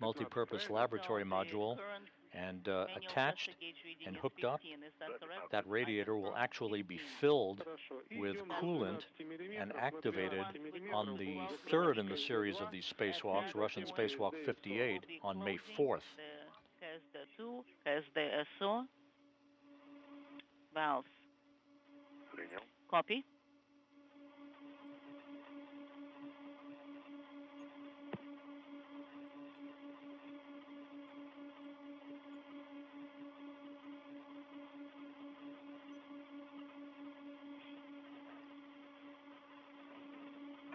Multipurpose Laboratory Module, and attached and hooked up, that radiator will actually be filled with coolant and activated on the third in the series of these spacewalks, Russian Spacewalk 58, on May 4th. КСД-2, КСД-СО, valves. Copy.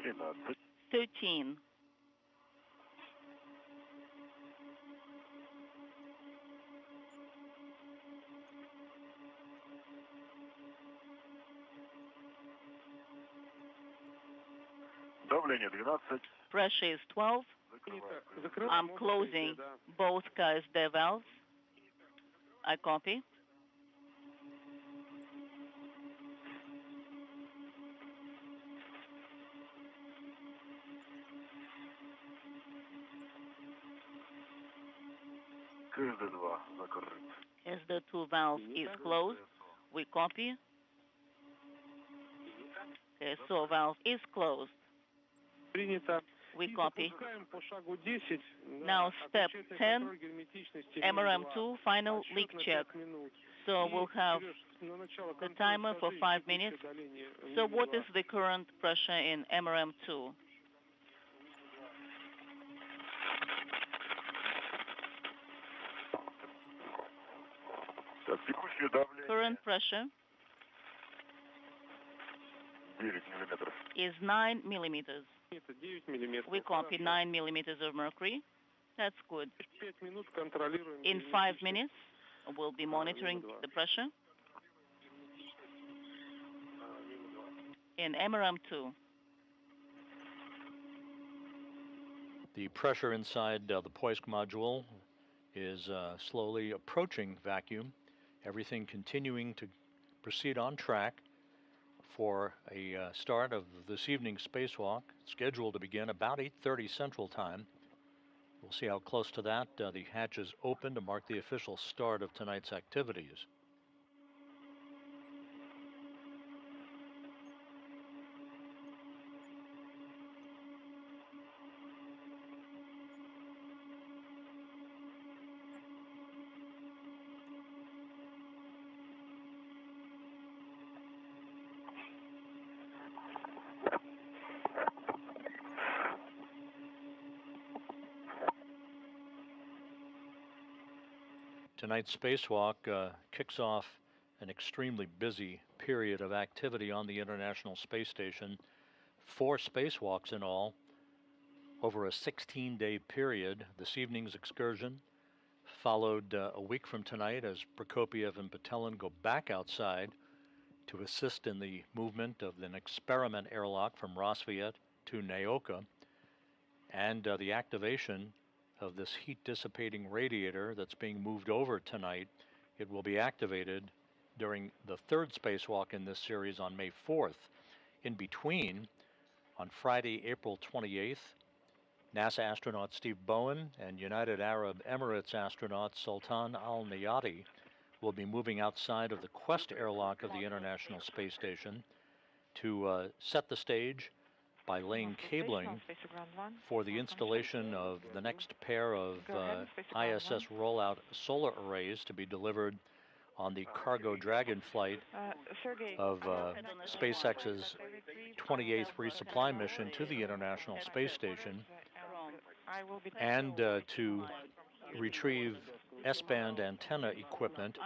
Тринадцать. 13. Давление 12. Pressure is 12. I'm closing both KSD valves. I copy. КСД-2 закрыт. KSD-2 valve is closed. We copy. KSO valve is closed. We copy. Now step 10, MRM2 final leak check. So we'll have the timer for 5 minutes. So what is the current pressure in MRM2? Так, текущее давление Current pressure 9 миллиметров. is 9 millimeters. We copy 9 millimeters of mercury. That's good. In 5 minutes, we'll be monitoring the pressure in MRM2. The pressure inside the Poist module is slowly approaching vacuum, everything continuing to proceed on track for a start of this evening's spacewalk, scheduled to begin about 8:30 Central Time. We'll see how close to that the hatches open to mark the official start of tonight's activities. Tonight's spacewalk kicks off an extremely busy period of activity on the International Space Station. 4 spacewalks in all over a 16-day period. This evening's excursion followed a week from tonight as Prokopiev and Patelin go back outside to assist in the movement of an experiment airlock from Rassvet to Nauka, and the activation of this heat-dissipating radiator that's being moved over tonight. It will be activated during the 3rd spacewalk in this series on May 4th. In between, on Friday, April 28th, NASA astronaut Steve Bowen and United Arab Emirates astronaut Sultan Al-Nayati will be moving outside of the Quest airlock of the International Space Station to set the stage by laying cabling for the installation of the next pair of ISS rollout solar arrays to be delivered on the Cargo Dragon flight of SpaceX's 28th resupply mission to the International Space Station, and to retrieve S-band antenna equipment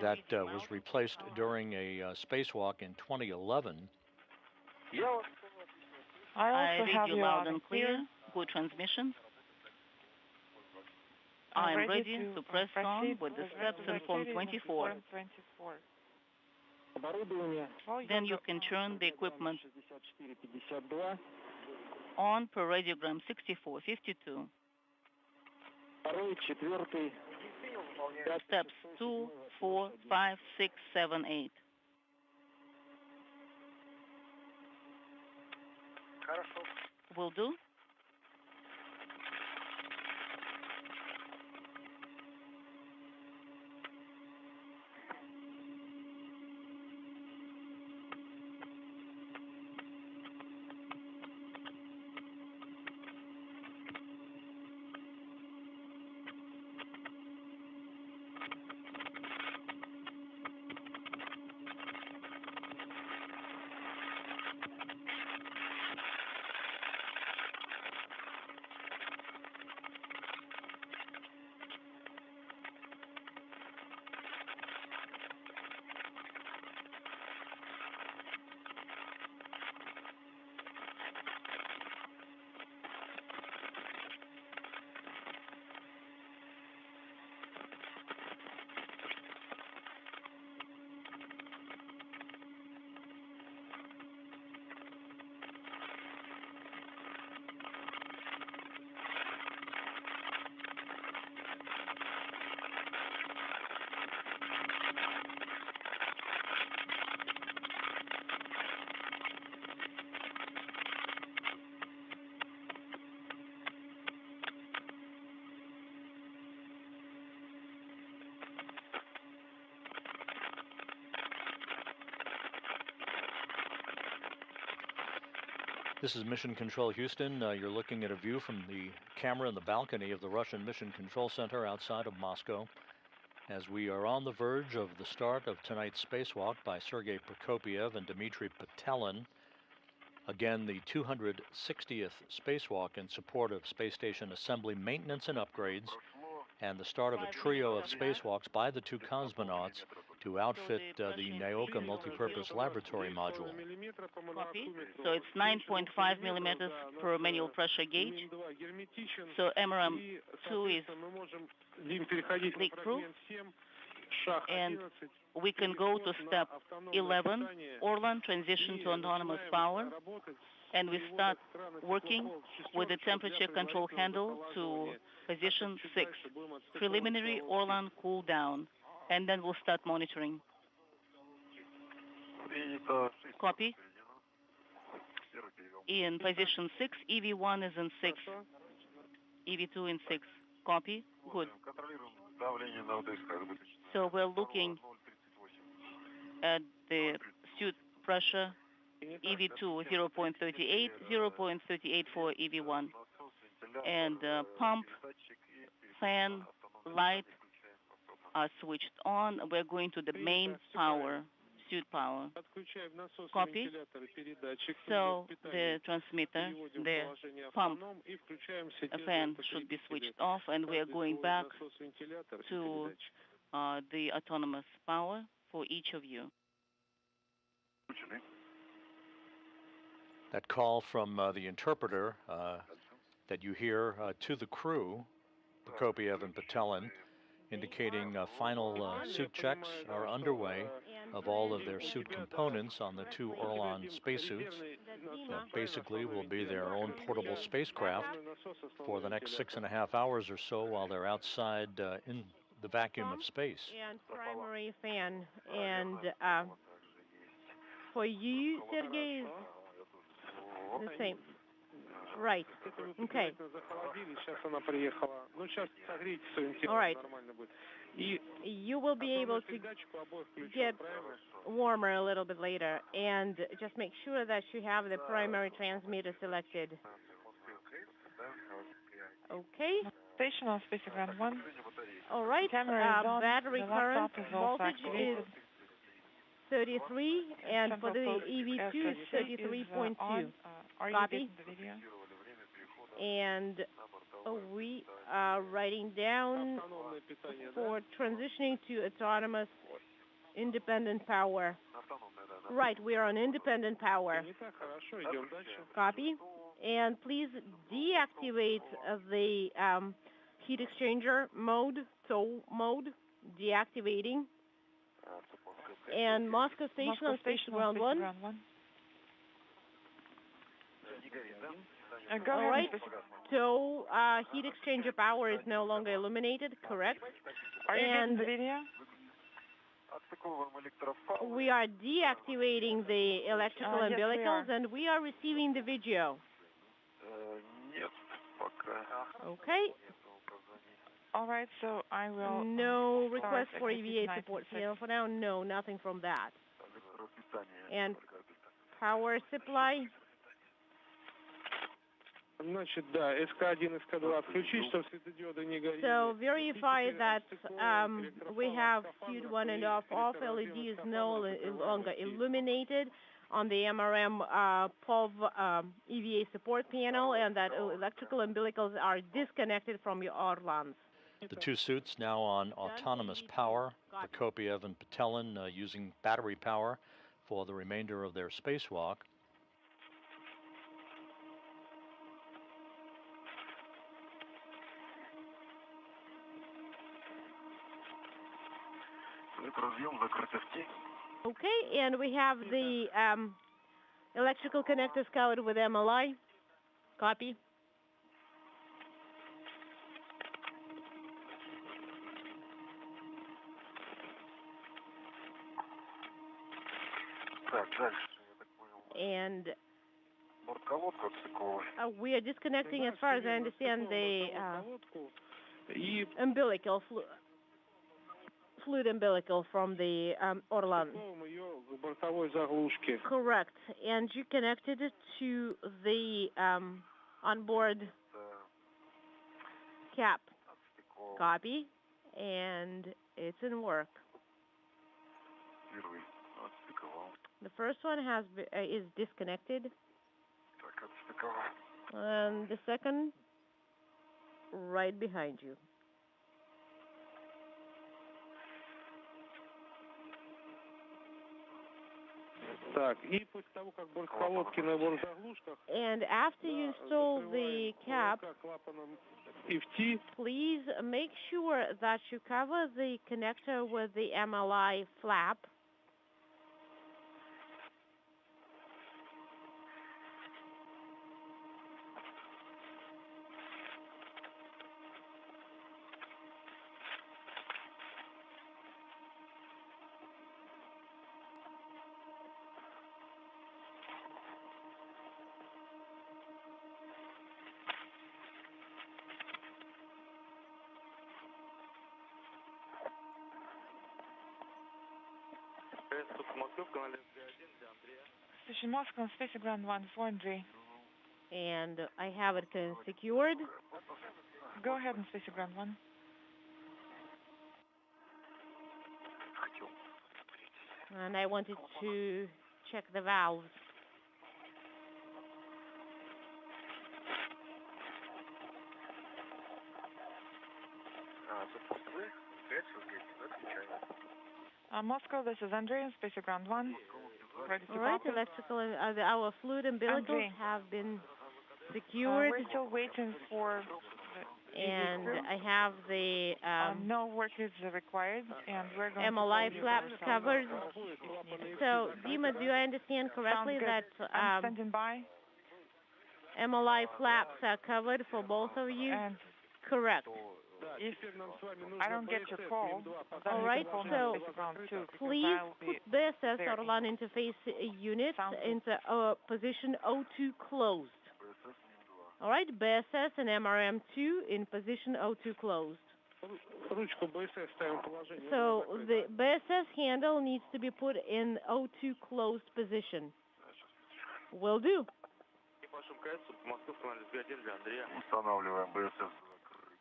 that was replaced during a spacewalk in 2011. I read you loud and clear. Good transmission. I am ready to press on with the steps in Form 24. Then you can turn the equipment on per radiogram 6452. Steps 2, 4, 5, 6, 7, 8. Will do. This is Mission Control Houston. You're looking at a view from the camera in the balcony of the Russian Mission Control Center outside of Moscow, as we are on the verge of the start of tonight's spacewalk by Sergei Prokopyev and Dmitry Petelin. Again, the 260th spacewalk in support of space station assembly, maintenance, and upgrades, and the start of a trio of spacewalks by the two cosmonauts to outfit the Nauka Multipurpose Laboratory Module. Copy. So it's 9.5 millimeters per manual pressure gauge. So MRM2 is leak-proof. And we can go to step 11, Orlan, transition to autonomous power. And we start working with the temperature control handle to position 6. Preliminary Orlan cool down. And then we'll start monitoring. Copy. In position 6, EV1 is in 6. EV2 in 6. Copy. Good. So we're looking at the suit pressure, EV2 0.38, 0.38 for EV1. And pump, fan, light are switched on. We're going to the main power, suit power. Copy. So the transmitter, the pump, a fan should be switched off, and we are going back to the autonomous power for each of you. That call from the interpreter that you hear to the crew, Prokopyev and Petelin, indicating final suit checks are underway of all of their suit components on the two Orlan spacesuits. That basically will be their own portable spacecraft for the next 6.5 hours or so while they're outside in the vacuum of space. And primary fan. And for you, Sergei, the same. Right. Okay. All right. You will be able to get warmer a little bit later, and just make sure that you have the primary transmitter selected. Okay. Station on Spacewalk Ground 1. All right. Battery current voltage is 33, and for the EV2 is 33.2. Copy. And we are writing down for transitioning to autonomous independent power. Right, we are on independent power. Copy. And please deactivate the heat exchanger mode, tow mode, deactivating. And Moscow Station on Station Ground 1. All right. So heat exchanger power is no longer illuminated, correct? Are you getting the video? We are deactivating the electrical umbilicals, and we are receiving the video. Okay. All right, so I will... No request for EVA support. For now, no, nothing from that. And power supply... So verify that we have suit 1 and off LED is no longer illuminated on the MRM POV EVA support panel, and that electrical umbilicals are disconnected from your Orlans. The two suits now on autonomous power, Prokopyev and Petelin using battery power for the remainder of their spacewalk. Okay, and we have the electrical connectors covered with MLI. Copy. And we are disconnecting, as far as I understand, the umbilical fluid umbilical from the Orlan. Correct. And you connected it to the onboard cap. Copy. And it's in work. The first one is disconnected. And the second, right behind you. And after you install the cap, please make sure that you cover the connector with the MLI flap. Station Moscow, Space Ground 1 for Andrei. And I have it secured. Go ahead on Space Ground 1. And I wanted to check the valves. Moscow, this is Andrei on Space Ground 1. Ready to All right, copy. electrical, our fluid umbilicals have been secured. We're still waiting for and I have the no work is required, and we're going MLI flaps covered. So, Dima, do I understand correctly that I'm standing by? MLI flaps are covered for both of you? And correct. If I don't get your call, then all right, so please put BSS Orlan interface units into position O2 closed. All right, BSS and MRM2 in position O2 closed. So the BSS handle needs to be put in O2 closed position. Will do.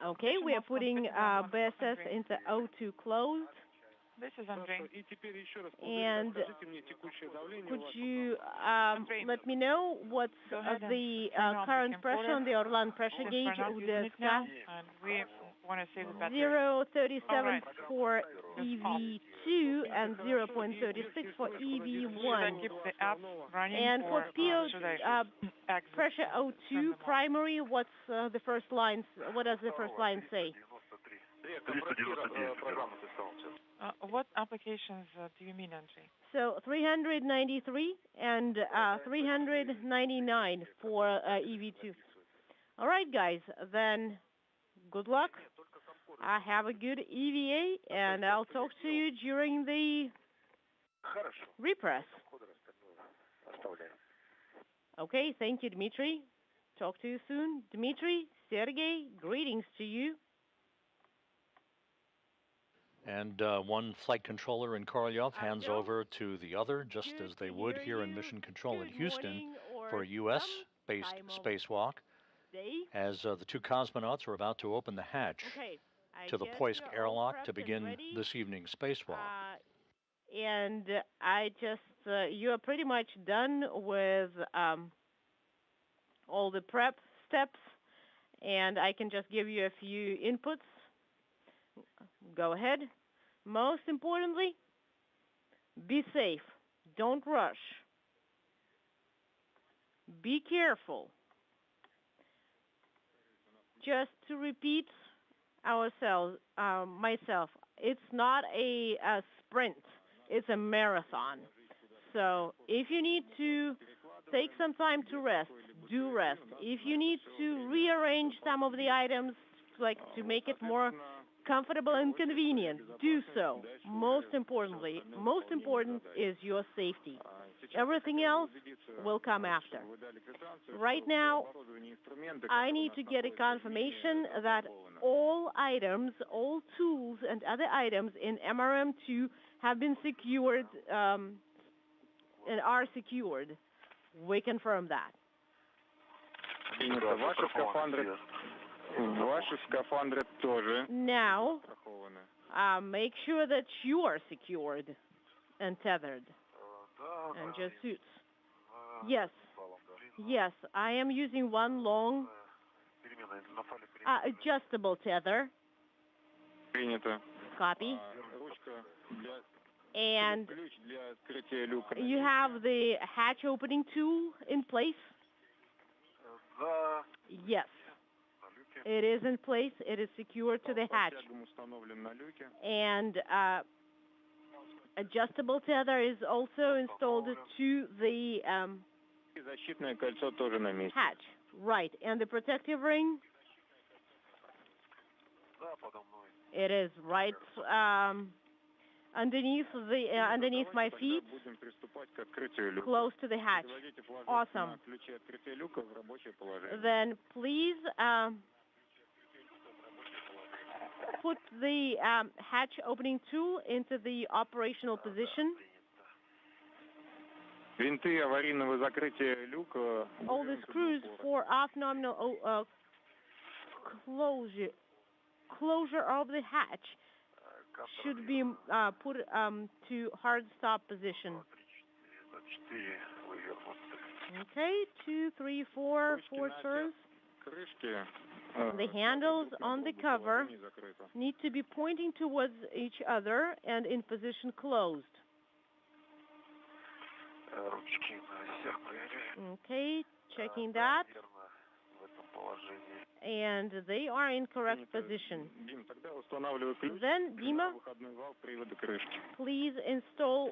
Okay, we are putting BSS into O2 closed. This is Andrei. And could you let me know what's the current pressure on the Orlan pressure gauge we discussed? And we want to save the battery. 0.37 for EV2 and 0.36 for EV1. Should I keep the app running? And for PO pressure O2 primary, what's the first line? What does the first line say? What applications do you mean, Andrei? So 393 and 399 for EV2. All right, guys, then good luck. Have a good EVA, and I'll talk to you during the repress. Okay, thank you, Dmitry. Talk to you soon. Dmitry, Sergey, greetings to you. And one flight controller in Korolyov hands over to the other, just as they would here in Mission Control in Houston for a U.S.-based spacewalk, as the two cosmonauts are about to open the hatch to the Post airlock to begin this evening's spacewalk. And I just, you are pretty much done with all the prep steps, and I can just give you a few inputs. Go ahead. Most importantly, be safe. Don't rush. Be careful. Just to repeat myself, it's not a sprint. It's a marathon. So if you need to take some time to rest, do rest. If you need to rearrange some of the items, like to make it more comfortable and convenient, do so. Most important is your safety. Everything else will come after. Right now, I need to get a confirmation that all items, all tools and other items in MRM2 have been secured and are secured. We confirm that. Now, make sure that you are secured and tethered. And just suits. Yes. Yes, I am using one long adjustable tether. Copy. And you have the hatch opening tool in place? Yes. It is in place. It is secured to the hatch. And adjustable tether is also installed to the hatch. Right. And the protective ring? It is right underneath my feet, close to the hatch. Awesome. Then please put the hatch opening tool into the operational position. All the screws for off-nominal closure of the hatch should be put to hard stop position. Okay, 2, 3, 4 turns. The handles on the cover need to be pointing towards each other and in position closed. Okay, checking that. And they are in correct position. Then, Dima, please install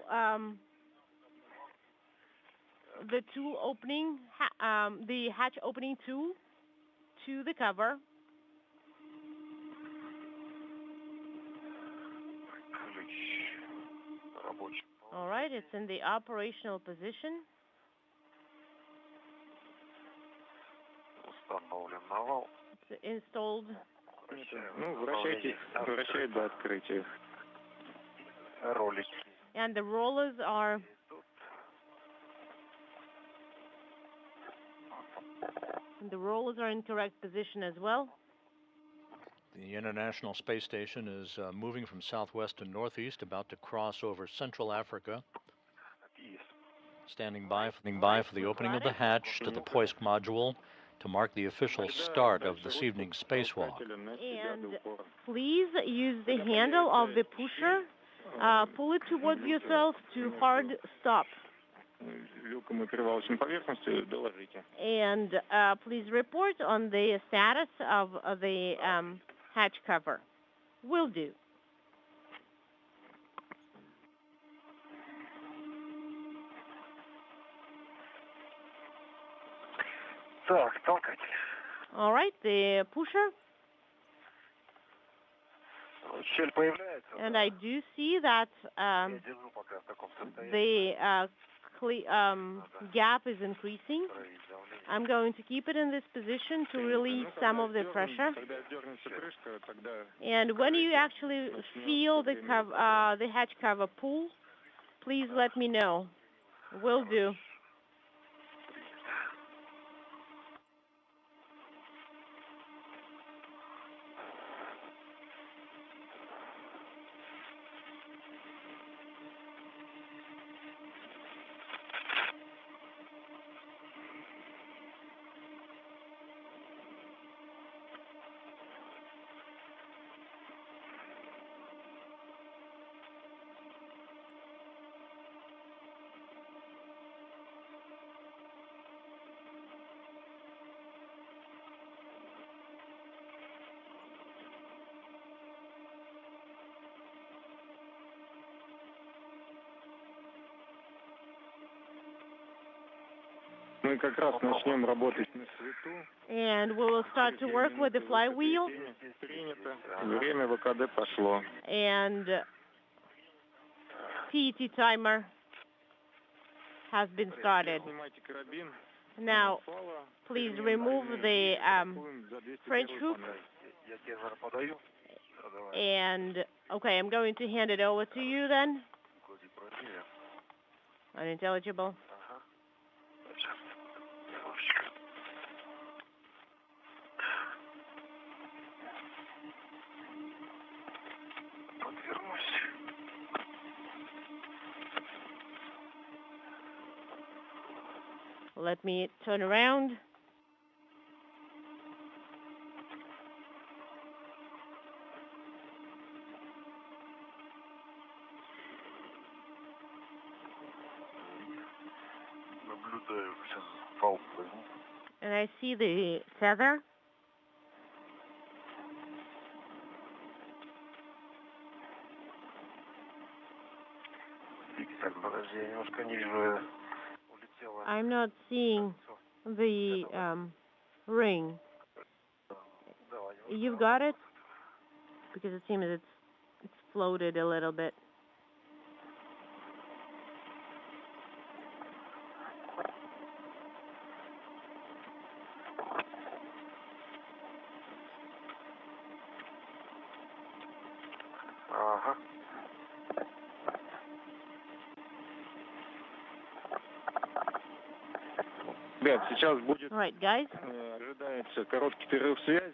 the tool opening, the hatch opening tool to the cover. All right, it's in the operational position. It's installed. And the rollers are in correct position as well. The International Space Station is moving from southwest to northeast, about to cross over Central Africa. Standing by for the opening of the hatch to the Post Module to mark the official start of this evening's spacewalk. And please use the handle of the pusher. Pull it towards yourself to hard stop. And please report on the status of the hatch cover. Will do. All right, the pusher. And I do see that the gap is increasing. I'm going to keep it in this position to release some of the pressure. And when you actually feel the hatch cover pull, please let me know. Will do. And we will start to work with the flywheel. And PET timer has been started. Now, please remove the French hook And, okay, I'm going to hand it over to you then. Unintelligible. Let me turn around. And I see the tether. I'm not seeing the ring. You've got it? Because it seems it's floated a little bit. All right, guys.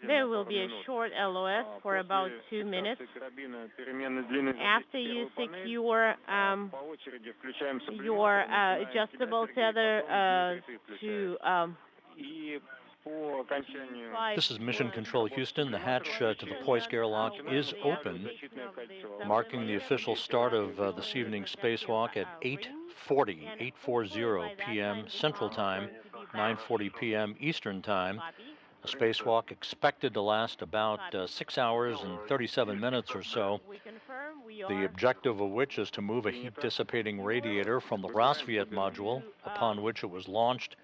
There will be a short LOS for about 2 minutes. After you secure your adjustable tether to This is Mission Control Houston. The hatch to the Poisk airlock is open, marking the official start of this evening's spacewalk at 8:40 p.m. Central Time, 9:40 p.m. Eastern Time. A spacewalk expected to last about 6 hours and 37 minutes or so. The objective of which is to move a heat-dissipating radiator from the Rassvet Module, upon which it was launched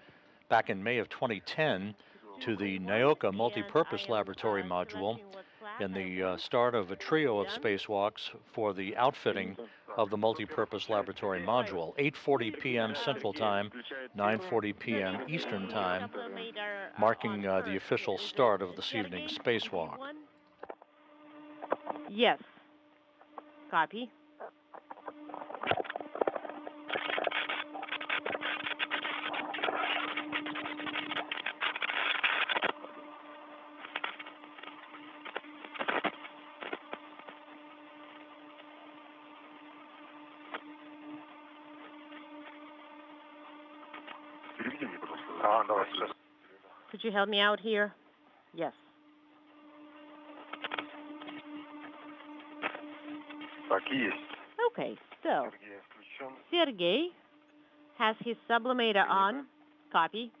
back in May of 2010, to the Nauka Multipurpose Laboratory Module, and the start of a trio of spacewalks for the outfitting of the Multipurpose Laboratory Module. 8:40 p.m. Central Time, 9:40 p.m. Eastern Time, marking the official start of this evening's spacewalk. Yes. Copy. Could you help me out here? Yes. Okay, so Sergey has his sublimator on. Copy.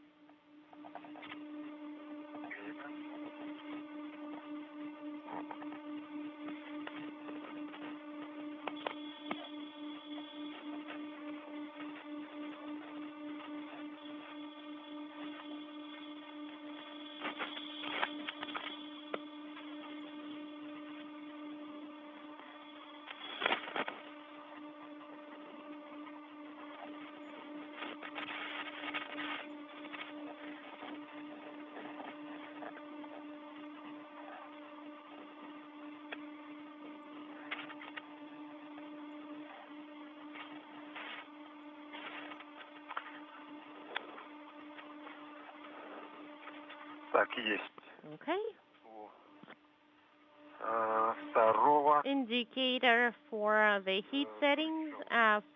Okay. Indicator for the heat settings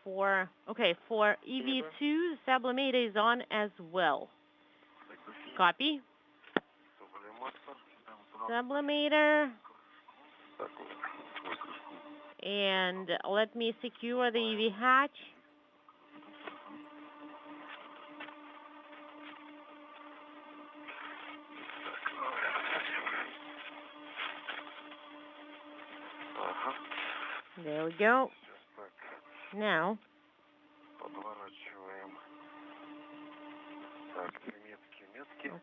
for EV2, the sublimator is on as well. Copy. Sublimator. And let me secure the EV hatch. There we go. Now,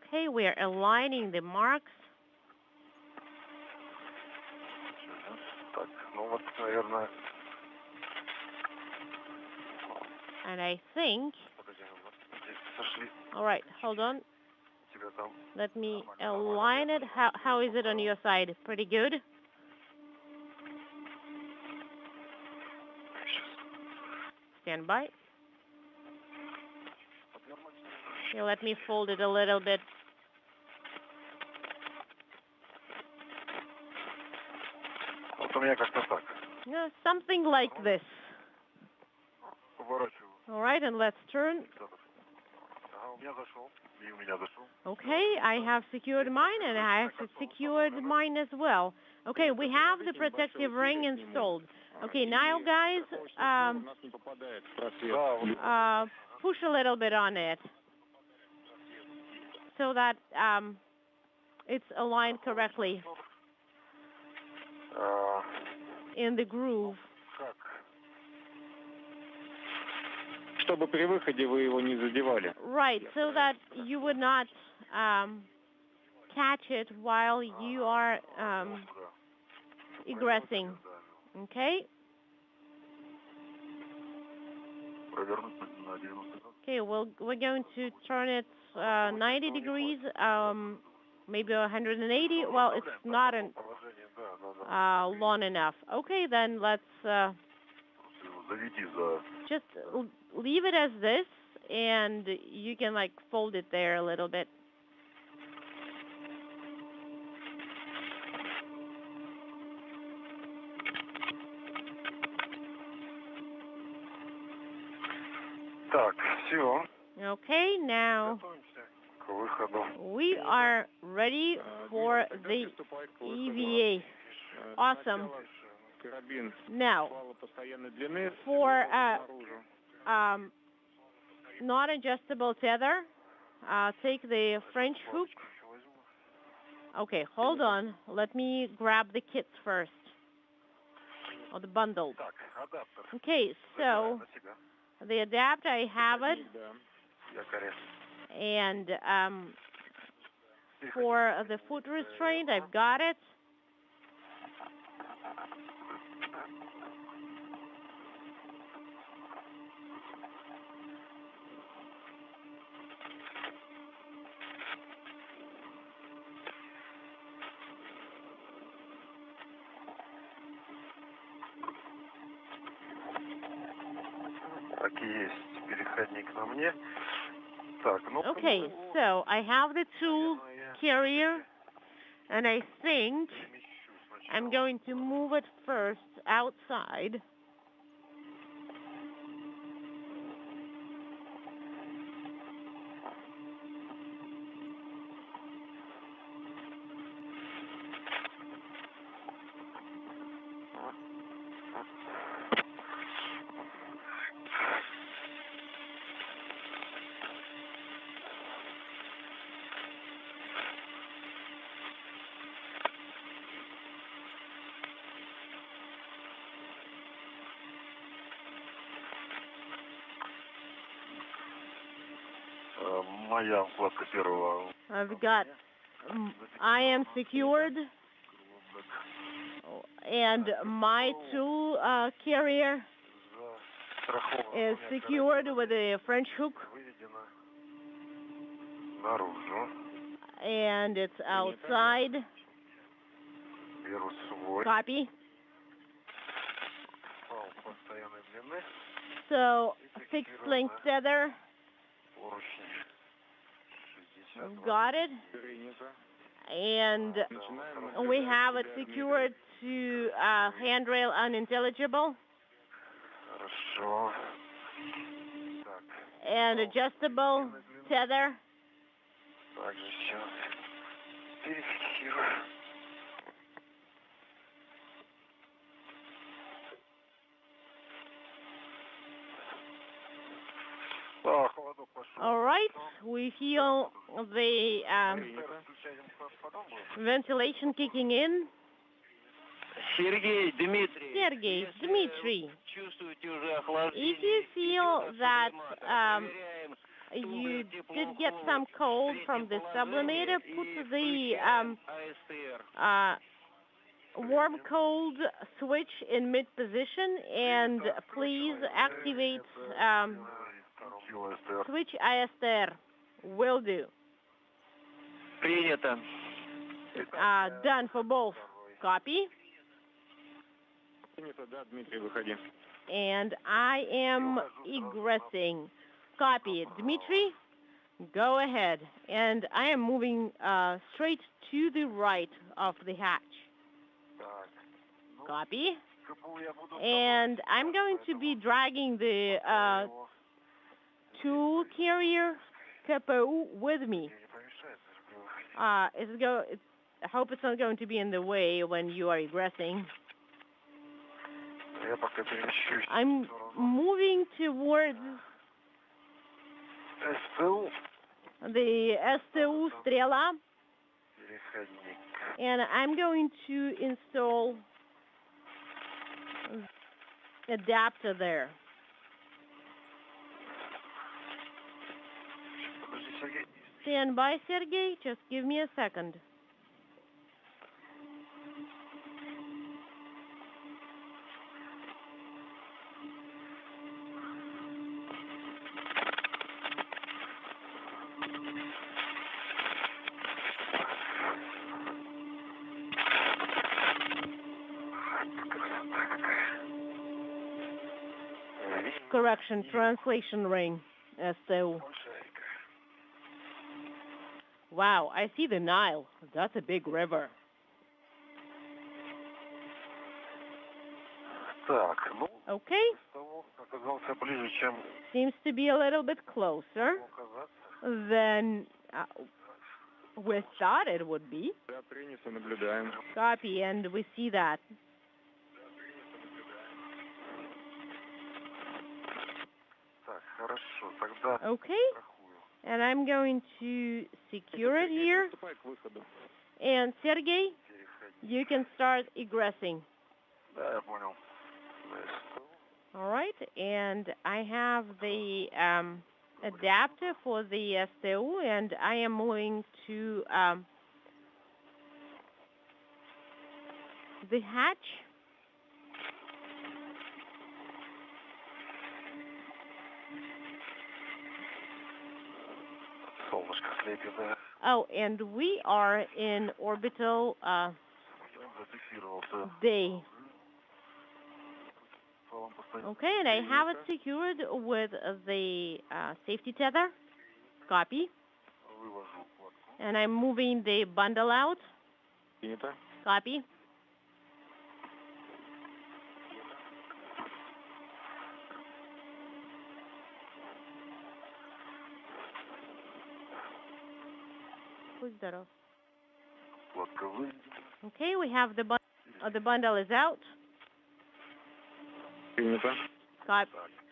okay, we are aligning the marks. And I think, all right, hold on. Let me align it. How is it on your side? Pretty good? Stand by. Okay, let me fold it a little bit. Вот у меня как-то так. Yeah, something like this. Поворачиваю. All right, and let's turn. Ага, у меня зашел. И у меня зашел. Okay, I have secured mine, and I have secured mine as well. Okay, we have the protective ring installed. Okay, now guys, push a little bit on it so that it's aligned correctly in the groove. Как? Чтобы при выходе вы его не задевали. Right, so that you would not catch it while you are egressing. Okay? Провернуть на 90 градусов. Okay, we're going to turn it 90 degrees, maybe 180. Well, it's not long enough. Okay, then let's Заведи за... just leave it as this, and you can like fold it there a little bit. Так, все. Okay, now К выходу. we are ready for the EVA. Awesome. Карабин Now, постоянной длины. for non-adjustable tether, take the French hook. Okay, hold on. Let me grab the kits first, or the bundle. Так, адаптер. Okay, so На себя. the adapter, I have it, Якоря. and for the foot restraint, I've got it. Так, есть переходник на мне. Так, ну... Okay, so I have the tool carrier, and I think I'm going to move it first outside. Моя вкладка первого. I've got I am secured, and my tool carrier is secured with a French hook, Выведено наружу. and it's outside. Беру свой. Copy. Пал постоянной длины. So, fixed length tether, Поручни. I've got it, and we have it secured to handrail unintelligible, Хорошо. Так. and adjustable tether. Также сейчас перефиксирую. Так, холодок пошел. All right, we feel the ventilation kicking in. Сергей, Дмитрий. Sergey, Dmitry, Чувствуете уже охлаждение? if you feel that you did get some cold from the sublimator, put the warm cold switch in mid position, and please activate switch ISR. Will do. Принято. Done for both. Copy. Принято, да, Дмитрий, выходи. And I am egressing. Copy. Dmitry, go ahead. And I am moving straight to the right of the hatch. Copy. And I'm going to be dragging the tool carrier KPU with me. I hope it's not going to be in the way when you are egressing. I'm moving towards the STU Strala, and I'm going to install adapter there. Stand by, Sergey. Just give me a second. Correction, translation ring, STU. Wow, I see the Nile. That's a big river. Okay. Seems to be a little bit closer than we thought it would be. Copy, and we see that. Okay. And I'm going to secure it here. And Sergey, you can start egressing. All right. And I have the adapter for the STU, and I am moving to the hatch. Oh, and we are in orbital day. Okay, and I have it secured with the safety tether. Copy. And I'm moving the bundle out. Copy. Okay, we have the bundle is out.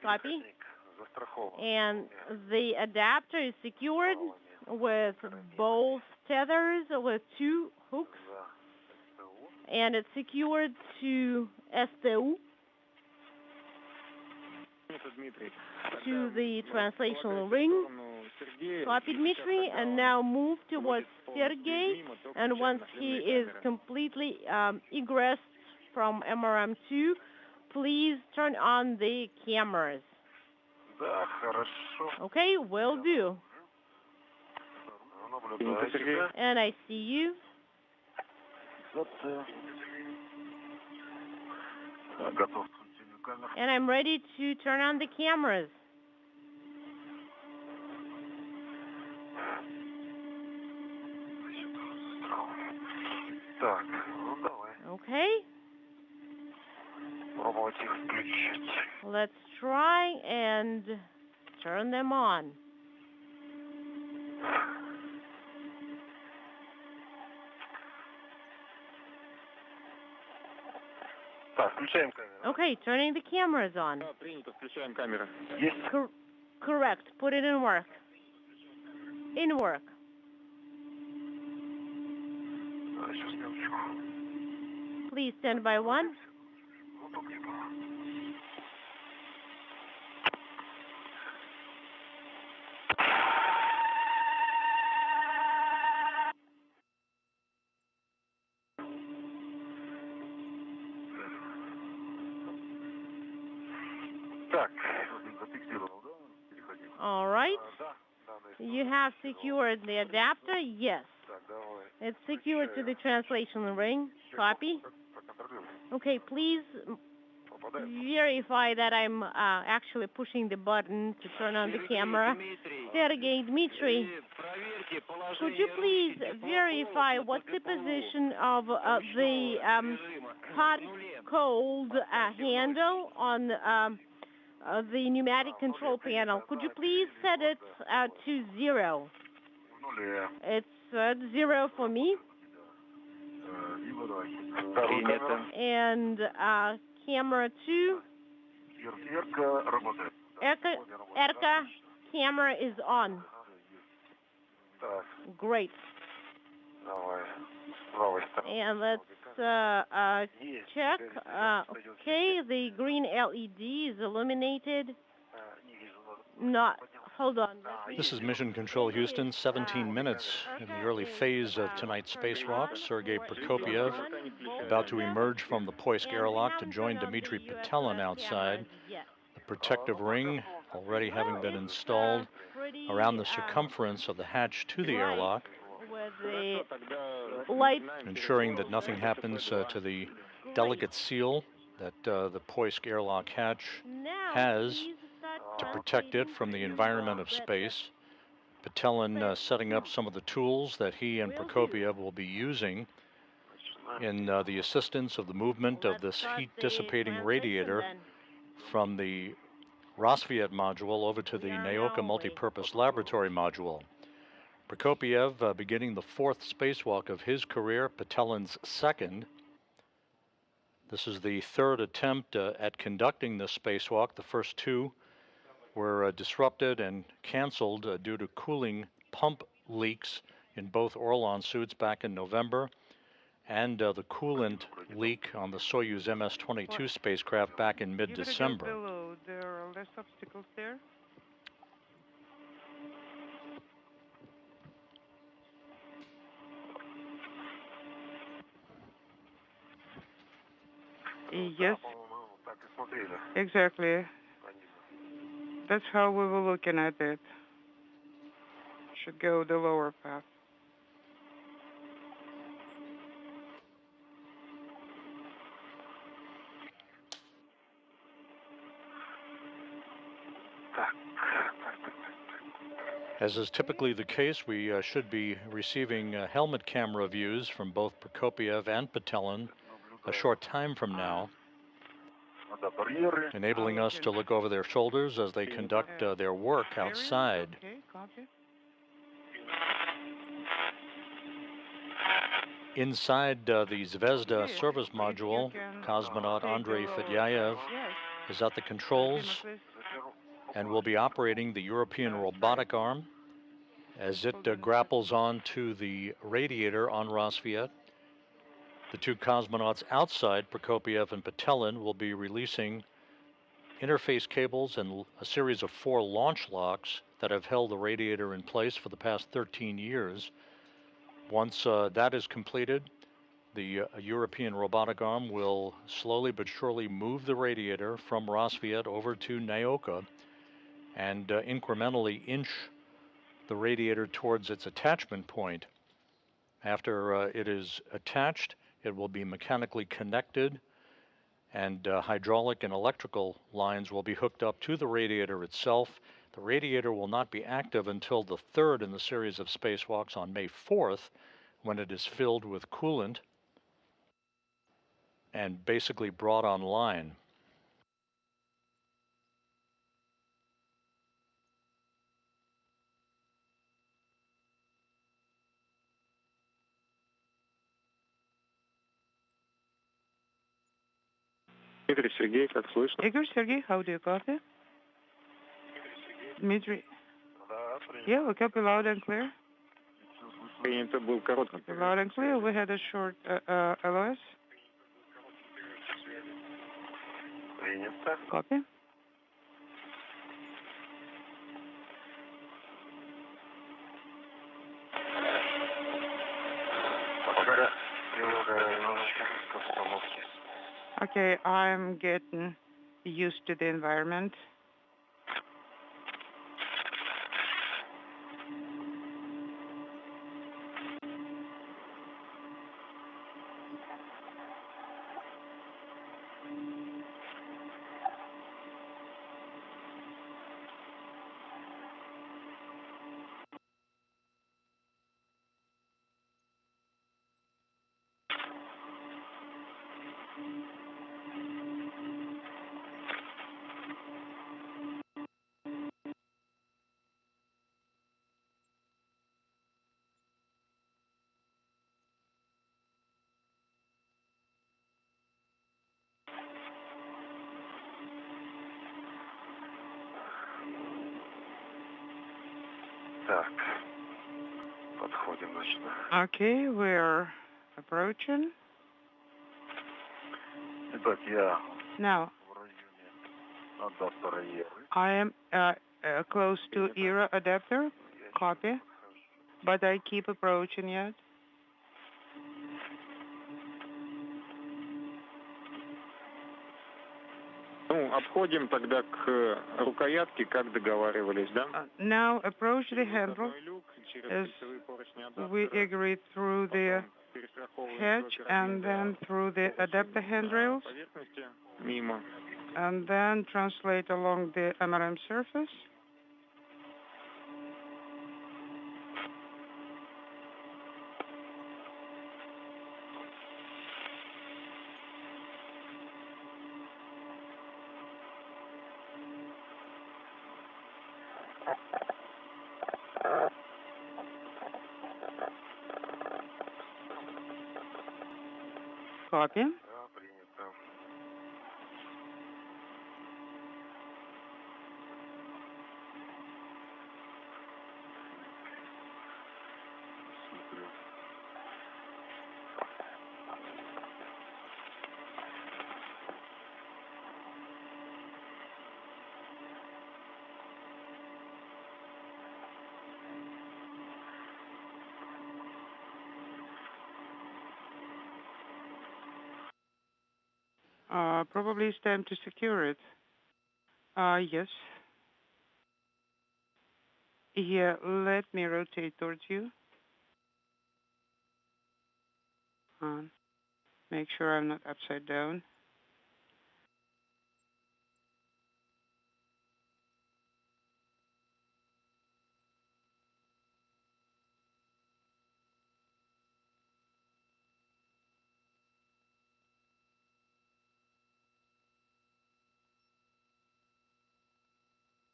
Copy. And the adapter is secured with both tethers with 2 hooks. And it's secured to STU, to the translational ring. Copy, Dmitry, and now move towards Sergey. And once he is completely egressed from MRM2, please turn on the cameras. Okay, will do. And I see you. And I'm ready to turn on the cameras. Okay. Let's try and turn them on. Okay, turning the cameras on. Correct. Put it in work. In work. Please stand by 1. All right. You have secured the adapter? Yes. It's secured to the translation ring. Copy. Okay, please verify that I'm actually pushing the button to turn on the camera. Sergey, Dmitry, could you please verify what's the position of the hot-cold handle on the pneumatic control panel? Could you please set it to 0? It's 0 for me. And camera 2. Erka, camera is on. Great. And let's check. Okay, the green LED is illuminated. Not. Hold on. This is Mission Control Houston, 17 minutes in the early phase of tonight's spacewalk. Sergei Prokopyev about to emerge from the Poisk airlock to join Dmitry Petelin outside. The protective ring already having been installed around the circumference of the hatch to the airlock, ensuring that nothing happens to the delicate seal that the Poisk airlock hatch has to protect it from the environment of space. Petelin setting up some of the tools that he and Prokopyev will be using in the assistance of the movement of this heat-dissipating radiator from the Rassvet Module over to the Nauka Multipurpose Laboratory Module. Prokopyev beginning the 4th spacewalk of his career, Petelin's 2nd. This is the 3rd attempt at conducting this spacewalk. The first 2 were disrupted and canceled due to cooling pump leaks in both Orlan suits back in November, and the coolant leak on the Soyuz MS-22 spacecraft back in mid-December. There are less obstacles there. Yes, exactly. That's how we were looking at it. Should go the lower path. As is typically the case, we should be receiving helmet camera views from both Prokopyev and Petelin a short time from now, enabling us to look over their shoulders as they conduct their work outside. Okay, copy. Inside the Zvezda service module, cosmonaut Andrei Fedyaev is at the controls and will be operating the European robotic arm as it grapples onto the radiator on Rassvet. The 2 cosmonauts outside, Prokopyev and Petelin, will be releasing interface cables and a series of 4 launch locks that have held the radiator in place for the past 13 years. Once that is completed, the European robotic arm will slowly but surely move the radiator from Rassvet over to Nauka and incrementally inch the radiator towards its attachment point. After it is attached, it will be mechanically connected, and hydraulic and electrical lines will be hooked up to the radiator itself. The radiator will not be active until the 3rd in the series of spacewalks on May 4th, when it is filled with coolant and basically brought online. Дмитрий, Сергей, как слышно? Igor, Sergey, how do you copy? Dmitry. Yeah, we copy loud and clear. Принято, был короткий. Loud and clear. We had a short LOS. Принято. Copy. Okay, I'm getting used to the environment. Так, подходим, значит. Okay, we're approaching. Итак, я Now, в районе адаптера Евы. I am close to ERA adapter, copy, but I keep approaching yet. Ну, обходим тогда к рукоятке, как договаривались, да? Now approach the handle as we agreed through the hatch and then through the adapter handrails, Мимо. and then translate along the MRM surface. Copy. Да, принято. Смотрю. Probably it's time to secure it. Yes. Here, let me rotate towards you. Make sure I'm not upside down.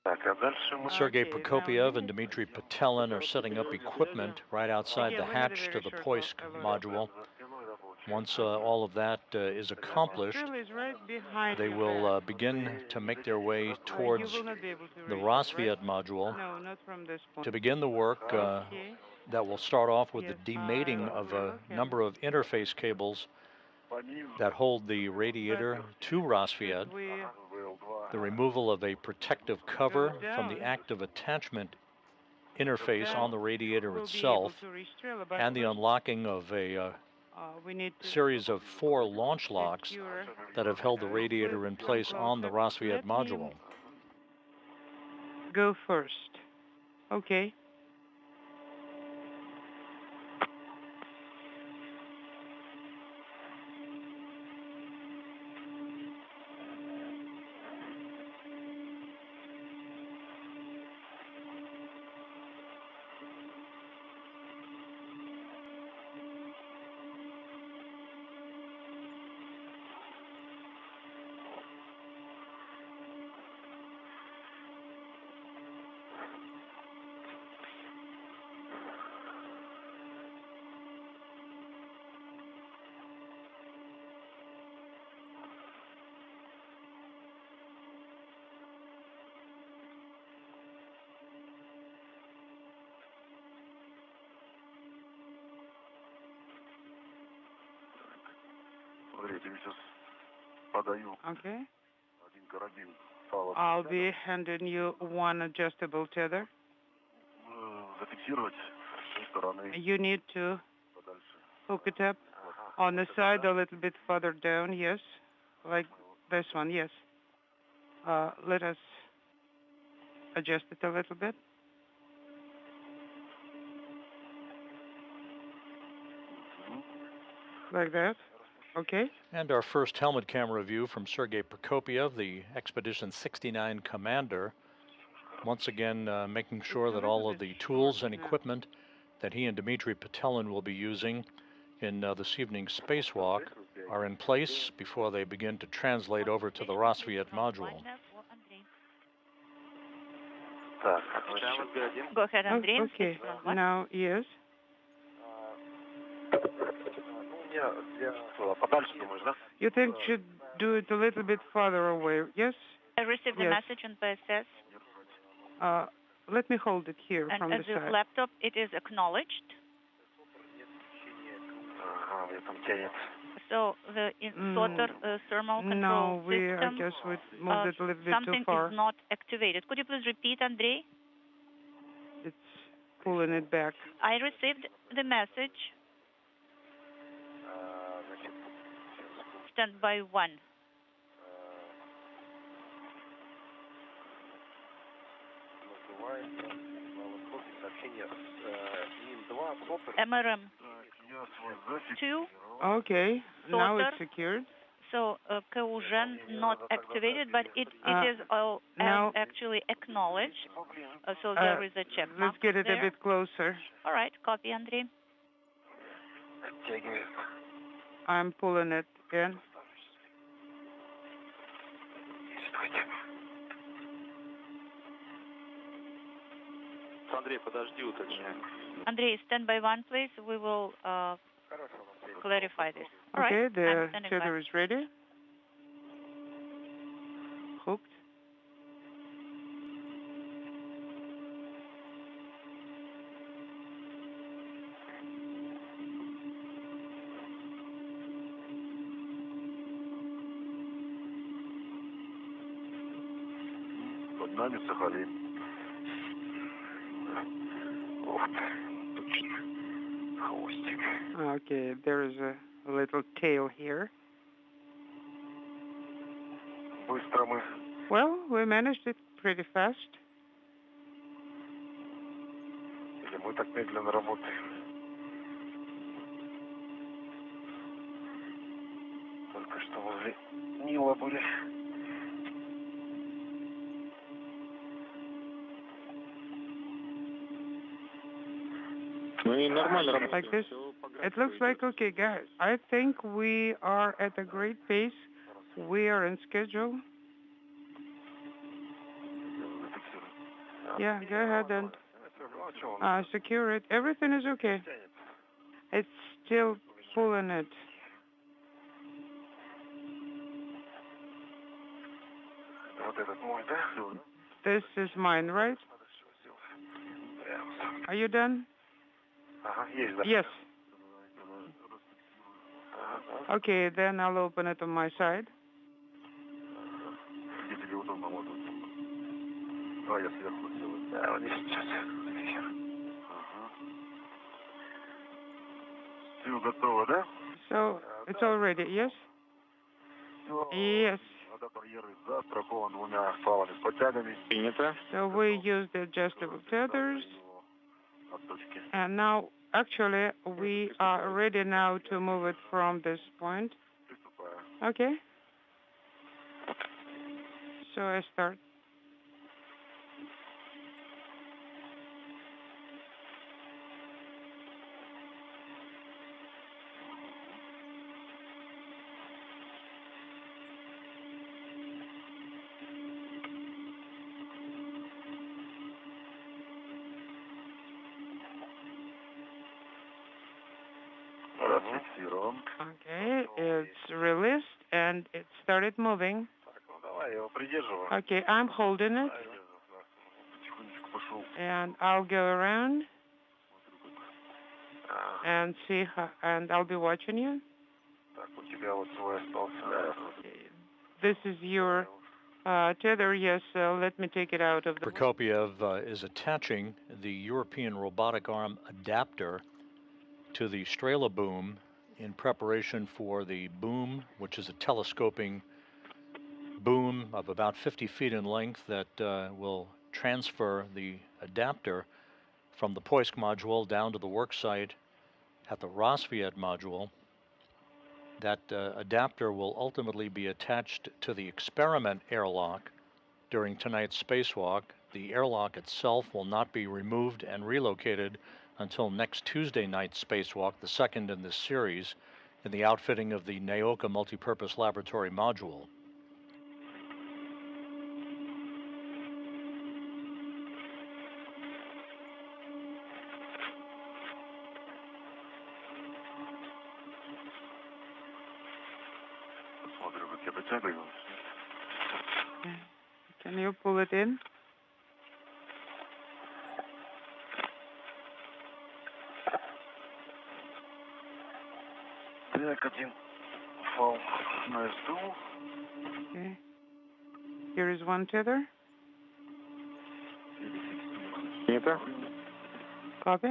Так, а дальше мы... Sergei Okay, Prokopiev now and Dmitry Petelin are setting up equipment right outside the hatch to the Poist module. Once all of that is accomplished, Strala is right behind they your will back. begin to make their way You towards will not be able to the reach it, Rassvet right? module No, not from this point. to begin the work Okay. that will start off with Yes, the demating I of will a look and- number of interface cables that hold the radiator to Rassvet, Should we the removal of a protective cover from the down? active attachment interface on the radiator we'll be able itself, to reach Strala, but and the first, unlocking of a we need to series of 4 launch locks secure. that have held the radiator in place on the Rassvet Let me module. Go first. Okay. Смотрите, сейчас подаю Okay. один карабин. Стало I'll be handing you one adjustable tether. зафиксировать с той стороны You need to подальше. hook it up on the side a little bit further down, yes. Like this one, yes. Let us adjust it a little bit. Like that. Okay. And our first helmet camera view from Sergei Prokopiev, the Expedition 69 commander, once again making sure that all of the tools and equipment that he and Dmitry Petelin will be using in this evening's spacewalk are in place before they begin to translate over to the Rassvet Module. Go ahead, Andrei. Okay. Now, yes. You think should do it a little bit farther away? Yes? I received the message on PSS. Let me hold it here and from at the side. Laptop, it is acknowledged. So the thermal control no, system, I guess we moved it a little bit too far. Something is not activated. Could you please repeat, Andrei? It's pulling it back. I received the message. Standby 1. MRM 2. Okay, now it's secured. So Kaugen not activated, but it is all now actually acknowledged. So there is a check mark. Let's get it there. a bit closer. All right, copy, Andrei. I'm pulling it in. Andrei, stand by 1, please. We will clarify this. All okay, right. the tether is ready. Hooked. Под нами Сахалин. Okay, there is a little tail here. Быстро мы. Well, we managed it pretty fast. Или мы так медленно работаем? Только что возле Нила были. Like this. It looks like okay, guys. I think we are at a great pace. We are in schedule. Yeah, go ahead and secure it. Everything is okay. It's still pulling it. This is mine, right? Are you done? Yes. Okay, then I'll open it on my side. So, it's all ready, yes? Yes. So we use the adjustable tethers. And now, actually, we are ready now to move it from this point. Okay. So I start. Okay, it's released and it started moving. Okay, I'm holding it. And I'll go around and see how, and I'll be watching you. This is your tether, yes, let me take it out of the... Prokopiev is attaching the European robotic arm adapter to the Strala boom in preparation for the boom, which is a telescoping boom of about 50 feet in length that will transfer the adapter from the Post module down to the work site at the Rassvet module. That adapter will ultimately be attached to the experiment airlock during tonight's spacewalk. The airlock itself will not be removed and relocated until next Tuesday night's spacewalk, the second in this series, in the outfitting of the Nauka Multipurpose Laboratory Module. Can you pull it in? Okay. Here is one tether. Copy.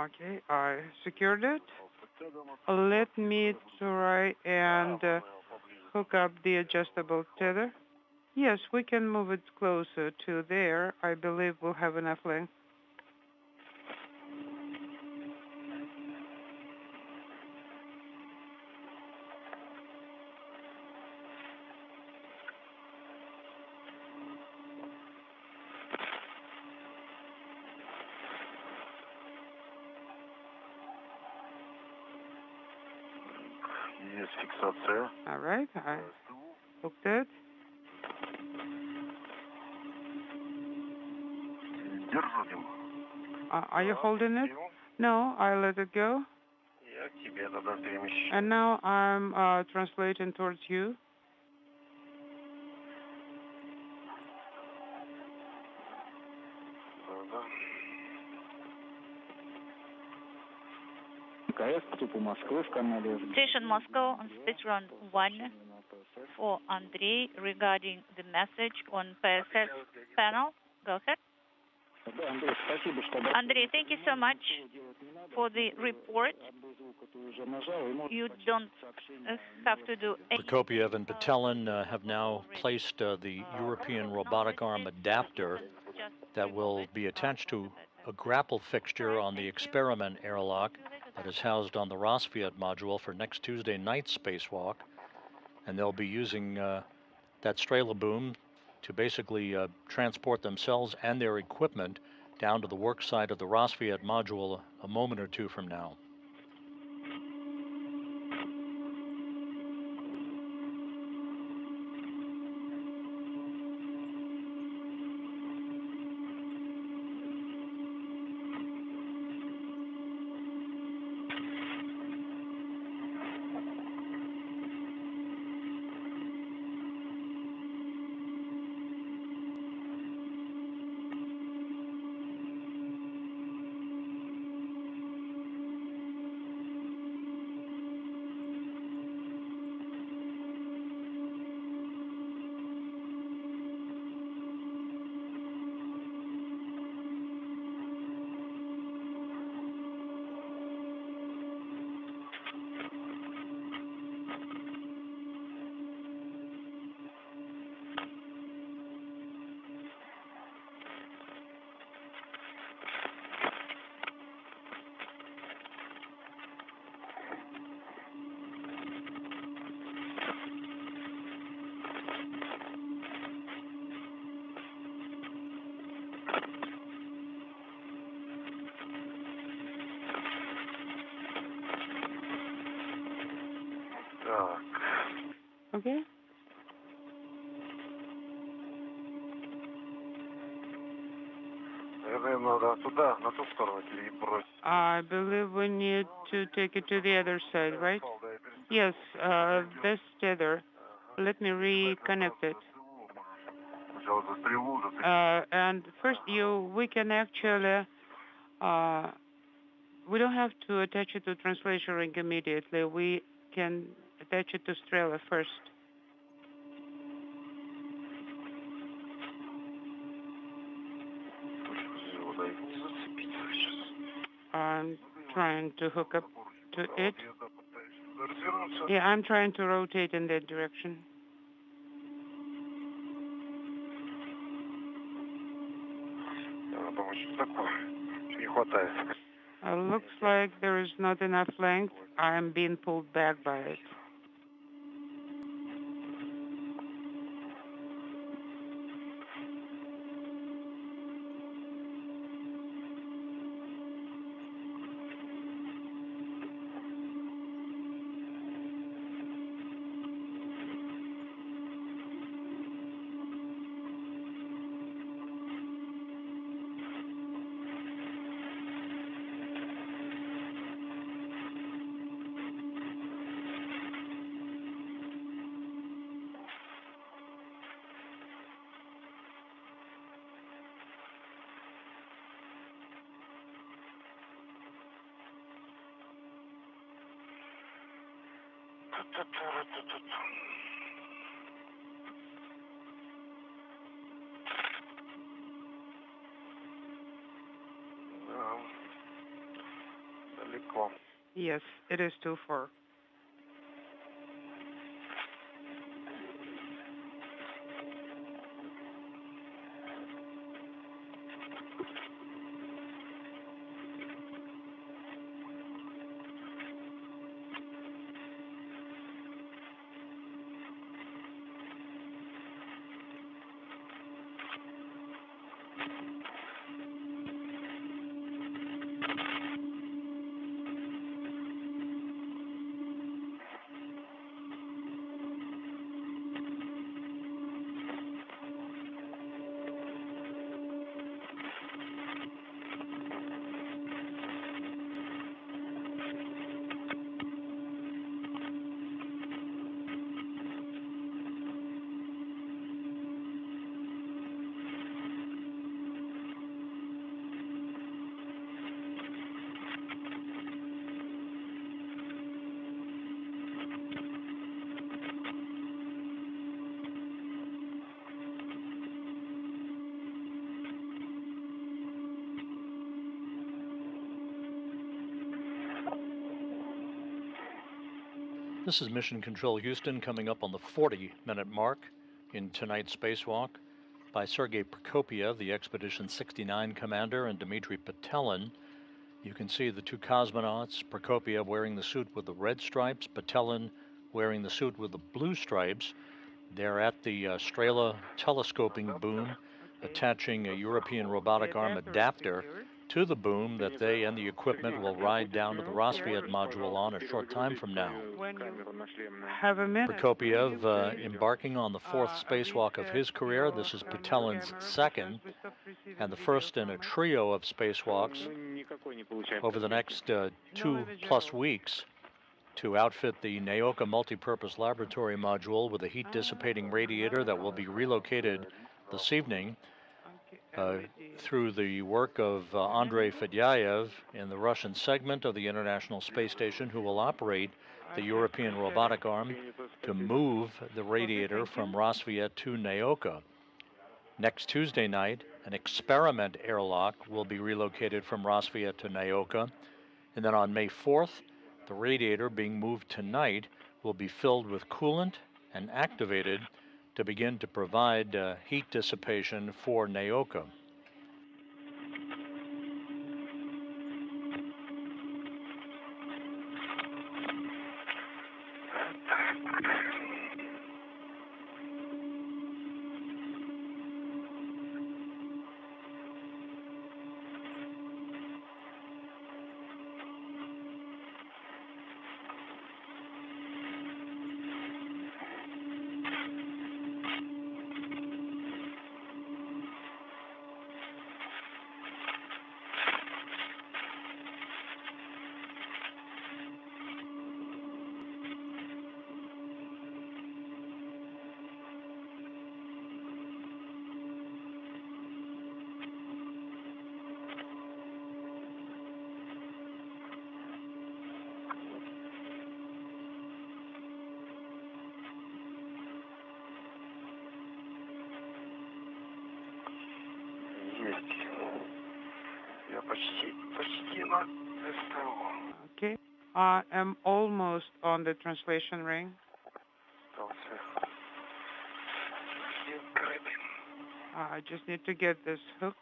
Okay, I secured it. Let me try and hook up the adjustable tether. Yes, we can move it closer to there. I believe we'll have enough length. All right, I hooked it. Are you holding it? No, I let it go. And now I'm translating towards you. Station Moscow on space round 1 for Andrei regarding the message on PSS panel. Go ahead. Andrei, thank you so much for the report. You don't have to do anything. Prokopiev and Patelin have now placed the European robotic arm adapter that will be attached to a grapple fixture on the experiment airlock that is housed on the Rassvet Module for next Tuesday night's spacewalk. And they'll be using that Strala boom to basically transport themselves and their equipment down to the work site of the Rassvet Module a moment or two from now. Okay. I believe we need to take it to the other side, right? Yes, this tether. Let me reconnect it. And first, we can actually, we don't have to attach it to translation ring immediately. We can attach it to Strala first. I'm trying to hook up to it. Yeah, I'm trying to rotate in that direction. Looks like there is not enough length. I am being pulled back by it. Yes, it is too far. This is Mission Control Houston, coming up on the 40-minute mark in tonight's spacewalk by Sergei Prokopiev, the Expedition 69 commander, and Dmitry Petelin. You can see the two cosmonauts, Prokopiev wearing the suit with the red stripes, Petelin wearing the suit with the blue stripes. They're at the Strala telescoping boom, attaching a European robotic arm adapter to the boom that they and the equipment will ride down to the Rassvet Module on a short time from now. Prokopiev embarking on the fourth spacewalk of his career. This is Petelin's second, and the first in a trio of spacewalks over the next 2+ weeks to outfit the Nauka Multipurpose Laboratory Module with a heat-dissipating radiator that will be relocated this evening through the work of Andrei Fedyaev in the Russian segment of the International Space Station, who will operate the European robotic arm to move the radiator from Rassvet to Nauka. Next Tuesday night, an experiment airlock will be relocated from Rassvet to Nauka, and then on May 4th, the radiator, being moved tonight, will be filled with coolant and activated to begin to provide heat dissipation for Nauka. Я почти на СТО. Okay. I am almost on the translation ring. I just need to get this hook.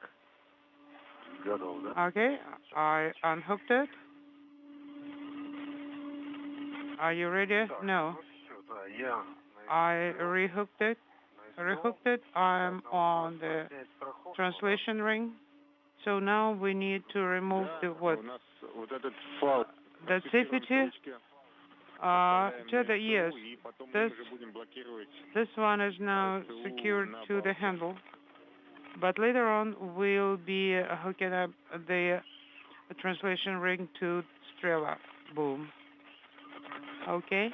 Okay, I unhooked it. Are you ready? No. I rehooked it. I'm on the translation ring. So now we need to remove the what? The safety. Yes. This one is now secured to the handle. But later on, we'll be hooking up the translation ring to Strala. Boom. Okay.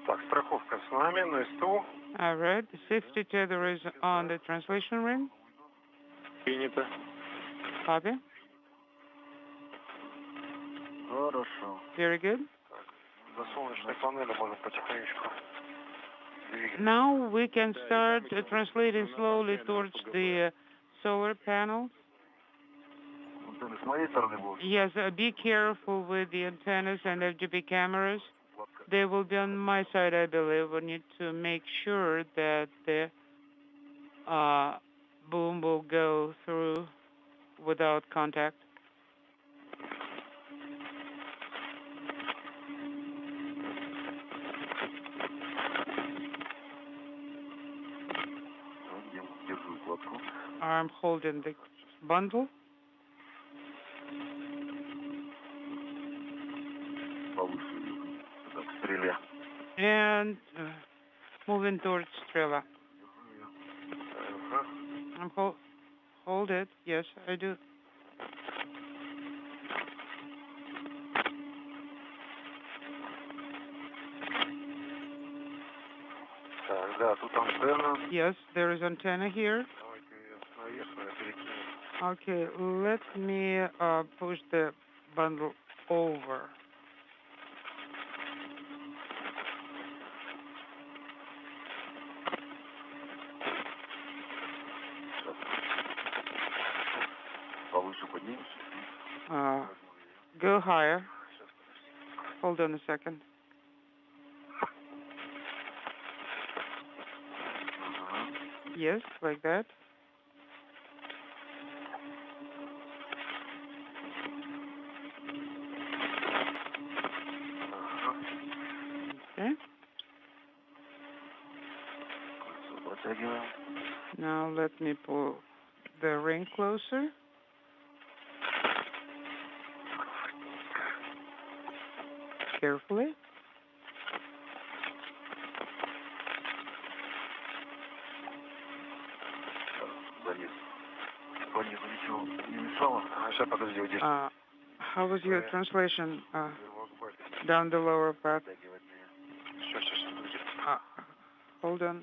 Так, страховка с нами на СТО. All right. The safety tether is on the translation ring. Принято. Copy. Хорошо. Very good. До солнечной панели можно потихонечку двигаться. Now we can start translating slowly towards the solar panel. С моей стороны будет. Yes, be careful with the antennas and RGB cameras. They will be on my side, I believe. We need to make sure that the boom will go through without contact. I'm holding the bundle. And moving towards Strala. I'm hold it. Yes, I do. Yes, there is antenna here. Okay, let me push the bundle over. Go higher. Hold on a second. Yes, like that. Okay. Now let me pull the ring closer. Carefully. How was your translation down the lower part? Hold on.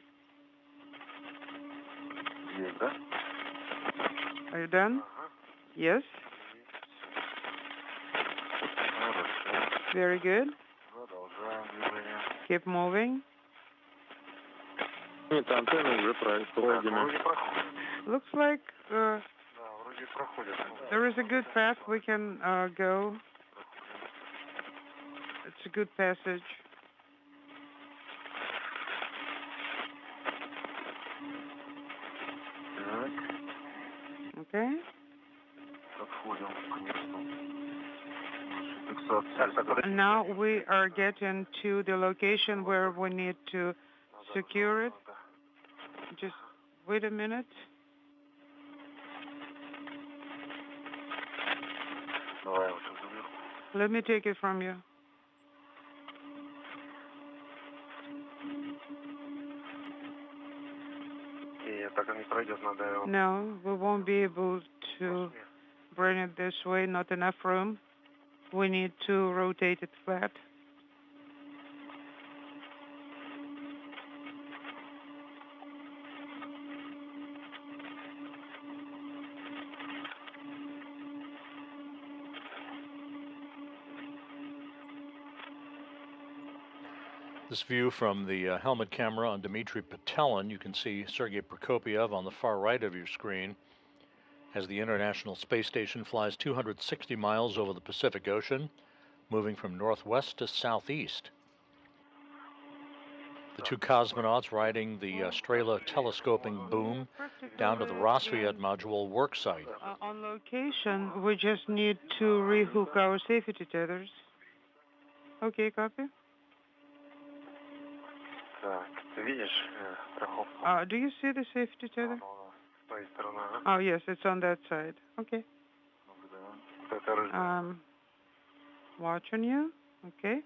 Are you done? Yes. Very good. Keep moving. Looks like there is a good path we can go. It's a good passage. Okay. And now we are getting to the location where we need to secure it. Just wait a minute. Let me take it from you. No, we won't be able to bring it this way. Not enough room. We need to rotate it flat. This view from the helmet camera on Dmitry Petelin, you can see Sergei Prokopyev on the far right of your screen as the International Space Station flies 260 miles over the Pacific Ocean, moving from northwest to southeast. The two cosmonauts riding the Strala telescoping boom down to the Rassvet Module work site. On location, we just need to rehook our safety tethers. Okay, copy. Do you see the safety tether? Oh, yes, it's on that side. Okay. Watching you. Okay.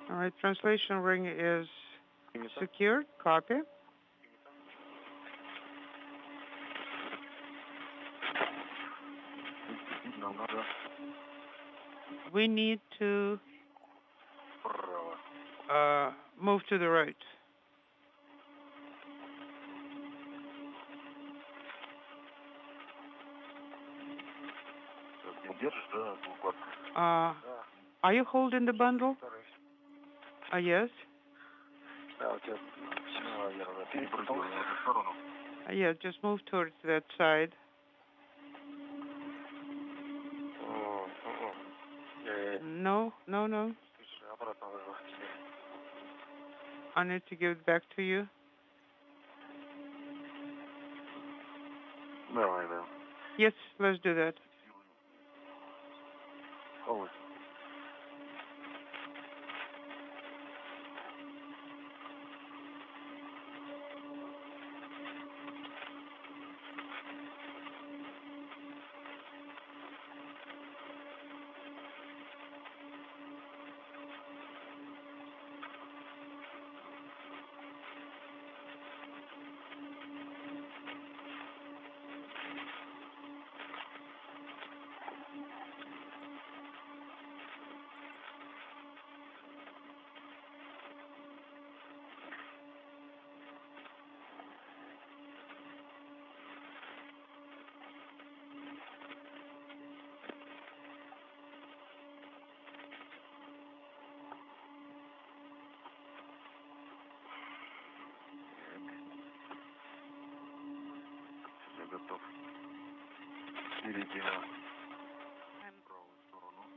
All right, translation ring is secured. Copy. We need to move to the right. Are you holding the bundle? Yes. Yeah, just move towards that side. No. I need to give it back to you. Yes, let's do that.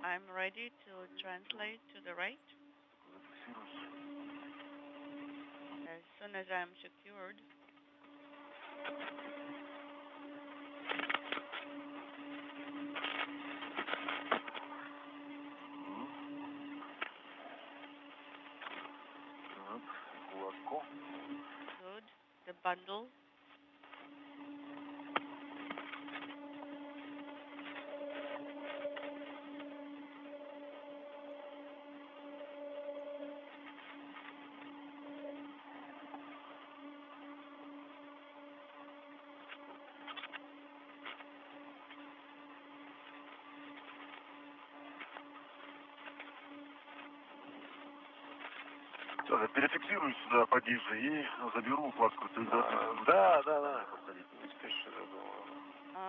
I'm ready to translate to the right. As soon as I'm secured. Good. The bundle. Перефиксируй сюда пониже и заберу укладку. Да.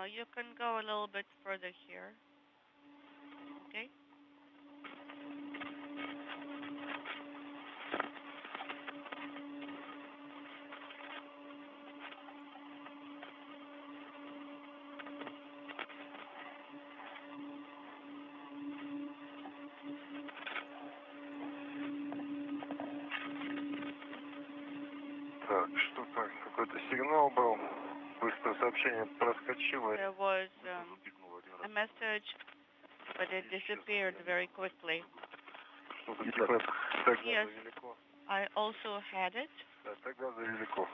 You can go a little bit further here. Okay? Так, что-то, какой-то сигнал был. Быстро сообщение проскочило. There was a message, but it disappeared very quickly. Yes, I also had it. Тогда далеко.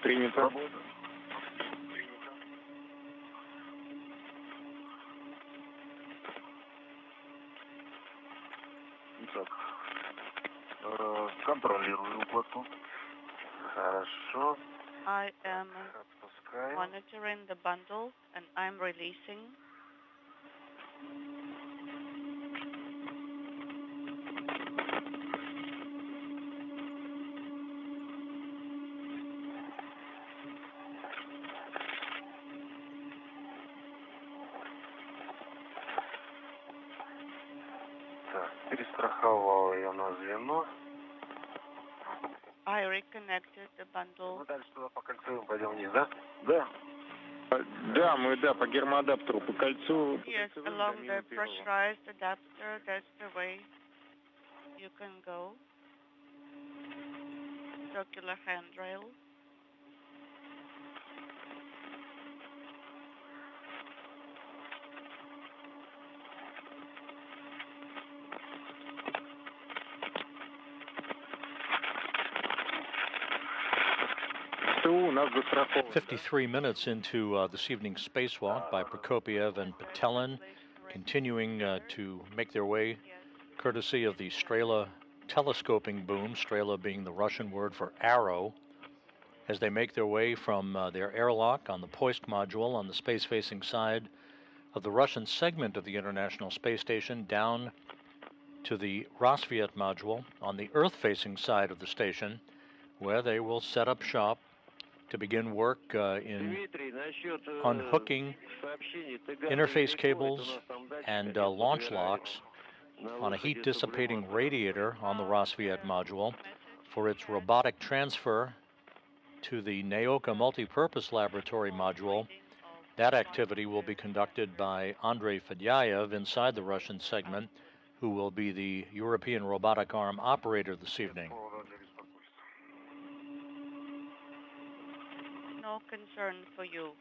Принято. Итак, контролирую укладку. Хорошо. I am Отпускаю. monitoring the bundle and I'm releasing. Перестраховал ее на звено. I reconnected the bundle. Мы дальше туда по кольцу пойдем вниз, да? Да. Да, мы, по гермоадаптеру, по кольцу. Yes, along the pressurized adapter, that's the way you can go. Circular handrail. У нас застрахован. 53 minutes into this evening's spacewalk by Prokopiev and Petelin, continuing to make their way courtesy of the Strala telescoping boom, Strala being the Russian word for arrow, as they make their way from their airlock on the Post module on the space-facing side of the Russian segment of the International Space Station down to the Rassvet Module on the Earth-facing side of the station, where they will set up shop to begin work in unhooking interface cables and launch locks on a heat-dissipating radiator on the Rassvet module for its robotic transfer to the Nauka Multipurpose Laboratory Module. That activity will be conducted by Andrei Fedyaev inside the Russian segment, who will be the European robotic arm operator this evening. No concern for you.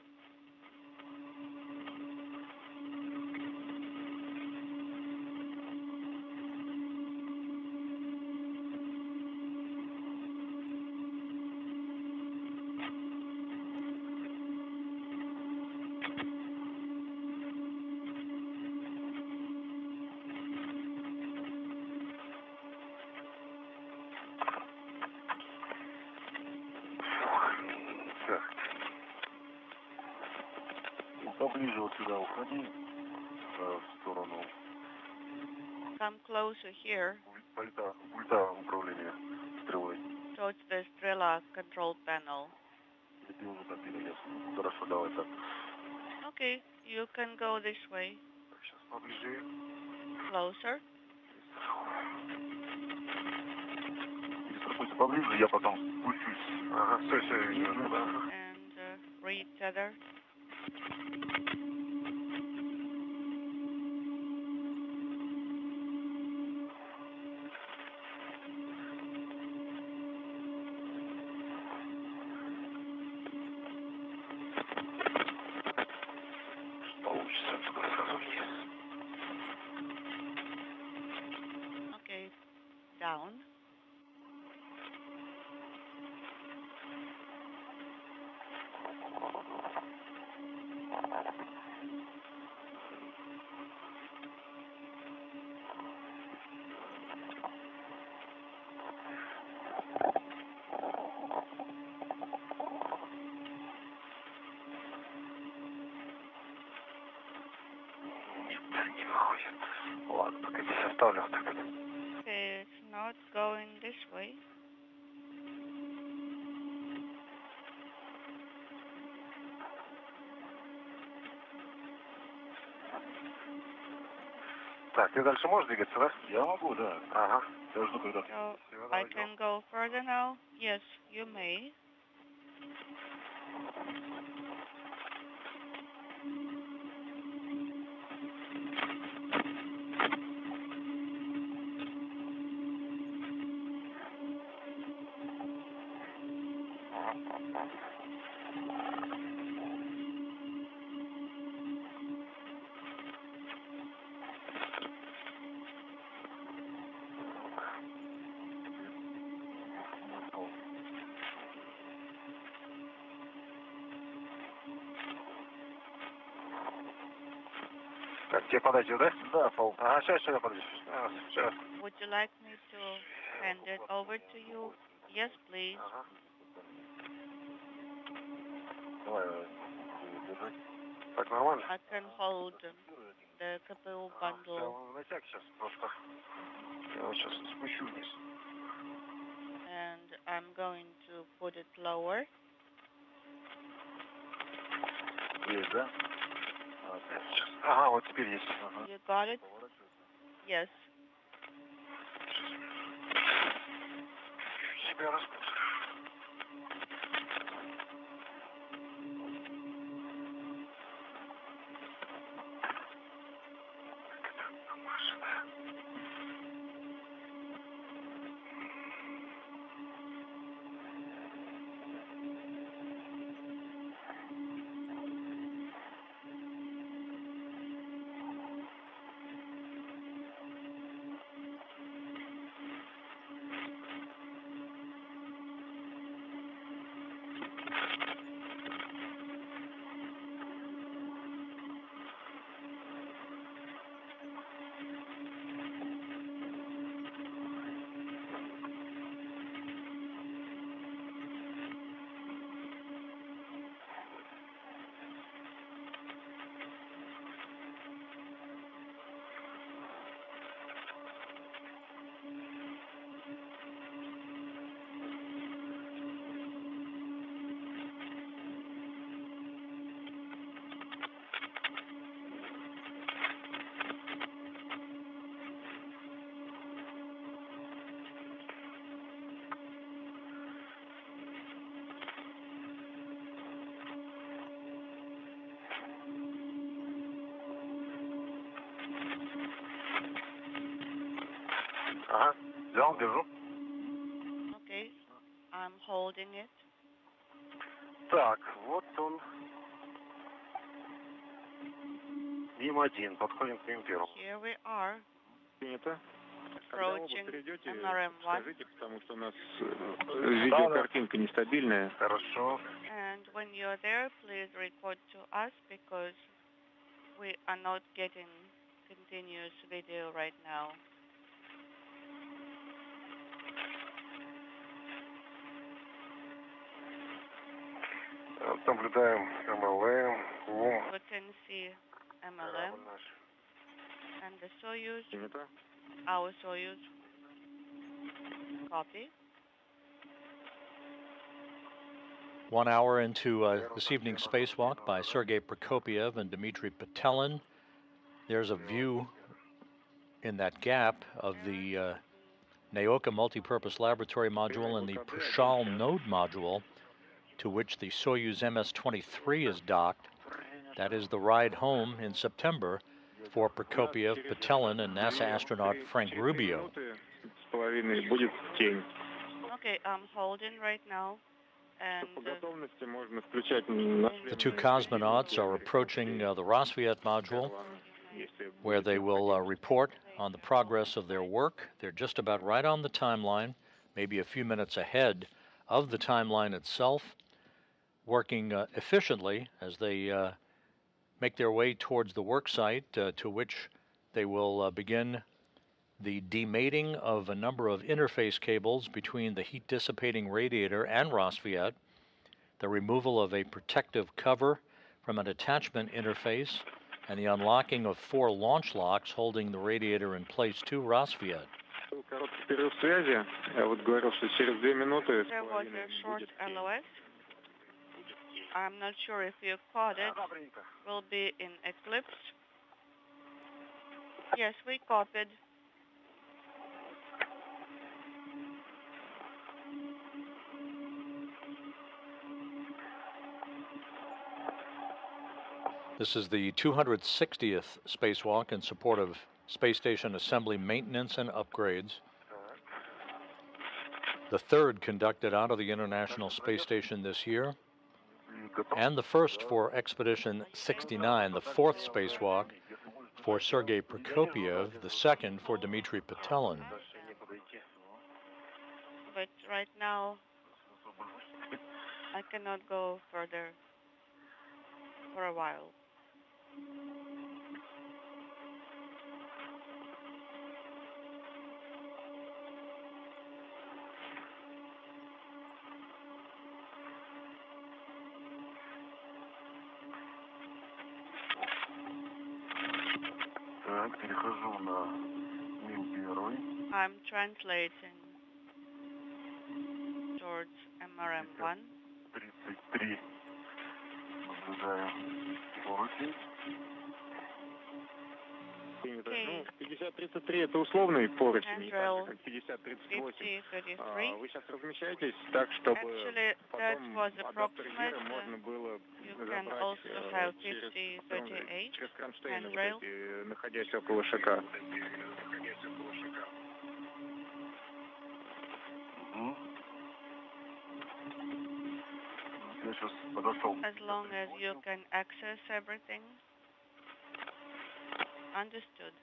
Поближе вот сюда уходи, в сторону. Come closer here. Пульта управления стрелой. Towards the Strala control panel. Хорошо, давай так. Okay, you can go this way. Сейчас поближе. Closer. Перестрахуйся поближе, я потом спущусь. Ага, все, вижу, да. And retether. Okay, down. Ладно, погоди, оставлю вот так. Okay, it's not going this way. Так, ты дальше можешь двигаться, да? Я могу, да. Ага, я жду, когда... So I can go further now? Yes, you may. Так, тебе подойдет, да? Да, Пол. Ага, сейчас я подойду. Сейчас. Would you like me to hand it over to you? Yes, please. Ага. Давай, держи. Так, нормально? I can hold the CPU bundle Натяг сейчас просто. Я вот сейчас спущу вниз. and I'm going to put it lower. Есть, да? Ага, вот теперь есть. Ага. You got it? Yes. Взял, держу. Okay, I'm holding it. Так, вот он. Мим-1, подходим к Мим-1. Here we are. Принято. Approaching Придете, MRM-1. скажите, потому что у нас видеокартинка нестабильная. Хорошо. And when you're there, please report to us because we are not getting continuous video right now. Наблюдаем МЛМ. We can see MLM and the Soyuz, Принято. our Soyuz. Copy. 1 hour into this evening's spacewalk by Sergei Prokopyev and Dmitry Petelin. There's a view in that gap of the Nauka Multipurpose Laboratory Module and the Prishal Node Module, to which the Soyuz MS-23 is docked. That is the ride home in September for Prokopyev, Petelin, and NASA astronaut Frank Rubio. Okay, I'm holding right now. And the two cosmonauts are approaching the Rassvet Module, where they will report on the progress of their work. They're just about right on the timeline, maybe a few minutes ahead of the timeline itself, working efficiently as they make their way towards the work site, to which they will begin the demating of a number of interface cables between the heat-dissipating radiator and Rassvet, the removal of a protective cover from an attachment interface, and the unlocking of 4 launch locks holding the radiator in place to Rassvet. Перерыв связи. Я вот говорил, что через 2 минуты there was a short LOS. I'm not sure if you caught it. Will be in eclipse. Yes, we copied. This is the 260th spacewalk in support of space station assembly maintenance and upgrades. The third conducted out of the International Space Station this year, and the first for Expedition 69, the fourth spacewalk for Sergei Prokopyev, the second for Dmitry Petelin. But right now, I cannot go further for a while. I'm translating towards MRM-1. 33. Наблюдаем скорости. Принято. Ну, 50-33 это условный поручень, Handrail как 50-38. 50-33. Вы сейчас размещаетесь так, чтобы Actually, that потом was адаптер approximate. Гера можно было You can забрать also have через 50-38 через кронштейны, вот handrail. эти, находясь около ШК. Я сейчас подошел. As long as you can access everything. Understood.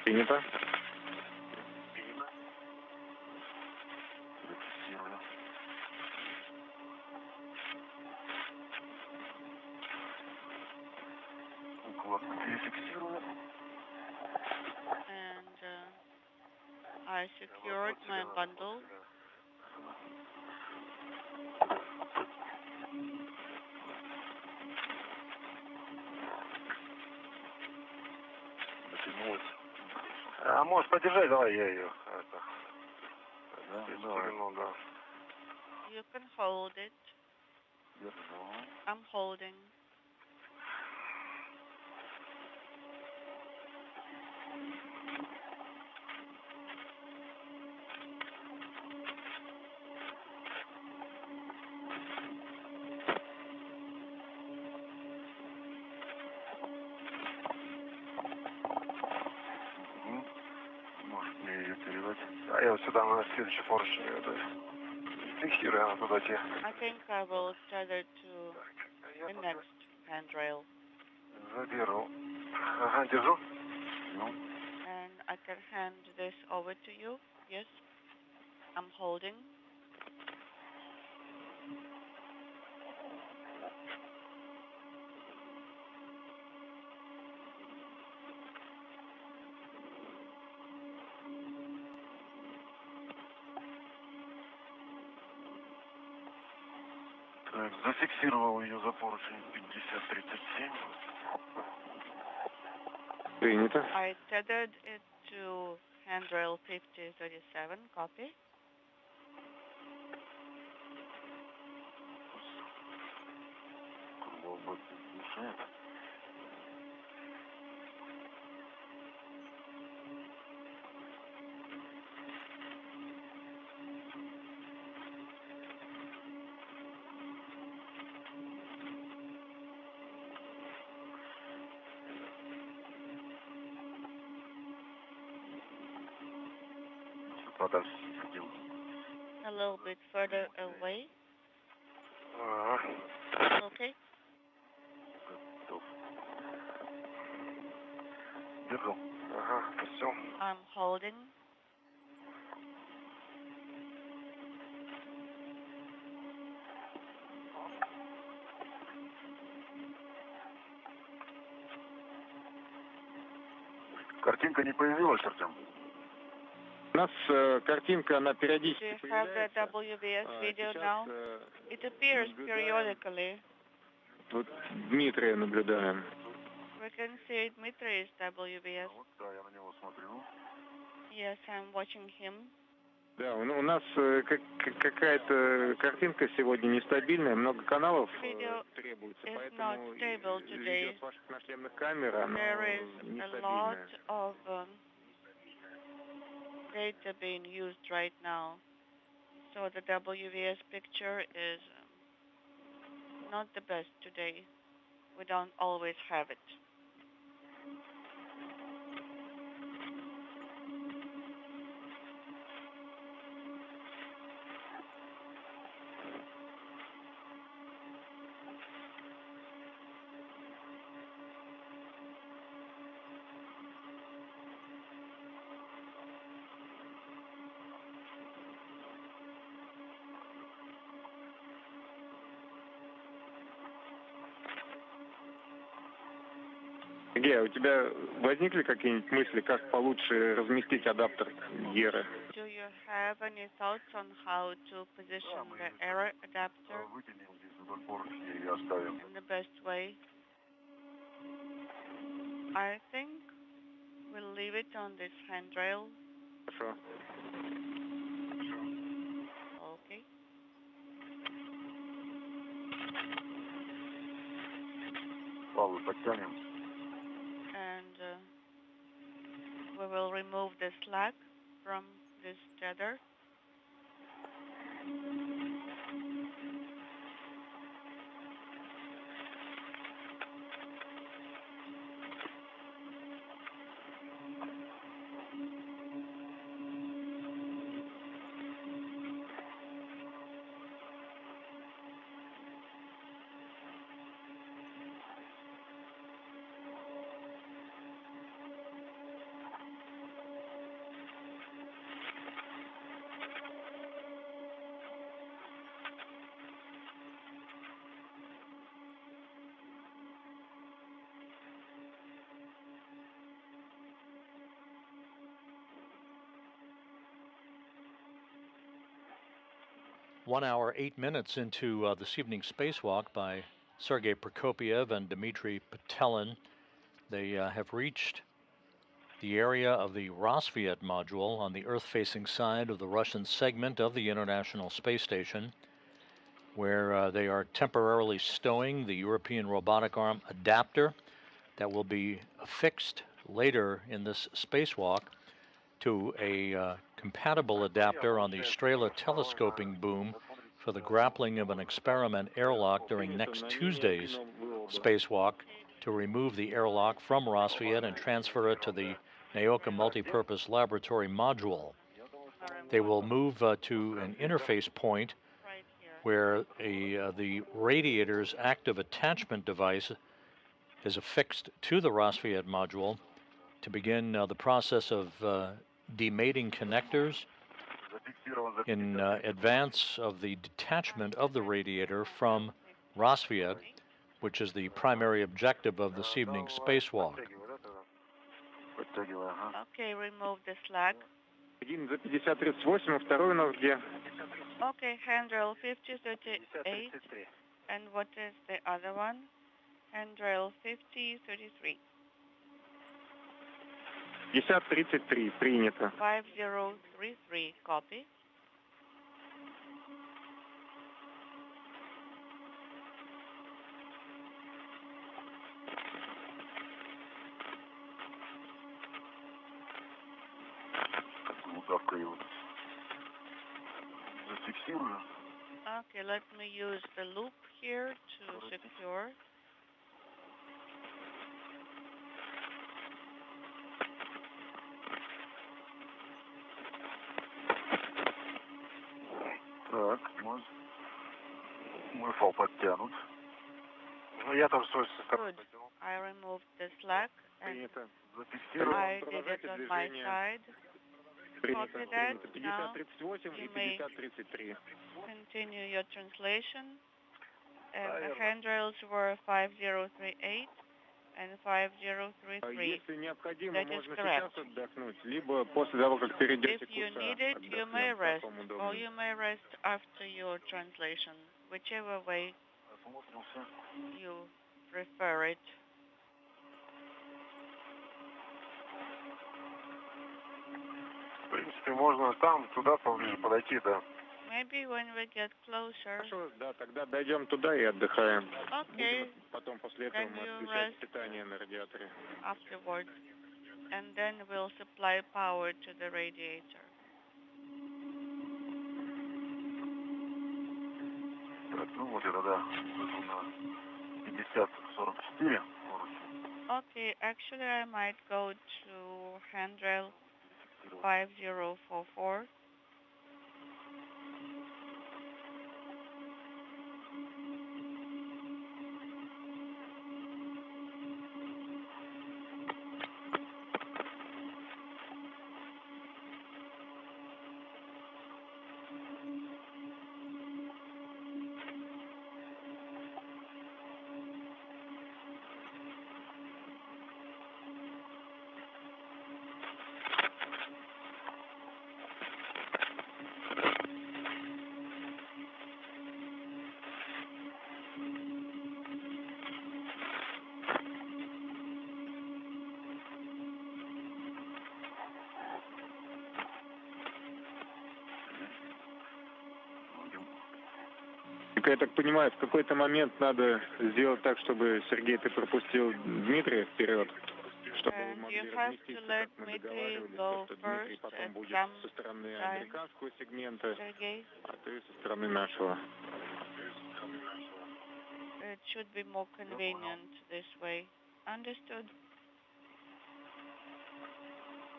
Принято. Зафиксировано. Укладку перефиксировано. And I secured my bundle. Дотянулась. А можешь подержать, давай я ее. Это, да, да. You can hold it. Держу. I'm holding. Может мне ее передать. А я вот сюда на следующий поручень ее даю. Фиксирую она туда те. I think I will tether to the next handrail. Заберу. Ага, держу. Ну. And I can hand this over to you. Yes. I'm holding. Так, зафиксировал ее за поручень 50-37. Принято. I tethered it to handrail 50-37. Copy. Подальше сидел. A little bit further away. Okay. Готов. Держу. Ага, все. I'm holding. Картинка не появилась, Артем? У нас картинка, она Do периодически you have the появляется. WVS video Сейчас now? It appears periodically. вот Дмитрия наблюдаем. We can see Dmitri's WVS. Вот, да, я на него смотрю. Yes, I'm watching him. Да, у нас какая-то картинка сегодня нестабильная, много каналов требуется, is поэтому not stable today. видео с ваших нашлемных камер, оно There is a lot нестабильное. of data being used right now. So the WVS picture is not the best today. We don't always have it. Сергей, у тебя возникли какие-нибудь мысли, как получше разместить адаптер Гера? Do you have any thoughts on how to position the error adapter Вытянем здесь вдоль поручня и оставим. in the best way? I think we'll leave it on this handrail. Хорошо. Okay. Павлы подтянем. And remove the slack from this tether. One hour, 8 minutes into this evening's spacewalk by Sergei Prokopyev and Dmitry Petelin. They have reached the area of the Rassvet Module on the Earth-facing side of the Russian segment of the International Space Station, where they are temporarily stowing the European robotic arm adapter that will be affixed later in this spacewalk to a compatible adapter on the Strala telescoping boom for the grappling of an experiment airlock during next Tuesday's spacewalk to remove the airlock from Rassvet and transfer it to the Nauka Multipurpose Laboratory Module. They will move to an interface point where the Radiator's active attachment device is affixed to the Rassvet module to begin the process of demating connectors in advance of the detachment of the Radiator from Rassvet, which is the primary objective of this evening's spacewalk. Okay, remove the slack. Один за 5038, второй у нас где? Okay, handrail 5038. And what is the other one? Handrail 5033. 5033, принято. 5033, copy. Okay, let me use the loop here to secure. Так, мой фал подтянут. Я там свой состав подтянул. I removed the slack and I did it on my side. Copy that. Now you may continue your translation. And the handrails were 5038 and 5033. Если необходимо, That is можно correct. сейчас отдохнуть, либо после того, как перейдете If к you курсу, need it, you may отдохнем, rest, как вам or удобнее. you may rest after your translation, whichever way you prefer it. В принципе, можно там, туда поближе подойти, да. Maybe when we get closer. Хорошо, да, тогда дойдем туда и отдыхаем. Okay. Потом после этого Then мы you отключаем rest питание на радиаторе. afterwards, and then we'll supply power to the radiator. Так, ну вот это, да. Это на 5044. Okay, actually I might go to handrail 5044. Я так понимаю, в какой-то момент надо сделать так, чтобы Сергей, ты пропустил Дмитрия вперед, чтобы вы могли разместиться, как мы договаривались, то что Дмитрий потом будет со стороны американского сегмента, а ты со стороны нашего. It should be more convenient this way. Understood?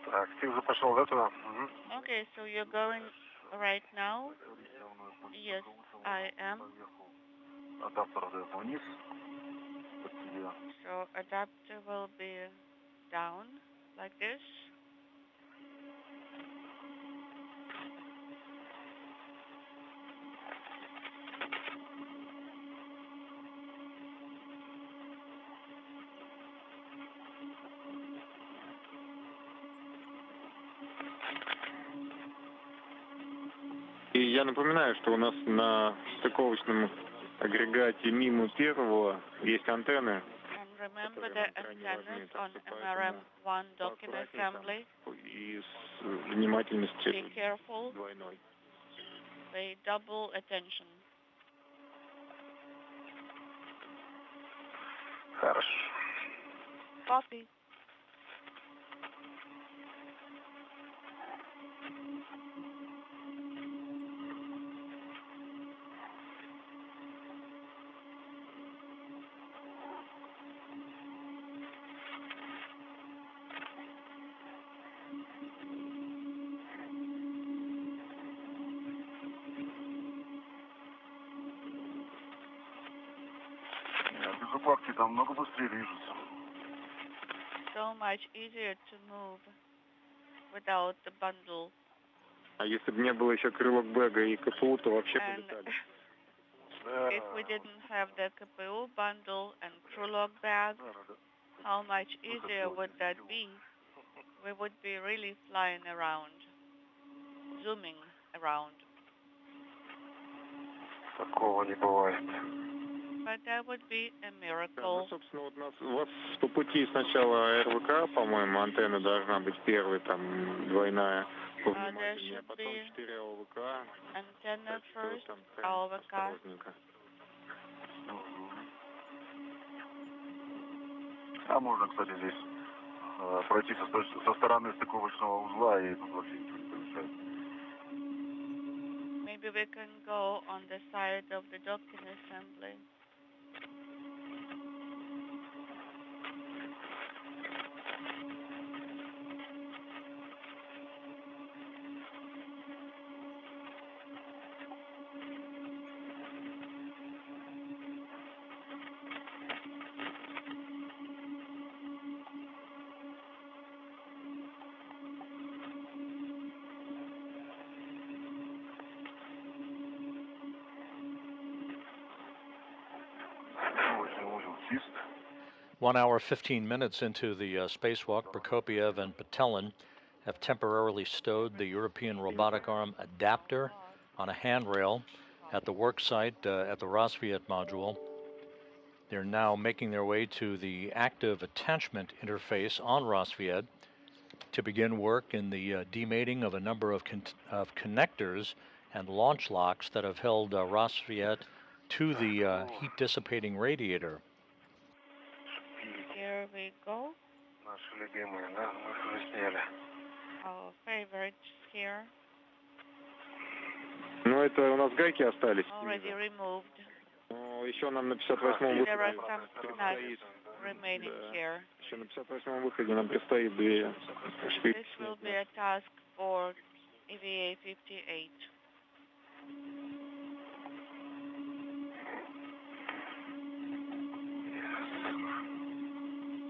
Так, ты уже пошел, да, туда? Okay, so you're going right now? Yes, I am. Адаптер вниз. Под тебя. So adapter will be down, like this. И я напоминаю, что у нас на стыковочном агрегате мимо первого есть антенны. And remember the antennas on MRM1 docking assembly. И с внимательностью Be careful. двойной. Pay double attention. Хорошо. Copy. Без укладки там много быстрее движется. So much easier to move without the bundle. А если бы не было еще крылок бэга и КПУ, то вообще And полетали. if we didn't have the KPU bundle and crew log bag, how much easier would that be? We would be really flying around, zooming around. Такого не бывает. But that would be a Да, ну, miracle. собственно, вот у вас по пути сначала РВК, по-моему, антенна должна быть первой, там, двойная, повнимательнее, а should потом be 4 ОВК. Antenna Так что first, там прям AOVK. осторожненько. А можно, кстати, здесь пройти со стороны стыковочного узла и тут вообще ничего не помешает. Maybe we can go on the side of the docking assembly. Узел чист. 1 hour, 15 minutes into the spacewalk, Prokopiev and Patelin have temporarily stowed the European robotic arm adapter on a handrail at the work site at the Rassvet Module. They're now making their way to the active attachment interface on Rassvet to begin work in the demating of a number of connectors and launch locks that have held Rassvet to the heat-dissipating radiator. Here we go. Наши любимые, да? Мы их уже сняли. Our favorites here, Ну, это у нас гайки остались. already removed. Ну, еще нам на 58-м There are выходе some предстоит. nuts remaining Да. here. Еще на 58-м выходе нам предстоит две This will be a task for EVA 58.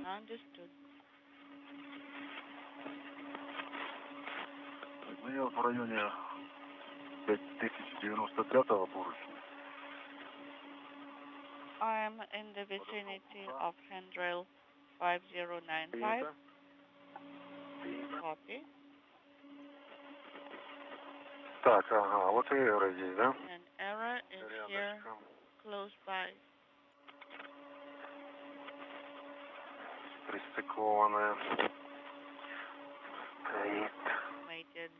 Understood. Ну, я вот в районе 5095-го поручня. I am in the vicinity of handrail 5095. Copy. Так, ага, вот и эра здесь, да? An error is here, close by. Пристыкованная. Стоит. Mated.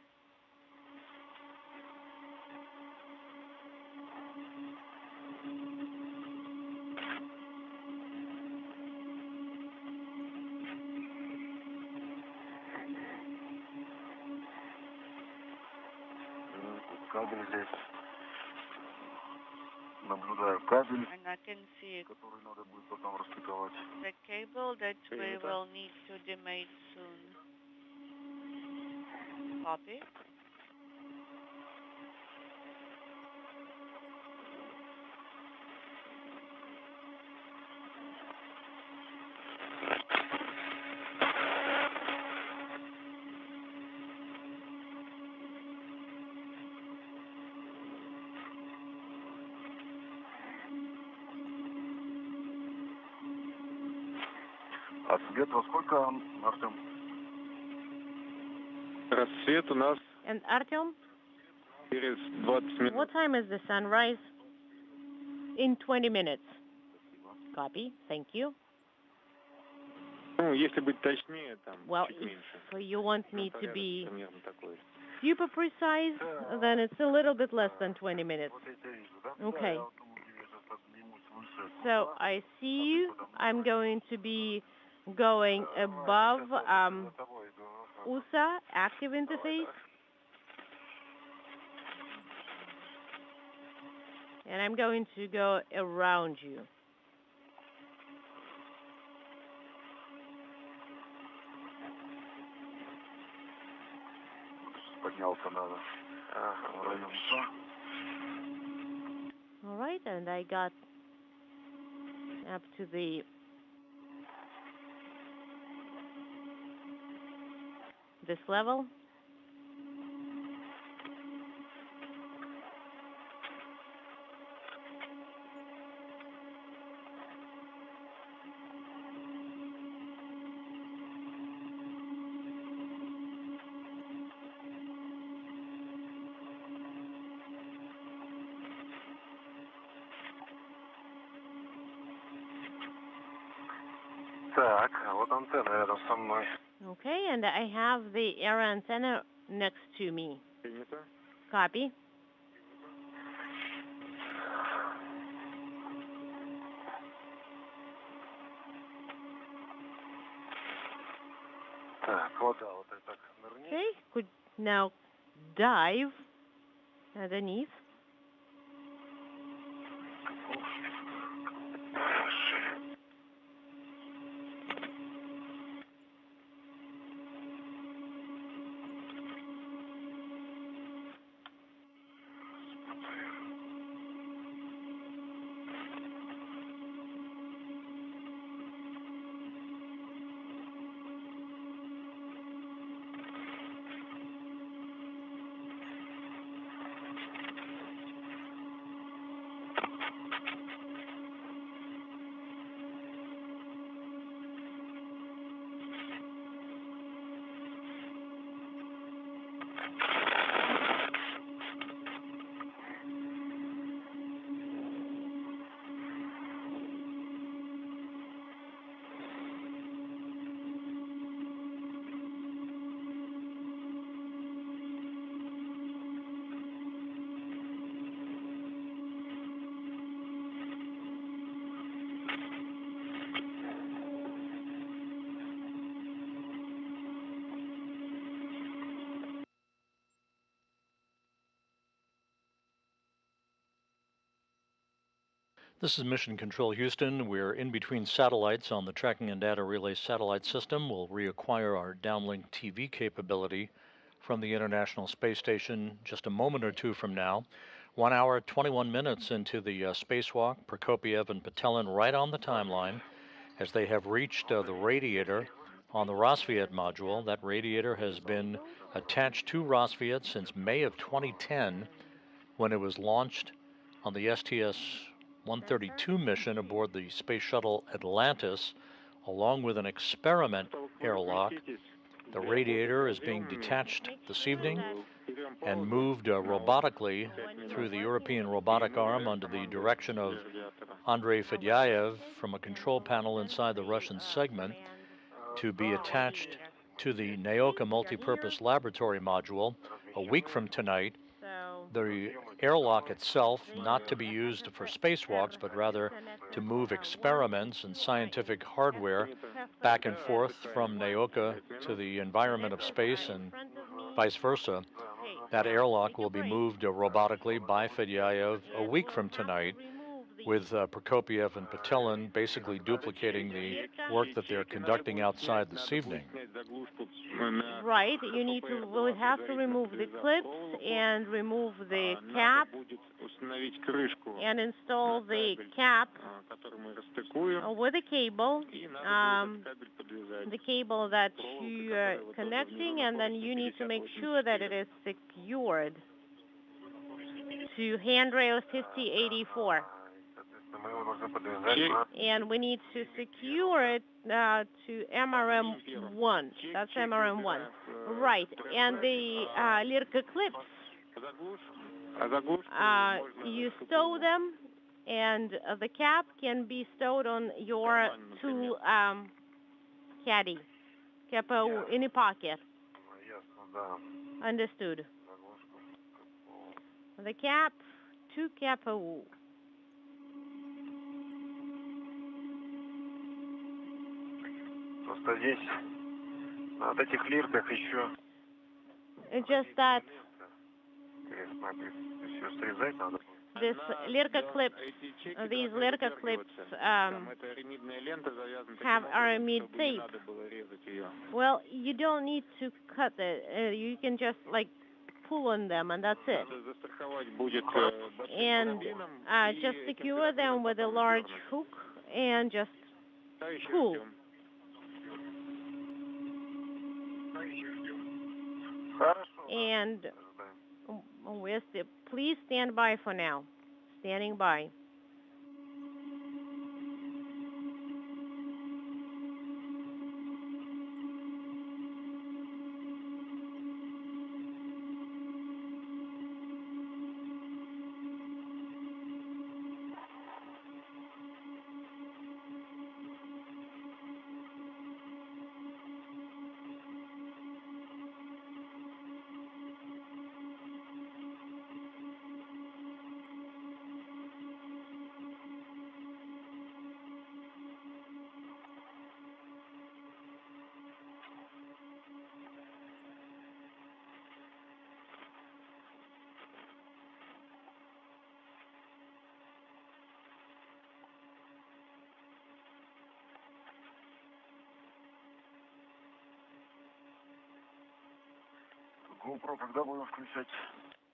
And I can see the cable that we will need to demate soon. Copy. А свет во сколько, Артем? Рассвет у нас And Artyom, через 20 минут. what time is the sunrise? In 20 minutes. Copy. Thank you. Ну, если быть точнее, там Well, чуть меньше. if you want me to be Примерно такой. super precise, then it's a little bit less than 20 minutes. Okay. So I see you. I'm going to be going above USA active interface. And I'm going to go around you. Поднялся надо. All right, and I got up to this level. Так, вот антенна рядом со мной. Okay, and I have the air antenna next to me. Принято. Copy. Так, вода вот так нырни. Okay, could now dive underneath. This is Mission Control Houston. We're in between satellites on the Tracking and Data Relay satellite system. We'll reacquire our downlink TV capability from the International Space Station just a moment or two from now. 1 hour, 21 minutes into the spacewalk, Prokopiev and Petelin right on the timeline as they have reached the Radiator on the Rassvet Module. That Radiator has been attached to Rassvet since May of 2010 when it was launched on the STS-132 mission aboard the Space Shuttle Atlantis, along with an experiment airlock. The Radiator is being detached this evening and moved robotically through the European robotic arm under the direction of Andrei Fedyaev from a control panel inside the Russian segment to be attached to the Nauka Multipurpose Laboratory Module a week from tonight. The airlock itself not to be used for spacewalks, but rather to move experiments and scientific hardware back and forth from Nauka to the environment of space and vice versa. That airlock will be moved robotically by Fedyaev a week from tonight, with Prokopiev and Patelin basically duplicating the work that they're conducting outside this evening. Right, we'll have to remove the clips and remove the cap and install the cap with a cable, the cable that you are connecting, and then you need to make sure that it is secured to handrail 5084. And we need to secure it to MRM1. That's MRM1. Right. And the Lirka clips, you stow them, and the cap can be stowed on your tool caddy, capo in a pocket. Understood. The cap to capo. It's just that this Lirka clips, these Lirka clips have aramid tape. Well, you don't need to cut it. You can just like pull on them, and that's it. And just secure them with a large hook and just pull. And please stand by for now. Standing by.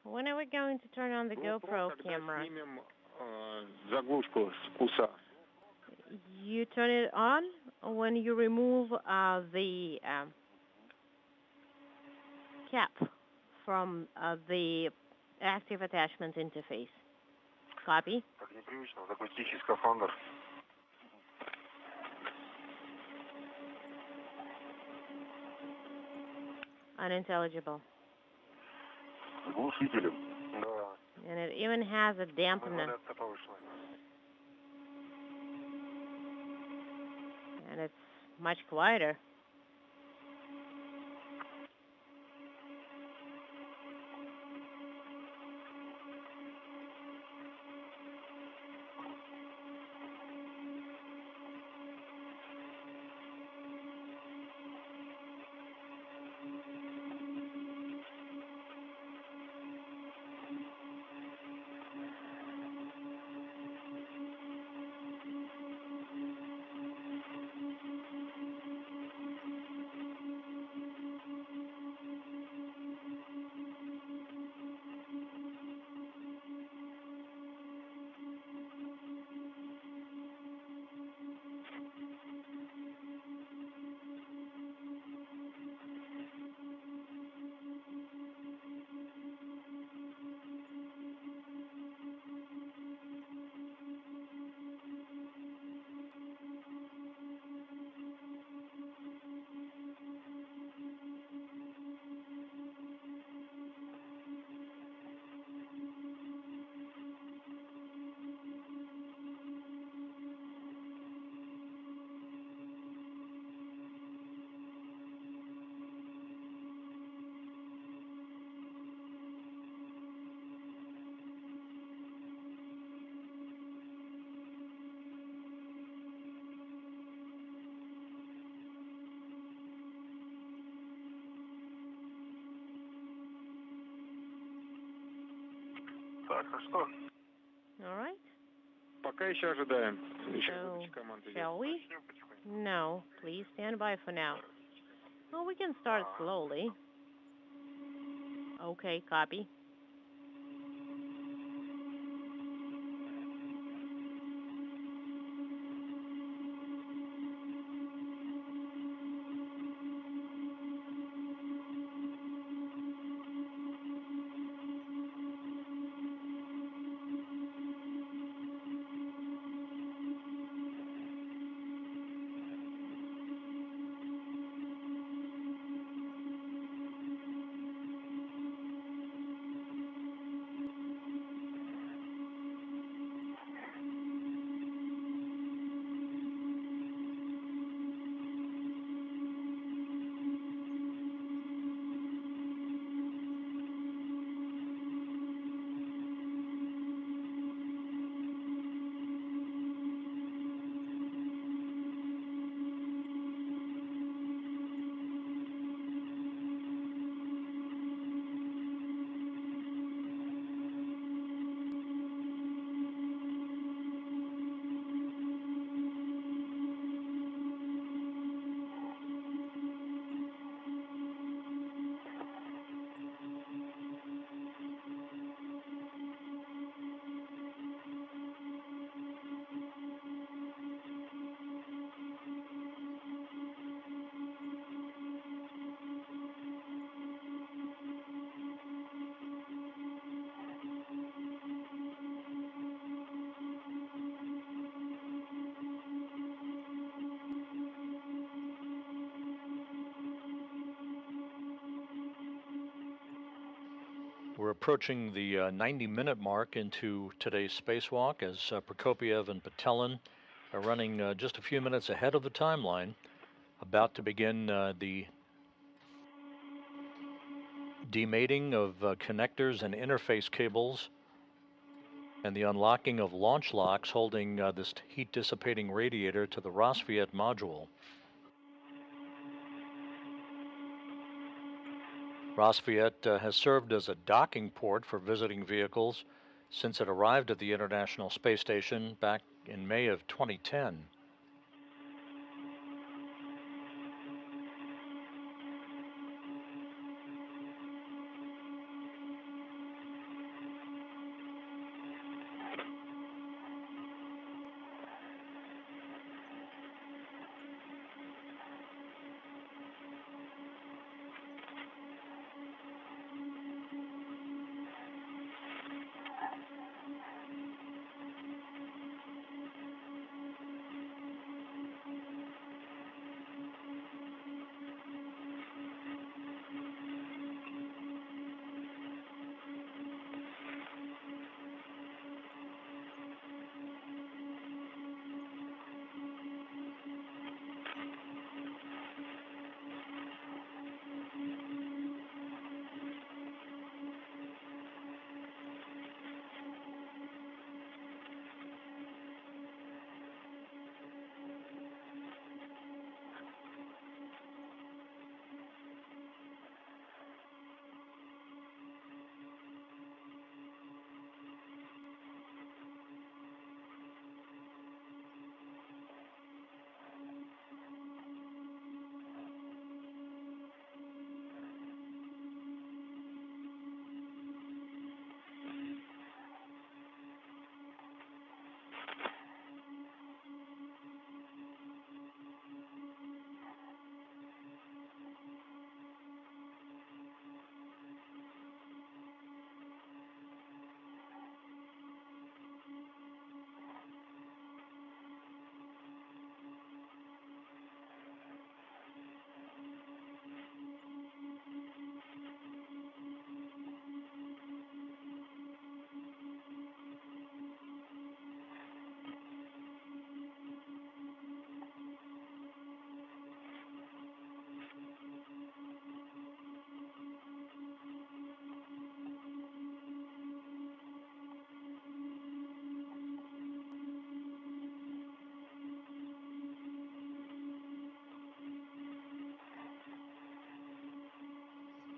When are we going to turn on the GoPro camera? You turn it on when you remove the cap from the active attachment interface. Copy? Unintelligible. And it even has a dampener. And it's much quieter. Так, а что? All right. Пока еще ожидаем. Еще So, выдача команд идет. shall we? No, please stand by for now. Well, we can start slowly. Okay, copy. We're approaching the 90-minute mark into today's spacewalk as Prokopiev and Patelin are running just a few minutes ahead of the timeline, about to begin the demating of connectors and interface cables and the unlocking of launch locks holding this heat-dissipating radiator to the Rassvet Module. Rassvet has served as a docking port for visiting vehicles since it arrived at the International Space Station back in May of 2010.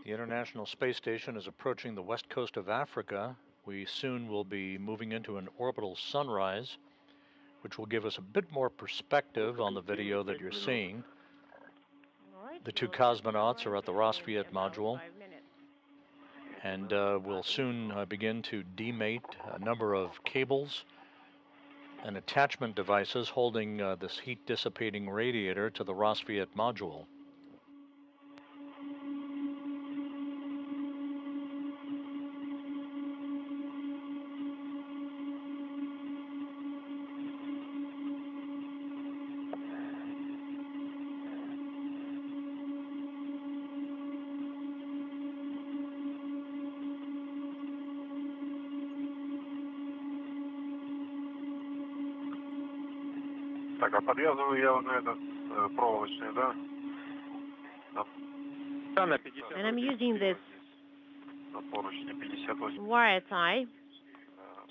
The International Space Station is approaching the west coast of Africa We soon will be moving into an orbital sunrise, which will give us a bit more perspective on the video that you're seeing. The two cosmonauts are at the Rassvet Module, and we'll soon begin to demate a number of cables and attachment devices holding this heat-dissipating radiator to the Rassvet Module. Так, а подвязываю я вот на этот проволочный, да? And I'm using this На поручне 58. wire tie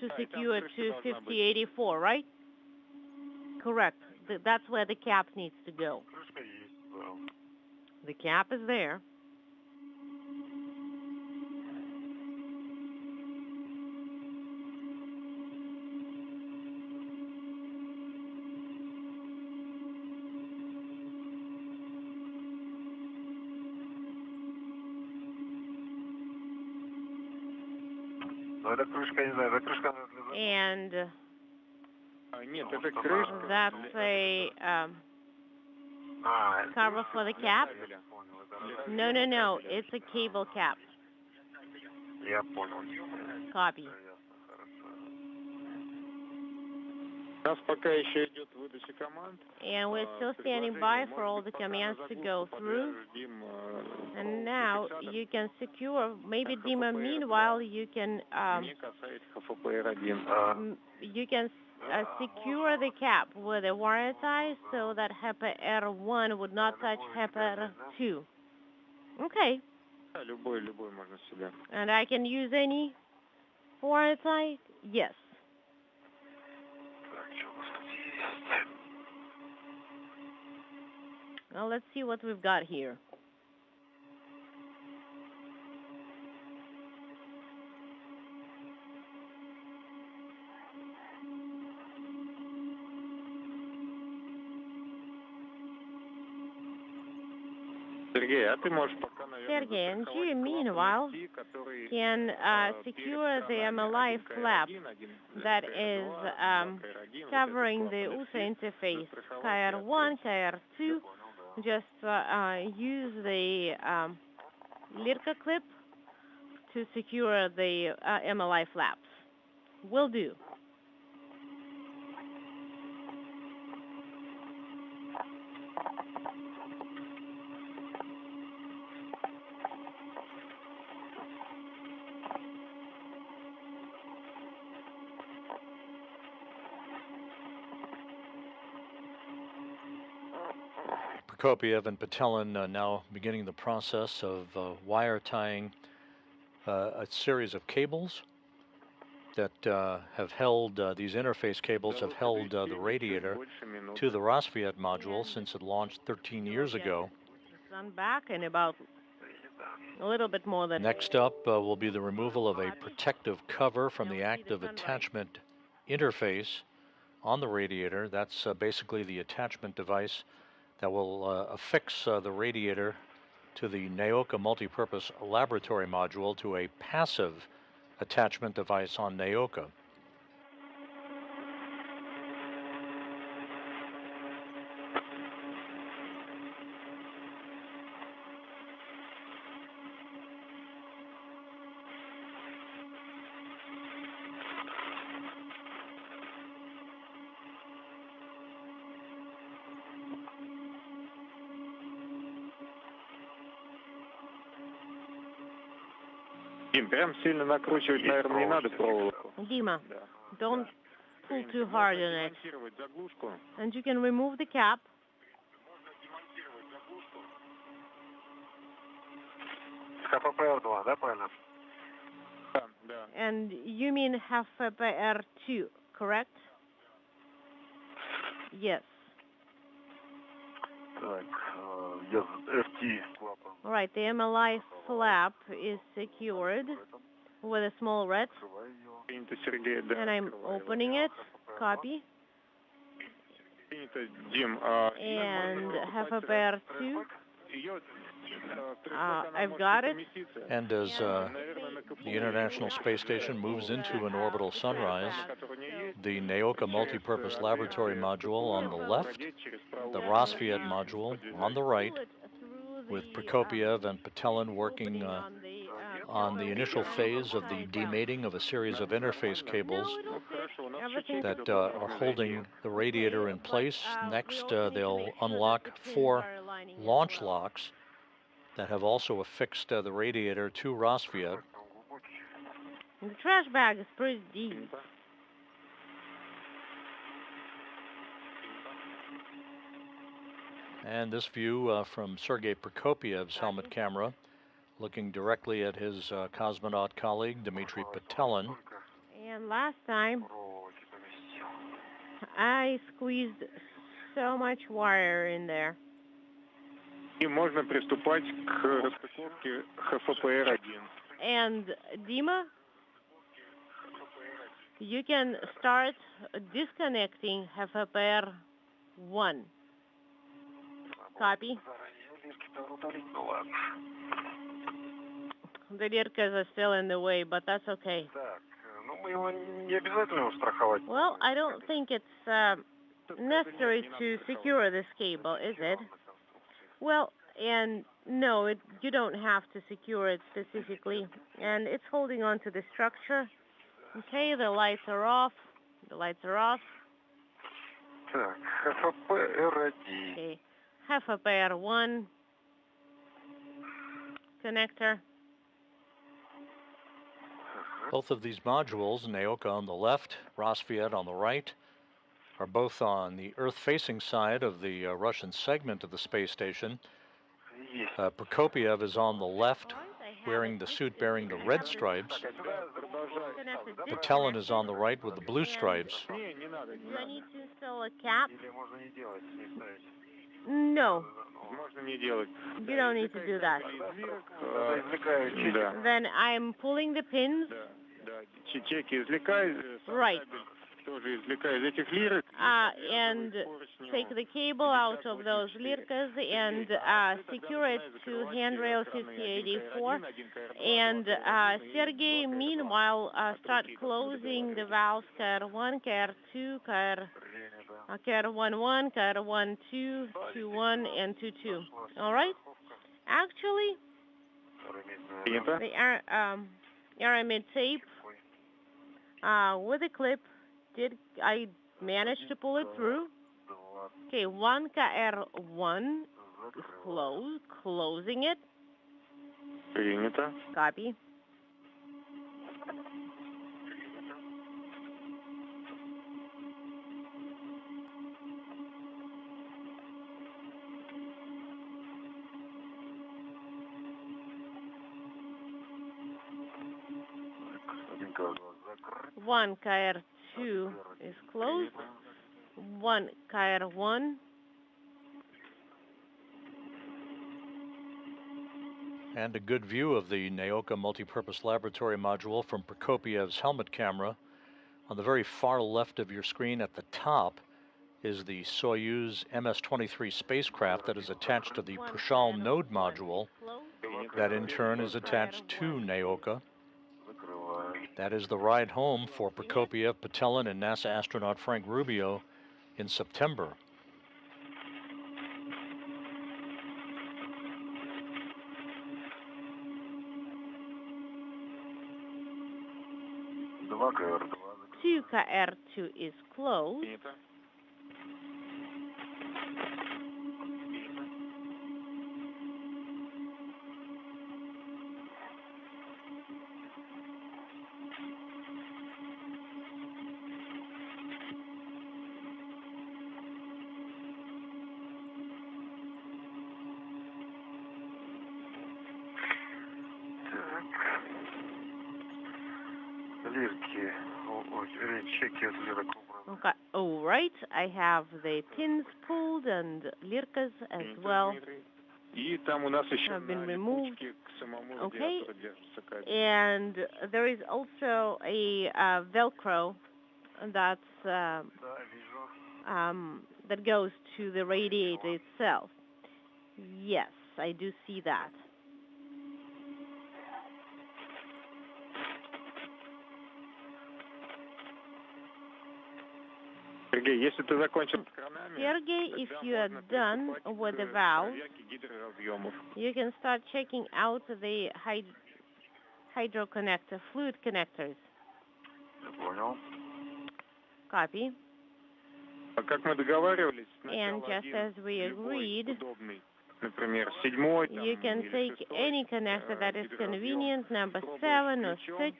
to secure to 5084, right? Correct. That's where the cap needs to go. Крышка есть, да. The cap is there. Но эта крышка, не знаю, эта крышка для... And Нет, это крышка. that's a cover for the cap. No. It's a cable cap. Я понял. Copy. У нас пока еще идет выдача команд. And we're still standing by for all the commands to go through. And now you can secure, maybe Dima, meanwhile you can secure the cap with a wire tie so that HEPA R1 would not touch HEPA R2. Okay. Любой можно сюда. And I can use any wire tie? Yes. Well, let's see what we've got here. Сергей, а ты можешь пока, наверное, Sergey, and you, meanwhile, can secure the MLI flap that is covering the USA interface, KR1, KR2. Just use the Lirka clip to secure the MLI flaps. Will do. Prokopiev and Patelin now beginning the process of wire tying a series of cables that have held, these interface cables have held the radiator to the Rassvet module since it launched 13 years ago. Sun back in about a little bit more than... Next up will be the removal of a protective cover from the active attachment interface on the radiator. That's basically the attachment device that will affix the radiator to the Nauka Multipurpose Laboratory Module to a passive attachment device on Nauka. Дим, прям сильно накручивать, наверное, не надо проволоку. Dima, don't pull too hard on it. Демонтировать заглушку. And you can remove the cap. ХППР-2, да, правильно? Да. And you mean HFR2, correct? Yes. Так, FT клапан. All right, the MLI flap is secured with a small red. And I'm opening it. Copy. And HFPR 2. I've got it. And as the International Space Station moves into an orbital sunrise, the Nauka Multipurpose Laboratory Module on the left, the Rassvet Module on the right, with Prokopiev and Patelin working on the initial phase of the demating of a series of interface cables that are holding the radiator in place. Next, they'll unlock 4 launch locks that have also affixed the radiator to Rassvet. The trash bag is pretty deep. And this view from Sergei Prokopiev's helmet camera, looking directly at his cosmonaut colleague, Dmitry Patelin. And last time, I squeezed so much wire in there. And Dima, you can start disconnecting HFPR 1. Copy. The Lirkas are still in the way, but that's okay. Well, I don't think it's necessary to secure this cable, is it? Well, and no, you don't have to secure it specifically. And it's holding on to the structure. Okay, the lights are off. The lights are off. Okay, HFPR 1 connector. Both of these modules, Nauka on the left, Rassvet on the right, are both on the Earth-facing side of the Russian segment of the space station. Prokopiev is on the left, wearing the suit bearing the red stripes. Patelin is on the right with the blue stripes. Do I need to install a cap? No. You don't need to do that. Then I'm pulling the pins. Right. And take the cable out of those Lirkas and secure it to handrail 5084. And Sergey, meanwhile, start closing the valves KR1, KR2, KR11, KR12, 21, and 22. All right? Actually, the aramid tape with a clip, I managed to pull it through. Okay, 1 KR1 is closing it. Copy. One KR2 is closed. 1 KR1. And a good view of the Nauka Multipurpose Laboratory Module from Prokopiev's helmet camera. On the very far left of your screen at the top is the Soyuz MS-23 spacecraft that is attached to the Prishal node module. That in turn is attached to Nauka. That is the ride home for Prokopiev, Patelin, and NASA astronaut Frank Rubio in September. Two KR2 is closed. Okay, all right. I have the pins pulled and Lirkas as well. И там у нас еще have been на removed. липучке к самому Okay. радиатору держится кабель. And there is also a Velcro that's Да, вижу. that goes to the radiator itself. Yes, I do see that. Сергей, если ты закончил с кранами, Sergey, if тогда you are можно done приступать with the к valve, проверке гидроразъемов. you can start checking out the hydro connector, fluid connectors. Я понял. Copy. А как мы договаривались, And сначала just один as we любой agreed, удобный, например, 7-й, там, you can или take 6-й, any connector that is гидроразъем. convenient, number Пробуешь 7 or ключом. 6,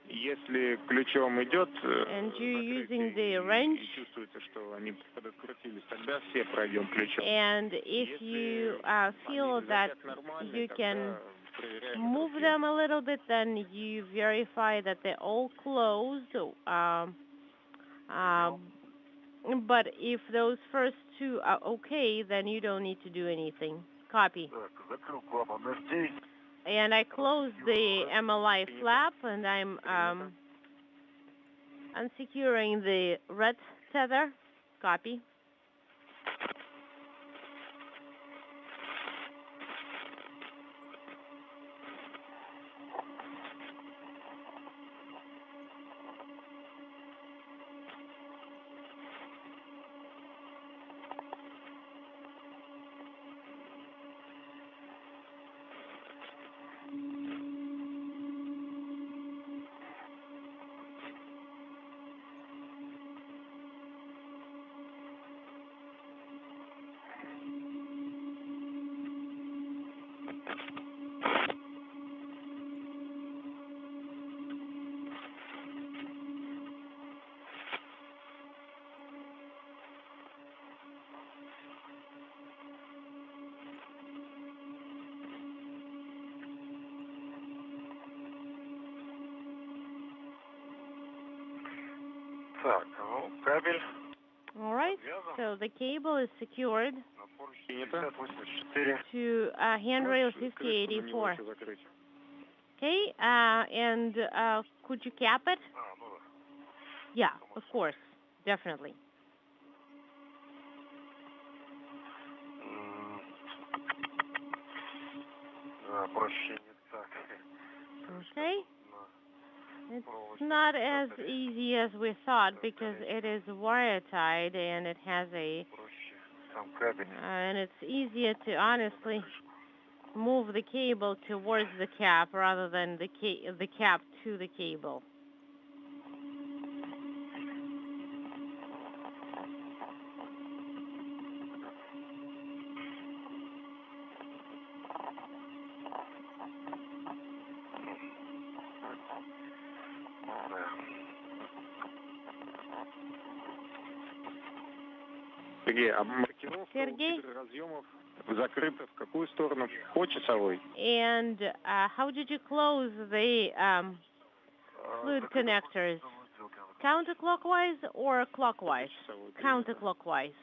Если ключом идет and you using the закрытие wrench, и чувствуете, что они подоткрутились, тогда все пройдем ключом. and if you feel that you can move them a little bit, then you verify that they're all closed. But if those first two are okay, then you don't need to do anything. Copy. Так, закрыл клапан FT. And I close the MLI flap, and I'm unsecuring the red tether. Copy. Так, ну, кабель. All right. So the cable is secured На поручне 5084. to handrail 5084. Okay. And could you cap it? Ну да. Yeah, of course, definitely. Проще не так. Okay. На It's not as easy as we thought because it is wire tied and it has a проще сам кабель. and it's easier to honestly move the cable towards the cap rather than the cap to the cable. Сергей, а маркировка Сергей? гидроразъемов закрыта в какую сторону? По часовой? And how did you close the fluid connectors? Counterclockwise or clockwise? Counterclockwise.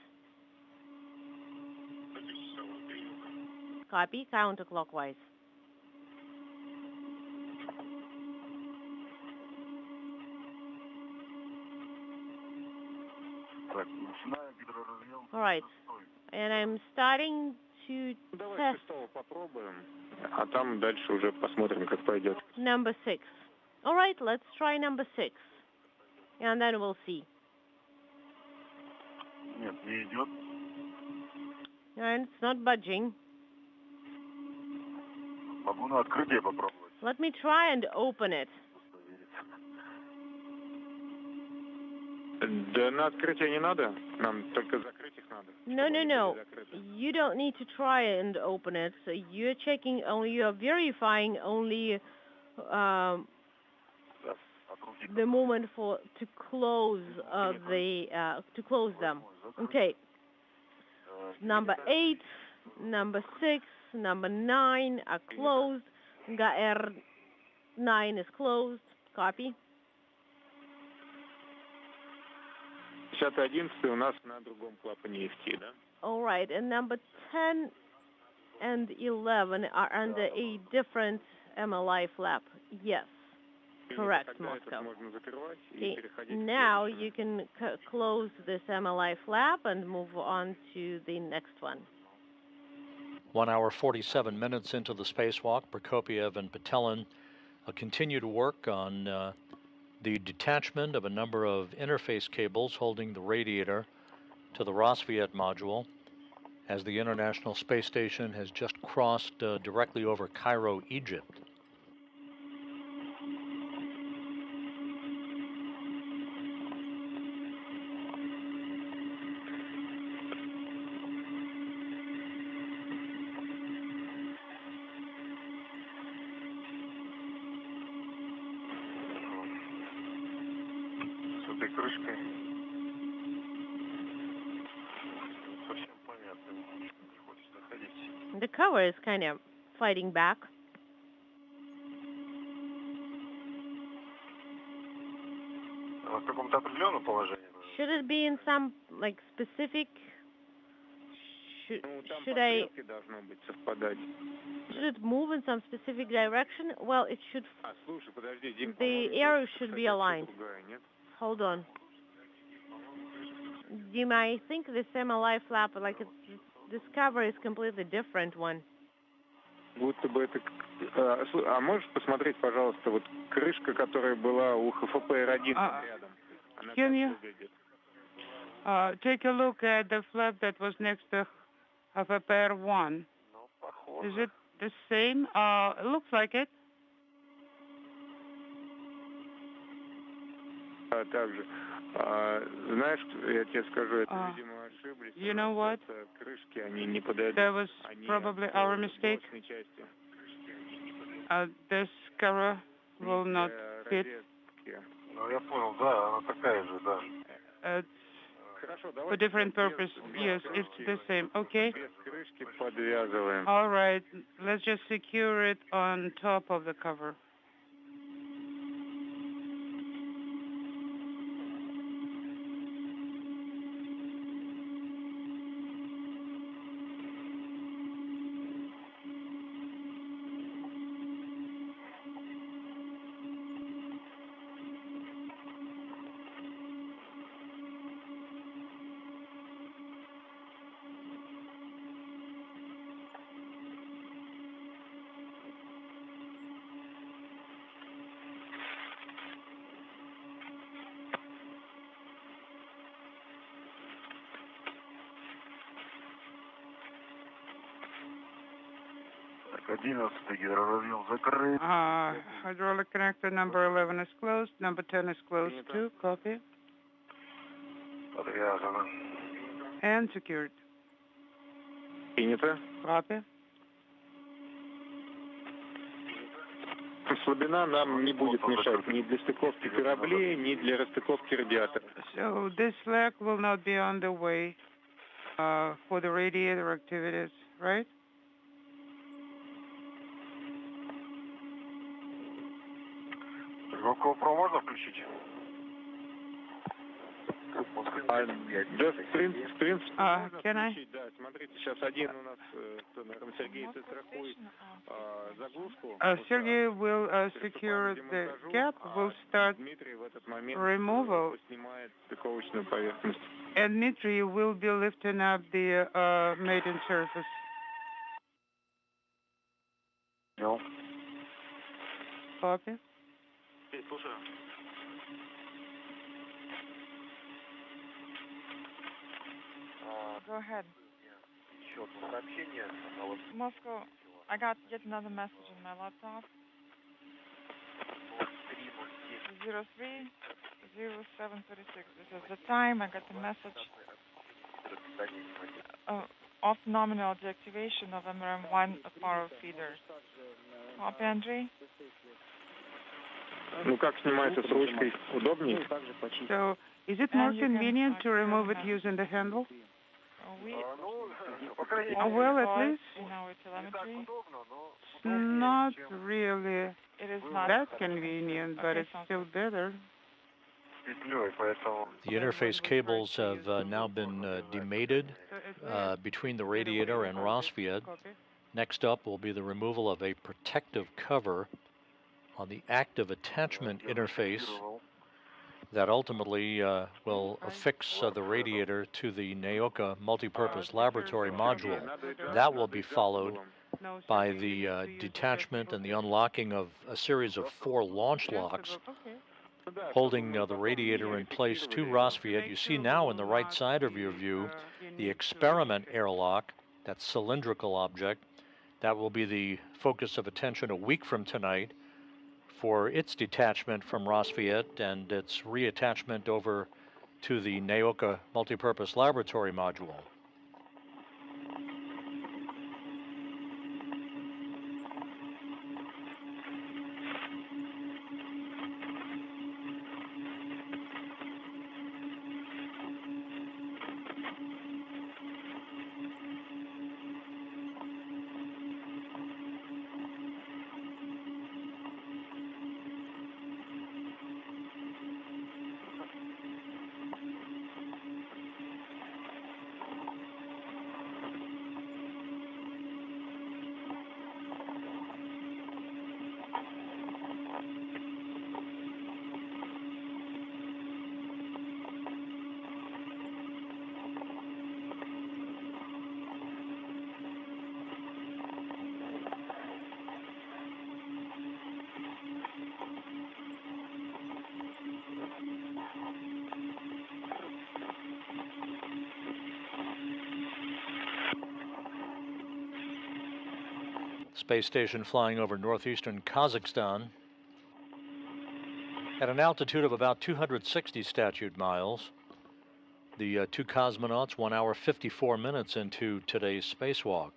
Copy, counterclockwise. Так, начинаем гидроразъем. All right. And I'm starting to Давай test 6-го попробуем, а там дальше уже посмотрим, как пойдет. number 6. All right, let's try number 6. And then we'll see. Нет, не идет. And it's not budging. Могу на открытие попробовать. Let me try and open it. Да на открытие не надо, нам только закрыть их надо. No, чтобы no, они no. были закрыты. You don't need to try and open it. So you're checking only, you're verifying only the moment to close to close them. Okay. Number 8, number 6, number 9 are closed. R9 is closed. Copy. 10-й, 11-й у нас на другом клапане EFT, да? All right. And number 10 and 11 are under a different MLI flap. Yes, correct, Moscow. Okay, now you can close this MLI flap and move on to the next one. 1 hour 47 minutes into the spacewalk, Prokopiev and Petelin continue to work on the detachment of a number of interface cables holding the radiator to the Rassvet Module, as the International Space Station has just crossed directly over Cairo, Egypt. The cover is kind of fighting back. Should it be in some like specific? Should it move in some specific direction? Well, it should. The arrows should be aligned. Hold on. Dima, I think this MLI flap, like this cover is completely different one. Будто бы это... А можешь посмотреть, пожалуйста, вот крышка, которая была у ХФПР-1 рядом? Can you take a look at the flap that was next to ХФПР-1? Is it the same? It looks like it. Также. Знаешь, я тебе скажу, это, видимо, ошиблись. You know what? Крышки, они не подойдут. That was probably our mistake. This cover will not fit. Ну, я понял, да, она такая же, да. For different purpose, yes, it's the same. Okay. Крышки подвязываем. All right, let's just secure it on top of the cover. Hydraulic connector number 11 is closed. Number 10 is closed too. Copy. And secured. Принято. Copy. Слабина нам не будет мешать ни для стыковки кораблей, ни для расстыковки радиатора. So this slack will not be on the way for the radiator activities, right? Можно включить? Can I? Да, смотрите, сейчас один у нас, наверное, Сергей застрахует заглушку. Sergey will secure the gap, will start removal, and Dmitry will be lifting up the mating surface. No. Copy. Go ahead. Moscow, I got yet another message on my laptop. 030736. This is the time. I got the message of nominal deactivation of MRM-1 power feeder. Copy, Andrei? Ну, как снимается с ручкой? Удобнее? So, is it more convenient to remove it using the handle? Well, at least it's not really that convenient, but it's still better. The interface cables have now been demated between the radiator and Rassvet, Next up will be the removal of a protective cover on the active attachment interface that ultimately will affix the radiator to the Nauka Multipurpose Laboratory Module. That will be followed by the detachment and the unlocking of a series of 4 launch locks holding the radiator in place to Rassvet. You see now in the right side of your view the experiment airlock, that cylindrical object. That will be the focus of attention a week from tonight for its detachment from Rassvet and its reattachment over to the Nauka Multipurpose Laboratory Module. Space station flying over northeastern Kazakhstan at an altitude of about 260 statute miles. The 2 cosmonauts 1 hour 54 minutes into today's spacewalk.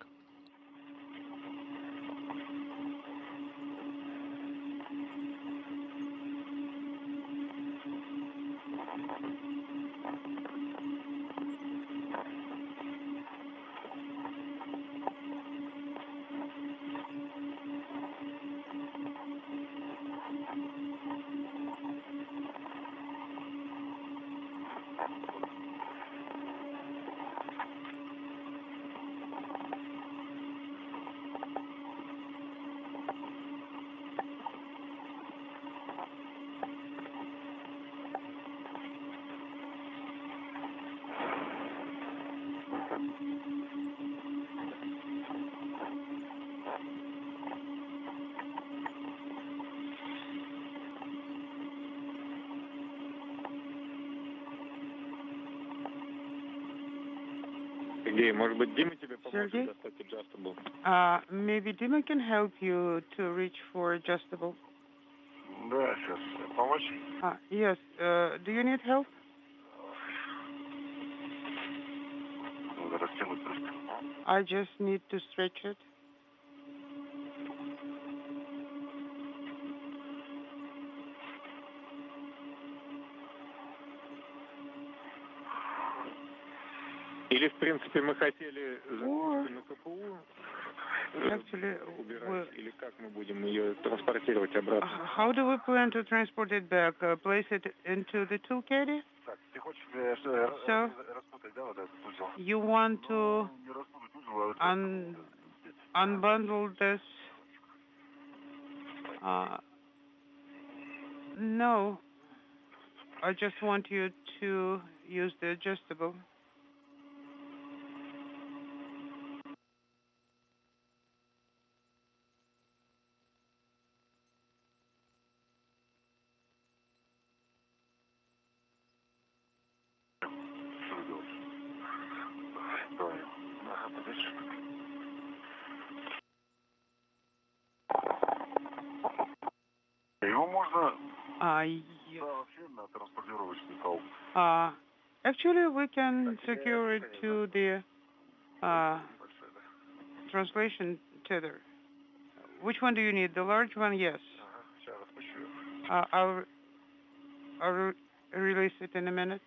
Sergey, maybe Dima can help you to reach for adjustable. Да, сейчас. Помочь? Yes. Do you need help? Надо растянуть просто. I just need to stretch it. Или, в принципе, мы хотели Or, на КПУ actually, убирать, или как мы будем ее транспортировать обратно? How do we plan to transport it back? Place it into the tool caddy? Так, ты хочешь So, распутать, да, вот этот узел? you want to Не распутать узел, а вот unbundle this? No. I just want you to use the adjustable. Его можно Yeah. вообще на транспортировочный стол. Actually, we can secure it to the translation tether. Which one do you need? The large one? Yes. Сейчас распущу. I'll release it in a minute.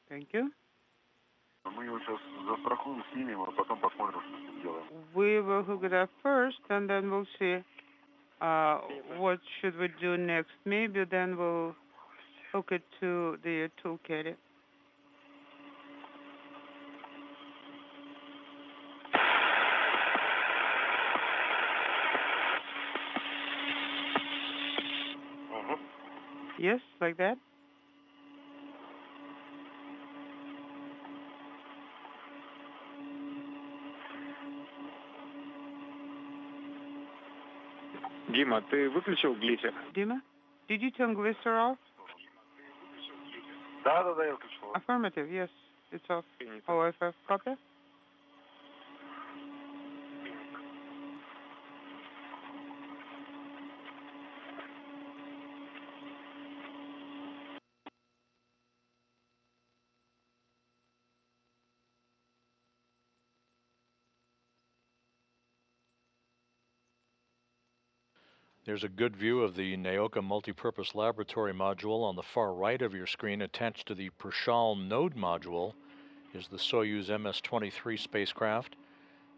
Thank you. We will hook it up first, and then we'll see what should we do next. Maybe then we'll hook it to the toolkit. Yes, like that. Дима, ты выключил глиссер? Dima, did you turn glycer off? Да, я выключил. Affirmative, yes, it's off. OFF, copy. There's a good view of the Nauka Multipurpose Laboratory Module. On the far right of your screen, attached to the Prashal node module, is the Soyuz MS-23 spacecraft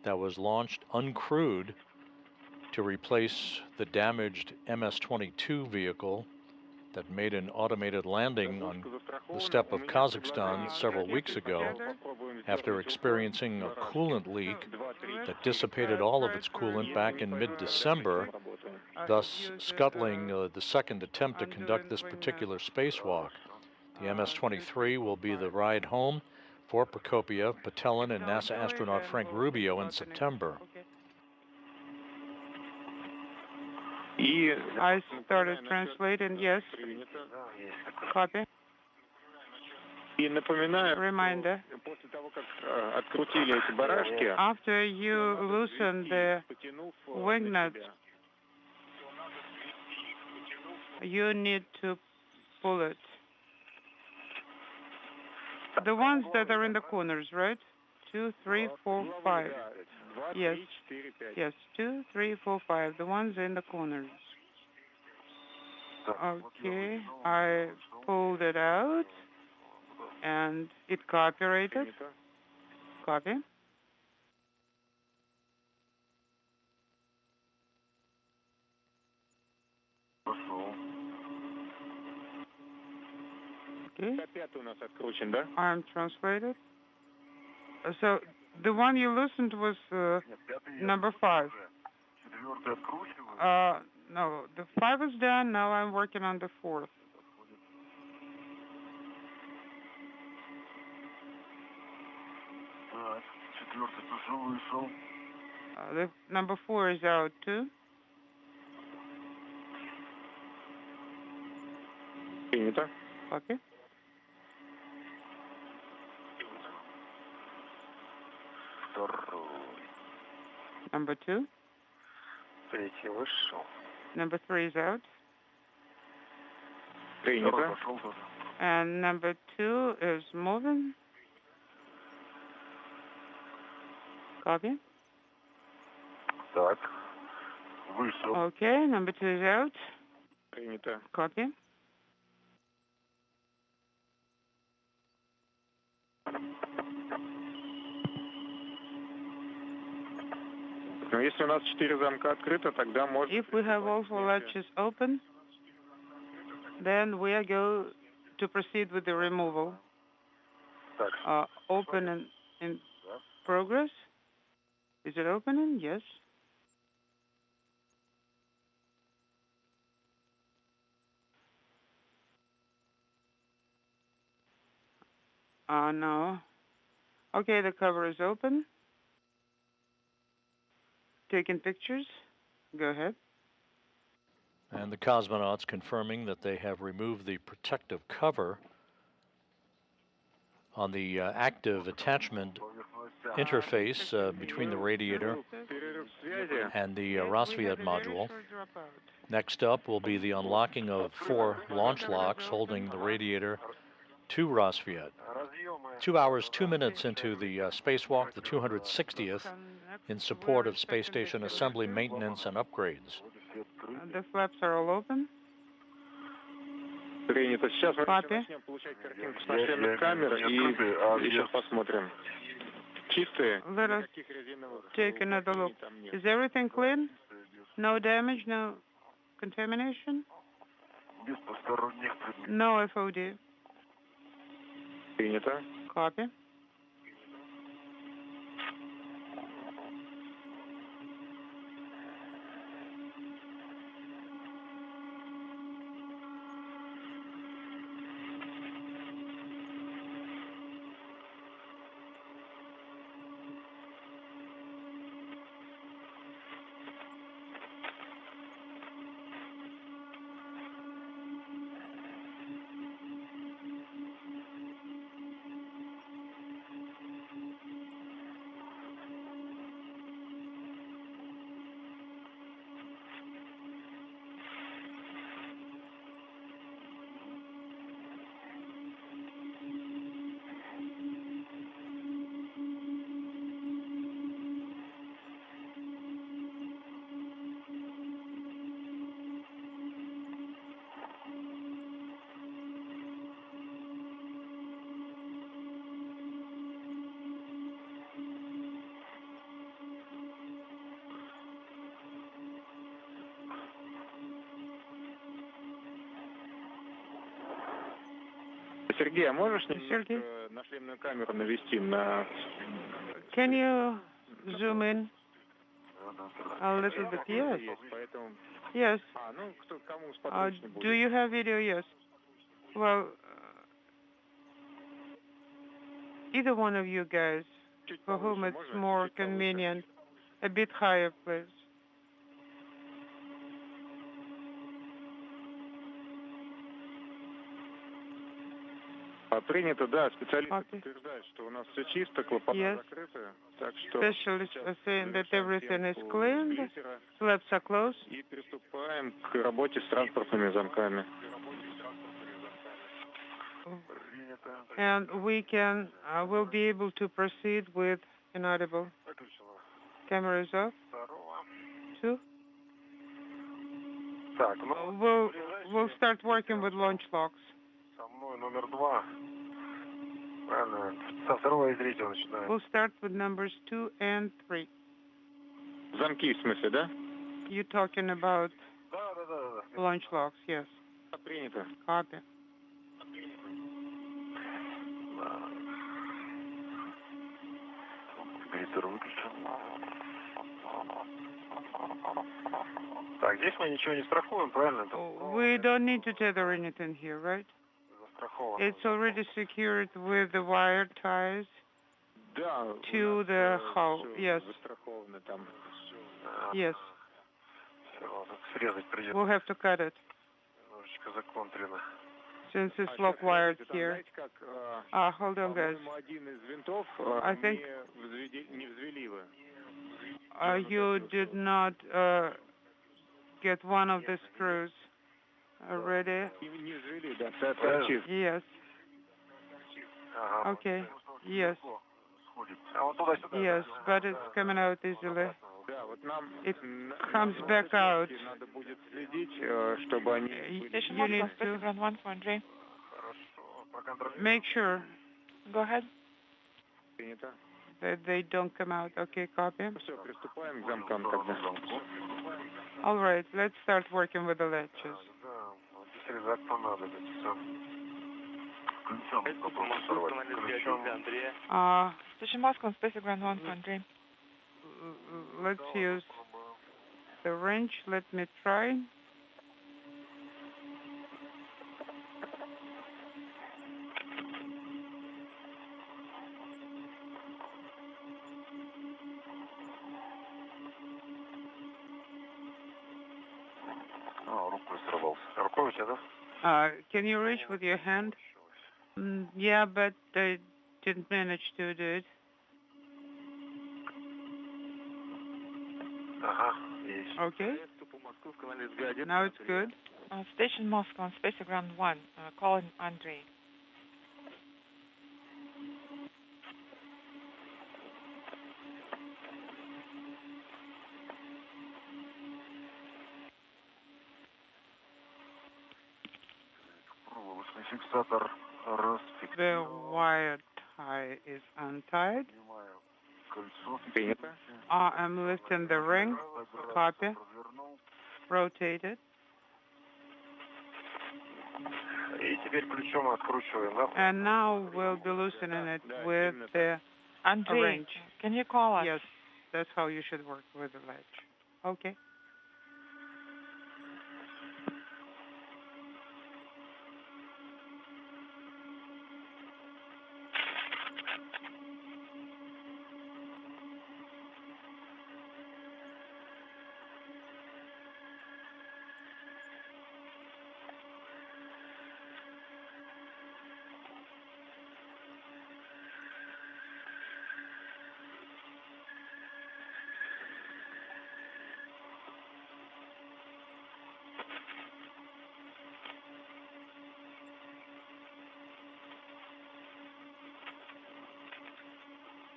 that was launched uncrewed to replace the damaged MS-22 vehicle that made an automated landing on the steppe of Kazakhstan several weeks ago after experiencing a coolant leak that dissipated all of its coolant back in mid-December, thus scuttling the second attempt to conduct this particular spacewalk. The MS-23 will be the ride home for Prokopiev, Patelin, and NASA astronaut Frank Rubio in September. I started translating, yes. Copy. Reminder. After you loosen the wing nuts, you need to pull it. The ones that are in the corners, right? 2, 3, 4, 5. Yes. Yes, 2, 3, 4, 5. The ones in the corners. Okay, I pulled it out, and it cooperated. Copy. Okay. I'm translated. So the one you listened was number 5. No, the 5 is done. Now I'm working on the 4th. The number 4 is out too. Okay. Number 2. Number 3 is out. And number 2 is moving. Copy. Okay, number 2 is out. Copy. If we have all 4 latches open, then we are going to proceed with the removal. Open and in progress. Is it opening? Yes. No. Okay, the cover is open. Taking pictures. Go ahead. And the cosmonauts confirming that they have removed the protective cover on the active attachment interface between the Radiator and the Rassvet Module. Next up will be the unlocking of 4 launch locks holding the Radiator to Rassvet. 2 hours, 2 minutes into the spacewalk, the 260th, in support of space station assembly, maintenance, and upgrades. The flaps are all open. Принято. Сейчас мы Copy. начнем получать картинку с наших камер и еще посмотрим. Чистые? Let us Никаких резиновых take another look. там нет. Is everything clean? No damage, no contamination? Без посторонних предметов. No FOD. Принято. Copy. Сергей, а можешь Сергей? немножко на шлемную камеру навести на... Can you zoom in a little bit? Yes. Есть, поэтому... Yes. А, ну, кому сподручнее будет. Do you have video? Yes. Well, either one of you guys, Чуть for whom повыше it's можно? more Чуть повыше. convenient. A bit higher, please. Принято, да. Специалисты Okay. подтверждают, что у нас все чисто, клапана Yes. закрыты. Так что Specialists are saying that everything is clean, лидера flaps are closed, и приступаем к работе с транспортными замками. and we can, will be able to proceed with inaudible. Camera is off. 2. Так, ну, We'll start working with launch locks. со мной номер 2. Правильно, со второго и третьего начинаем. We'll start with numbers 2 and 3. Замки, в смысле, да? You're talking about Да. launch locks, yes. Принято. Copy. Регулятор выключен. Так, здесь мы ничего не страхуем, правильно? We don't need to tether anything here, right? Застраховано. It's already secured with the wire ties Да, to the hull. Yes. застраховано там. Yes. Все, срезать придется. We'll have to cut it Немножечко законтрено. since it's lock wired here. Знаете, как, Hold on, guys. по-моему, один из винтов I think не взвели вы. you did not get one of the screws already. Не взвели, да, торчит. Yes. Ага. Okay. Yes. А вот туда-сюда. Yes, but it's coming out easily. Да, вот нам It comes back out. надо будет следить, чтобы они You need to Ground 1 for Andre. Хорошо, проконтролируем. make sure Go ahead. принято. that they don't come out. Okay, copy. Все, приступаем к замкам тогда. All right, let's start working with the latches. Да, вот здесь резак понадобится. Ключом попробуем сорвать. Ключом. Station Moscow, Space Ground 1 for Andre. Let's use the wrench. Let me try. Рукой сорвался. Рукой у тебя, да? Can you reach with your hand? Yeah, but I didn't manage to do it. Ага, есть. Okay. Now it's good. Station Moscow, Space Ground 1, calling Andre. The wire tie is untied. I'm lifting the ring. Copy. Rotate it. And now we'll be loosening it with the wrench. Can you call us? Yes, that's how you should work with the latch. Okay.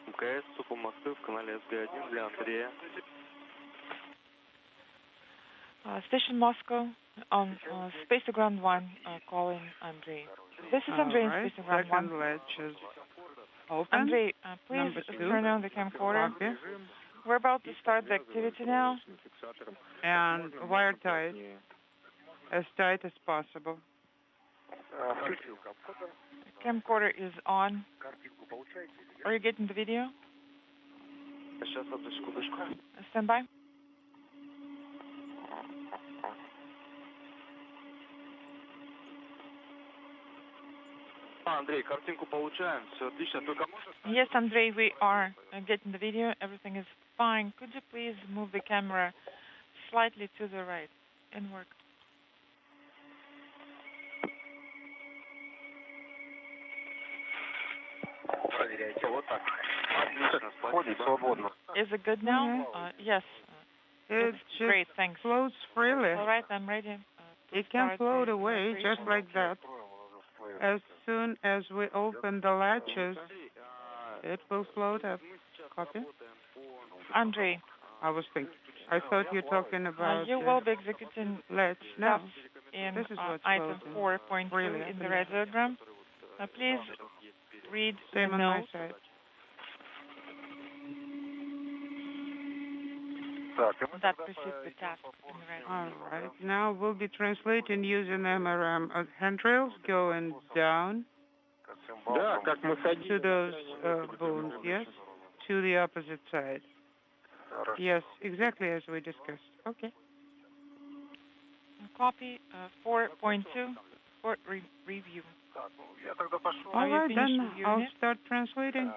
МКС, Сухомосты в канале СГ-1 для Андрея. Station Moscow on Space Ground 1, calling Andrei. This is Andrei in Space Ground 1. Second latch is open. Andrei, please turn on the camcorder. We're about to start the activity now. And wire tight, as tight as possible. Camcorder is on. Are you getting the video? Stand by. Андрей, картинку получаем, все отлично, только можешь... Yes, Andrei, we are getting the video. Everything is fine. Could you please move the camera slightly to the right and work? Проверяйте, вот так. Отлично, спасибо. Is it good now? Yes. It It's great, thanks. floats freely. All right, I'm ready. It can float away just like that. As soon as we open the latches, it will float up. Copy? Andrei. I was thinking. I thought you were talking about You will be executing latch. No, steps in this is what's item floating. 4.2 Really in the radiogram. Please read Same the on my notes. side. That precedes the task in the radiogram. All right. Now we'll be translating using MRM handrails going down Да, как мы to those bones, yes? To the opposite side. Yes, exactly as we discussed. Okay. Copy 4.2 for review. All right, then reviewing I'll it? start translating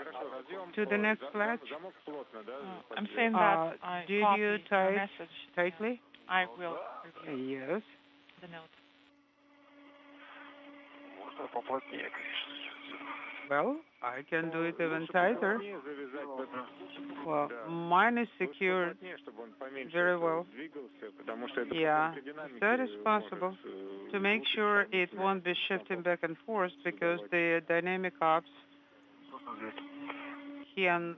to the next latch. I'm saying that I did copy you your type message. tightly? I will review Yes. the note. Well, I can do it even tighter. Well, mine is secured very well. Yeah, that is possible. To make sure it won't be shifting back and forth because the dynamic ops can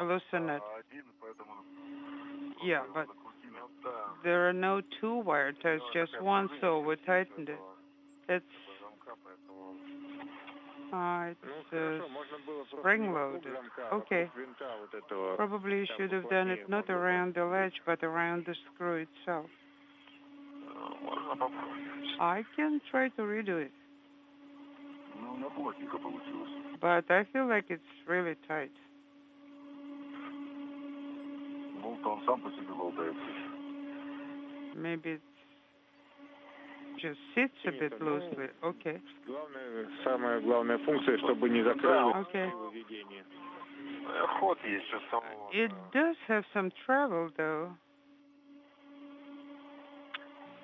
loosen it. Yeah, but there are no two wire ties, just one, so we tightened it. It's spring-loaded. Okay. Probably you should have done it not around the latch, but around the screw itself. I can try to redo it. But I feel like it's really tight. Maybe it just sits a bit loosely. Okay. Самая главная функция, чтобы не закрылось выведение. It does have some travel, though.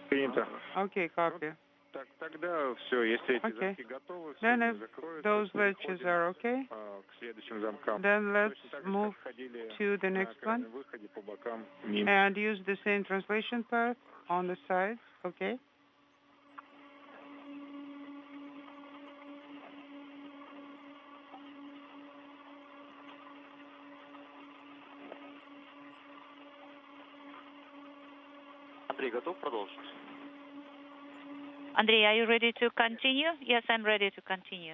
Принято. Okay, copy. Так, тогда все, если эти замки готовы, Then if those latches are okay, к следующим замкам. then let's move to the next one Выходе по бокам мимо. and use the same translation path on the sides, okay? Андрей, готов продолжить? Andrei, are you ready to continue? Yes, I'm ready to continue.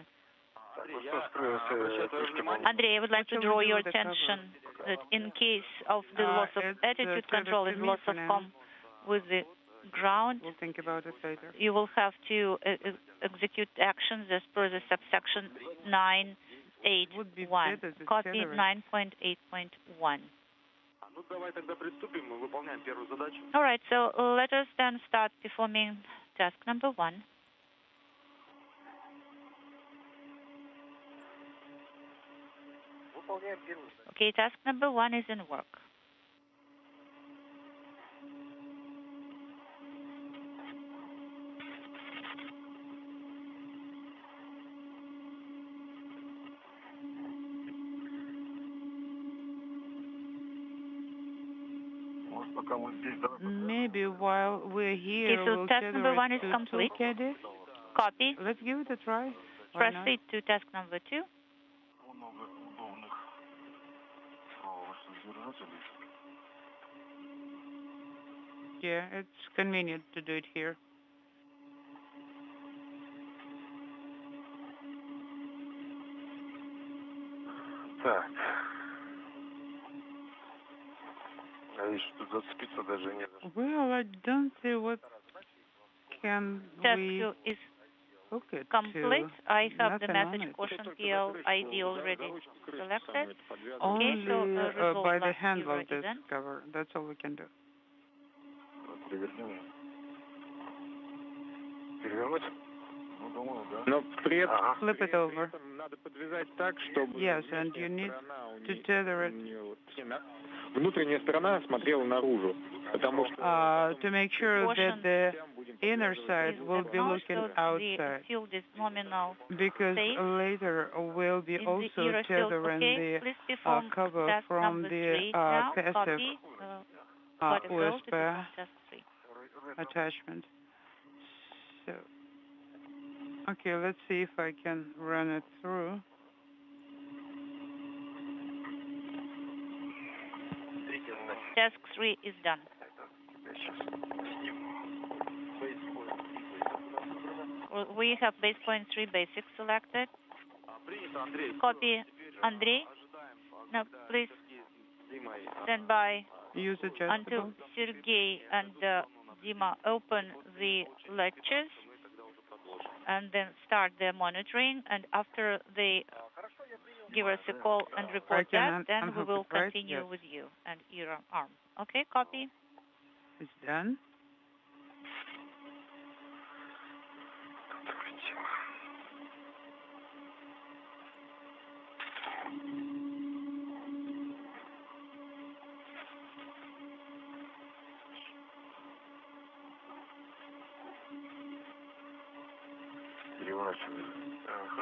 Andrei, I would like to draw your attention that in case of the loss of attitude control and loss of comm with the ground, We'll think about it later. you will have to execute actions as per the subsection 9.8.1. Copy 9.8.1. All right, so let us then start performing task number 1. Okay, task number 1 is in work. Maybe while we're here, Okay, so we'll task number 1 is to complete. Caddy. Copy. Let's give it a try. Why not? Proceed to task number 2. Yeah, it's convenient to do it here. Так. А видишь, тут зацепиться даже не за что. Well, I don't see what can Task we 2 is hook it complete. to. I have the Nothing on message it. caution PL ID already selected. Only so resolve by the must be handle of ready this then. cover. That's all we can do. Переверни. Перевернуть? Ну, думаю, да. Но при этом, Flip it over. надо подвязать так, чтобы Yes, and you need to tether it. Внутренняя сторона смотрела наружу, потому что To make sure that the inner side will be looking The outside, field is nominal. because Safe. later we'll be In also the ear field, tethering okay? Please perform the cover task from number the 3 now. passive Copy. Got it, go to USB perform task 3. attachment. So, okay, let's see if I can run it through. Task 3 is done. We have base point 3 basic selected. Copy Andrei. Now, please stand by Use until adjustable. Sergey and Dima open the lectures and then start their monitoring. And after they give us a call and report that, then we will continue with you and your arm. Okay, copy. It's done.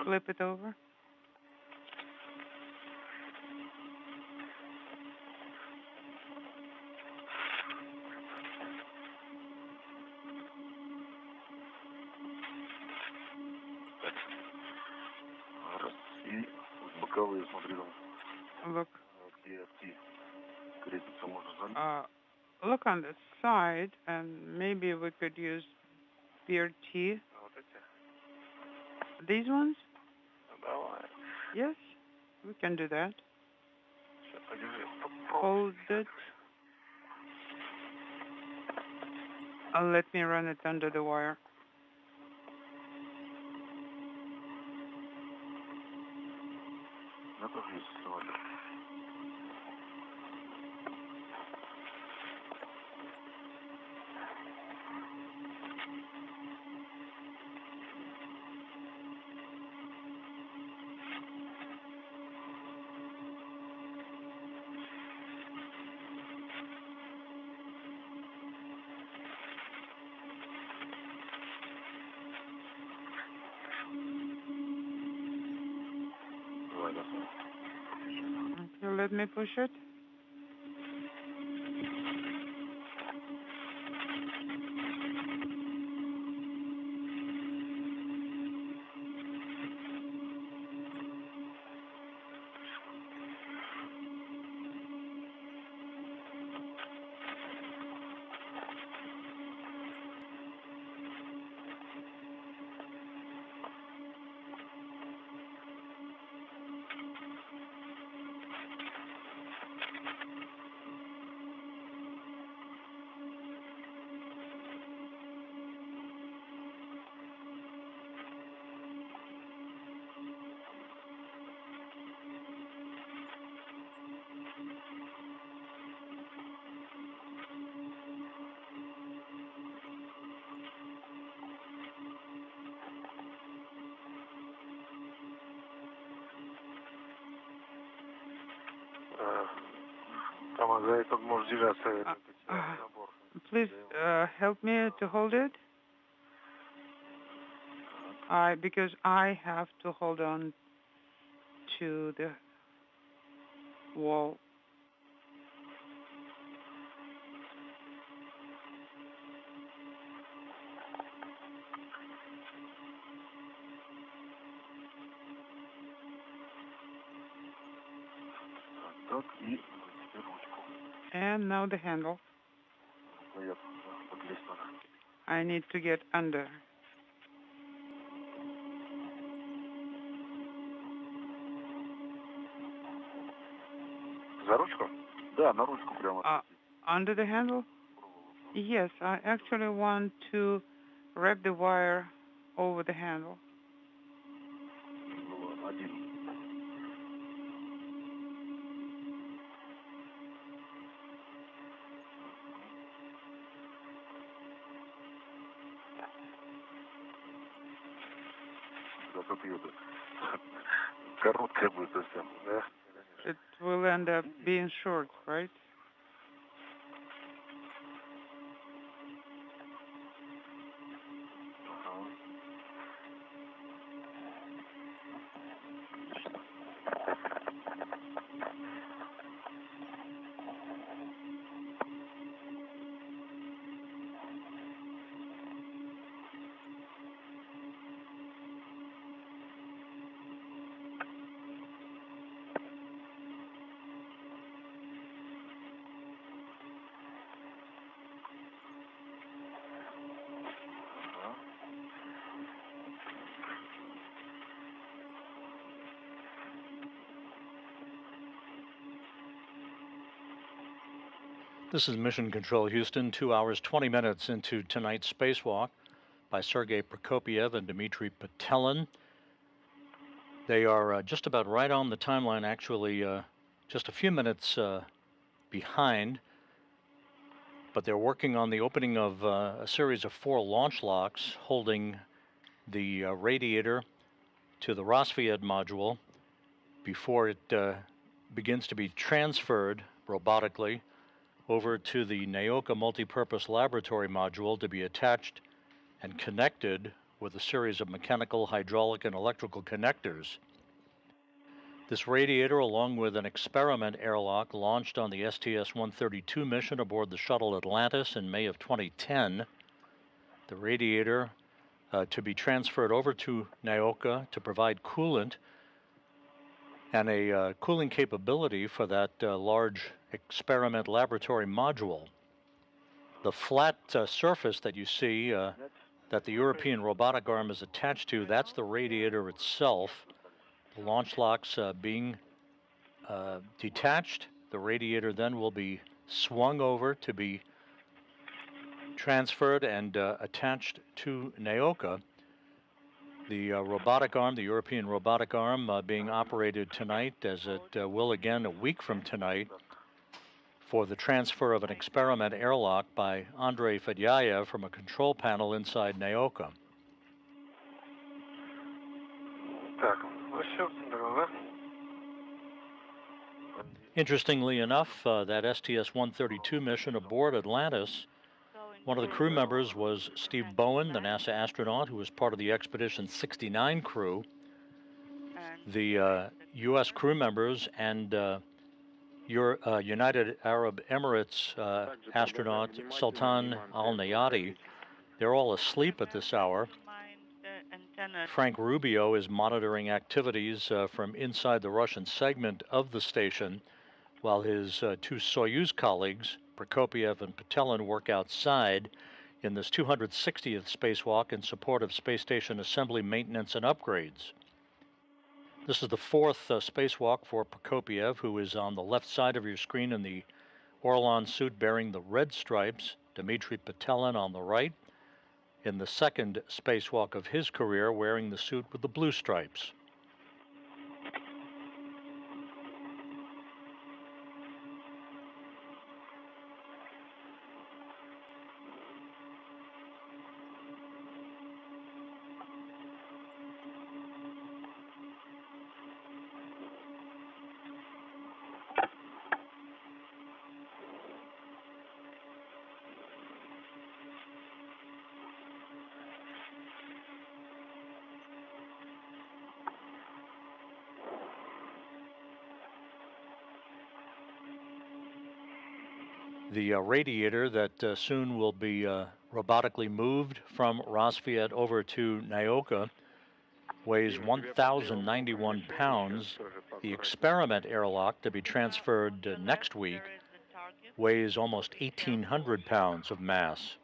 Flip it over. Раз. И боковые, смотри там. Look. Где T крепится, можно залить. Look on the side, and maybe we could use BRT. Вот эти. These ones? Давай. Yes, we can do that. Сейчас, подержи. Hold it. Let me run it under the wire. Я тоже есть сегодня. Okay, let me push it. Please help me to hold it. Because I have to hold on to the wall. And now the handle. I need to get under. Under the handle? Yes, I actually want to wrap the wire over the handle. It will end up being short, right? This is Mission Control Houston, 2 hours, 20 minutes into tonight's spacewalk by Sergei Prokopiev and Dmitry Petelin. They are just about right on the timeline, actually just a few minutes behind, but they're working on the opening of a series of 4 launch locks holding the radiator to the Rassvet Module before it begins to be transferred robotically over to the Nauka Multipurpose Laboratory Module to be attached and connected with a series of mechanical, hydraulic, and electrical connectors. This radiator, along with an experiment airlock, launched on the STS-132 mission aboard the shuttle Atlantis in May of 2010. The radiator to be transferred over to Nauka to provide coolant and a cooling capability for that large experiment laboratory module. The flat surface that you see that the European robotic arm is attached to, that's the radiator itself. The launch locks being detached. The radiator then will be swung over to be transferred and attached to Nauka. The robotic arm, the European robotic arm, being operated tonight, as it will again a week from tonight, for the transfer of an experiment airlock by Andrei Fedyayev from a control panel inside Nauka. Interestingly enough, that STS-132 mission aboard Atlantis, one of the crew members was Steve Bowen, the NASA astronaut who was part of the Expedition 69 crew. The U.S. crew members and United Arab Emirates astronaut Sultan Al-Nayati, they're all asleep at this hour. Frank Rubio is monitoring activities from inside the Russian segment of the station, while his 2 Soyuz colleagues, Prokopiev and Petelin, work outside in this 260th spacewalk in support of space station assembly, maintenance, and upgrades. This is the 4th spacewalk for Prokopiev, who is on the left side of your screen in the Orlan suit bearing the red stripes. Dmitry Petelin on the right, in the 2nd spacewalk of his career, wearing the suit with the blue stripes. The Radiator that soon will be robotically moved from Rassvet over to Nauka weighs 1,091 pounds. The experiment airlock, to be transferred next week, weighs almost 1,800 pounds of mass.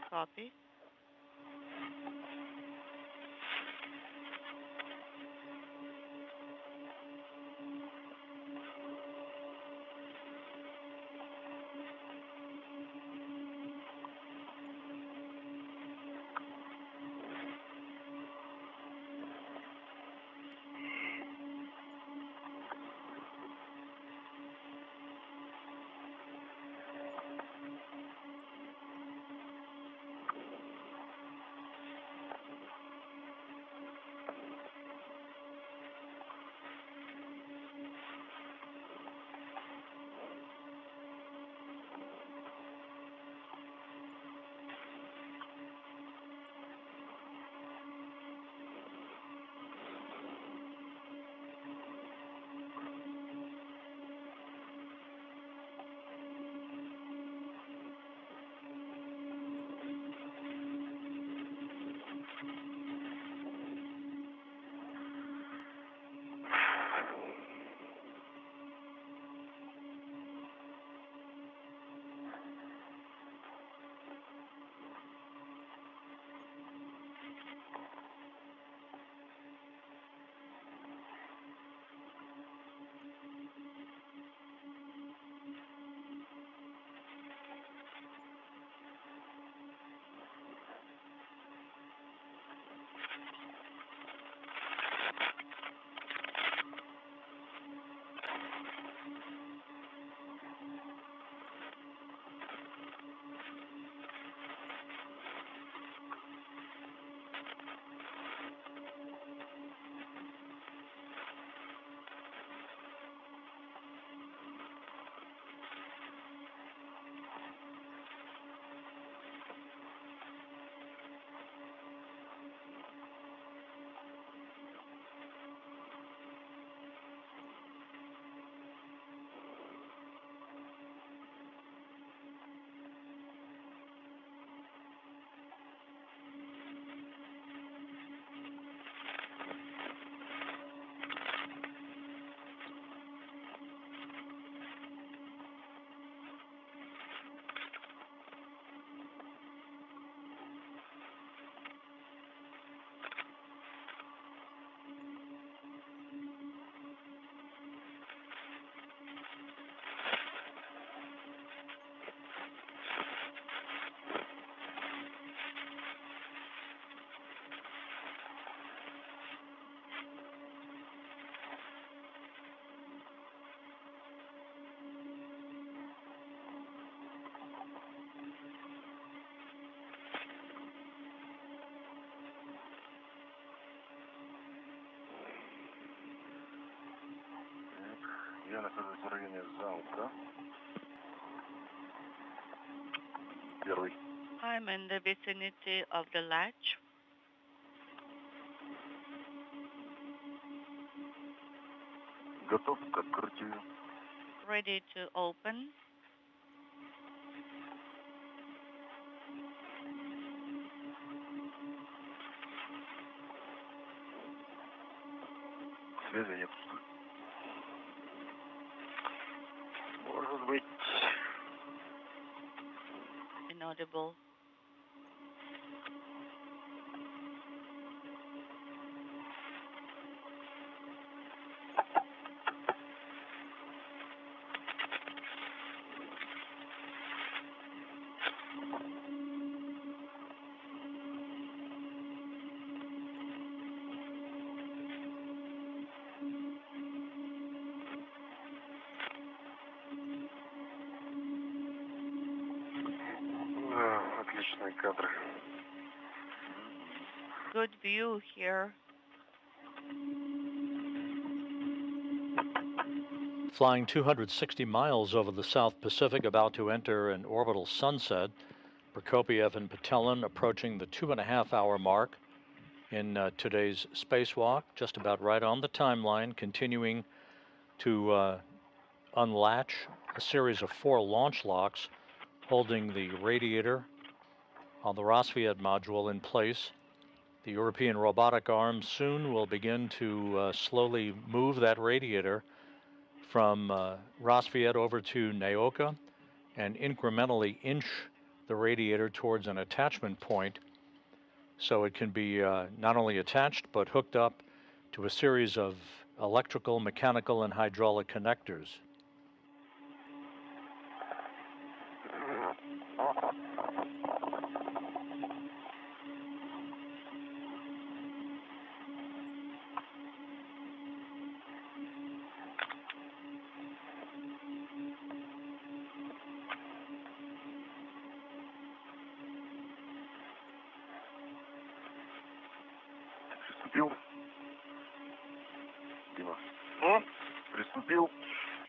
Copy. Я нахожусь в районе замка. Первый. I'm in the vicinity of the latch. Готов к открытию. Ready to open. Связи нет. Может быть. Inaudible. Отличные кадры. Good view here. Flying 260 miles over the South Pacific, about to enter an orbital sunset. Prokopiev and Patelin approaching the 2.5-hour mark in today's spacewalk, just about right on the timeline, continuing to unlatch a series of 4 launch locks holding the radiator on the Rassvet Module in place. The European robotic arm soon will begin to slowly move that radiator from Rassvet over to Nauka and incrementally inch the radiator towards an attachment point so it can be not only attached but hooked up to a series of electrical, mechanical, and hydraulic connectors.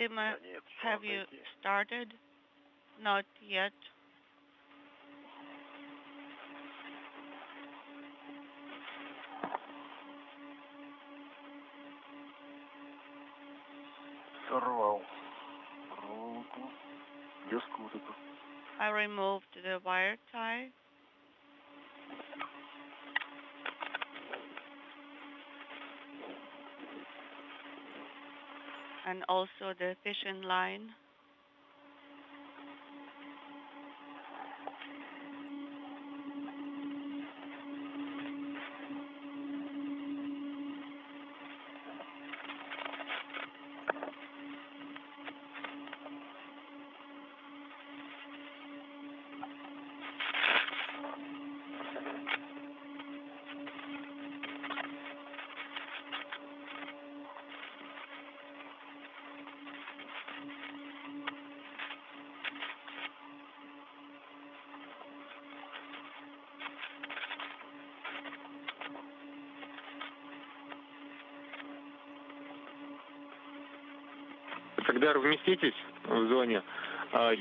Dima, have you started? Not yet. I removed the wire tie. And also the fishing line. Когда разместитесь в зоне,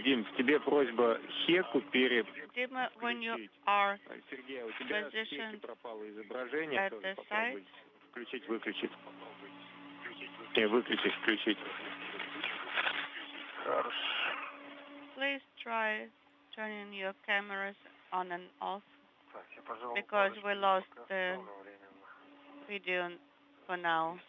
Дим, тебе просьба Хеку Dima, when you are Сергей, у тебя в Хеке пропало изображение. at the site, Включить, выключить. Не, выключить, включить. please try turning your cameras on and off because we lost the video for now.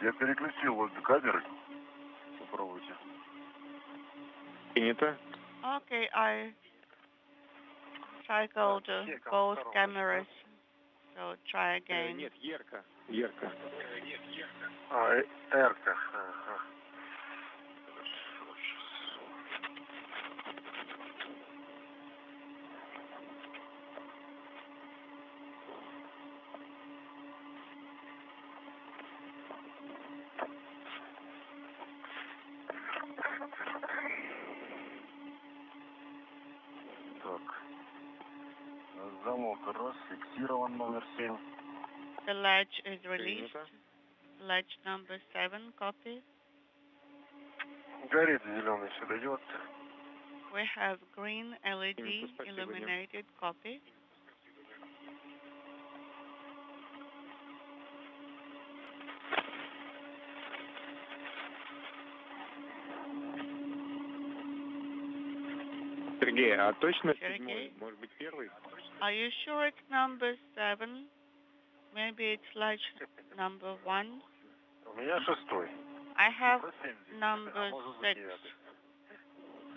Я переключил обе камеры. Попробуйте. Принято. Okay, I cycled both cameras, so try again. Нет, ярко. Ярко. Эрка. Ага. Замок раз, фиксирован номер 7. The latch is released. Latch number 7, copy. Горит зеленый, все дает. We have green LED illuminated, copy. Сергей, а точно Сергей? седьмой? Может быть, первый? Are you sure it's number 7? Maybe it's latch number 1. У меня шестой. I have number 6,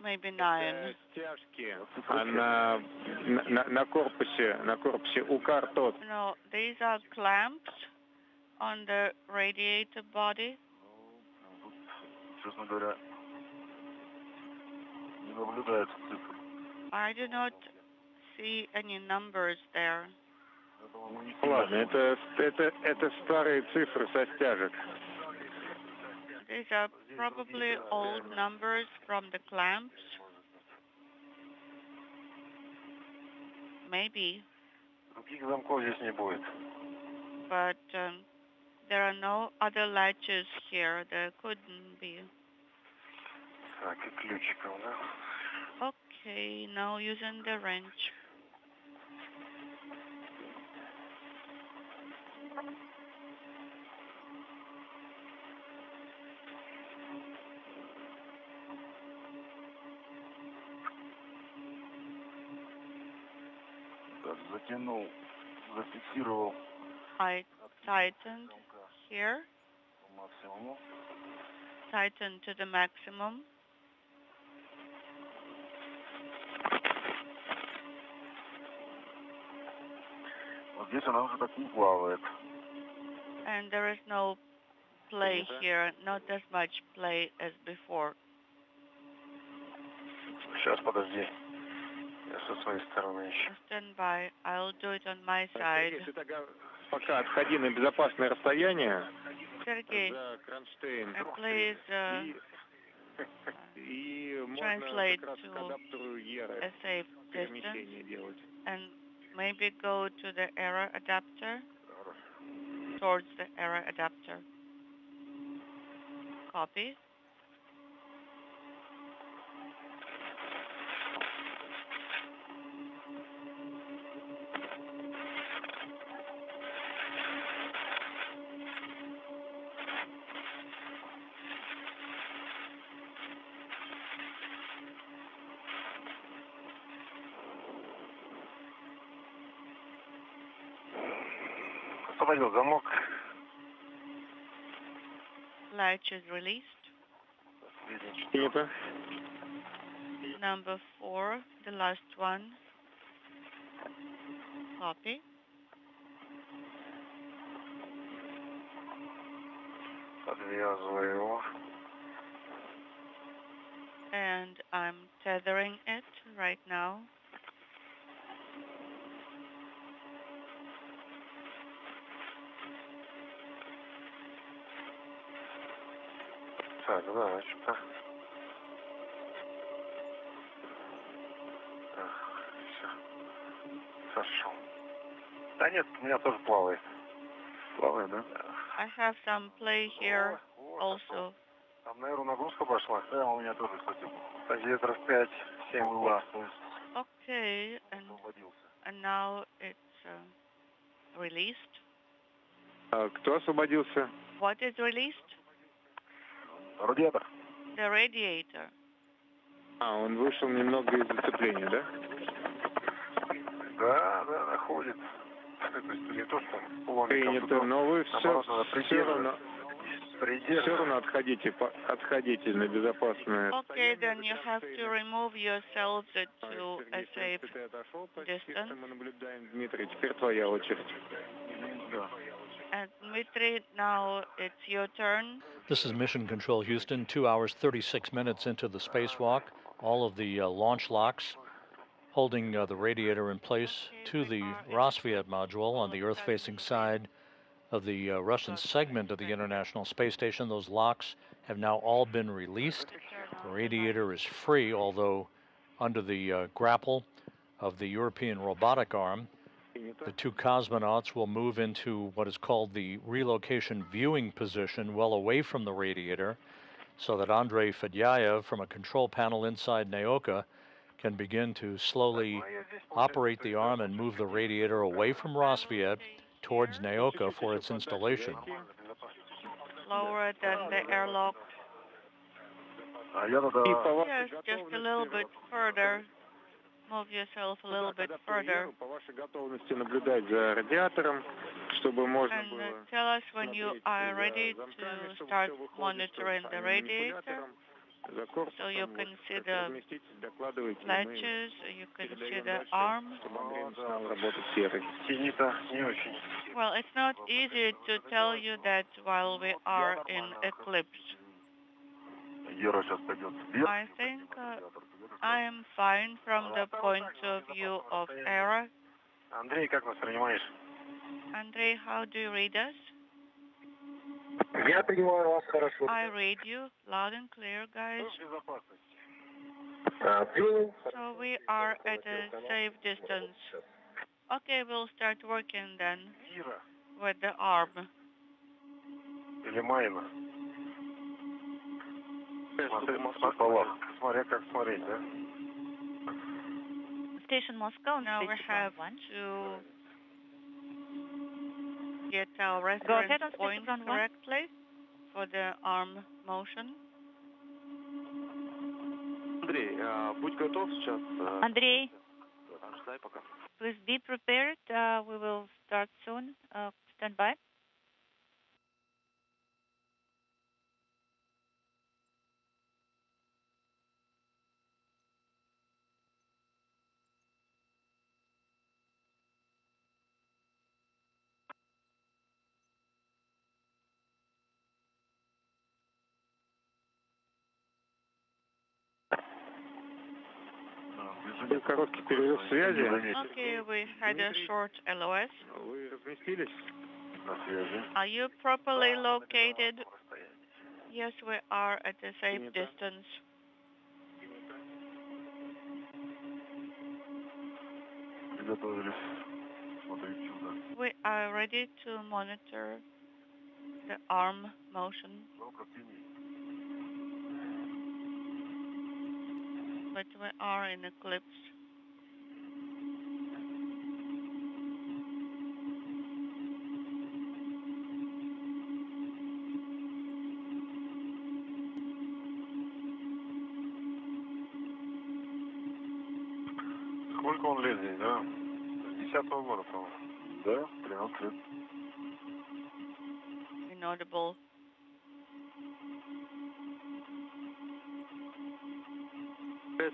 maybe 9. Стяжки на корпусе УКАР тот. No, these are clamps on the radiator body. Честно говоря, не наблюдается цифр. I do not see any numbers there. Ладно, это старые цифры со стяжек. These are probably old numbers from the clamps. Maybe. Других замков здесь не будет. But there are no other latches here. There couldn't be. Так, и ключиком, да? Okay, now using the wrench. Затянул, зафиксировал I tightened here, по максимуму. tighten to the maximum. Вот здесь она уже так не плавает. And there is no play here, not as much play as before. Сейчас, подожди. Я со своей стороны еще. Stand by, I'll do it on my side. Сергей, ты тогда пока отходи на безопасное расстояние Sergey, за кронштейн. please И можно translate как раз к to адаптеру ERA a safe перемещение distance делать. and maybe go to the error adapter, towards the error adapter. Copy. Освободил замок. Latch is released. Принято. Number 4, the last one. Copy. Подвязываю его. And I'm tethering it right now. Так, да, что-то. Так, все. Хорошо. Да нет, у меня тоже плавает. Плавает, да? I have some play here also. Там, наверное, нагрузка пошла. Да, у меня тоже, кстати. Метров 5-7 угла. Okay, and now it's released. Кто освободился? What is released? Радиатор. The radiator. Он вышел немного из зацепления, да? Да, находит. То есть не то, что Принято, но вы все равно отходите на безопасное. Okay, then you have to remove yourselves to a safe distance. Мы наблюдаем, Дмитрий, теперь твоя очередь. And Dmitry, now it's your turn. This is Mission Control Houston, 2 hours, 36 minutes into the spacewalk. All of the launch locks holding the radiator in place to the Rassvet Module on the Earth-facing side of the Russian segment of the International Space Station. Those locks have now all been released. The radiator is free, although under the grapple of the European robotic arm. The two cosmonauts will move into what is called the relocation viewing position, well away from the radiator, so that Andrei Fedyaev from a control panel inside Nauka can begin to slowly operate the arm and move the radiator away from Rassvet towards Nauka for its installation. Lower than the airlock. Yes, just a little bit further. Move yourself a little bit further. По вашей готовности наблюдать за радиатором, чтобы можно было. And tell us when you are ready to start monitoring the radiator. So you can see the latches, you can see the arm. Well, it's not easy to tell you that while we are in eclipse. I think I am fine from the point of view of error. Андрей, как нас принимаешь? Andrei, how do you read us? Я принимаю вас хорошо. I read you loud and clear, guys. So we are at a safe distance. Okay, we'll start working then with the arm. Или Майна. Смотря как смотреть, да? Station Moscow. Now we have to get our reference point correctly for the arm motion. Андрей, будь готов сейчас. Андрей, Ждай пока. please be prepared. We will start soon. Stand by. Короткий перерыв связи. Okay, we had a short LOS. Вы разместились? На связи. Are you properly located? Yes, we are at a safe distance. Приготовились. Смотреть чудо. We are ready to monitor the arm motion, Громко птени. but we are in eclipse. Сколько он лет здесь, да? С 10-го года, по-моему. Да, 13 лет. Inaudible.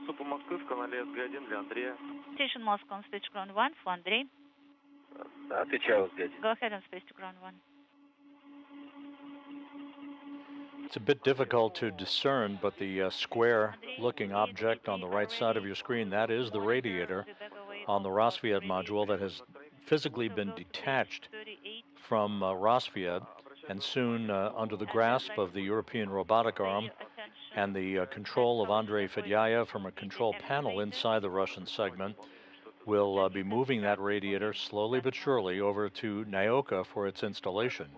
СУП Москвы в канале СГ-1 для Андрея. Station Moscow on Space to Ground 1 for Andrei. Отвечаю СГ-1. Go ahead on Space to Ground 1. It's a bit difficult to discern, but the square-looking object on the right side of your screen, that is the radiator on the Rassvet module that has physically been detached from Rassvet and soon under the grasp of the European robotic arm and the control of Andrei Fedyayev from a control panel inside the Russian segment, will be moving that radiator slowly but surely over to Nauka for its installation.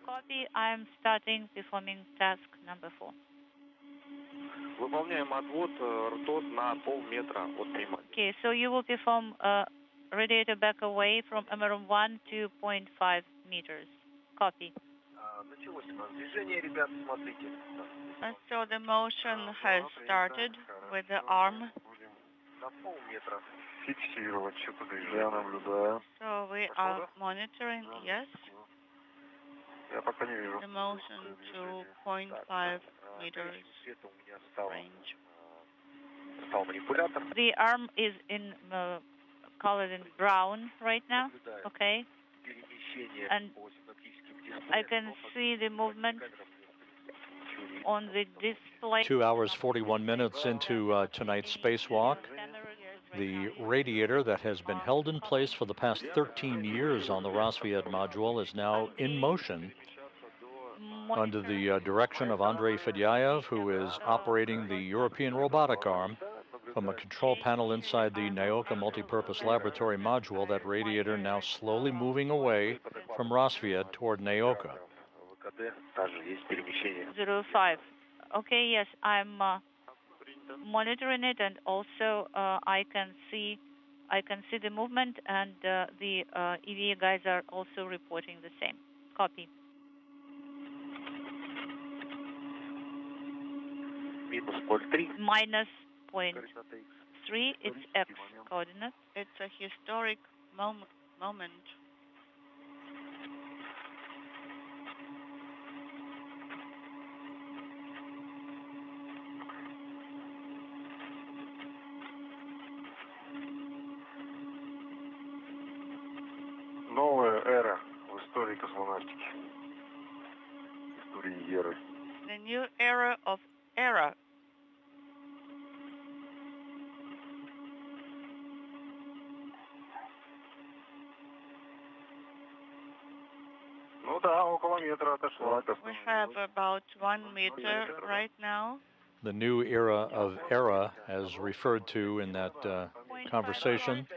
Copy. I'm starting performing task number 4. Выполняем отвод ртот на полметра от приманки. Okay, so you will perform radiator back away from MRM1 to 0.5 meters. Copy. Началось у нас движение, ребят, смотрите. So the motion has started with the arm. Будем на полметра фиксировать что-то движение. Я наблюдаю. So we are monitoring, yes, Я пока не вижу. the motion to 0.5 meters Света у меня стал range. манипулятор. The arm is in colored in brown right now, okay? Перемещение And по синаптическим дисплеям. I can see the movement on the display. 2 hours 41 minutes into tonight's spacewalk. The radiator that has been held in place for the past 13 years on the Rassvet module is now in motion under the direction of Andrei Fedyayev, who is operating the European robotic arm from a control panel inside the Nauka Multipurpose Laboratory Module. That radiator now slowly moving away from Rassvet toward Nauka. 05. Okay, yes, I'm monitoring it, and also I can see the movement, and the EVA guys are also reporting the same. Copy. Minus 0.3, it's X coordinate. It's a historic moment. Новая эра в истории космонавтики. Истории эры. The new era of era. Ну да, около метра отошла. We have about 1 meter right now. The new era of ERA, as referred to in that conversation,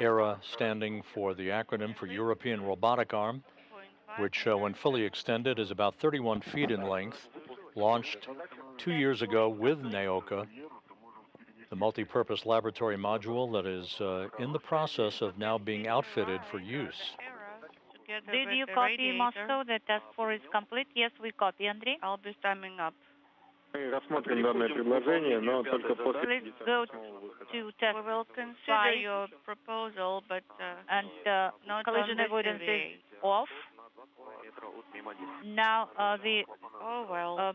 ERA standing for the acronym for European Robotic Arm, which when fully extended is about 31 feet in length, launched 2 years ago with Nauka. the Multipurpose Laboratory Module that is in the process of now being outfitted for use. Did you copy, Moscow? The task 4 is complete? Yes, we copy, Andrei. I'll be stemming up. Рассмотрим данное предложение, но только после... Let's go to test We will consider 5, your proposal, but and not collision on avoidance this is off. Now the Oh, well.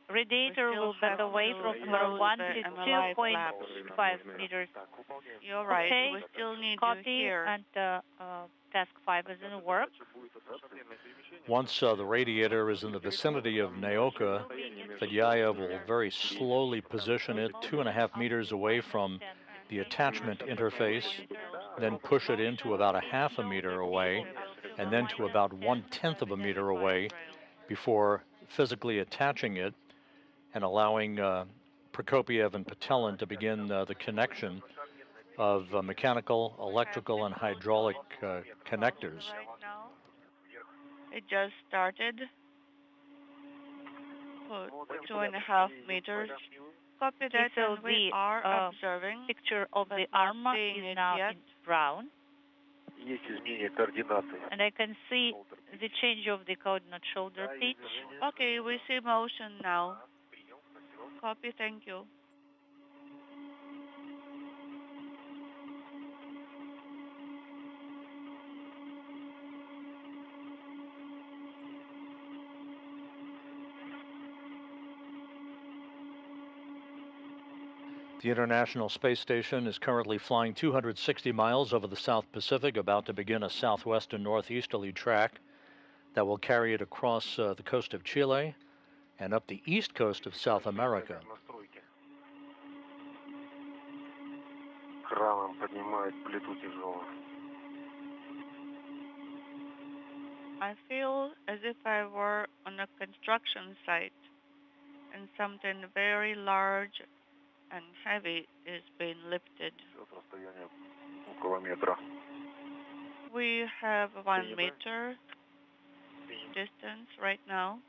radiator will back away from number 1 to 2.5 meters. You're right. Okay, We still need you copy, here. and task 5 is in work. Once the radiator is in the vicinity of Nauka, Fedyaev will very slowly position it 2.5 meters away from the attachment interface, then push it into about 0.5 meter away, and then to about 1/10 of a meter away before physically attaching it and allowing Prokopiev and Patelin to begin the connection of mechanical, electrical, and hydraulic connectors. It just started. 2.5 meters. Copy that, So and we are observing. Picture of but the not arm seeing is it now yet. in brown. And I can see the change of the coordinate shoulder pitch. Okay, we see motion now. Copy, thank you. The International Space Station is currently flying 260 miles over the South Pacific, about to begin a southwest and northeasterly track that will carry it across the coast of Chile and up the east coast of South America. I feel as if I were on a construction site and something very large and heavy is being lifted. We have 1 meter distance right now.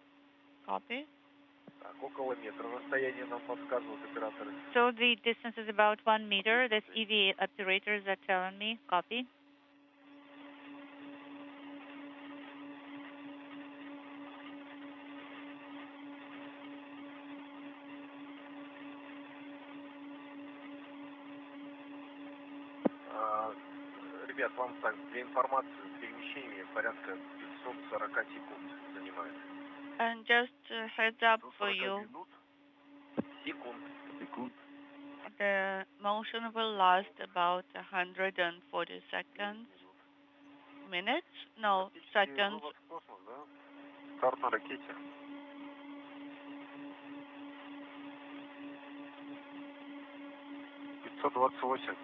Copy. So the distance is about 1 meter. That's EVA operators are telling me. Copy. Ребят, вам так, для информации, перемещение порядка 540 секунд занимает. And just a heads up for you, the motion will last about 140 seconds. Minutes? No, seconds. Старт на ракете. 528.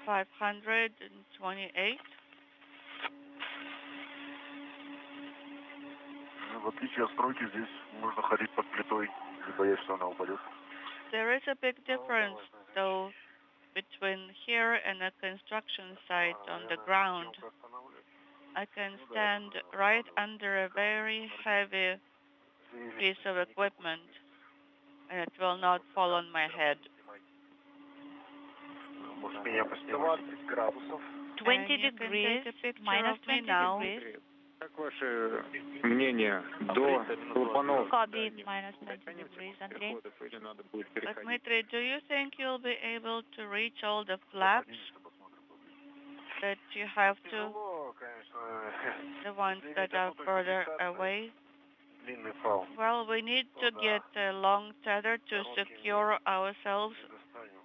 528. В отличие от стройки, здесь можно ходить под плитой, не боясь, что она упадет. There is a big difference, though, between here and a construction site on the ground. I can stand right under a very heavy piece of equipment, and it will not fall on my head. 20 degrees, minus 20 degrees. Как ваше мнение до клапанов? Copy, minus 20 degrees, Andrei. But Dmitry, do you think you'll be able to reach all the flaps that you have to? The ones that are further away? Well, we need to get a long tether to secure ourselves,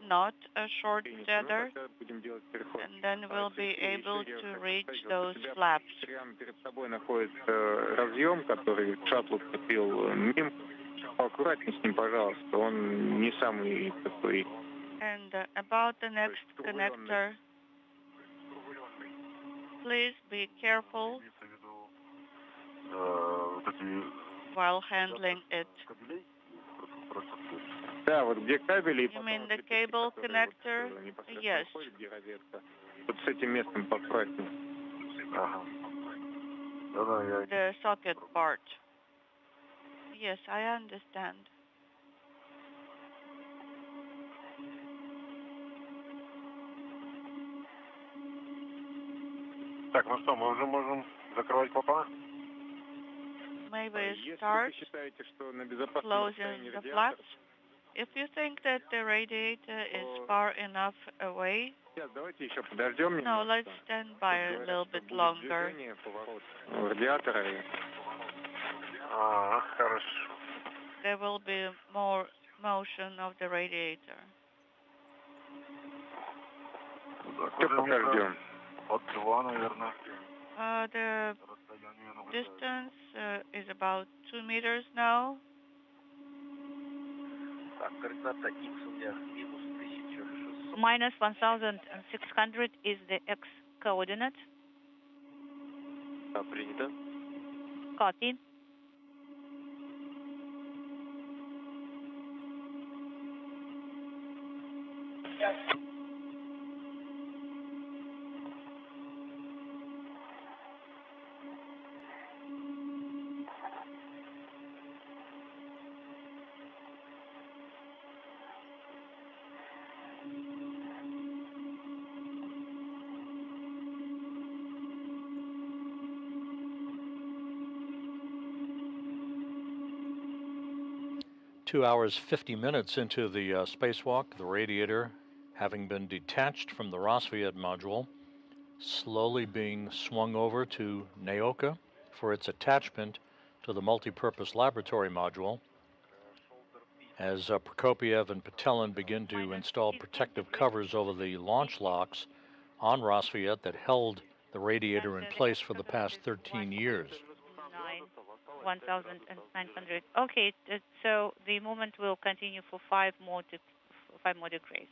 not a short tether, and then we'll be able to reach those flaps. Перед собой находится разъем, который шаттл купил мим. Аккуратнее с ним, пожалуйста, он не самый такой. And about the next connector, please be careful while handling it. Да, вот где кабели. You mean the cable connector? Yes. Вот с этим местом поаккуратнее. The socket part. Yes, I understand. Так, ну что, мы уже можем закрывать попа? Maybe start closing the flaps. If you think that the radiator is far enough away, no, let's stand by a little bit longer. Хорошо. There will be more motion of the radiator. От 2, наверное. The distance is about 2 meters now. Minus 1,600 is the X coordinate. Принято. Copy. Two hours, 50 minutes into the spacewalk, the radiator, having been detached from the Rassvet Module, slowly being swung over to Nauka for its attachment to the Multipurpose Laboratory Module, as Prokopiev and Patelin begin to install protective covers over the launch locks on Rassvet that held the radiator in place for the past 13 years. 1,900. Okay, so the movement will continue for 5 more degrees.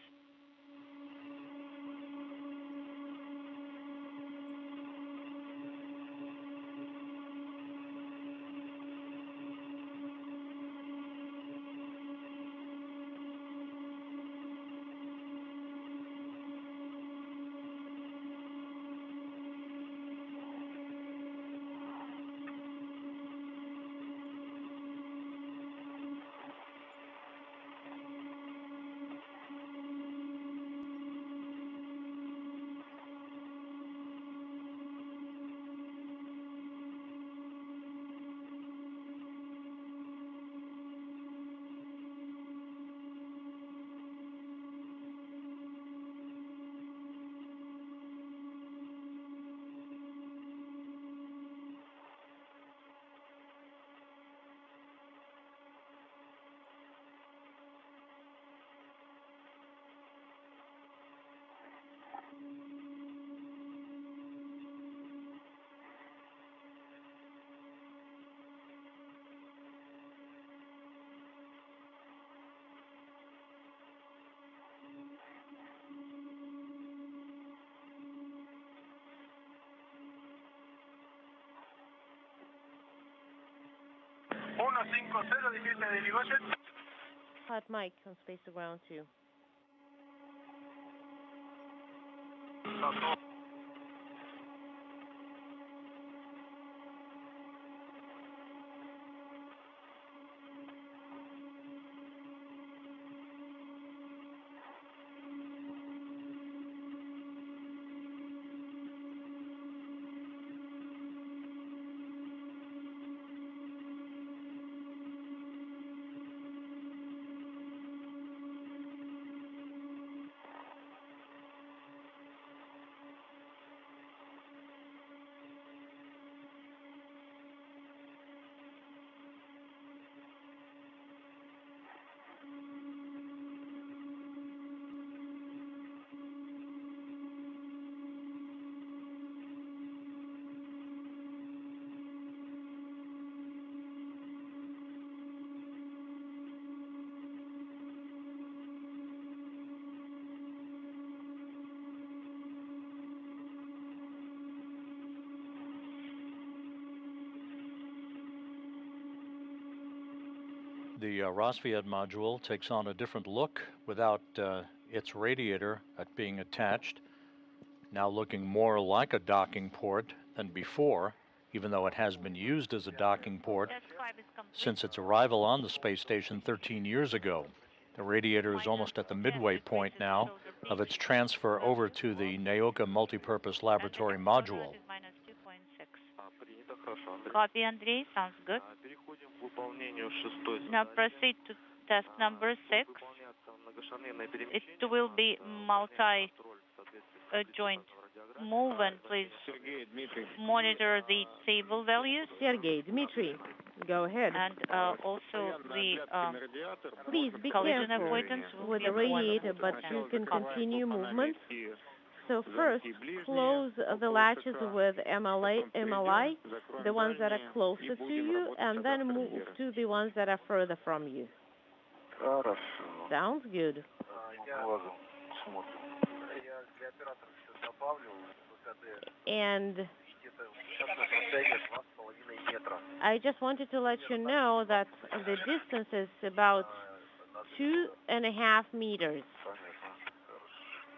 Hot mic on space to ground 2. The Rassvet Module takes on a different look without its radiator being attached, now looking more like a docking port than before, even though it has been used as a docking port since its arrival on the space station 13 years ago. The radiator is almost at the midway point now of its transfer over to the Nauka Multipurpose Laboratory Module. Copy, Andrei. Sounds good. Now proceed to task number 6. It will be multi-joint move, and please monitor the table values. Sergey, Dmitry, go ahead. And also the please be collision careful avoidance with the radiator, but you can continue movement. So first, close the latches with MLI, the ones that are closer to you, and then move to the ones that are further from you. Sounds good. And I just wanted to let you know that the distance is about 2.5 meters.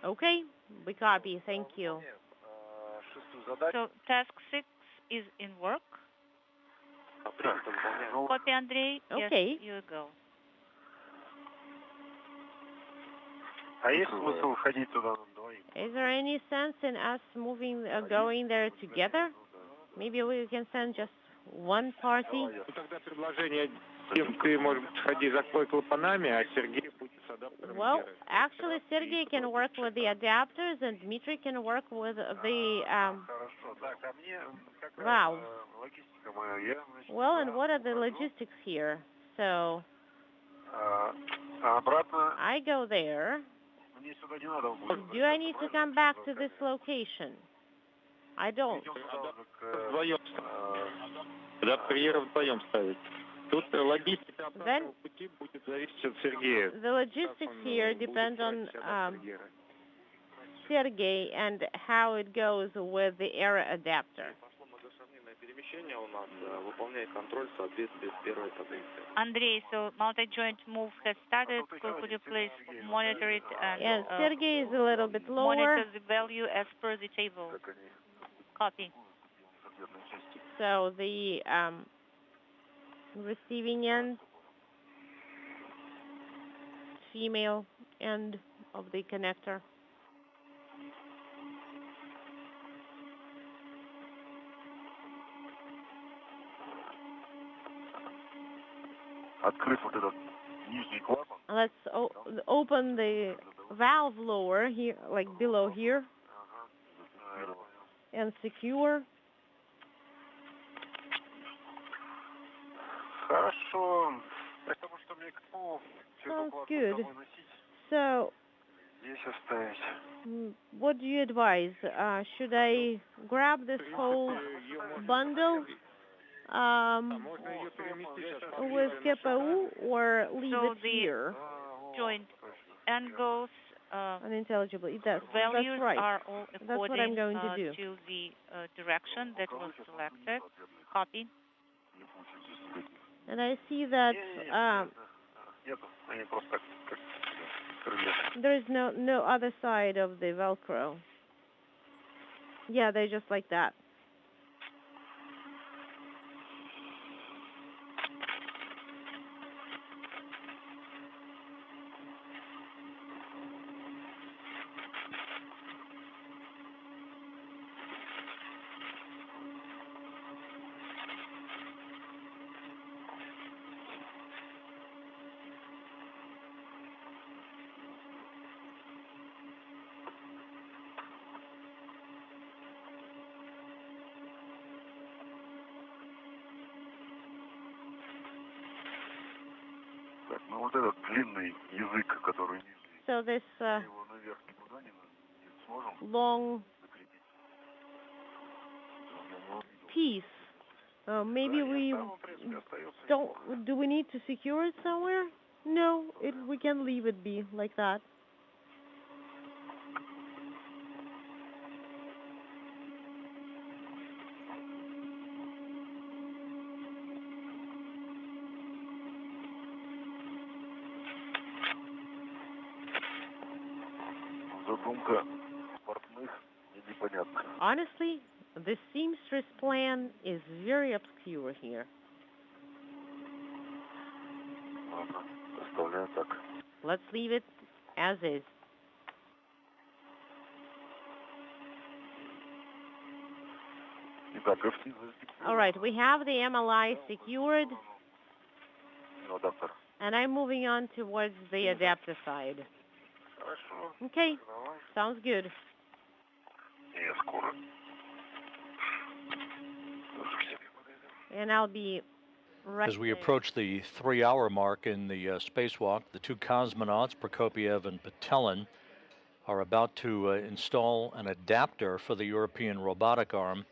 Okay, we copy. Thank you. So task 6 is in work. Copy, Andrei. Okay. Yes, you go. Is there any sense in us going there together? Maybe we can send just one party. Well, actually, Sergey can work with the adapters, and Dmitry can work with the valves. Well, and what are the logistics here? So, I go there. Do I need to come back to this location? I don't. Then the logistics here depend on Sergey and how it goes with the error adapter. Andrei, so multi-joint move has started. Could you please monitor it and Sergey is a little bit lower. Monitor the value as per the table. Copy. So the receiving end, female end of the connector. Let's open the valve lower here, like below here, and secure. Sounds good. So, what do you advise? Should I grab this whole bundle with KPU or leave it here? Joint angles, unintelligible. That's values right. are all according That's what I'm going to do. To the direction that was selected. Copy. And I see that there is no other side of the Velcro. Yeah, they're just like that. So this long piece, maybe we don't. Do we need to secure it somewhere? No, we can leave it be like that. Honestly, the seamstress plan is very obscure here. Let's leave it as is. All right, we have the MLI secured, and I'm moving on towards the adapter side. Okay, sounds good. And I'll be right As we there. approach the 3-hour mark in the spacewalk, the two cosmonauts, Prokopiev and Patelin, are about to install an adapter for the European robotic arm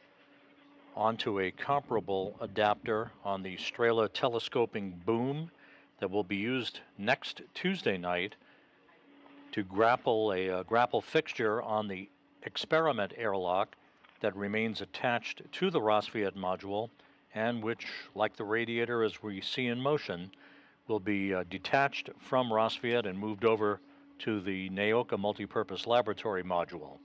onto a comparable adapter on the Strala telescoping boom that will be used next Tuesday night to grapple a grapple fixture on the experiment airlock that remains attached to the Rassvet Module and which, like the Radiator as we see in motion, will be detached from Rassvet and moved over to the Nauka Multipurpose Laboratory Module.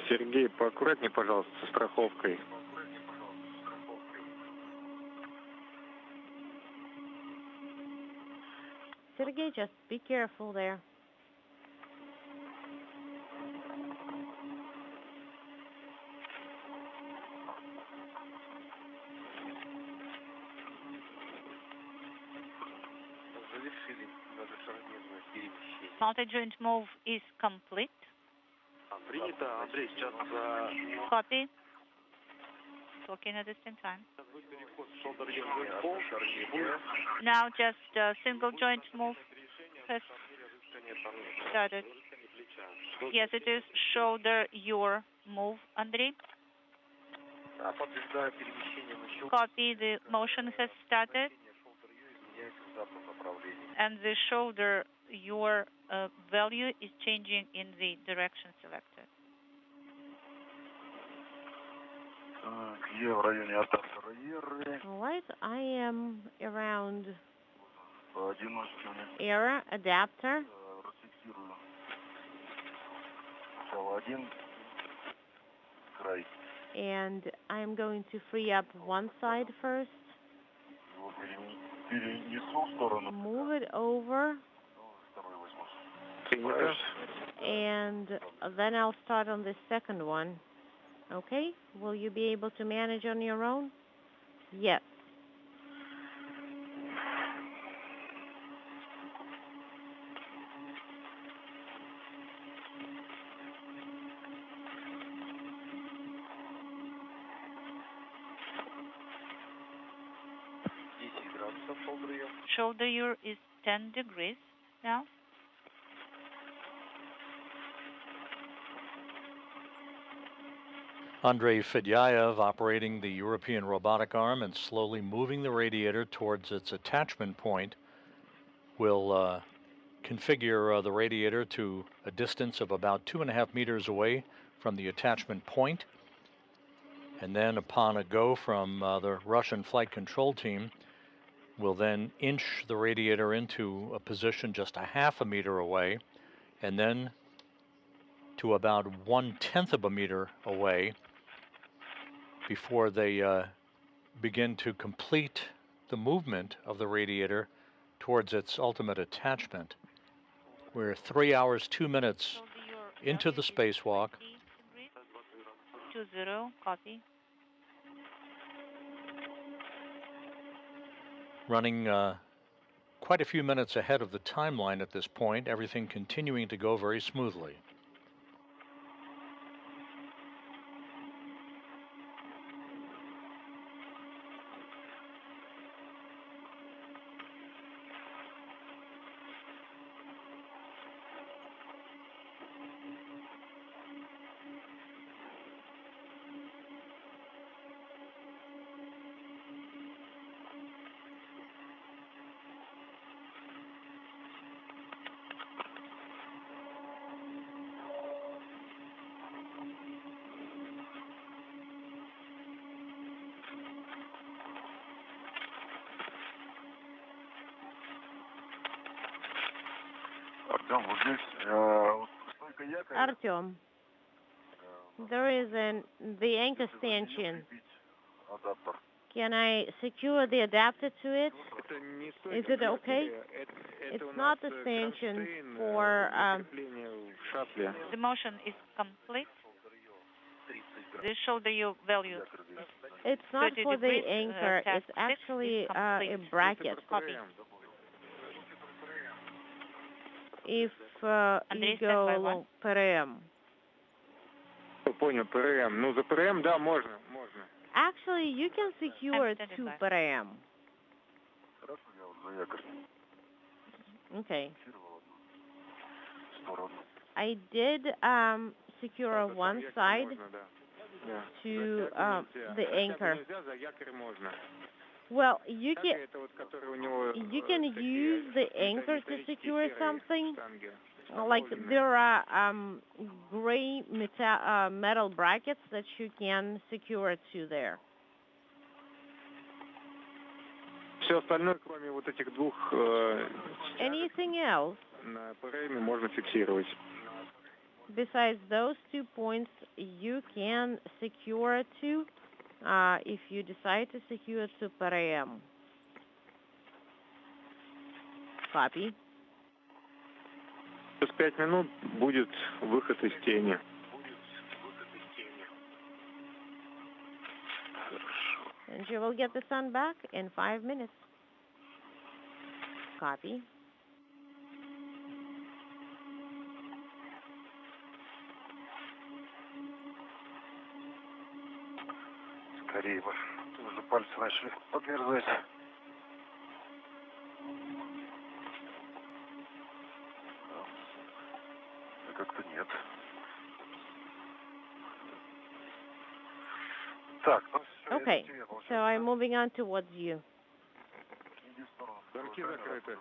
Сергей, поаккуратнее, пожалуйста, со страховкой. Sergey, just be careful there. Multi-joint move is complete. Copy. Talking at the same time. Now just a single joint move has started. Yes, it is shoulder your move, Andrei. Copy, the motion has started. And the shoulder your value is changing in the direction selected. All right, I am around error adapter. And I'm going to free up one side first. Move it over. And then I'll start on the second one. Okay? Will you be able to manage on your own? Yes. Shoulder your is 10 degrees now. Andrei Fedyaev operating the European robotic arm and slowly moving the Radiator towards its attachment point will configure the Radiator to a distance of about 2.5 meters away from the attachment point. And then upon a go from the Russian flight control team, will then inch the Radiator into a position just 0.5 meter away, and then to about 1/10 of a meter away before they begin to complete the movement of the Radiator towards its ultimate attachment. We're 3 hours, 2 minutes into the spacewalk. 20, copy. Running quite a few minutes ahead of the timeline at this point, everything continuing to go very smoothly. Artyom, there is the anchor stanchion. Can I secure the adapter to it? Is it okay? It's not the stanchion for... The motion is complete. This shoulder you value. It's not for the anchor. It's actually a bracket. Copy. If you go along ПРМ. Понял, ПРМ. Ну, за ПРМ, да, можно. Actually, you can secure it to ПРМ. Okay. I did secure one side to the anchor. Well, you can use the anchor to secure something. Like there are gray metal brackets that you can secure it to there. Все остальное, кроме вот этих двух Anything else? На ПРМе можно фиксировать. Besides those 2 points, you can secure it to, if you decide to secure it to ПРМ. Copy. Через 5 минут будет выход из тени. And you will get the sun back in 5 minutes. Copy. Скорее бы. Уже пальцы начали подмерзать. Как-то нет. Так, ну все. Okay, so I'm moving on towards you. Замки закрыты.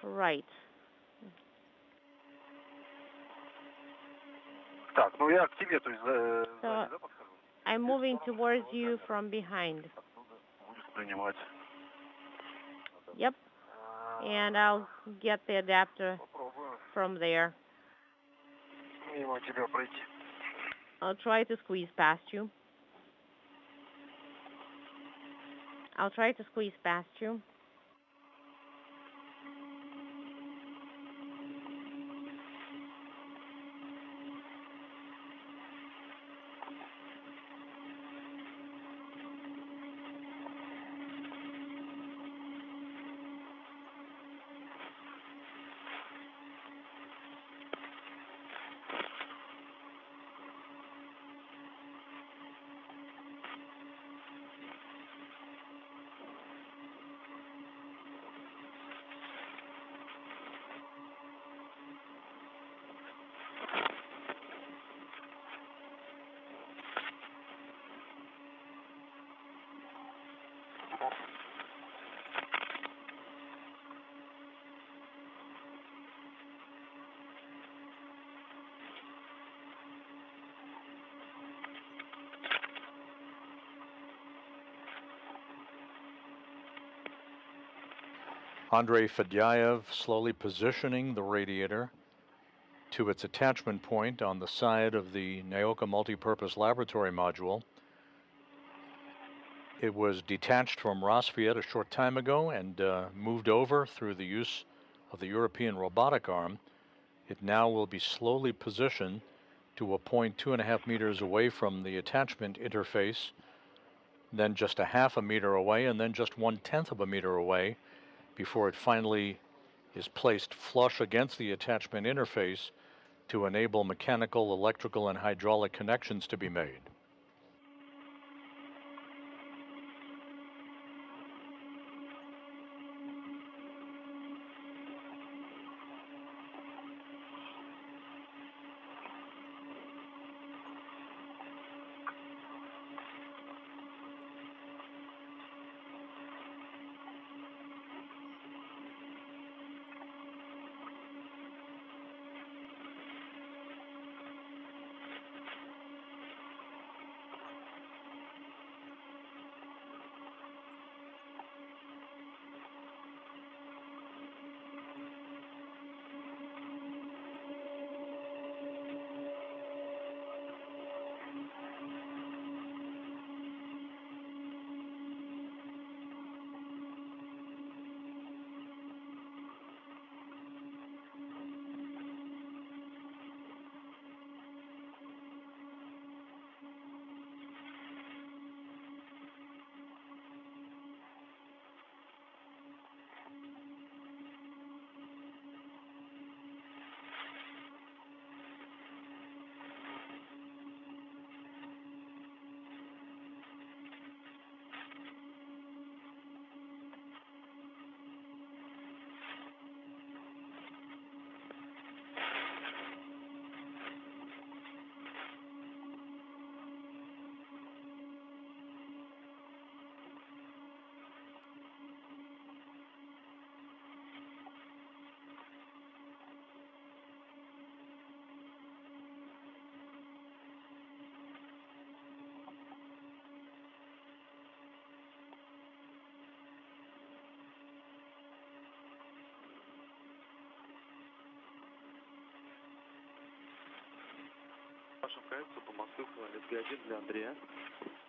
Right. Так, ну я к тебе, то есть So I'm moving towards you from behind. будешь принимать. Yep. And I'll get the adapter from there. Мимо тебя пройти. I'll try to squeeze past you. I'll try to squeeze past you. Andrei Fedyaev slowly positioning the radiator to its attachment point on the side of the Nauka Multipurpose Laboratory Module. It was detached from Rassvet a short time ago and moved over through the use of the European robotic arm. It now will be slowly positioned to a point 2.5 meters away from the attachment interface, then just a half a meter away, and then just 1/10 of a meter away, before it finally is placed flush against the attachment interface to enable mechanical, electrical, and hydraulic connections to be made.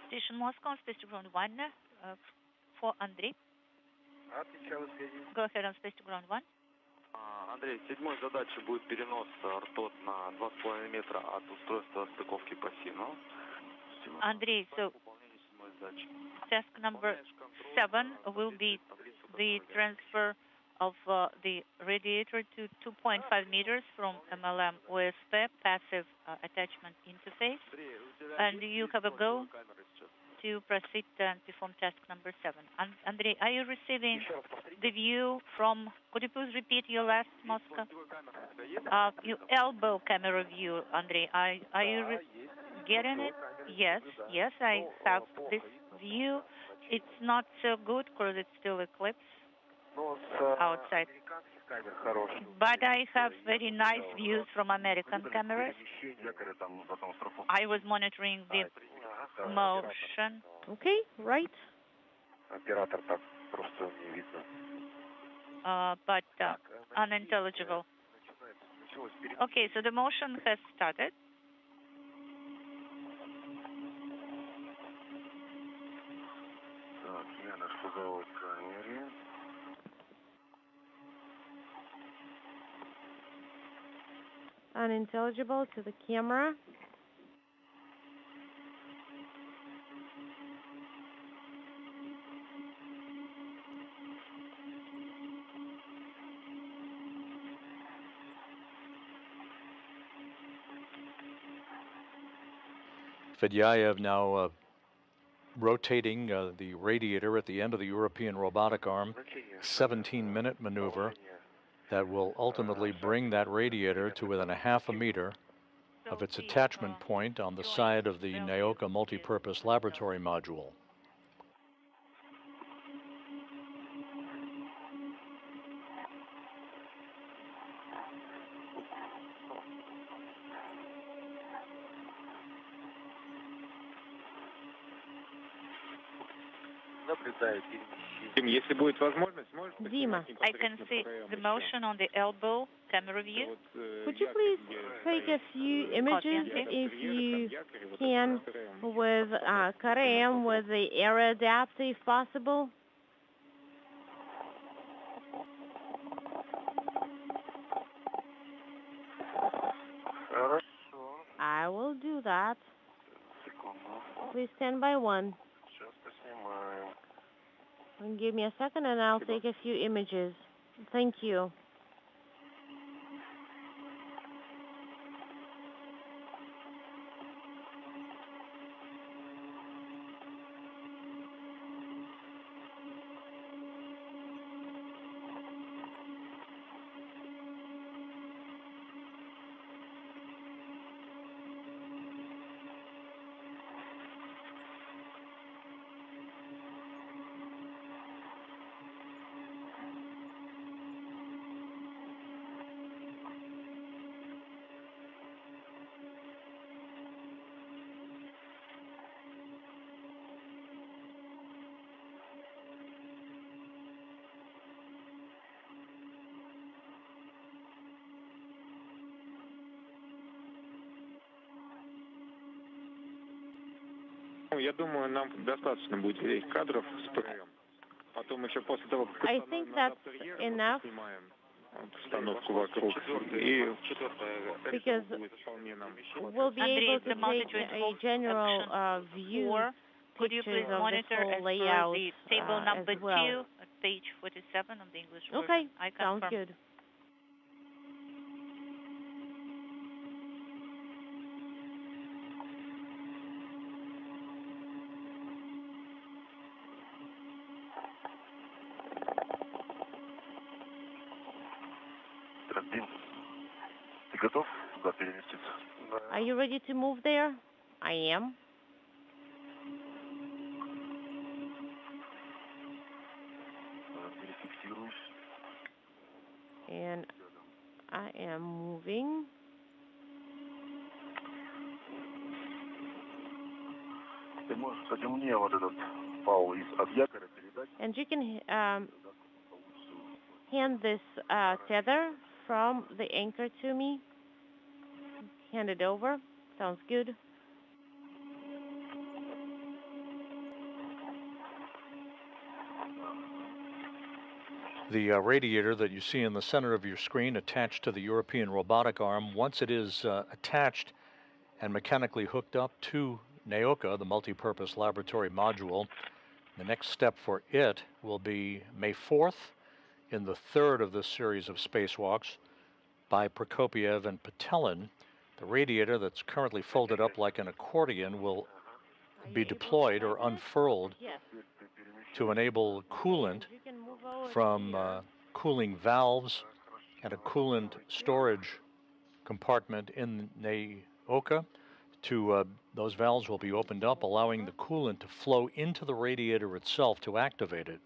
Station Moscow, space to ground 1 for Andrei. Go ahead on space to ground 1. Андрей, седьмой задачей будет перенос ртот на 2,5 метра от устройства стыковки по СИНу. Andrei, so task number 7 will be the transfer of the radiator to 2.5 meters from MLM OSP passive attachment interface. And you have a go to proceed and perform task number 7. Andrei, are you receiving the view from, could you please repeat your last, Moscow? Your elbow camera view, Andrei, are you getting it? Yes, I have this view. It's not so good because it's still eclipse outside. But I have very nice views from American cameras. I was monitoring the motion. Okay, right. But unintelligible. Okay, so the motion has started. Unintelligible to the camera. Fedyaev now rotating the radiator at the end of the European robotic arm, 17-minute maneuver that will ultimately bring that radiator to within a half a meter of its attachment point on the side of the Nauka Multipurpose Laboratory Module. Dima, I can see the motion on the elbow camera view. could you please take a few images, if you can, with Korean, with the air adapter, if possible? I will do that. Please stand by one. And give me a second and I'll take a few images. Thank you. Я думаю, нам достаточно будет этих кадров с ПРМ. Потом еще после того, как I think that's enough. снимаем обстановку вокруг. И Because we'll be able to take a general view, Could you please pictures of the monitor full as per layout the table number as well. 2 at page 47 of the English version? Okay, I sounds confirm. good. Ты готов туда переместиться? Are you ready to move there? I am. Перефиксируюсь. And I am moving. Ты можешь, кстати, мне вот этот файл от якоря передать? And you can hand this tether from the anchor to me. Hand it over. Sounds good. The radiator that you see in the center of your screen attached to the European robotic arm, once it is attached and mechanically hooked up to Nauka, the Multipurpose Laboratory Module, the next step for it will be May 4th in the third of this series of spacewalks by Prokopiev and Patelin. The radiator that's currently folded up like an accordion will be deployed or unfurled to enable coolant from cooling valves and a coolant storage compartment in Nauka. Those valves will be opened up, allowing the coolant to flow into the radiator itself to activate it.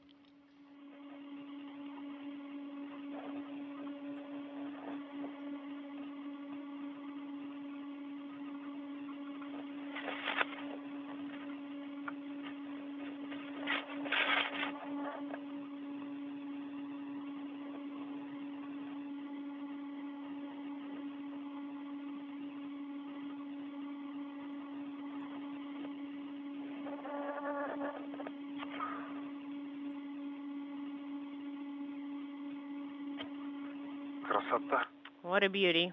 Красота. What a beauty.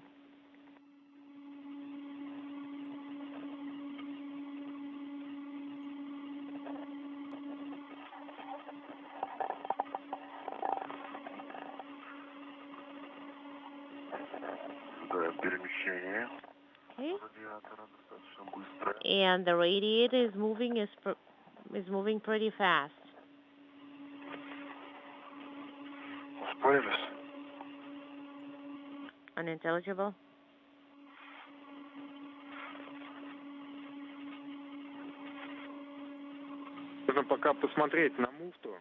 Да, перемещение. Okay. Радиатора достаточно быстро. And the radiator is moving pretty fast. Успорились? Unintelligible. Нужно пока посмотреть на муфту.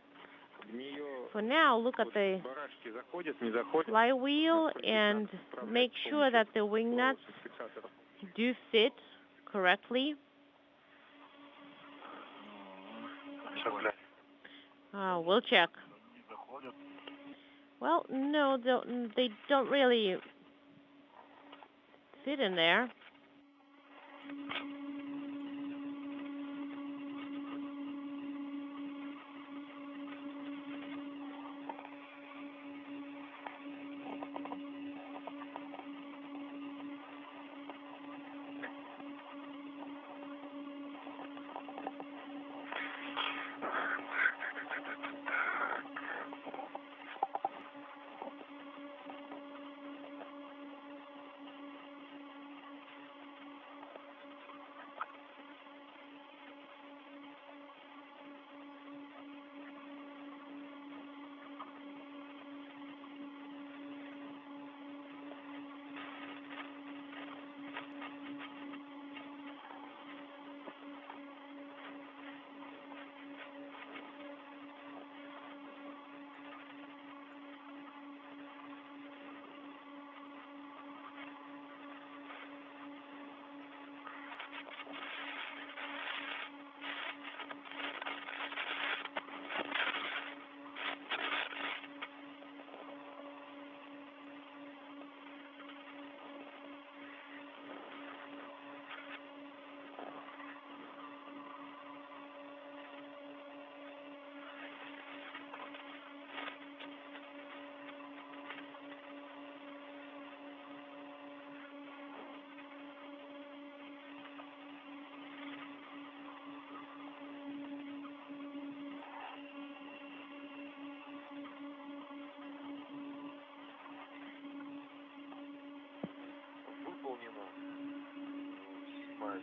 В нее For now, look at the барашки заходят, не заходят. flywheel and make sure that the wing nuts do fit correctly. We'll check. Well, no, they don't really fit in there.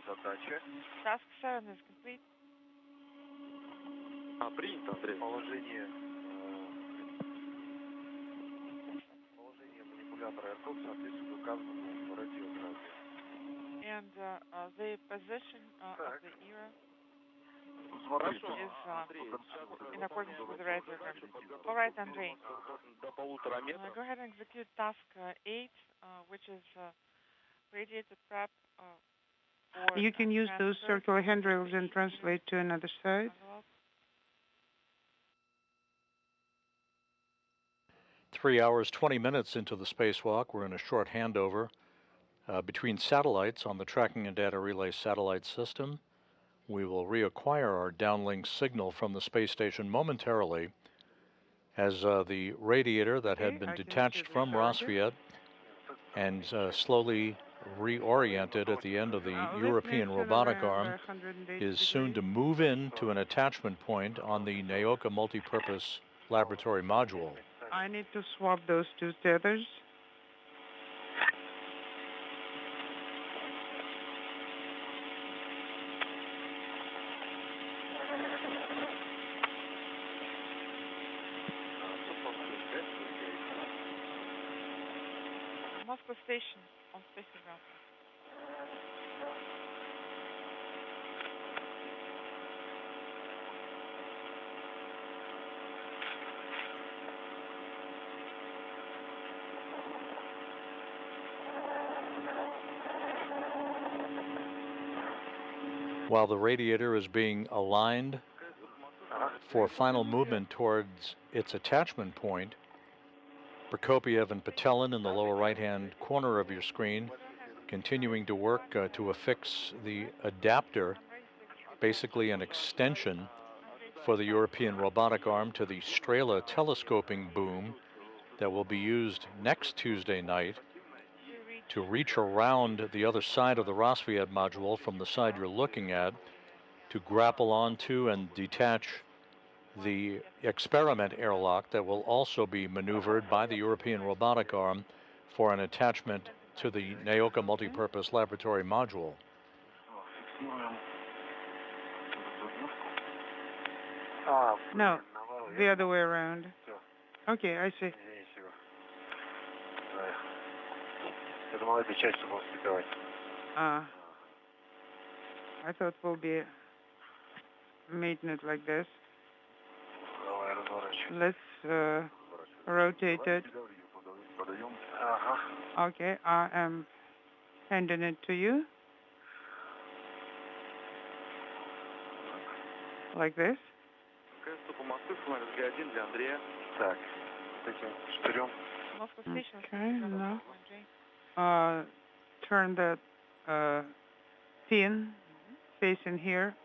Задача. Task 7 is complete. Принято, Андрей. Положение манипулятора Airlock соответствует указанному в радиограмме. And the position of the era Хорошо. is in accordance with the radiogram. All right, Andrei. Go ahead and execute task 8, which is radiator prep. You can use those circular handrails and translate to another side. 3 hours, 20 minutes into the spacewalk. We're in a short handover. Between satellites on the tracking and data relay satellite system, we will reacquire our downlink signal from the space station momentarily as the radiator that had been detached from Rassvet and slowly reoriented at the end of the European robotic arm is soon to move into an attachment point on the Nauka Multipurpose Laboratory Module. I need to swap those two tethers. Moscow station on Spacewalk. While the radiator is being aligned for final movement towards its attachment point, Prokopiev and Patelin in the lower right-hand corner of your screen continuing to work to affix the adapter, basically an extension for the European robotic arm to the Strala telescoping boom that will be used next Tuesday night to reach around the other side of the Rassvet module from the side you're looking at to grapple onto and detach the experiment airlock that will also be maneuvered by the European robotic arm for an attachment to the Nauka Multipurpose Laboratory Module. No, the other way around. Okay, I see. I thought we'll be making it like this. Let's rotate it. Okay, I am handing it to you. Like this. Okay, now turn that pin facing here.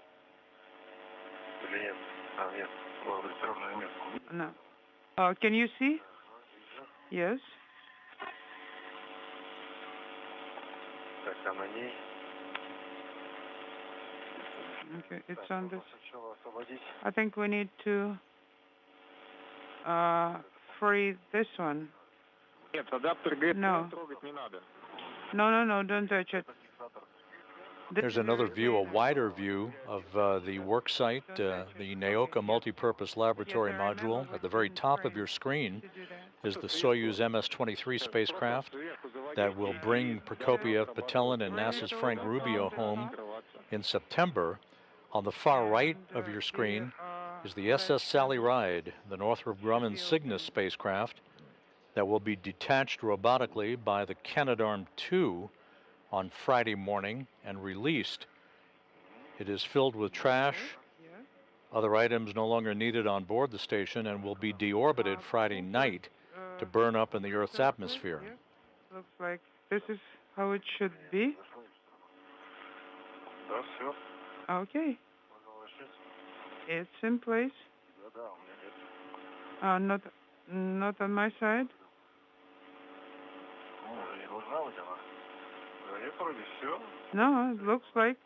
No. Can you see? Yes. Okay, it's on this. I think we need to free this one. No. No, don't touch it. There's another view, a wider view of the work site, the Nauka Multipurpose Laboratory Module. At the very top of your screen is the Soyuz MS-23 spacecraft that will bring Prokopiev, Patelin, and NASA's Frank Rubio home in September. On the far right of your screen is the SS Sally Ride, the Northrop Grumman Cygnus spacecraft that will be detached robotically by the Canadarm2 on Friday morning and released. It is filled with trash, other items no longer needed on board the station, and will be deorbited Friday night to burn up in the Earth's atmosphere. Looks like this is how it should be. Okay. It's in place. Not on my side. No, it looks like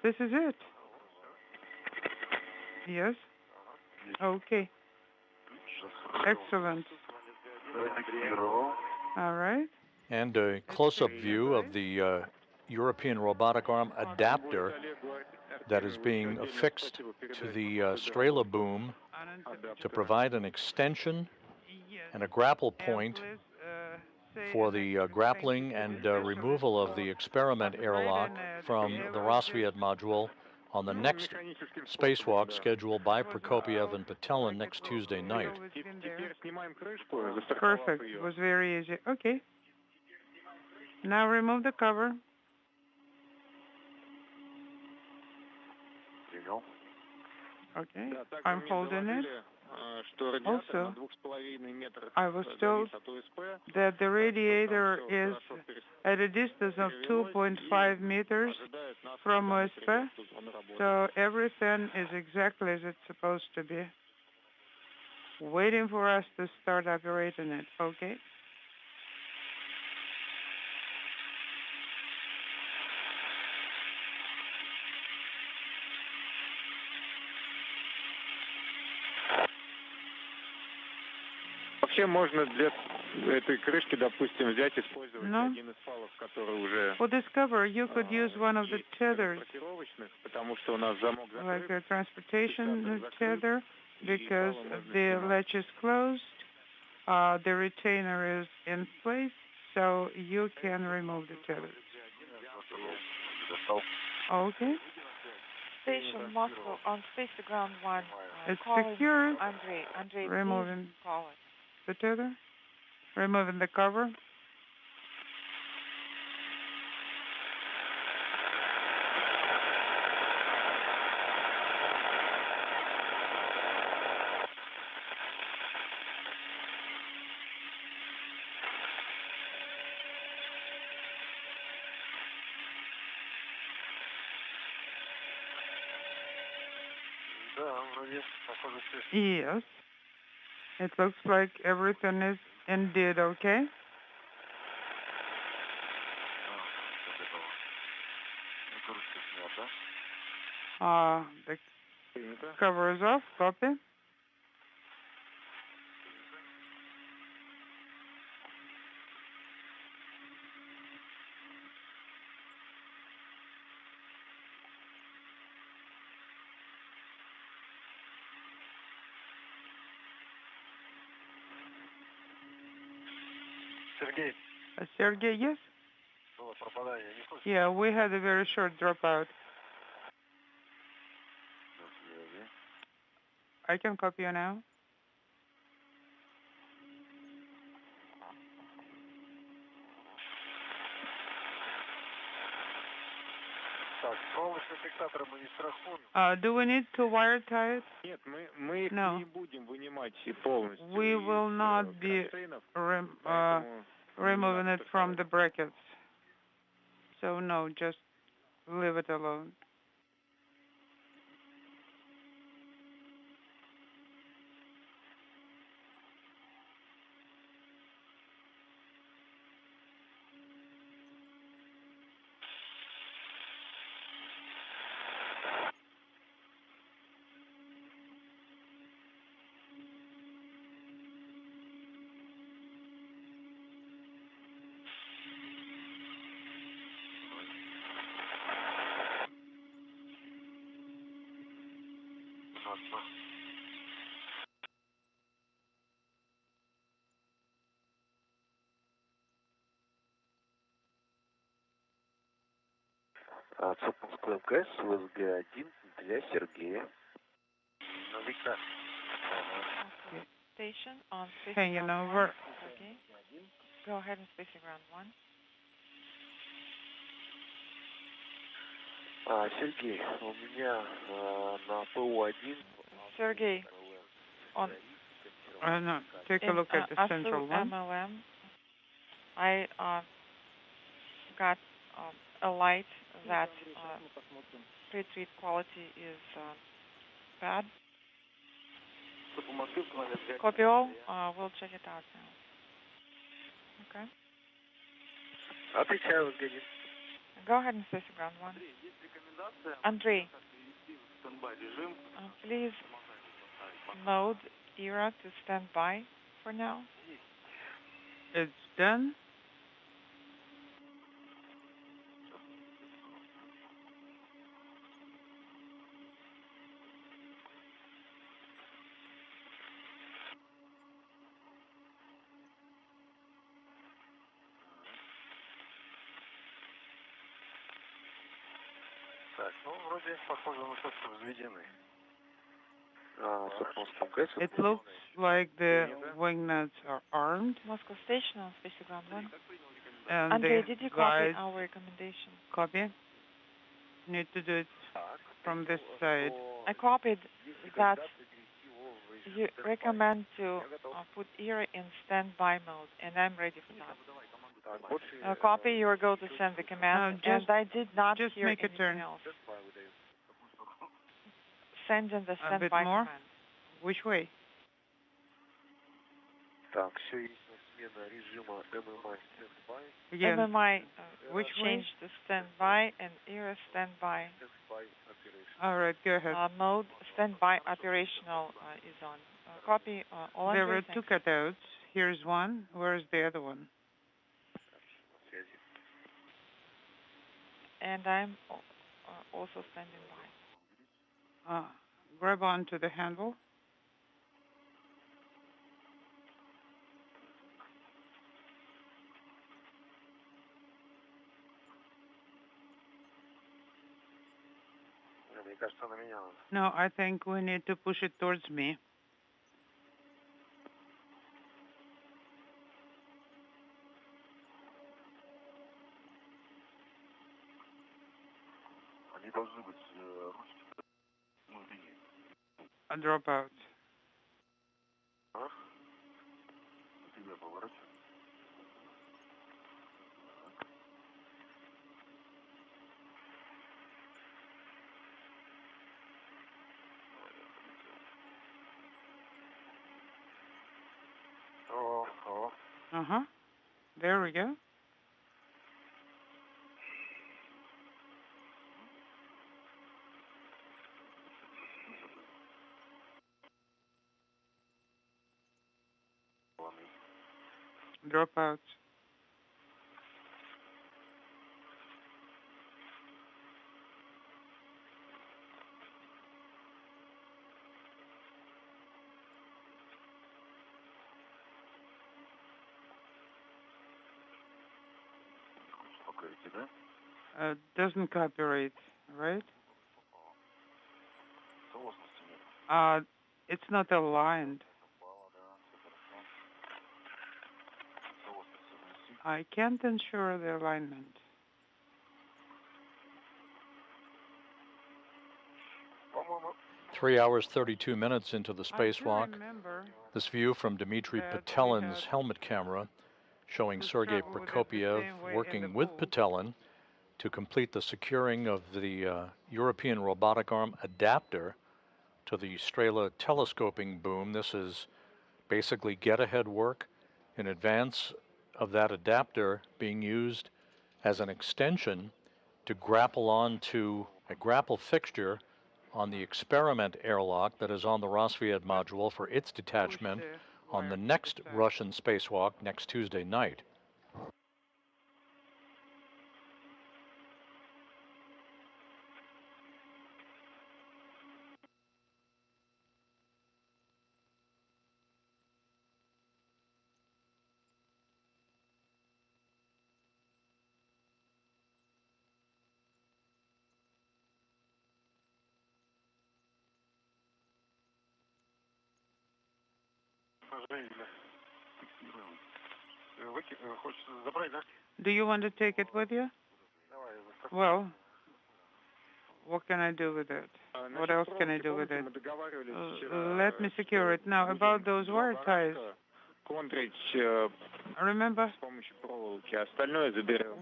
this is it. Yes. Okay. Excellent. All right. And a close-up view of the European robotic arm adapter that is being affixed to the Strala boom to provide an extension and a grapple point for the grappling and removal of the experiment airlock from the Rassvet module on the next spacewalk scheduled by Prokopiev and Patelin next Tuesday night. Perfect. It was very easy. Okay. Now remove the cover. Okay. I'm holding it. Also, I was told that the radiator is at a distance of 2.5 meters from OSP, so everything is exactly as it's supposed to be. Waiting for us to start operating it, okay? Вообще можно для этой крышки, допустим, взять, использовать один из фалов, который уже... For this cover, you could use one of the tethers, потому что у нас замок like a transportation tether, because the latch is closed, the retainer is in place, so you can remove the tether. Okay. Station Moscow on Space Ground 1. It's secure. Andrei, removing please call it. The tether, removing the cover. Yes. It looks like everything is indeed okay. The cover is off. Copy. Sergey, yes? Yeah, we had a very short dropout. I can copy you now. Do we need to wire tie it? No. We will not be removing it from the brackets. So no, just leave it alone. Запуск МКС ВСГ-1 для Сергея. Station on Space Hanging Ground over. 1. Okay. Go ahead and Space Ground 1. Сергей, у меня на ПУ-1... Sergey, on... No, take a look at the central one. MLM, I got a light that pre-treat quality is bad. Copy all. We'll check it out now. Okay. Отвечаю, господин. Go ahead and Space Ground 1. Andrei, please load ERA to stand by for now. It's done. Так, ну, вроде, похоже, на то, что взведены. It looks like the wing nuts are armed. Moscow Station on Space Ground 1. And Andrei, did you copy our recommendation? Copy. Need to do it from this side. I copied that you recommend to put ERA in standby mode, and I'm ready for that. Copy, you are going to send the command, and I did not hear anything else. Send in the standby command. Which way? Так, все есть смена режима MMI standby. Again. MMI Which change to standby and ERA standby. All right, go ahead. Mode standby operational is on. Copy. There were two cutouts. Here's one. Where's the other one? And I'm also standing by. Grab onto the handle. No, I think we need to push it towards me. A dropout. There we go. Dropout. Doesn't cooperate, right? It's not aligned. I can't ensure the alignment. Three hours, 32 minutes into the spacewalk. This view from Dmitry Petelin's helmet camera showing Sergei Prokopiev working with Petelin to complete the securing of the European robotic arm adapter to the Strala telescoping boom. This is basically get-ahead work in advance of that adapter being used as an extension to grapple onto a grapple fixture on the experiment airlock that is on the Rassvet Module for its detachment on the next Russian spacewalk next Tuesday night. Do you want to take it with you? Well, what can I do with it? What else can I do with it? Let me secure it. Now, about those wire ties. Remember,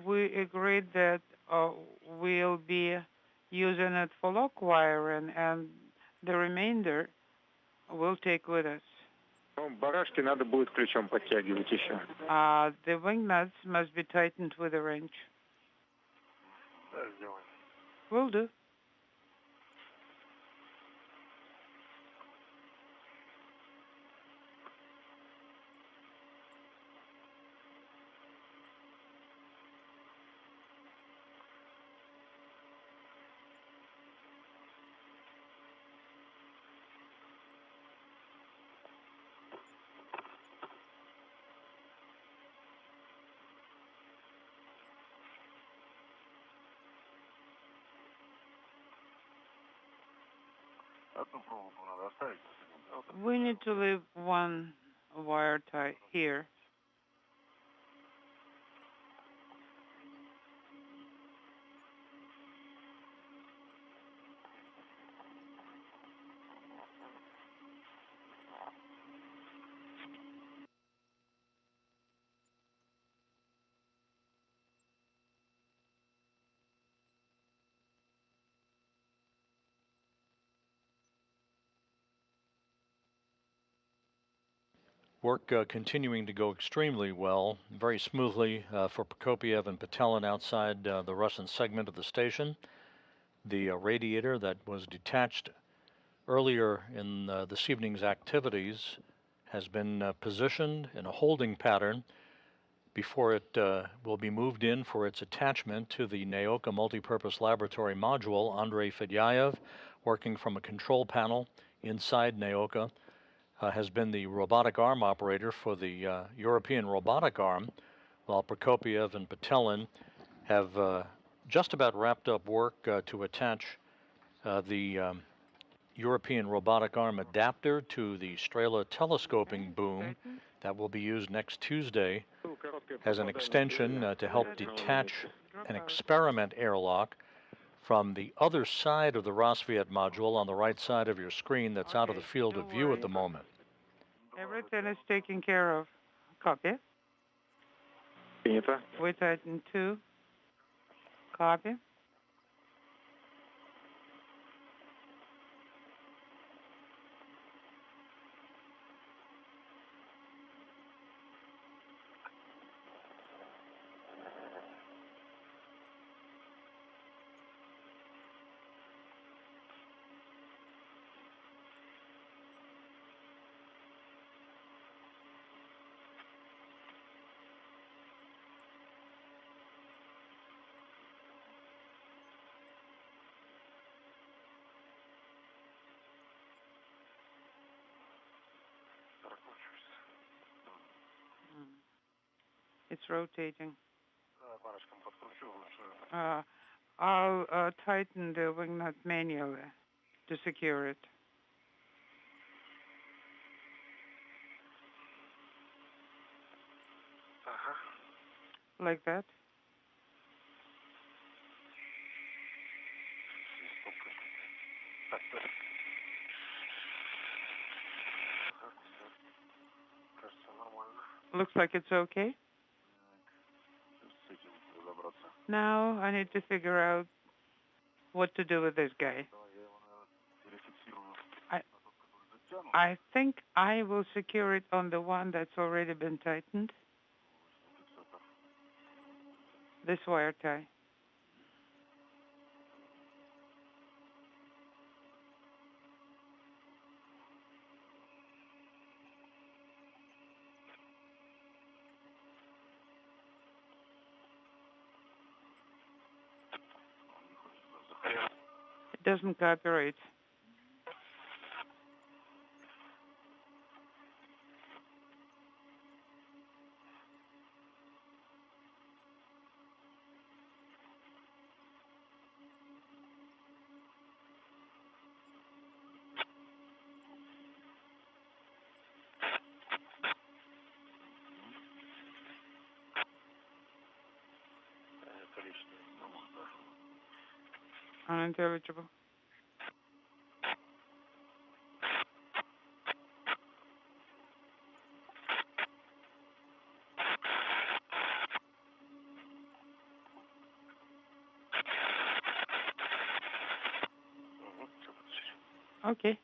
we agreed that we'll be using it for lock wiring, and the remainder we'll take with us. The wing nuts must be tightened with a wrench. Will do. We need to leave one wire tie here. Work continuing to go extremely well, very smoothly for Prokopiev and Patelin outside the Russian segment of the station. The radiator that was detached earlier in this evening's activities has been positioned in a holding pattern before it will be moved in for its attachment to the Nauka Multipurpose Laboratory Module. Andrei Fedyaev, working from a control panel inside Nauka, has been the robotic arm operator for the European robotic arm, while Prokopiev and Patelin have just about wrapped up work to attach the European robotic arm adapter to the Strala telescoping boom that will be used next Tuesday as an extension to help detach an experiment airlock from the other side of the Rassvet Module on the right side of your screen that's out of the field of view at the moment. Everything is taken care of. Copy. We tighten 2. Copy. It's rotating. I'll tighten the wing nut manually to secure it. Like that. Looks like it's okay. Now I need to figure out what to do with this guy. I think I will secure it on the one that's already been tightened. This wire tie. It doesn't cooperate. Unintelligible. Okay.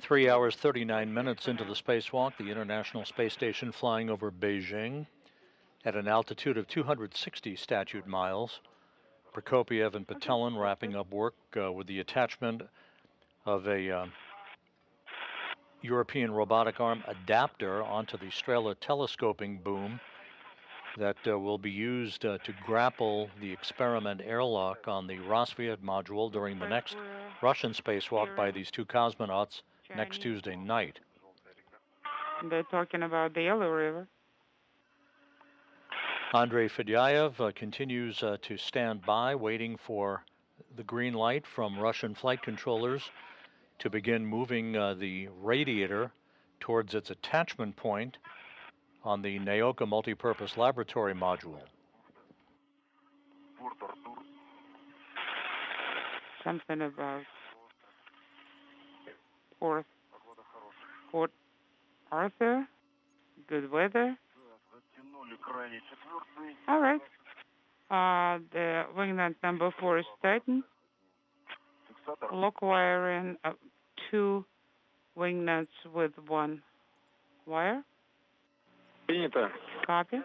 3 hours, 39 minutes into the spacewalk, the International Space Station flying over Beijing at an altitude of 260 statute miles. Prokopiev and Patelin wrapping up work with the attachment of a European robotic arm adapter onto the Strala telescoping boom that will be used to grapple the experiment airlock on the Rassvet Module during the next Russian spacewalk by these 2 cosmonauts next Tuesday night. They're talking about the Yellow River. Andrei Fedyaev continues to stand by, waiting for the green light from Russian flight controllers to begin moving the radiator towards its attachment point on the Nauka Multipurpose Laboratory Module. Something about Port Arthur, good weather. All right. The wing nut number 4 is tightened. Lock wiring 2 wing nuts with one wire. Принято. Copy.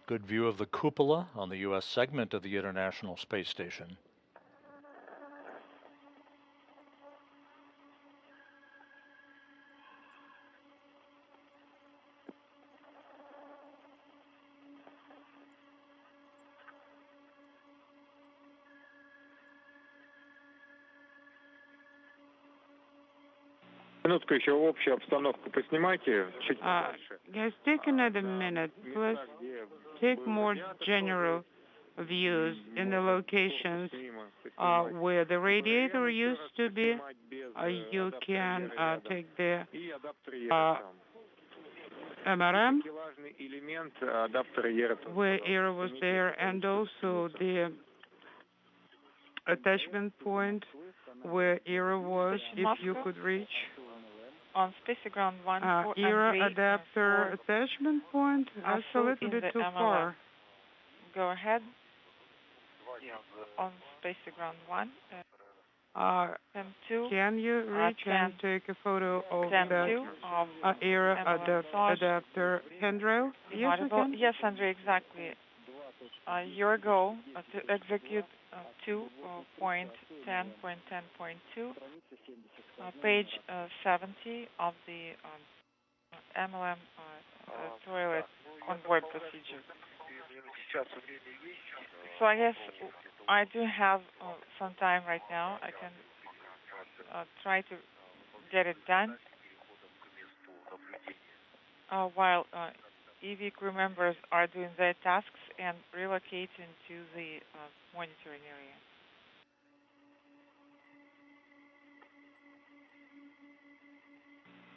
Good view of the cupola on the U.S. segment of the International Space Station. Минутку еще общую обстановку поснимайте. Чуть Guys, take another minute. Please take more general views in the locations where the radiator used to be. You can take the MRM where Aero was there, and also the attachment point where Aero was, if you could reach. On Spaceground 1, 4 Aero and 3, adapter attachment point. That's a little bit too far. Go ahead. On Spaceground 1. Can you reach and take a photo of the Aero adapter handrail? Yes, I can. Yes, Andrei, exactly. Your goal to execute 2.10.10.2, page 70 of the MLM toilet onboard procedure. So I guess I do have some time right now. I can try to get it done while EV crew members are doing their tasks and relocating to the monitoring area.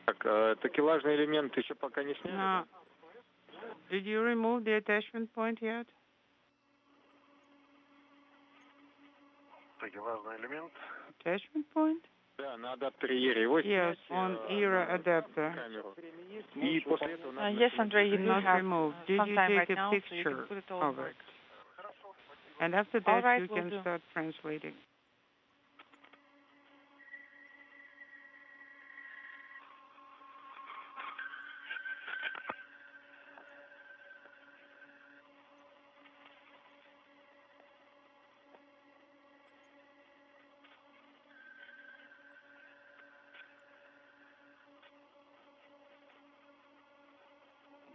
Так, такелажный элемент еще пока не сняли? Did you remove the attachment point yet? Такелажный элемент. Attachment point? Да, на адаптере Aero. Yes, on Aero adapter. И после этого yes, Andrei, you do not have removed. Did some you time take right a now, picture so you can put it all of in it? And after that, right, you will can do. start translating.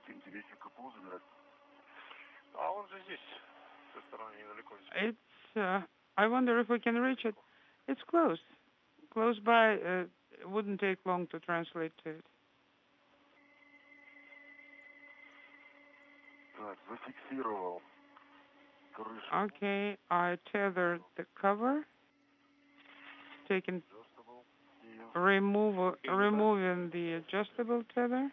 Интересненько пол забирать. А он же здесь, со стороны недалеко. It's, I wonder if we can reach it. It's close. Close by, it wouldn't take long to translate to it. Так, зафиксировал крышу. Okay, I tethered the cover. Removing the adjustable tether.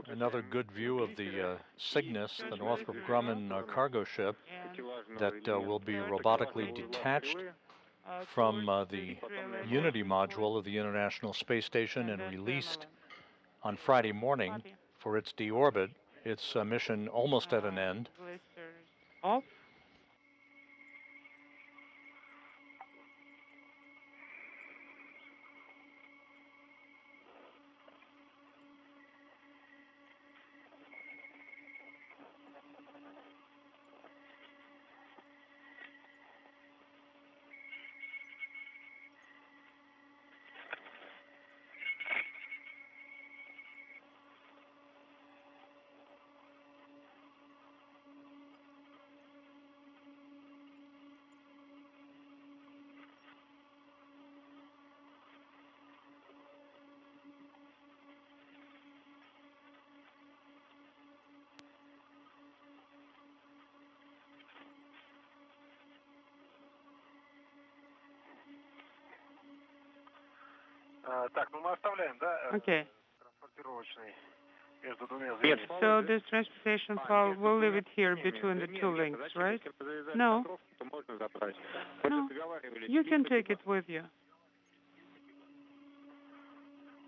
Another good view of the Cygnus, the Northrop Grumman cargo ship that will be robotically detached from the Unity module of the International Space Station and released on Friday morning for its deorbit. Its mission almost at an end. Off. Okay. So this transportation file, we'll leave it here between the two links, right? No. No. You can take it with you.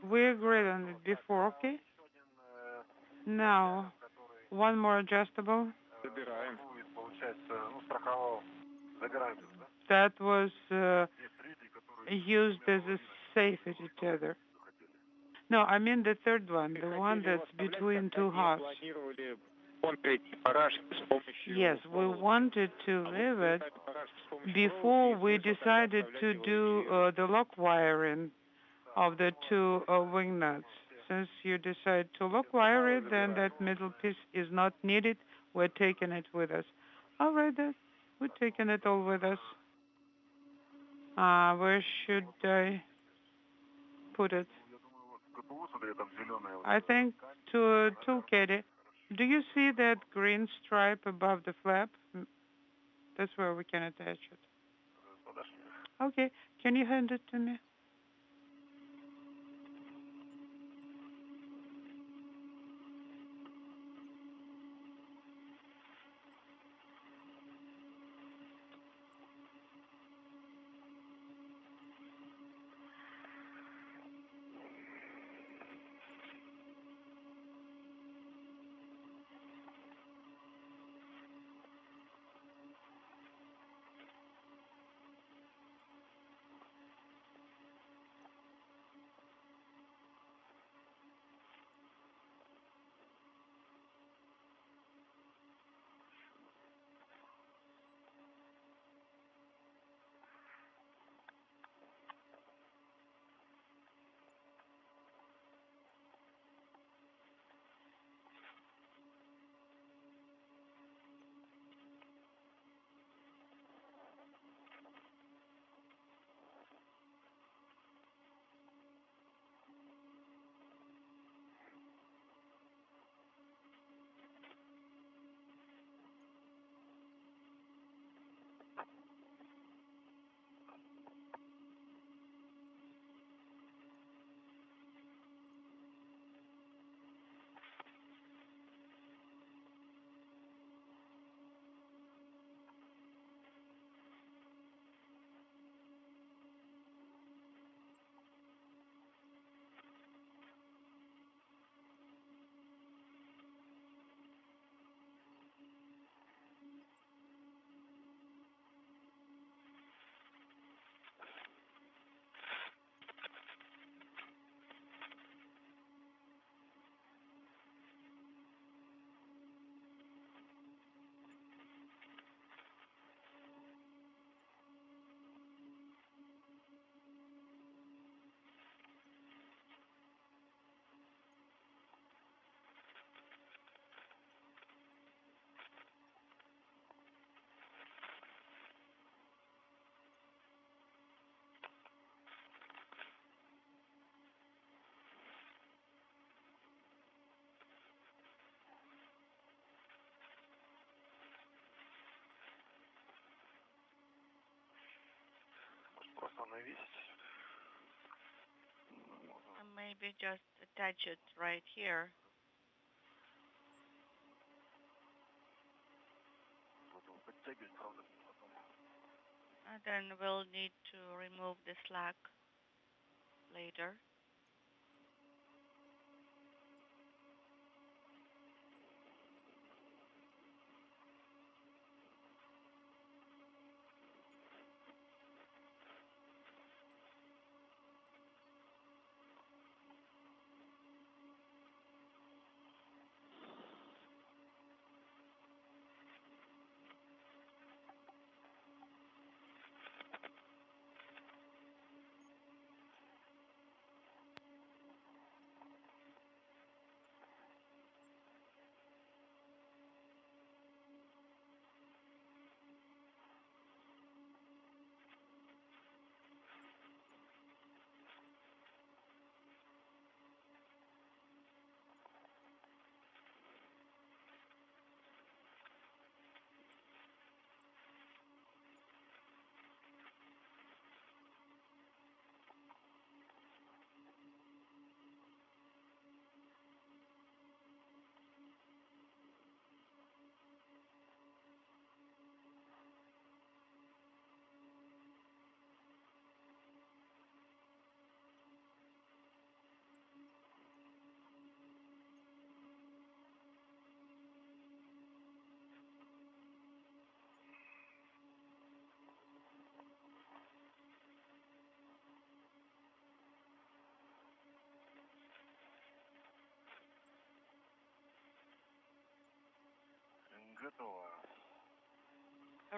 We agreed on it before, okay? Now, one more adjustable. That was used as a safety tether. No, I mean the third one, the one that's between two halves. Yes, we wanted to leave it before we decided to do the lock wiring of the two wing nuts. Since you decide to lock wire it, then that middle piece is not needed. We're taking it with us. All right, then. We're taking it all with us. Where should I put it? I think to toolkit. Do you see that green stripe above the flap? That's where we can attach it. Okay, can you hand it to me? Maybe just attach it right here. And then we'll need to remove the slack later.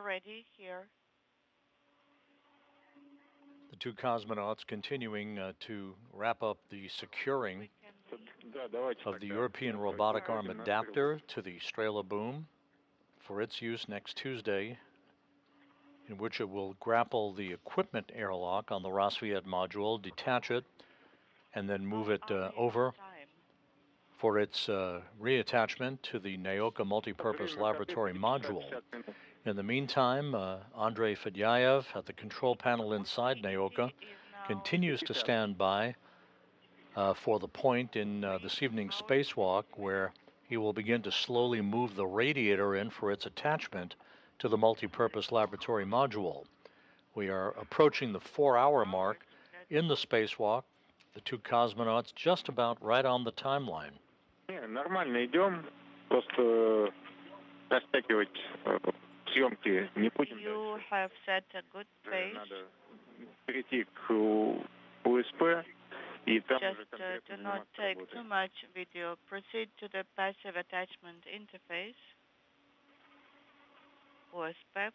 Ready here. The two cosmonauts continuing to wrap up the securing of the European robotic arm adapter to the Strala boom for its use next Tuesday, in which it will grapple the equipment airlock on the Rassvet Module, detach it, and then move it over for its reattachment to the Nauka Multipurpose Laboratory Module. In the meantime, Andrei Fedyaev at the control panel inside Nauka continues to stand by for the point in this evening's spacewalk where he will begin to slowly move the radiator in for its attachment to the Multipurpose Laboratory Module. We are approaching the 4-hour mark in the spacewalk, the two cosmonauts just about right on the timeline. Нормально идем, просто растягивать съемки не будем. You have set a good pace. Надо перейти к УСП. Just do not take too much video. Proceed to the passive attachment interface, OSP.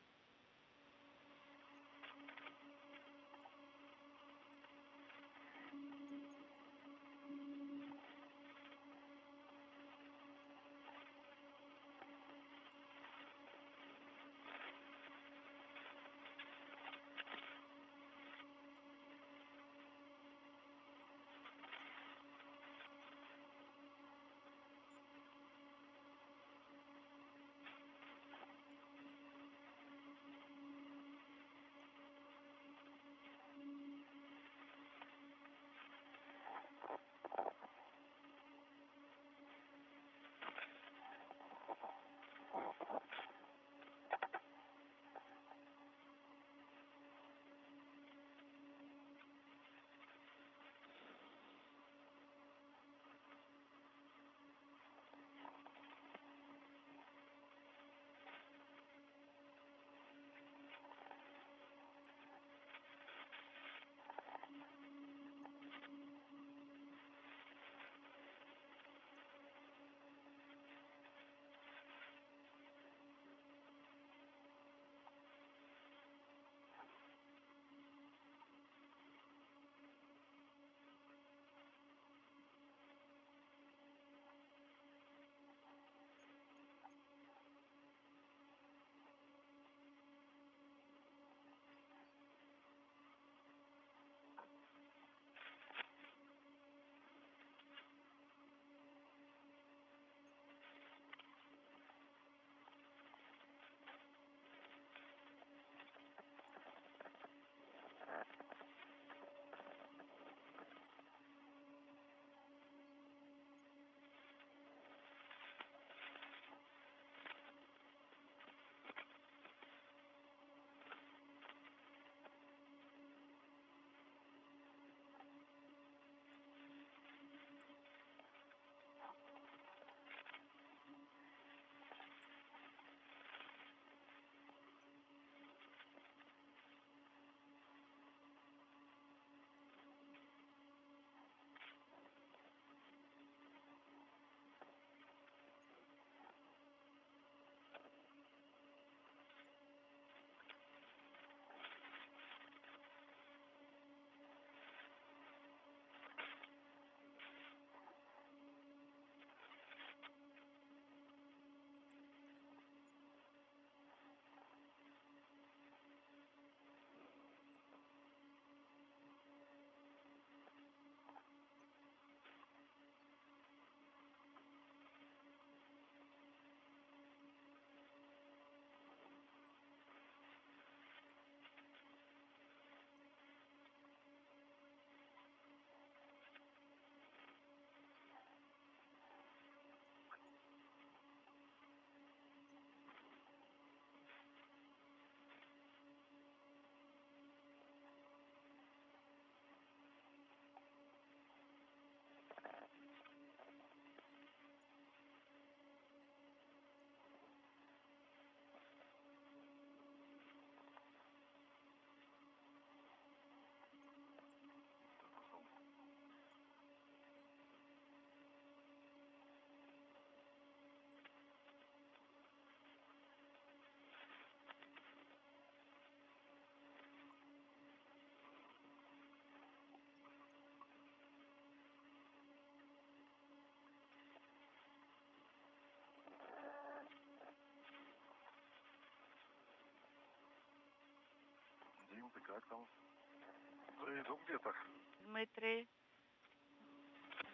Dmitry,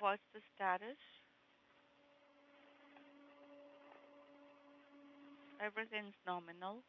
what's the status? Everything's nominal.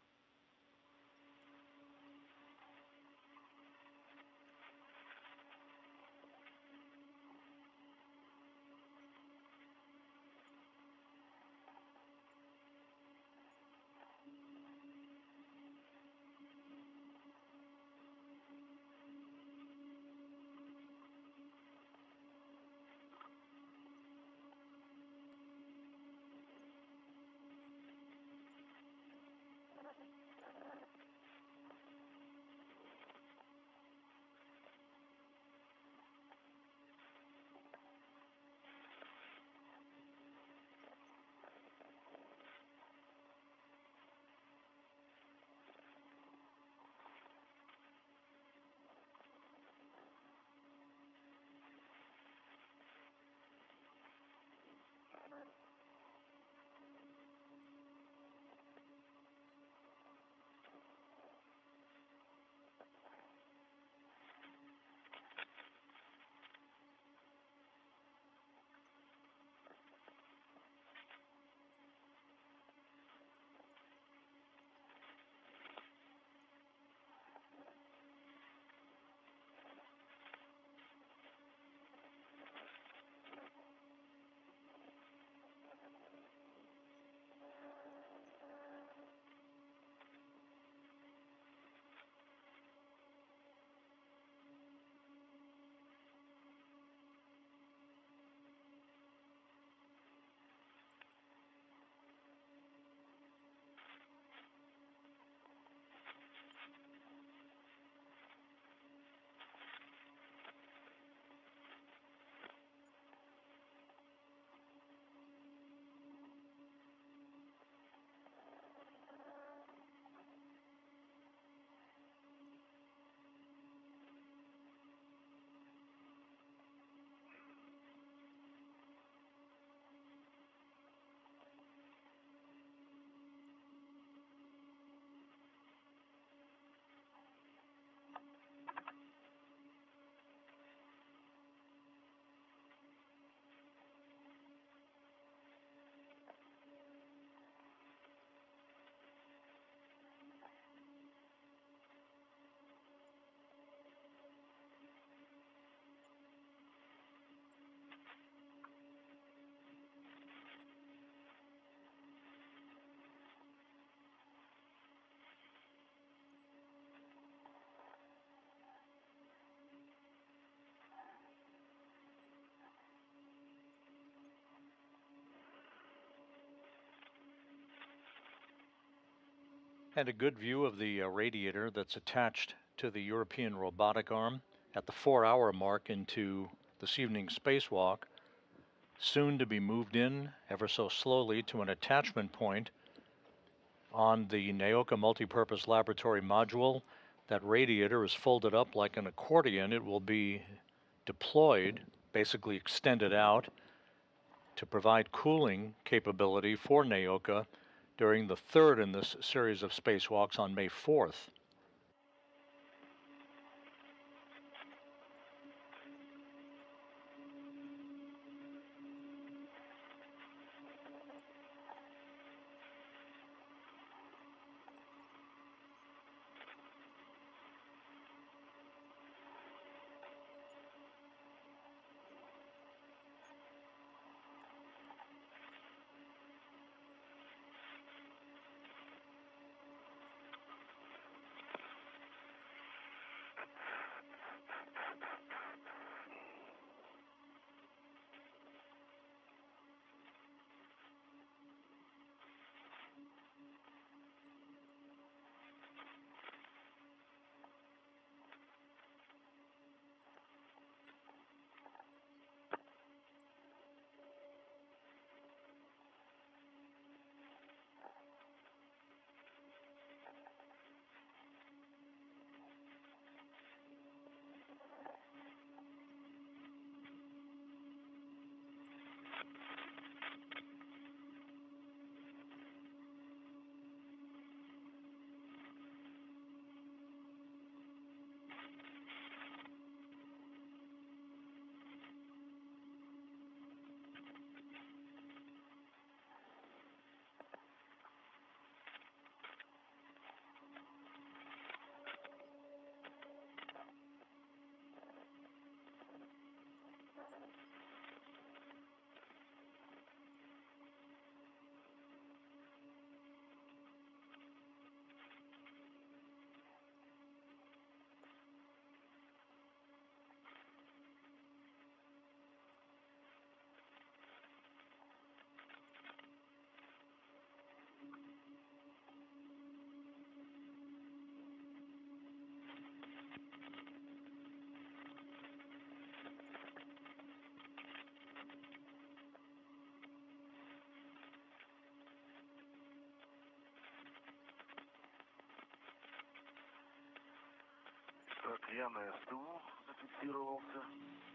And a good view of the radiator that's attached to the European robotic arm at the 4-hour mark into this evening's spacewalk, soon to be moved in ever so slowly to an attachment point on the Nauka Multipurpose Laboratory Module. That radiator is folded up like an accordion. It will be deployed, basically extended out, to provide cooling capability for Nauka during the third in this series of spacewalks on May 4th.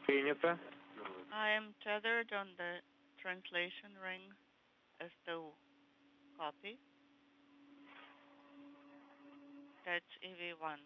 Принято. I am tethered on the translation ring STU. Copy. That's EV1.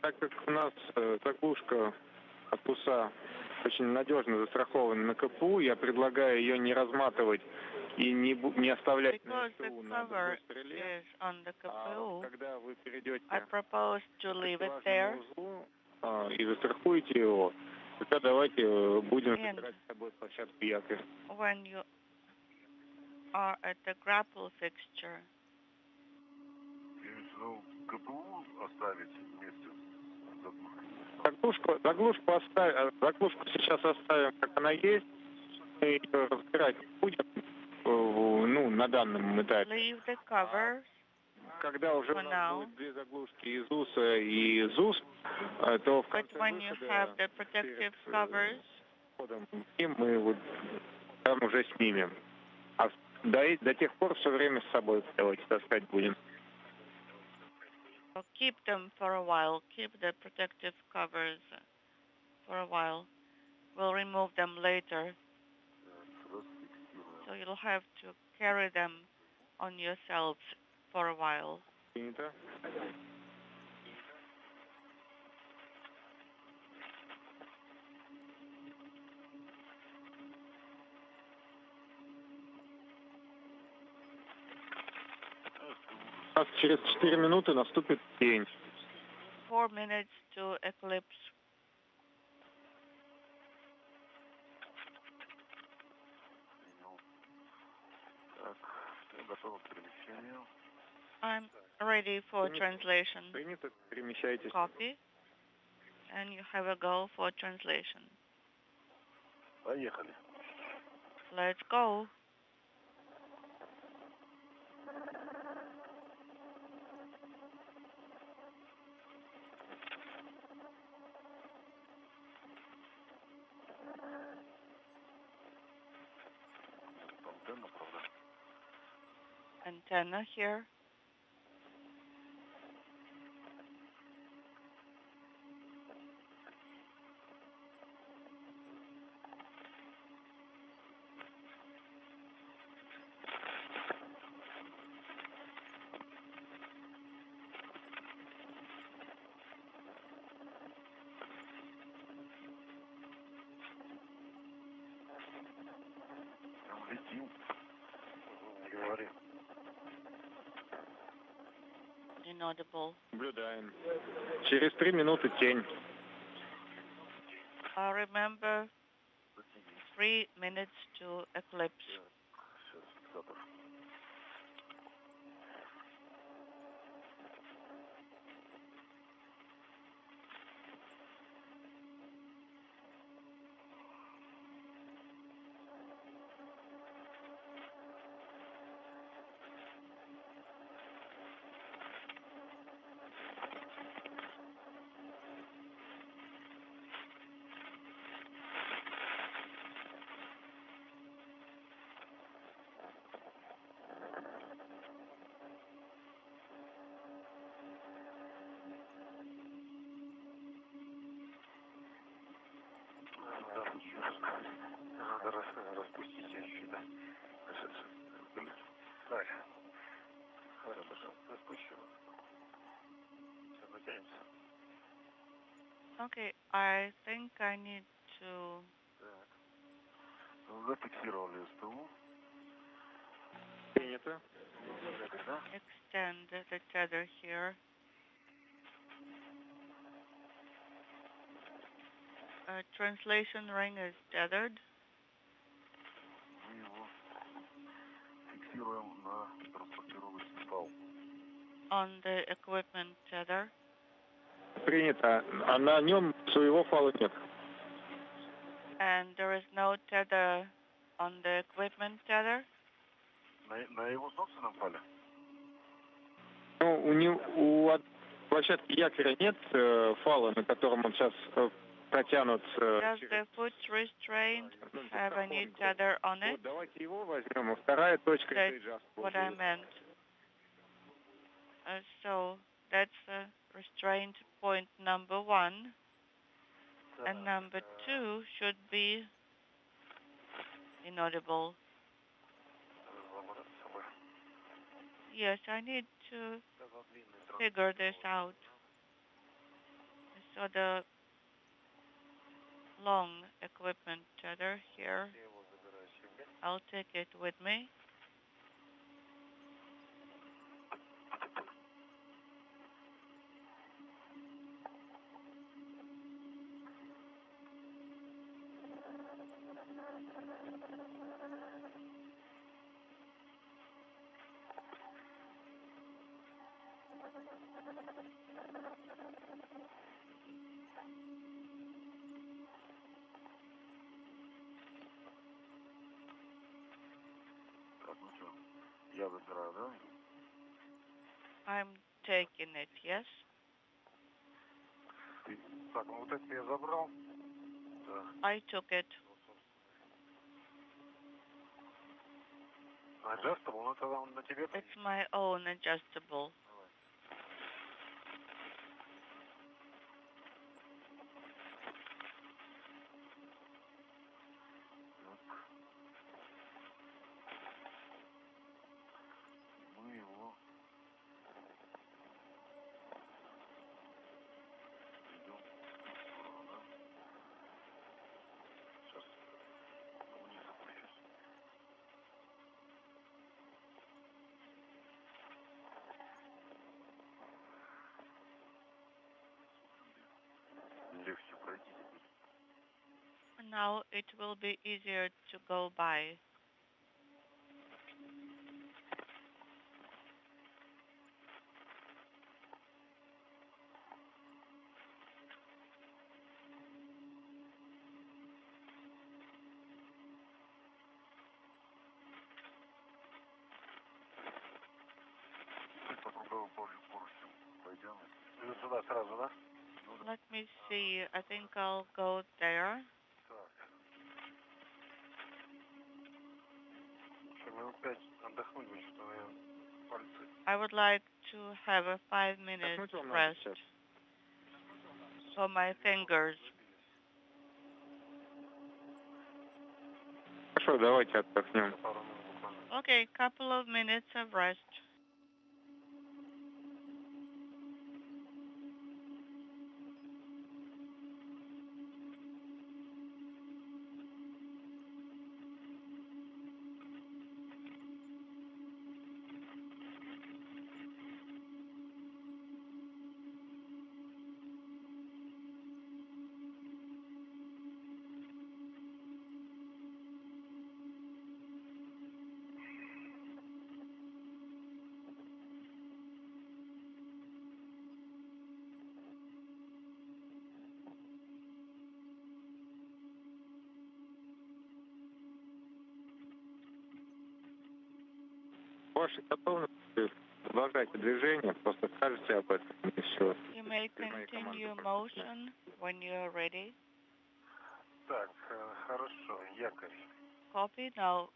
Так как у нас заглушка корпуса очень надежно застрахована на КПУ, я предлагаю ее не разматывать и не оставлять на СТУ на стреле. Когда вы перейдете к стеллажному узлу и застрахуете его, тогда давайте будем собирать с собой площадку якорь. When you are at the grapple fixture, КПУ оставить вместе с заглушку сейчас оставим, как она есть. Мы ее разбирать не будем, на данном этапе. leave the covers. Когда уже у нас будет две заглушки из УСа и из УС, то в конце выхода и мы вот там уже снимем. А до тех пор все время с собой давайте таскать будем. So keep them for a while. Keep the protective covers for a while. We'll remove them later. So you'll have to carry them on yourselves for a while. Принято. У нас через 4 минуты наступит день. 4 minutes to eclipse. I'm ready for translation. Принято, перемещайтесь. Copy. And you have a go for translation. Поехали. Let's go. Antenna here. Летим. Говори. Inaudible. Наблюдаем. Через 3 минуты тень. Remember, 3 minutes to eclipse. Надо распустить чуть-чуть, да. Так. Хорошо, распущу. Все, натянемся. Okay, I think I need to Зафиксировали СТУ. Принято. extend the tether here. Translation ring is tethered. Мы его фиксируем на транспортировочный фал. On the equipment tether. Принято. А на нем своего фала нет. And there is no tether on the equipment tether? На его собственном фале? Ну, у площадки якоря нет фала, на котором он сейчас протянут. Does the foot restraint have any tether on it? Вот, давайте его возьмем. А вторая точка это adjust. What I meant. So that's restraint point number 1. And number 2 should be inaudible. Yes, I need to figure this out. So the long equipment tether here, I'll take it with me. Так, ну что, я забираю, да? I'm taking it, yes? Так, ну вот это я забрал. Да. I took it. Adjustable, ну тогда он на тебе. It's my own adjustable. Мы его идем. Сейчас вниз опущусь. Легче пройти. Now it will be easier to go by. Попробую поручу. Пойдем. Или сюда сразу, да? Let me see. I think I'll go there. Минут 5 отдохнуть будет, что я пальцы. I would like to have a 5-minute rest for my fingers. Хорошо, давайте отдохнем. Okay, couple of minutes of rest. Ваши готовности, продолжайте движение, просто скажите об этом и все. You may continue motion when you're ready. Так, хорошо, якорь. Copy now.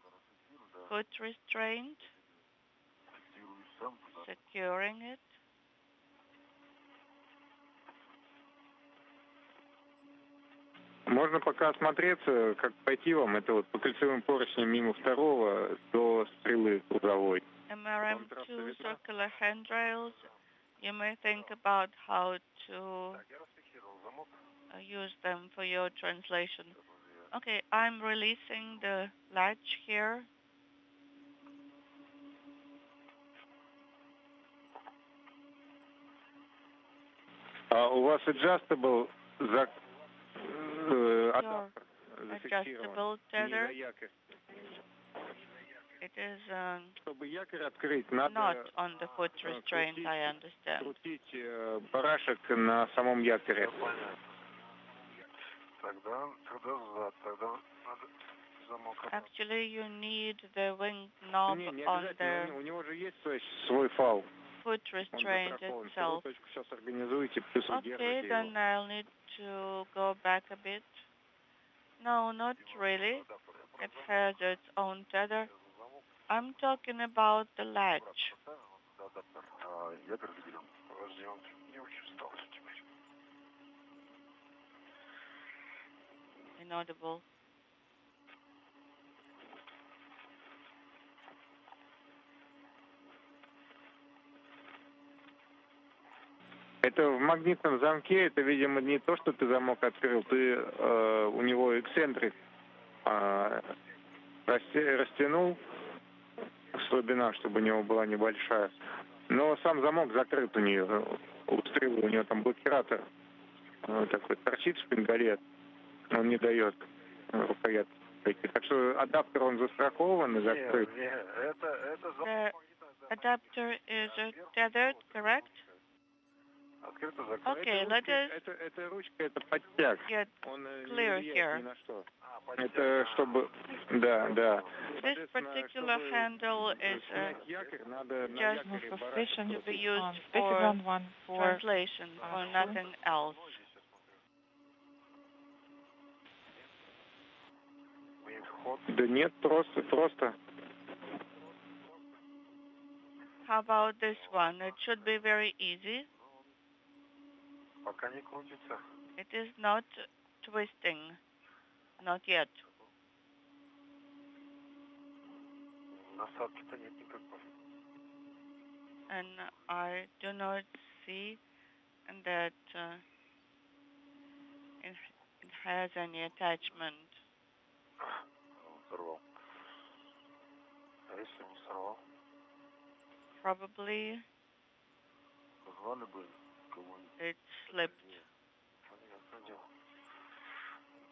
Foot restraint. Фиксирую сам туда. Securing it. Можно пока осмотреться, как пойти вам. Это вот по кольцевым поручням мимо второго до стрелы грузовой. MRM2 circular handrails. You may think about how to use them for your translation. Okay, I'm releasing the latch here. У вас adjustable adjustable tether. It is Чтобы якорь открыть, надо not on the foot restraint, I understand. крутить барашек на самом якоре. Actually, you need the wing knob on the У него же есть свой фал. foot restraint itself. Okay, then I'll need to go back a bit. No, not really. It has its own tether. I'm talking about the latch. Inaudible. Это в магнитном замке, это, видимо, не то, что ты замок открыл, ты у него эксцентрик растянул, слабина, чтобы у него была небольшая. Но сам замок закрыт у нее, у стрелы, у нее там блокиратор такой торчит, шпингалет, он не дает рукоятки. Так что адаптер, он застрахован и закрыт. The adapter is tethered, correct? Okay, let us эта ручка, это подтяг. get clear here. Это чтобы, да. This particular handle is just to be used for translation, for nothing else. Да нет, просто. How about this one? It should be very easy. Пока не крутится. It is not twisting, not yet. Насадки-то нет никакой. And I do not see that it has any attachment. Сорвал. А если не сорвал? Probably Позвали бы кого-нибудь. it slipped.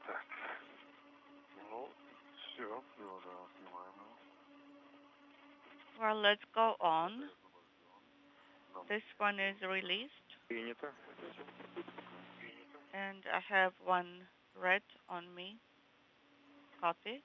Так. Ну, все, его снимаем. Well, let's go on. This one is released. Принято. And I have one red on me. Copy.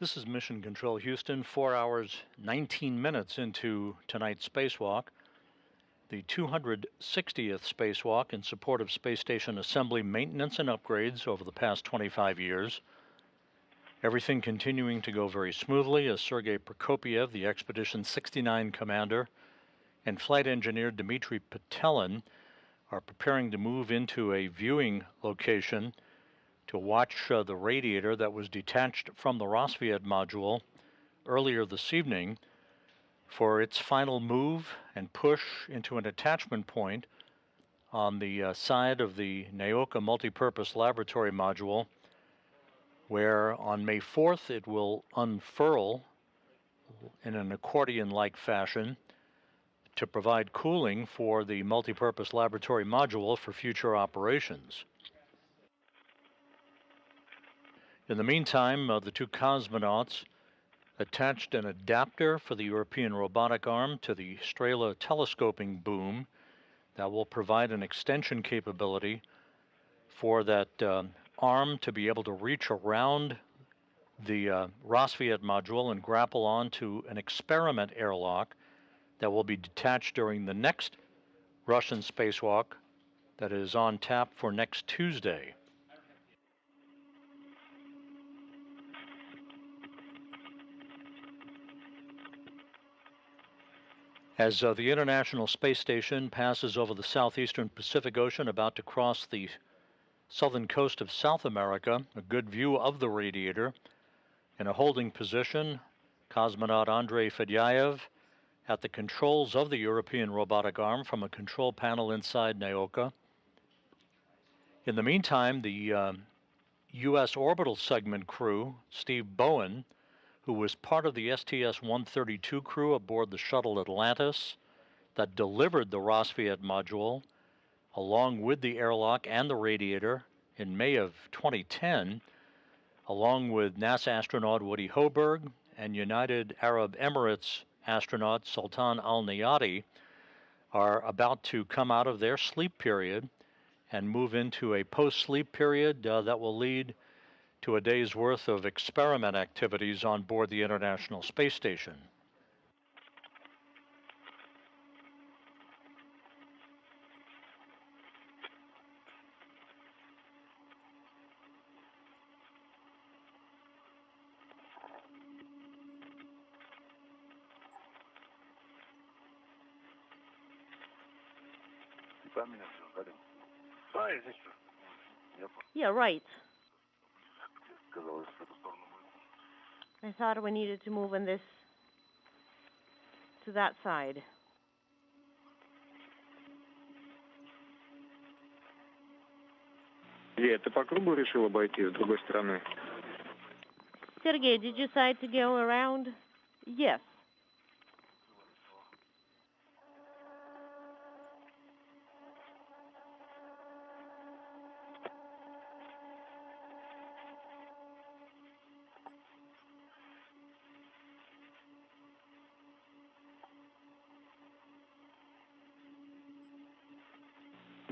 This is Mission Control Houston, 4 hours, 19 minutes into tonight's spacewalk. The 260th spacewalk in support of space station assembly, maintenance, and upgrades over the past 25 years. Everything continuing to go very smoothly as Sergei Prokopiev, the Expedition 69 commander, and flight engineer Dmitry Petelin are preparing to move into a viewing location to watch the Radiator that was detached from the Rassvet Module earlier this evening for its final move and push into an attachment point on the side of the Nauka Multipurpose Laboratory Module, where on May 4th it will unfurl in an accordion-like fashion to provide cooling for the Multipurpose Laboratory Module for future operations. In the meantime, the two cosmonauts attached an adapter for the European robotic arm to the Strala telescoping boom that will provide an extension capability for that arm to be able to reach around the Rassvet module and grapple onto an experiment airlock that will be detached during the next Russian spacewalk that is on tap for next Tuesday. As the International Space Station passes over the southeastern Pacific Ocean, about to cross the southern coast of South America, a good view of the Radiator. In a holding position, cosmonaut Andrei Fedyaev at the controls of the European robotic arm from a control panel inside Nauka. In the meantime, the U.S. orbital segment crew, Steve Bowen, who was part of the STS-132 crew aboard the shuttle Atlantis that delivered the Rassvet module, along with the airlock and the Radiator in May of 2010, along with NASA astronaut Woody Hoberg and United Arab Emirates astronaut Sultan Al-Nayati, are about to come out of their sleep period and move into a post-sleep period that will lead to a day's worth of experiment activities on board the International Space Station. Yeah, right. I thought we needed to move in this to that side. Ты по кругу решил обойти с другой стороны? Sergei, did you decide to go around? Yes.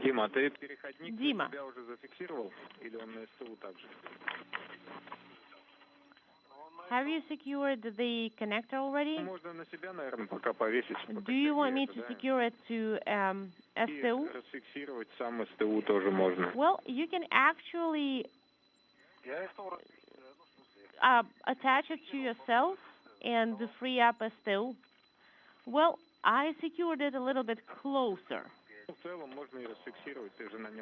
Дима, ты переходник Дима. себя уже зафиксировал? Или он на СТУ также? Have you secured the connector already? Можно на себя, наверное, пока повесить. Do you want me to secure it to STU? Расфиксировать сам СТУ тоже можно. Well, you can actually attach it to yourself and free up STU. Well, I secured it a little bit closer.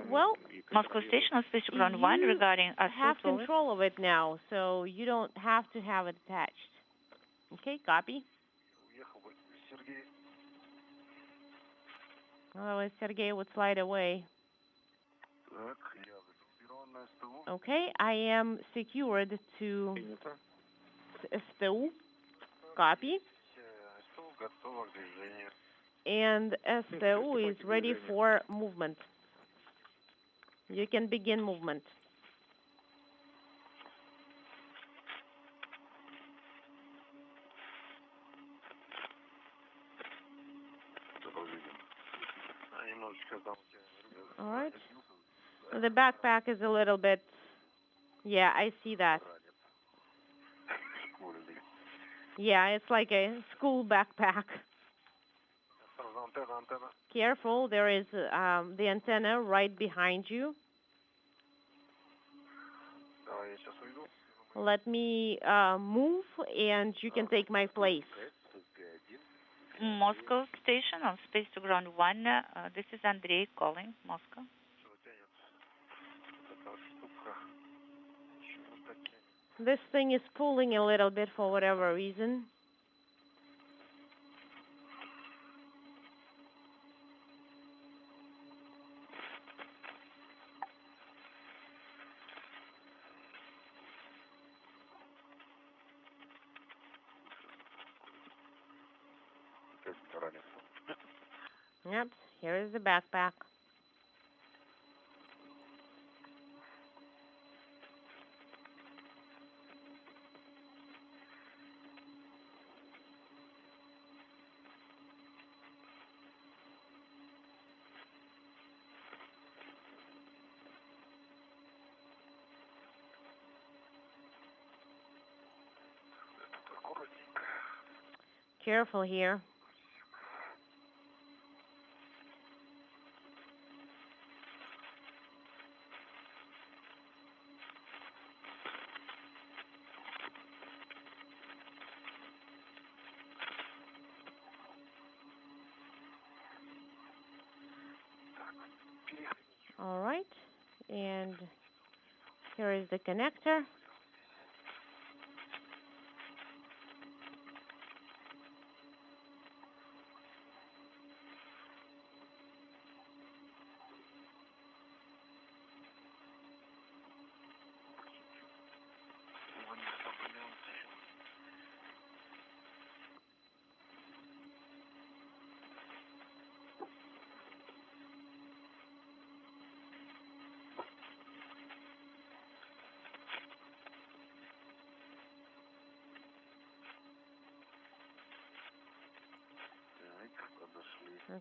Well, Moscow Station, Space Ground 1 regarding I have control of it now, so you don't have to have it attached. Okay, copy. Otherwise, Sergei would slide away. Okay, I am secured to STU. Copy. And STU is ready for movement. You can begin movement. All right. The backpack is a little bit, yeah, I see that. Yeah, it's like a school backpack. Careful, there is the antenna right behind you. Let me move, and you can take my place. Moscow station on Space to Ground 1. This is Andrei calling, Moscow. This thing is pulling a little bit for whatever reason. Yep, here is the backpack. Careful here. All right, and here is the connector.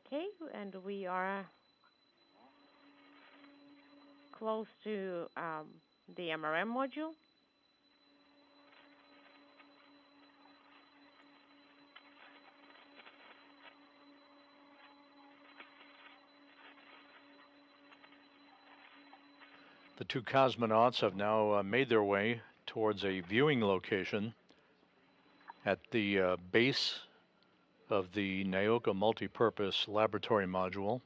Okay, and we are close to the MRM module. The two cosmonauts have now made their way towards a viewing location at the base of the Nauka Multipurpose Laboratory Module.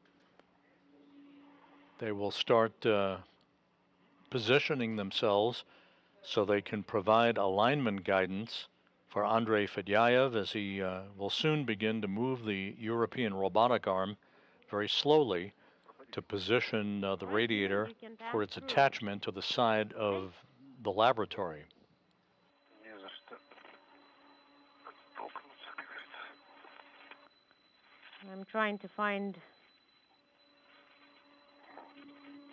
They will start positioning themselves so they can provide alignment guidance for Andrei Fedyaev as he will soon begin to move the European robotic arm very slowly to position the radiator for its attachment to the side of the laboratory. I'm trying to find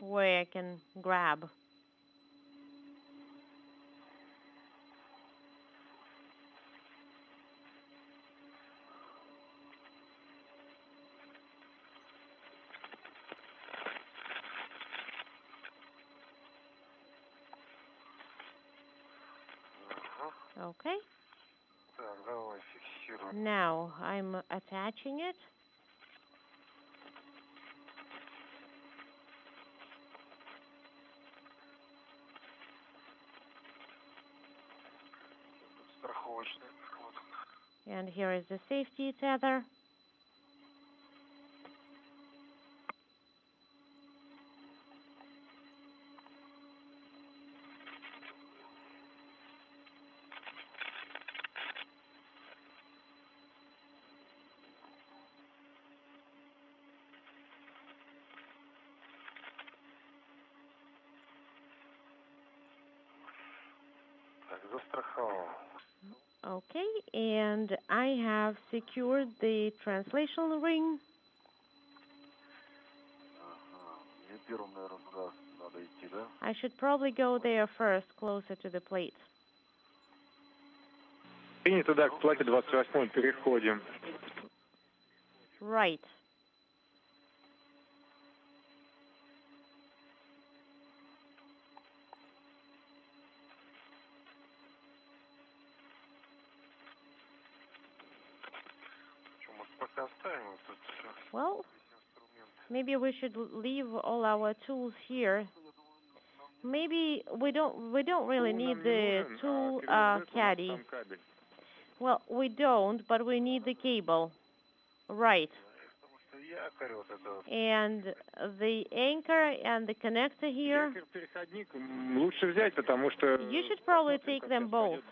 where I can grab. Okay. Now I'm attaching it. And here is the safety tether. Okay, and I have secured the translation ring. I should probably go there first, closer to the plate. Принято, да, к плате 28 переходим. Right. Well, maybe we should leave all our tools here. Maybe we don't really need the tool caddy. Well, we don't, but we need the cable. Right. And the anchor and the connector here, you should probably take them both,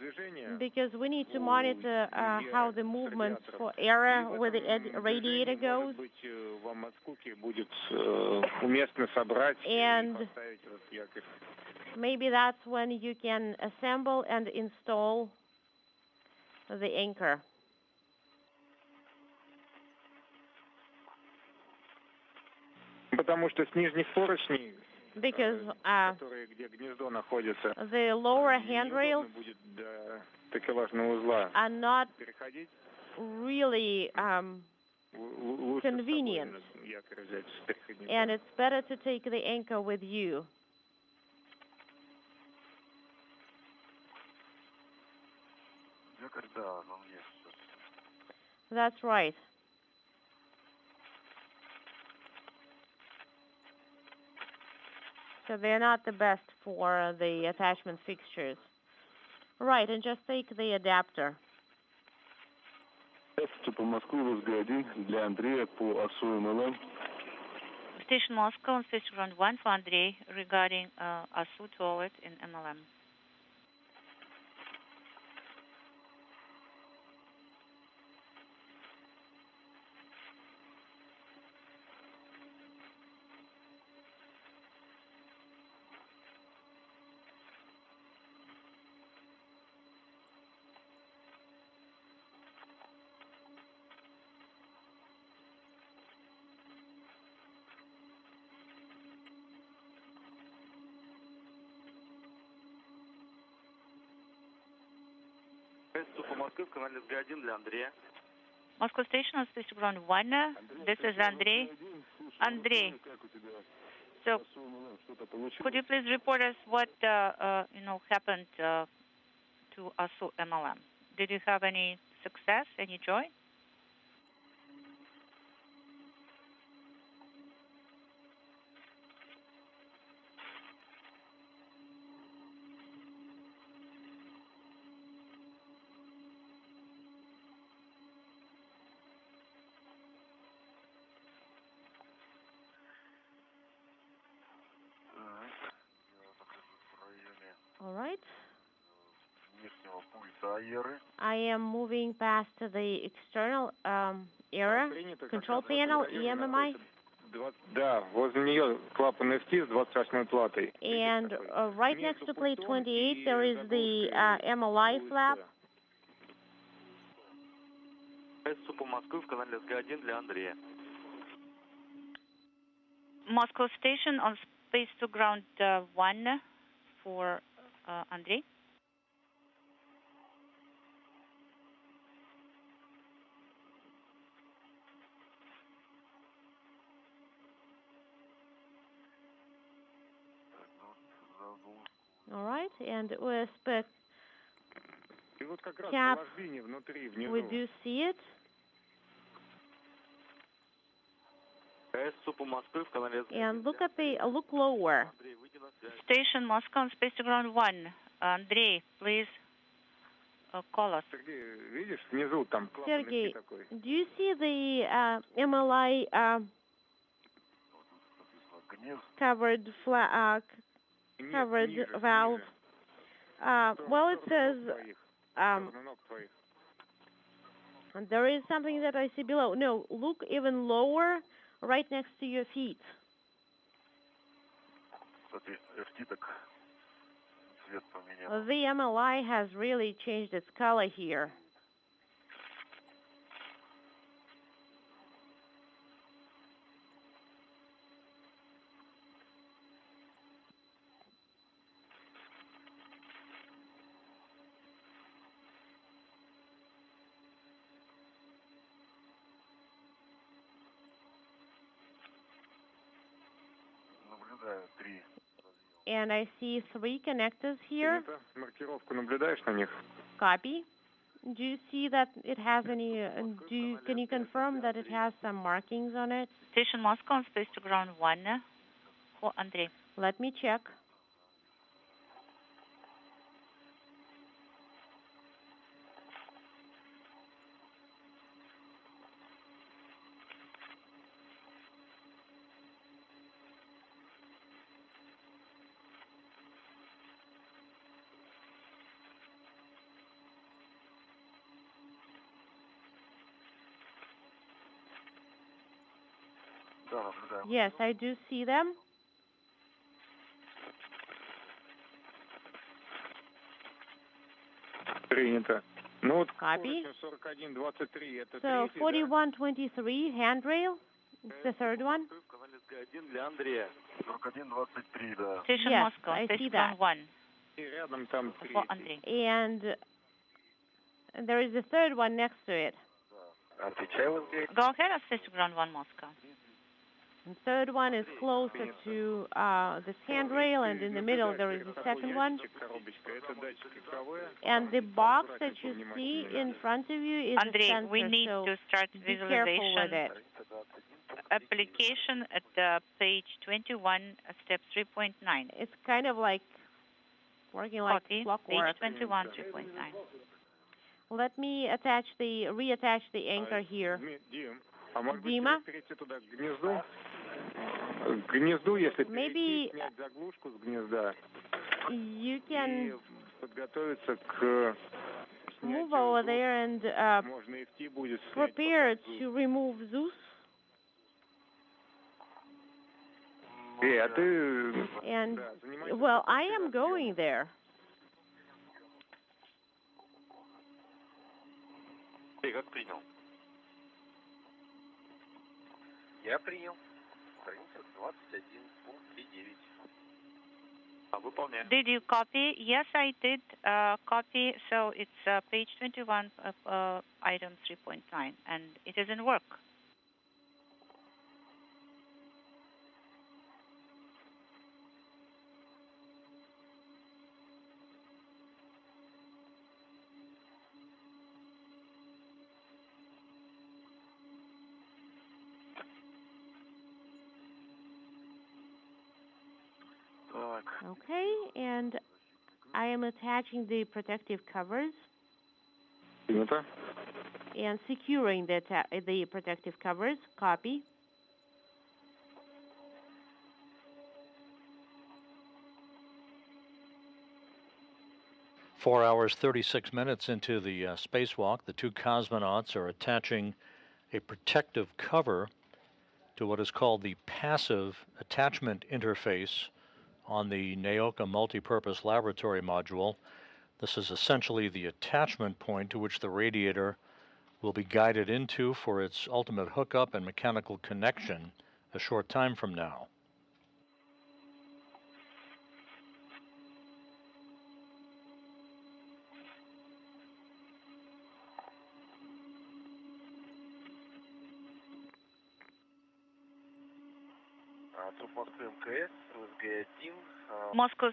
because we need to monitor how the movement for error with the radiator goes. And maybe that's when you can assemble and install the anchor. Because the lower handrails are not really convenient, and it's better to take the anchor with you. That's right. So they're not the best for the attachment fixtures. Right, and just take the adapter. Station Moscow on Station Ground 1 for Andrei regarding ASU toilet in MLM. Moscow Station on Station Ground 1. This is Andrei. Andrei. So, could you please report us what happened to ASU MLM? Did you have any success, any joy? All right. I am moving past the external error control panel, EMMI. And right next to plate 28, there is the MLI flap. Moscow Station on Space to Ground 1 for Andrei. All right, and with spec cap, we do see it. And look lower. Station Moscow on Space to Ground 1. Andrei, please call us. Sergey, do you see the MLI covered valve? Well, it says there is something that I see below. No, look even lower, right next to your feet. The MLI has really changed its color here. And I see 3 connectors here. Copy. Do you see that it has any, can you confirm that it has some markings on it? Station Moscow on space to ground 1 for Andrei. Let me check. Yes, I do see them. Принято. Ну вот Copy. 41-23, это So 4123 handrail. It's the third one. Station Yes, Moscow, I space see ground that. 1 и рядом там for третий. Andrei. And there is a third one next to it. Go ahead on space to ground 1 Moscow. The third one is closer to this handrail, and in the middle there is the second one. And the box that you see in front of you is Andrei, a sensor, we need so to start be careful with visualization. it. Application at page 21, step 3.9. It's kind of like working like Copy, clockwork. page 21, 3.9. Let me reattach the anchor here. А может быть, Дима? перейти туда, к гнезду? К гнезду, если Maybe снять заглушку с гнезда you и can подготовиться к move over there and можно идти будет prepare to remove Zeus. А ты... And, well, I am going there. Ты как принял? Я принял. Страница 21, пункт 3.9. Выполняю. Did you copy? Yes, I did copy. So it's page 21, item 3.9, and it doesn't work. Okay, and I am attaching the protective covers Принято. and securing the protective covers. Copy. Four hours, 36 minutes into the spacewalk, the two cosmonauts are attaching a protective cover to what is called the passive attachment interface on the Nauka Multipurpose Laboratory Module. This is essentially the attachment point to which the radiator will be guided into for its ultimate hookup and mechanical connection a short time from now. Moscow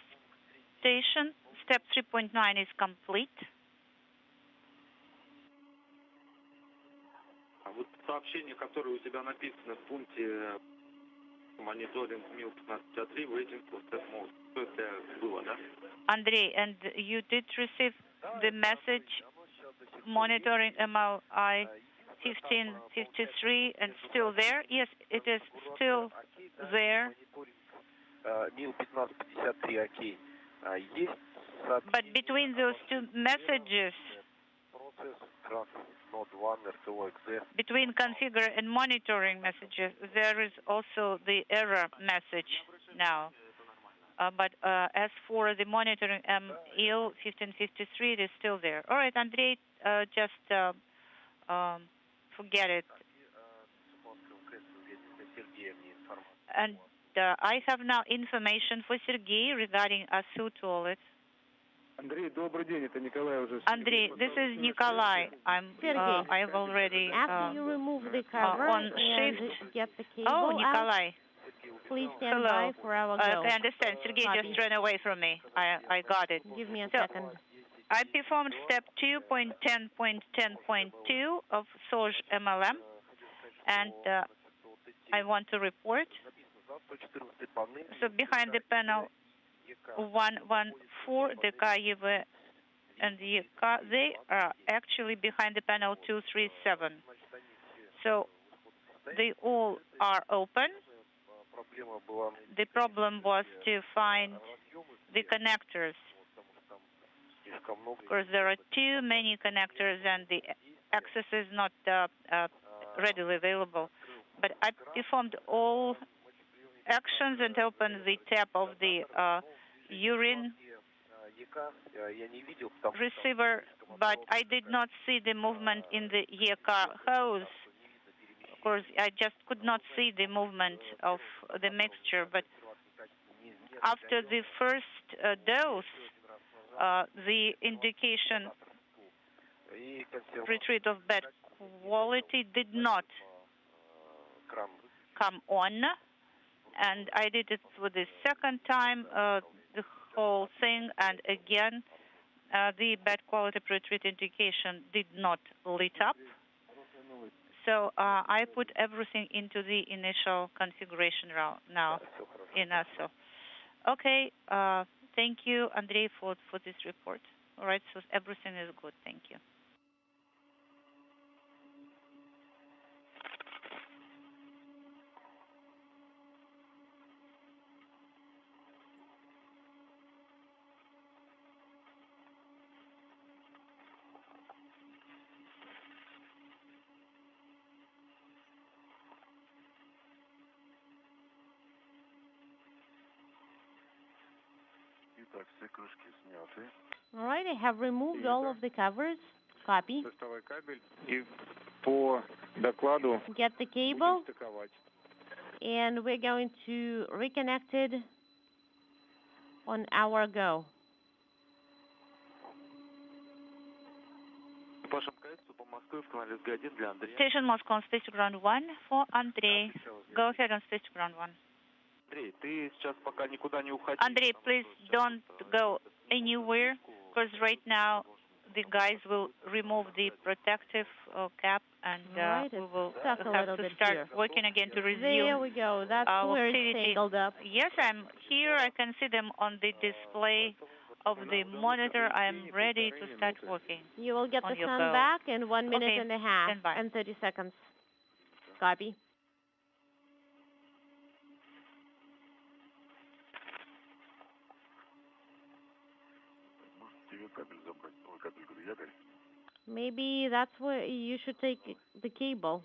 Station, step 3.9 is complete. Вот сообщение, которое у тебя написано в пункте мониторинг МИЛ-1553, waiting for step mode. Что это было, да? Andrei, and you did receive the message monitoring MLI 1553 and still there? Yes, it is still there. МИЛ-1553, окей. Есть... But between those two messages, between configure and monitoring messages, there is also the error message now. But as for the monitoring ML 1553, it is still there. All right, Andrei, just forget it. And I have now information for Sergei regarding ASU toilet. Andrei, this is Nikolai. I've already After you remove the cover on and shift. get the cable Oh, Nikolai. out, please stand Hello. by for our go. I understand. Sergei Copy. just ran away from me. I got it. Give me a So, second. I performed step 2.10.10.2 of SOJ MLM, and I want to report. So behind the panel 114, the KUV and the car, they are actually behind the panel 237. So they all are open. The problem was to find the connectors. Of course, there are too many connectors and the access is not readily available. But I performed all actions and opened the tap of the urine receiver, but I did not see the movement in the car hose. Of course, I just could not see the movement of the mixture, but after the first dose, the indication retreat of bad quality did not come on, and I did it for the second time, the whole thing, and again, the bad quality retreat indication did not lit up. So I put everything into the initial configuration now in ASO. Okay, thank you, Andrei, for this report. All right, so everything is good. Thank you. All right, I have removed all of the covers. Copy. Get the cable, and we're going to reconnect it on our go. Station Moscow on station ground 1 for Andrei. Go ahead on station ground 1. Andrei, please don't go anywhere, because right now the guys will remove the protective cap, and right, we will have to start working again to resume. There we go. That's where it's tangled up. Yes, I'm here. I can see them on the display of the monitor. I am ready to start working. You will get the sun back in 1 minute and a half and 30 seconds. Copy. Maybe that's where you should take the cable.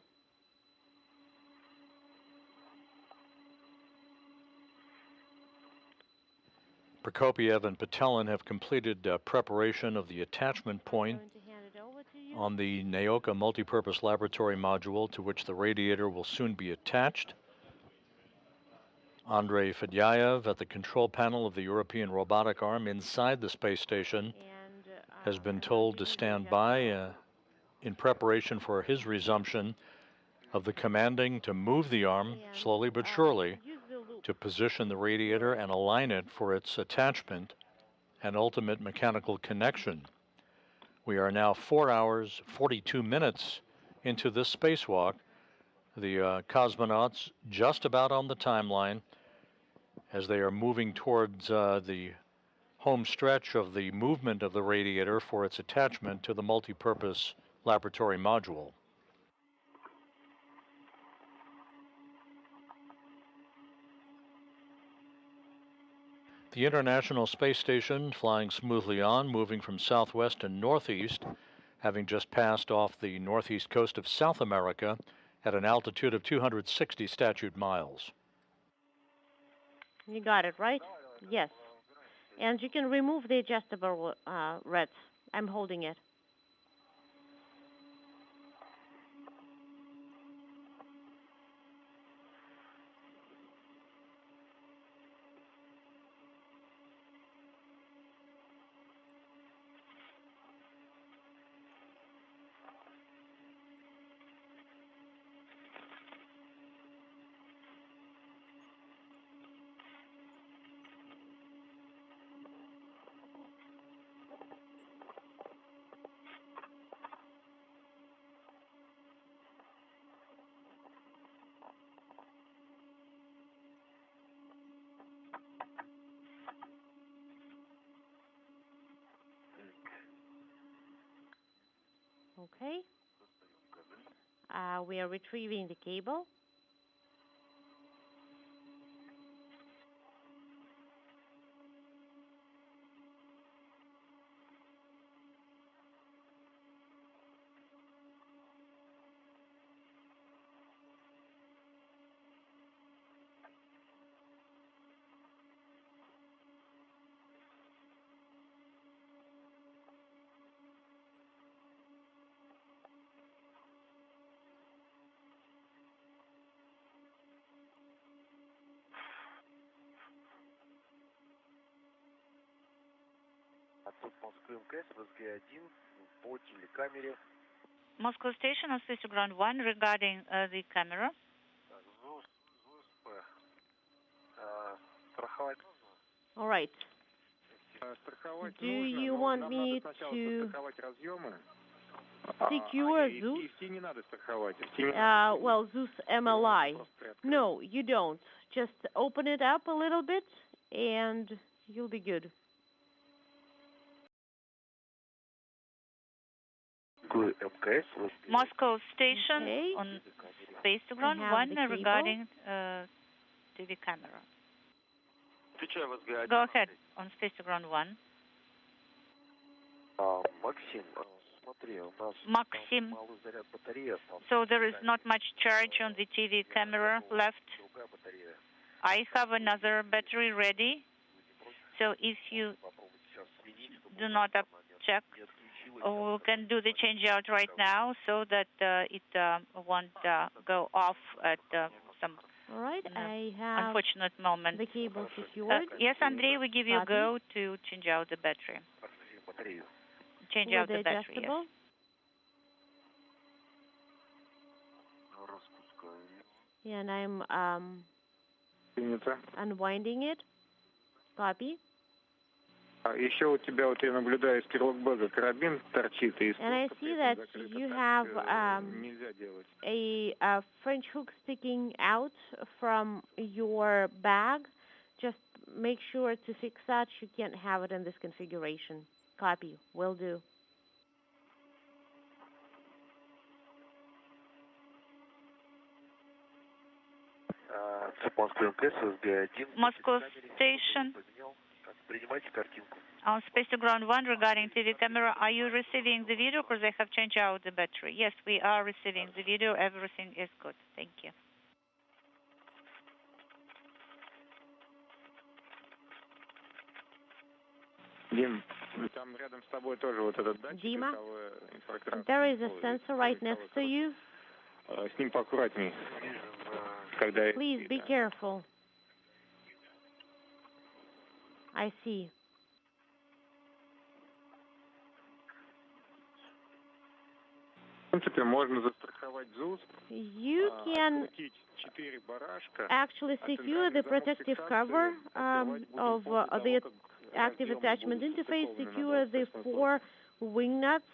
Prokopiev and Patelin have completed preparation of the attachment point on the Nauka Multipurpose Laboratory Module, to which the radiator will soon be attached. Andrei Fedyaev at the control panel of the European robotic arm inside the space station has been told to stand by in preparation for his resumption of the commanding to move the arm slowly but surely to position the radiator and align it for its attachment and ultimate mechanical connection. We are now 4 hours, 42 minutes into this spacewalk. The cosmonauts just about on the timeline as they are moving towards the home stretch of the movement of the radiator for its attachment to the multipurpose laboratory module. The International Space Station flying smoothly on, moving from southwest to northeast, having just passed off the northeast coast of South America at an altitude of 260 statute miles. You got it, right? Yes. And you can remove the adjustable reds. I'm holding it. Okay. We are retrieving the cable. Moscow Station on Space Ground 1 regarding the camera. All right. Do you want me to secure Zeus? Well, Zeus MLI. No, you don't. Just open it up a little bit and you'll be good. Moscow Station on Space Ground 1 regarding TV camera. Go ahead on Space Ground 1. Maxim. So there is not much charge on the TV camera left. I have another battery ready. So if you do not check, we can do the change out right now so that it won't go off at some all right, I have unfortunate moment. The cable secured. Yes, Andrei, we give you a go to change out the battery. Change out the battery, yes. Yeah, and I'm unwinding it. Copy. Еще у тебя, вот я наблюдаю, из перлокбэга карабин торчит из. And I see that you have a French hook sticking out from your bag. Just make sure to fix that. You can't have it in this configuration. Copy. Will do. Moscow Station on Space Ground 1 regarding TV camera. Are you receiving the video because I have changed out the battery? Yes, we are receiving the video. Everything is good. Thank you. Dima, there is a sensor right next to you. С ним поаккуратней. Please be careful. I see. You can actually secure the protective cover of the active attachment interface, secure the 4 wing nuts.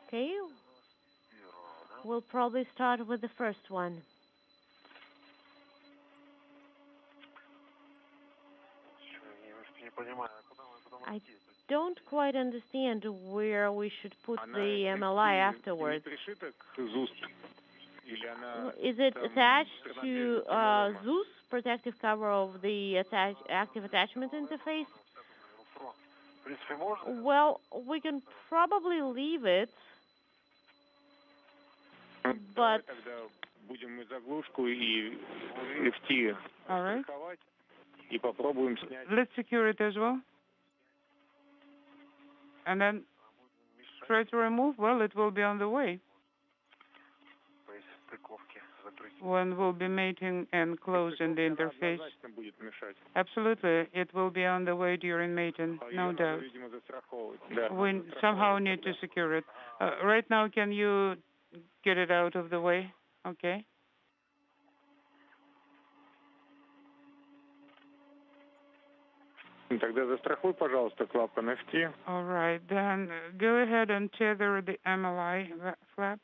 Okay, we'll probably start with the first one. I don't quite understand where we should put the MLI afterwards. Is it attached to Zeus, protective cover of the active attachment interface? Well, we can probably leave it, but... All right. и попробуем снять. Let's secure it as well. And then try to remove. Well, it will be on the way. When we'll be mating and closing the interface. Absolutely, it will be on the way during mating, no doubt. We somehow need to secure it. Right now, can you get it out of the way? Okay. Тогда застрахуй, пожалуйста, клапан FT. All right, then go ahead and tether the MLI flap.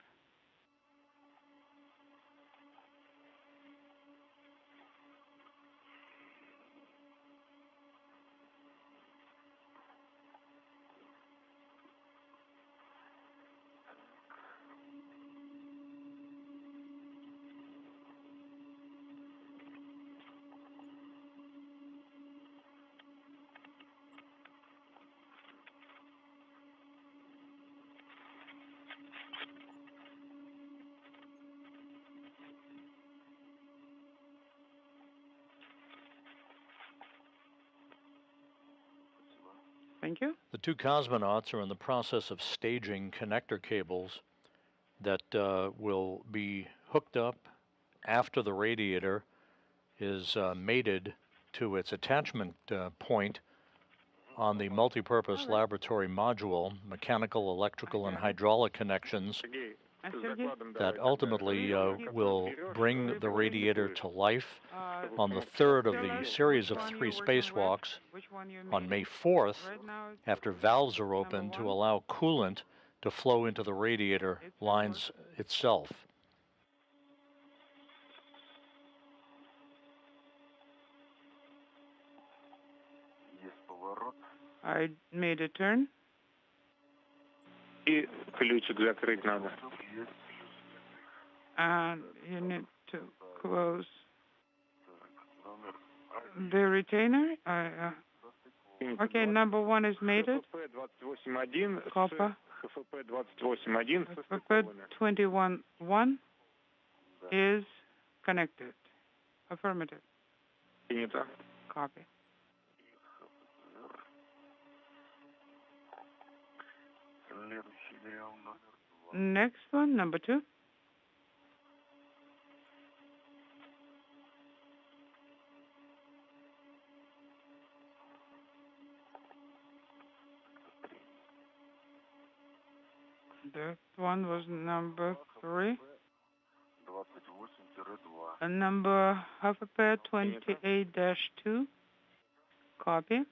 Thank you. The two cosmonauts are in the process of staging connector cables that will be hooked up after the radiator is mated to its attachment point on the multipurpose laboratory module, mechanical, electrical, and hydraulic connections that ultimately will bring the radiator to life on the third of the series of 3 spacewalks on May 4th, after valves are opened to allow coolant to flow into the radiator lines itself. I made a turn. И ключик закрыть надо. And you need to close the retainer. Okay, number 1 is mated. Copper. FFP 21.1 is connected. Affirmative. Copy. Next one, number 2. That one was number 3. And number FFP 28-2. Copy.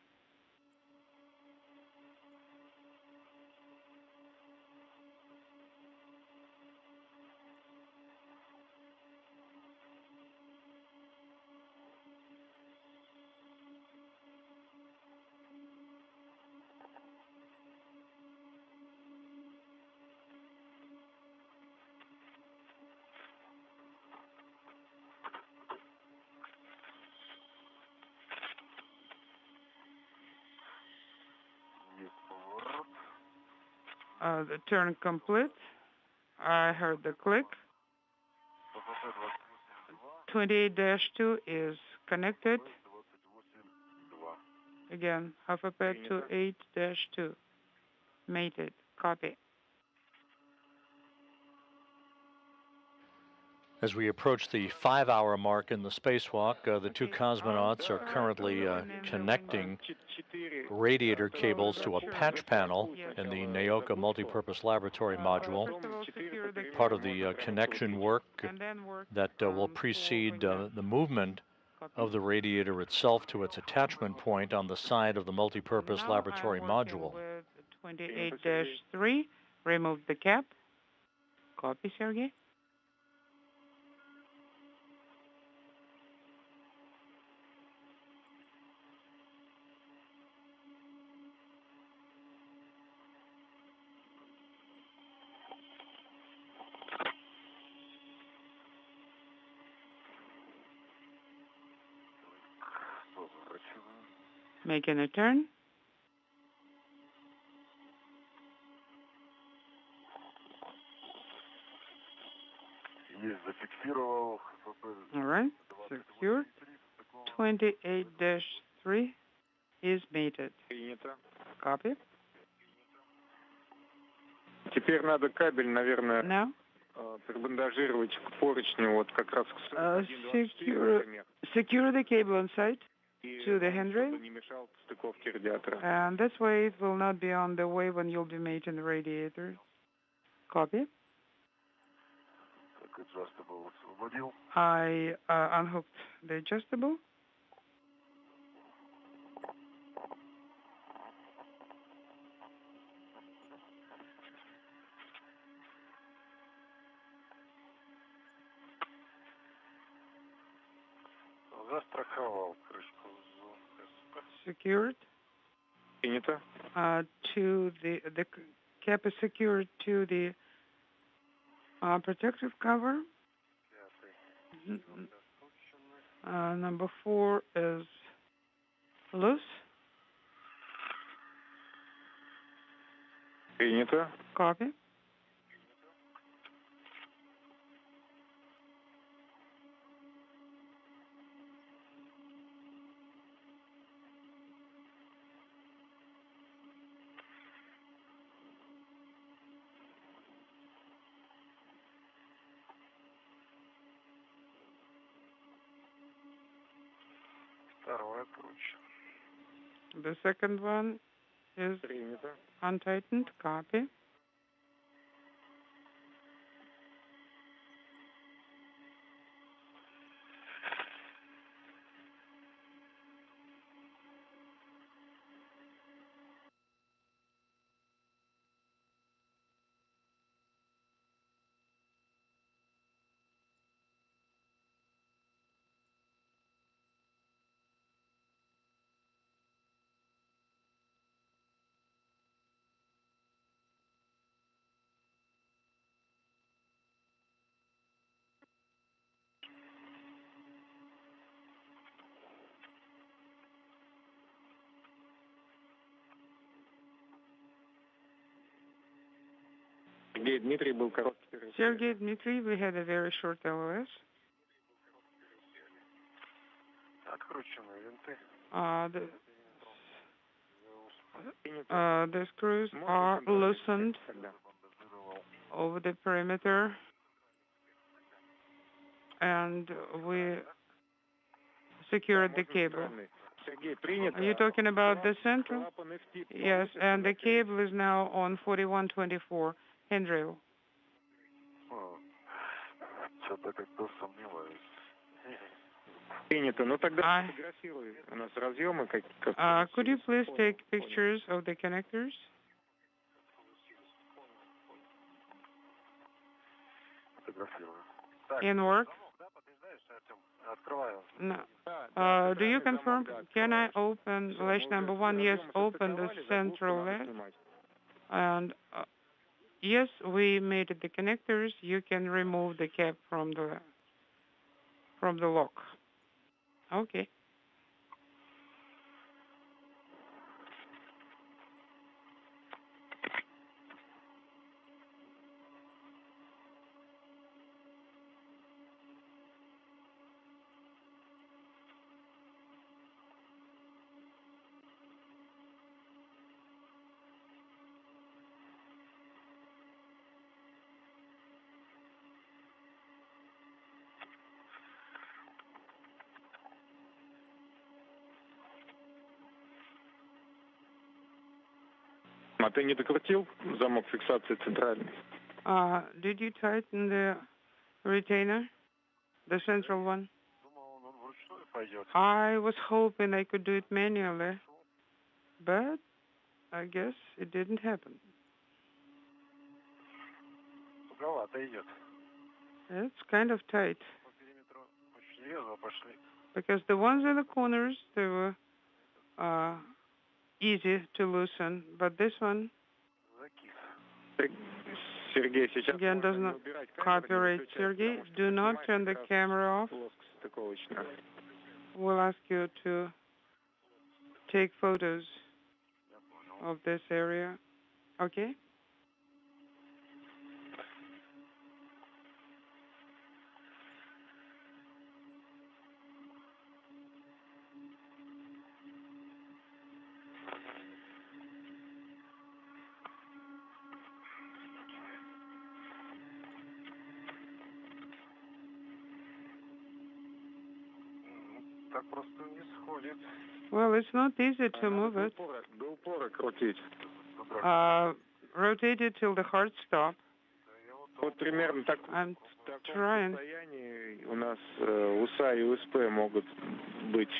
The turn complete. I heard the click. 28-2 is connected. Again, FFP 28-2. Mated. Copy. As we approach the 5-hour mark in the spacewalk, the two cosmonauts are currently connecting radiator cables to a patch panel in the Nauka Multipurpose Laboratory Module, part of the connection work that will precede the movement of the radiator itself to its attachment point on the side of the Multipurpose Laboratory Module. 28-3, remove the cap. Copy, Sergey. Making a turn. All right, secured. 28-3 is mated. Принято. Copy. Теперь надо кабель, наверное, Now, прибандажировать к поручню, вот как раз к 1.24, например. secure the cable on site И to the handrail, чтобы не мешал стыковке радиатора. and this way it will not be on the way when you'll be mating the radiator. Copy. I unhooked the adjustable. Застраховал крышку. Secured. Принято. To the cap is secured to the protective cover. Number 4 is loose. Принято. Copy. Второй откручен. The second one is Принято. untightened. Copy. Сергей Дмитрий был короткий перерыв. Sergey Dmitry, we had a very short LOS. Откручены винты. The screws are loosened over the perimeter, and we secured the cable. Are you talking about the central? Yes, and the cable is now on 4124 handrail. Что-то как-то сомневаюсь. Принято. Ну тогда фотографируй. У нас разъемы как. Could you please take pictures of the connectors? Фотографирую. In work? Открываю. No. Do you confirm? Can I open latch number 1? Yes, open the central latch. And yes, we made the connectors. You can remove the cap from the lock. Okay. А ты не докрутил замок фиксации центральный? Did you tighten the retainer, the central one? I was hoping I could do it manually, but I guess it didn't happen. It's kind of tight. Because the ones in the corners, they were easy to loosen, but this one again does not cooperate. Sergey, do not turn the camera off. We'll ask you to take photos of this area. Okay? Well, it's not easy to move it. Rotate it till the hard stop. I'm trying. У нас УСА и УСП могут быть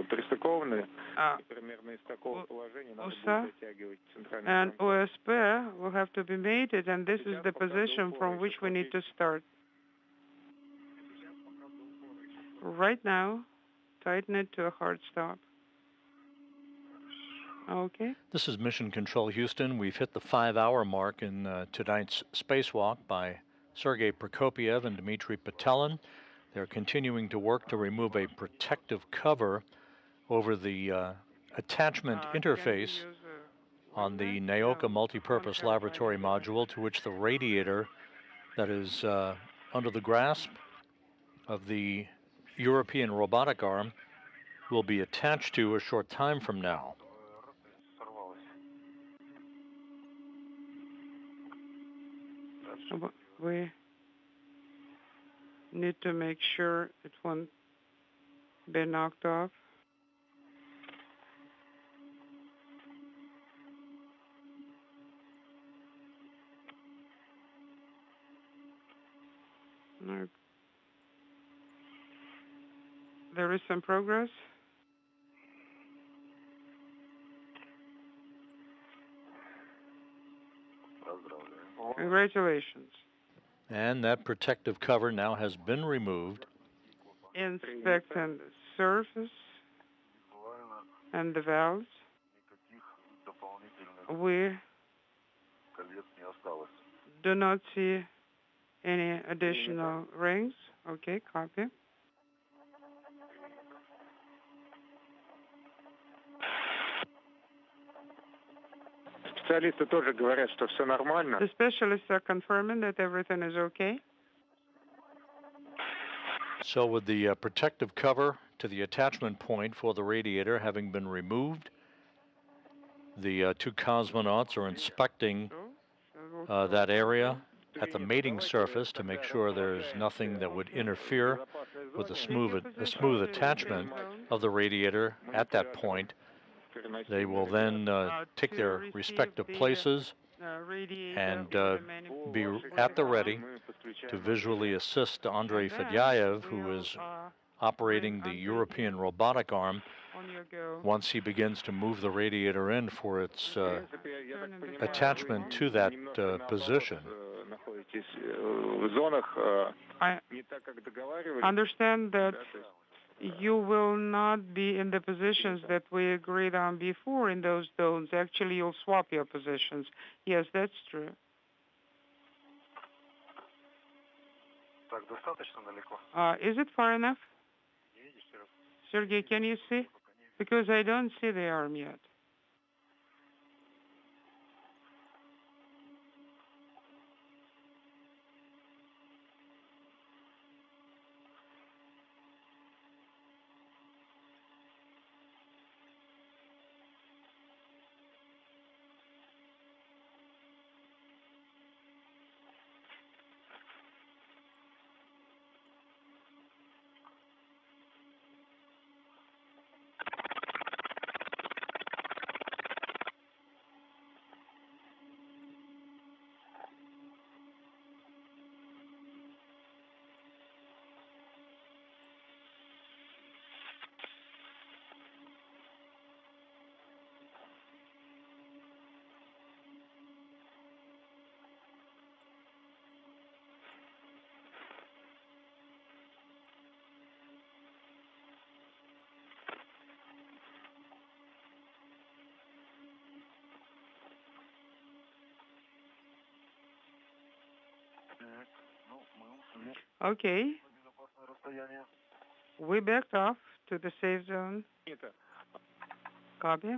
пристыкованы. Примерно из такого положения надо будет вытягивать центральный and OSP will have to be mated, and this is the position from which we need to start. Right now, tighten it to a hard stop. Okay. This is Mission Control Houston. We've hit the 5-hour mark in tonight's spacewalk by Sergei Prokopiev and Dmitry Petelin. They're continuing to work to remove a protective cover over the attachment interface on the Nauka Multipurpose Laboratory Module, to which the radiator that is under the grasp of the European robotic arm will be attached to a short time from now. We need to make sure it won't be knocked off. No. There is some progress. Congratulations. And that protective cover now has been removed. Inspecting the surface and the valves. We do not see any additional rings. Okay, copy. Специалисты тоже говорят, что все нормально. The specialists are confirming that everything is okay. So with the protective cover to the attachment point for the radiator having been removed, the two cosmonauts are inspecting that area at the mating surface to make sure there's nothing that would interfere with a smooth attachment of the radiator at that point. They will then take their respective places and be at the ready to visually assist Andrei Fedyaev, who is operating the European robotic arm, once he begins to move the radiator in for its attachment to that position. I understand that you will not be in the positions that we agreed on before in those zones. Actually, you'll swap your positions. Yes, that's true. Is it far enough? Sergey, can you see? Because I don't see the arm yet. Okay. We backed off to the safe zone. Copy.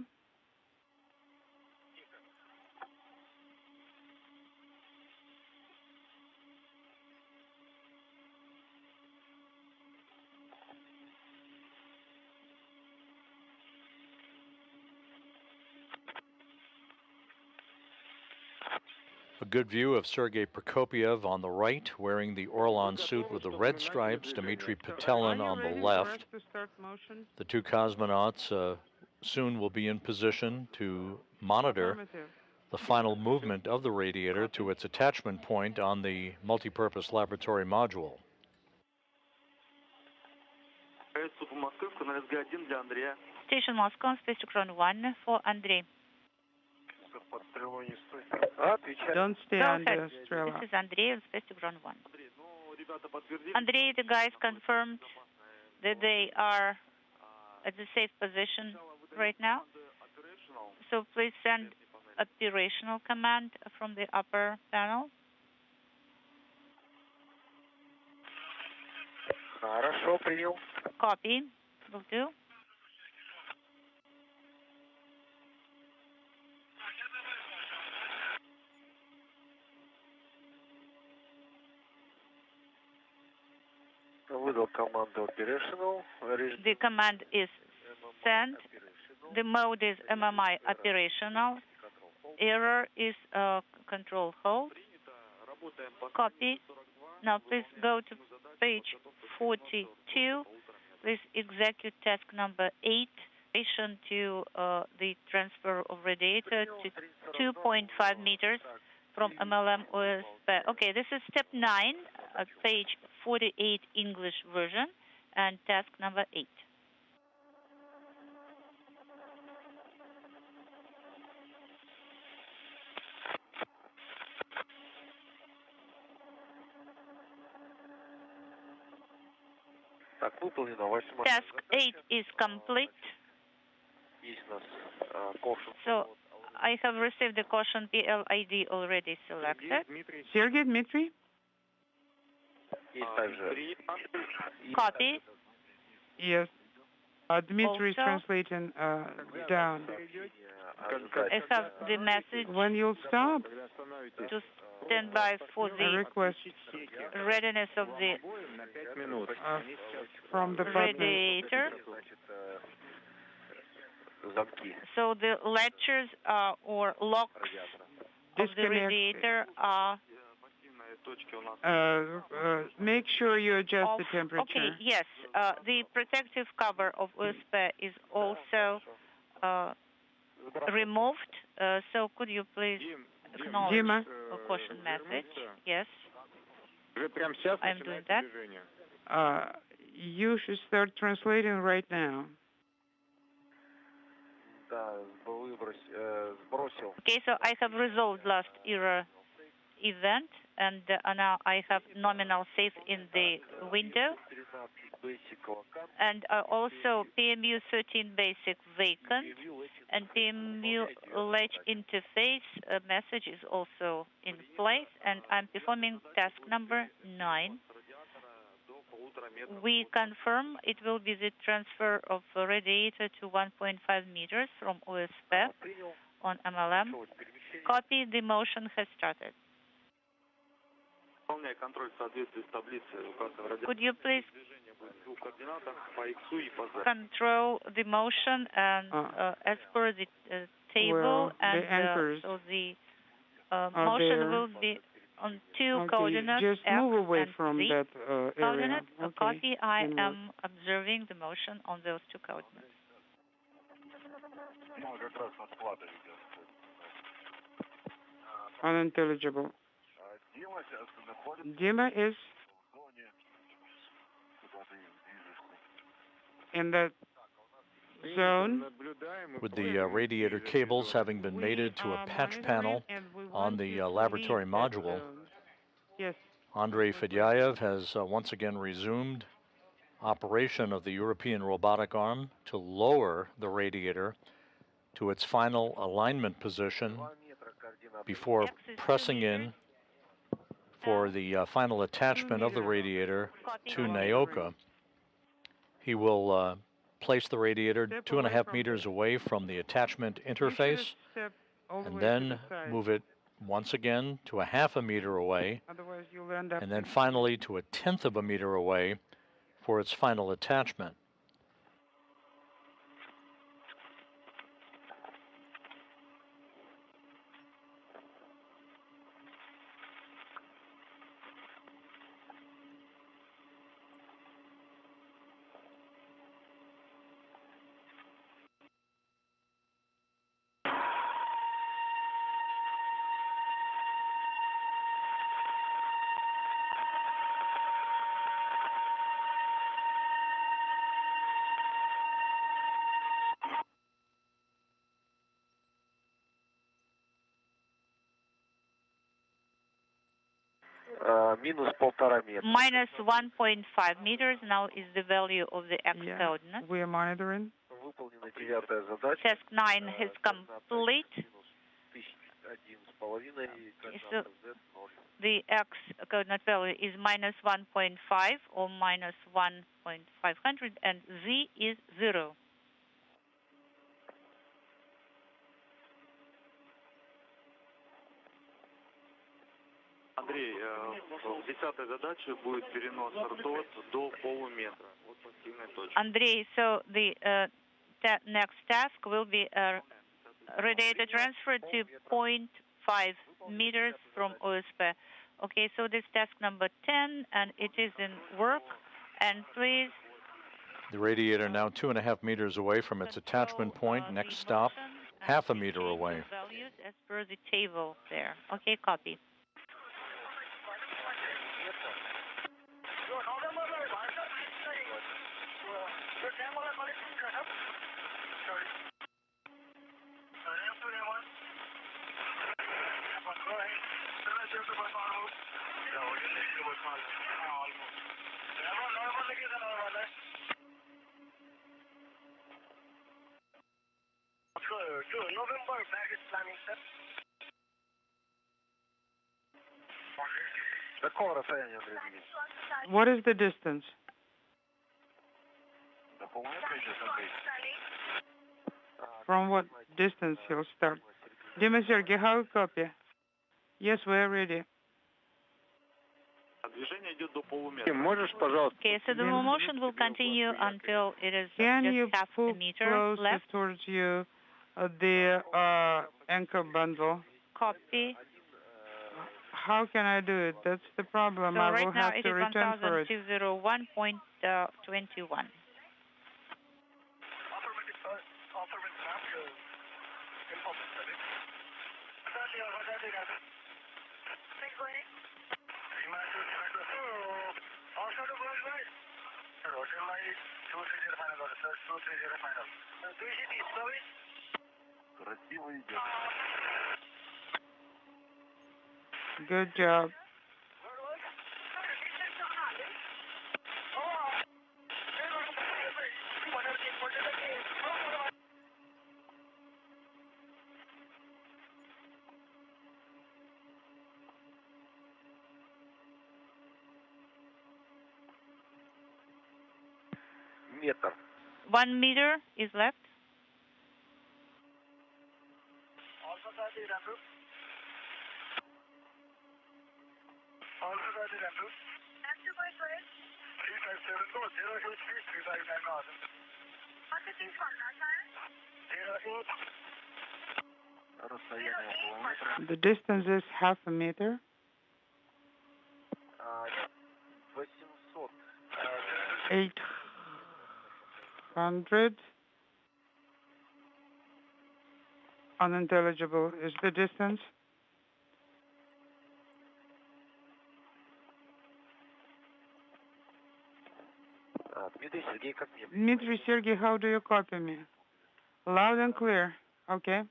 A good view of Sergei Prokopyev on the right, wearing the Orlan suit with the red stripes, Dmitry Petelin on the left. The two cosmonauts soon will be in position to monitor the final movement of the Radiator to its attachment point on the Multipurpose Laboratory Module. Station Moscow, Spacewalk Run 1 for Andrei. Don't stay Go under ahead. Strala. This is Andrei on Spacewalk Run 1. Andrei, the guys confirmed that they are at the safe position right now. So please send operational command from the upper panel. Copy. Will do. The command is sent. The mode is MMI operational. Error is control hold. Copy. Now please go to page 42. Please execute task number 8, relation to the transfer of Radiator to 2.5 meters from MLM OSP. Okay, this is step 9, page 48 English version, and task number 8. Task 8 is complete. So I have received the caution PLID already selected. Sergei, Dmitry? Copy. Yes. Dmitry is translating down. I have the message when you'll stop to stand by for the readiness of the from the Radiator. So the latches or locks of the Radiator are make sure you adjust the temperature. Okay, yes. The protective cover of OSP is also removed. So could you please acknowledge Dima. a caution message? Yes. I'm doing that. You should start translating right now. Okay, so I have resolved last error event, and now I have nominal safe in the window. And also PMU 13 basic vacant, and PMU latch interface message is also in place, and I'm performing task number 9. We confirm it will be the transfer of Radiator to 1.5 meters from OSP on MLM. Copy, the motion has started. Could you please control the motion and as per the table, and so the motion will be on 2 coordinates, just X move away and from Z that coordinate. area. Copy, I am observing the motion on those 2 coordinates. Unintelligible. Dima is in the zone. With the Radiator cables having been mated to a patch panel on the laboratory module, yes. Andrei Fedyaev has once again resumed operation of the European robotic arm to lower the Radiator to its final alignment position before pressing in for the final attachment of the Radiator to Nauka. He will place the Radiator 2.5 meters away from the attachment interface, and then move it once again to 0.5 meter away, and then finally to 1/10 of a meter away for its final attachment. Минус 1,5 метра. Minus 1.5 meters now is the value of the X coordinate. We are monitoring. Выполнена 9-я задача. Task 9 is complete. So the X coordinate value is minus 1.5 or minus 1.500, and Z is 0. Андрей, в 10-й задаче будет перенос ртот до полуметра от пассивной точки. Андрей, so the next task will be radiator transfer to 0.5 meters from OSP. Okay, so this task number 10, and it is in work. And please. The radiator now 2.5 meters away from its attachment point. Next stop, 0.5 meter away. Values as per the table there. Okay, copy. What is the distance? From what distance he'll start? Dima Sergey, how copy? Yes, we're ready. Okay, so the motion will continue until it is Can just you half a pull meter closer left. towards you the anchor bundle? Copy. How can I do it? That's the problem. So I right will now have it to is return for it. 1201.21. Good job. Метр. 1 meter is left. The distance is 0.5 meter. 800. Unintelligible is the distance. Dmitry Sergey, how do you copy me? Loud and clear. Okay.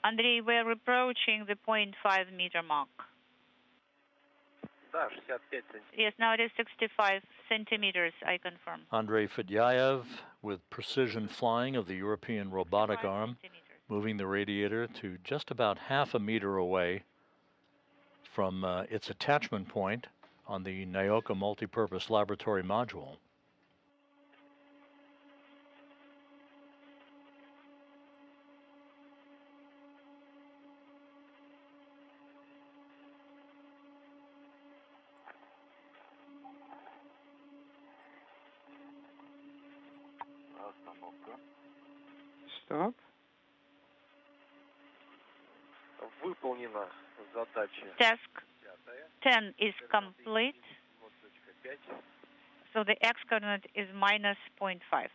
Andrei, we're approaching the 0.5 meter mark. Yes, now it is 65 centimeters, I confirm. Andrei Fedyaev with precision flying of the European robotic arm, moving the radiator to just about 0.5 meter away from its attachment point on the Nauka Multipurpose Laboratory Module. Stop. Task 10 is complete. So the X coordinate is minus 0.5.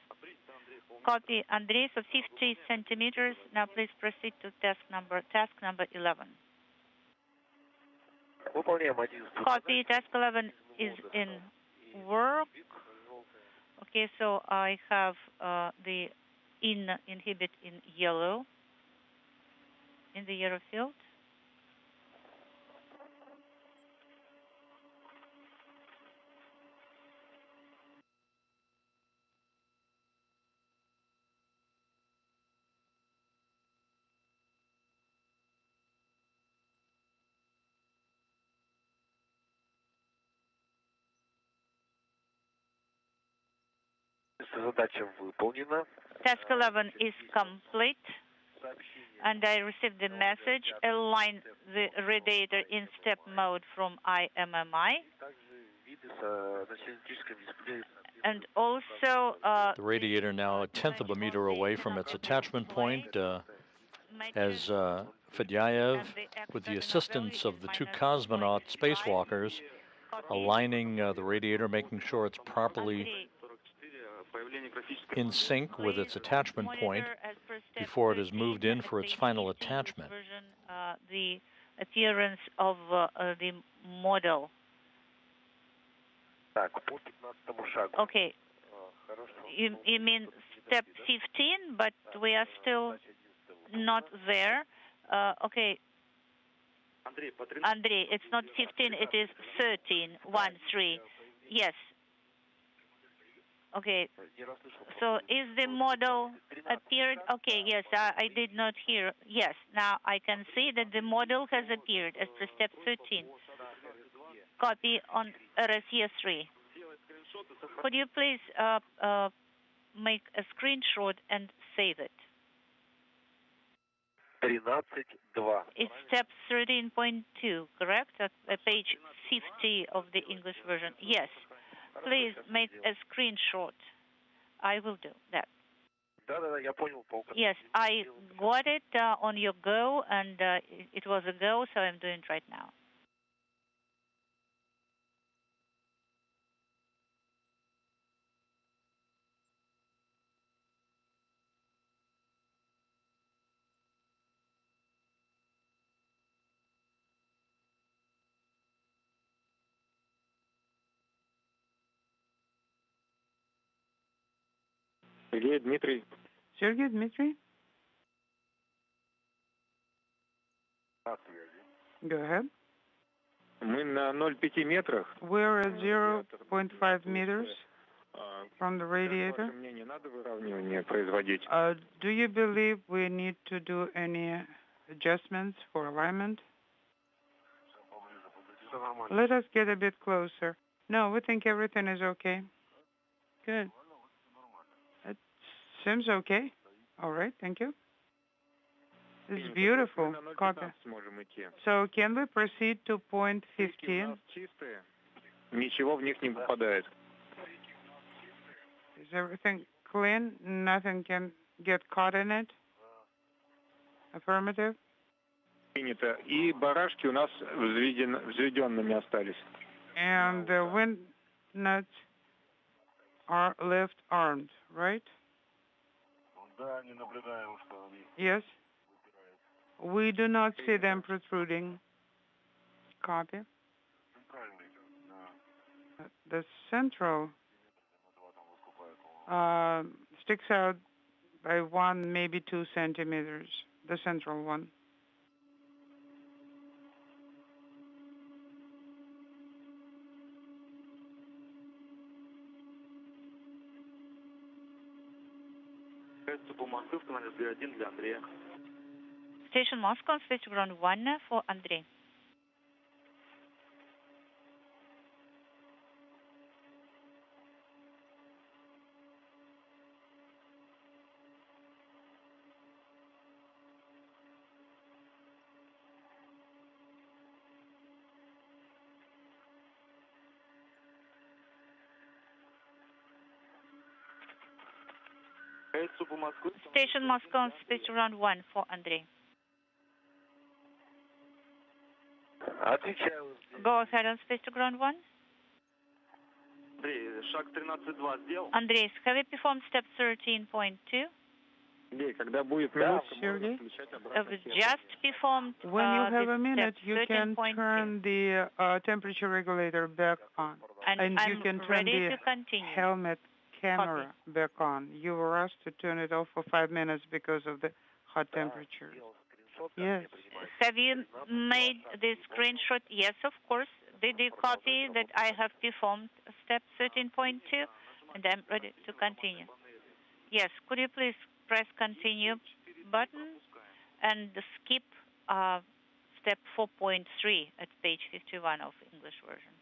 Copy, Andrei, so 50 centimeters. Now please proceed to task number 11. Copy, task 11 is in work. Okay, so I have the inhibit in yellow, in the yellow field. Task 11 is complete, and I received the message, align the radiator in step mode from IMMI. And also... the radiator now a tenth of a meter away from its attachment point, as Fedyaev, with the assistance of the two cosmonaut spacewalkers, aligning the radiator, making sure it's properly in sync with its attachment point before it is moved in for its final attachment. The appearance of the model. Okay. You mean step 15, but we are still not there. Okay. Andrei, it's not 15, it is 13, 1-3. Yes. Okay, so is the model appeared? Okay, yes, I did not hear. Yes, now I can see that the model has appeared as per step 13. Copy on RSE3. Could you please make a screenshot and save it? It's step 13.2, correct? At page 50 of the English version. Yes. Please make a screenshot. I will do that. Yes, I got it on your go, and it was a go, so I'm doing it right now. Sergey Dmitry. Sergey Dmitry? Go ahead. Мы на 0,5 метрах. We're at 0.5 meters from the radiator. Мне не надо выравнивание производить. Do you believe we need to do any adjustments for alignment? Let us get a bit closer. No, we think everything is okay. Good. It seems okay. All right, thank you. It's beautiful. Copy. So can we proceed to point 15? Ничего в них не попадает. Is everything clean? Nothing can get caught in it? Affirmative. Принято. И барашки у нас взведенными остались. And the wind nuts are left armed, right? Yes. We do not see them protruding. Copy. The central sticks out by 1, maybe 2 centimeters, the central one. Station Moscow, station ground 1 for Andrei. Station Moscow, station ground 1 for Andrei. Go ahead on space to ground 1. Andrei, have you performed step 13.2? Just performed. When you have a minute, you can turn the temperature regulator back on, and you can turn the helmet camera back on. You were asked to turn it off for 5 minutes because of the hot temperature. Yes. Have you made the screenshot? Yes, of course. Did you copy that I have performed step 13.2? And I'm ready to continue. Yes, could you please press continue button and skip step 4.3 at page 51 of English version.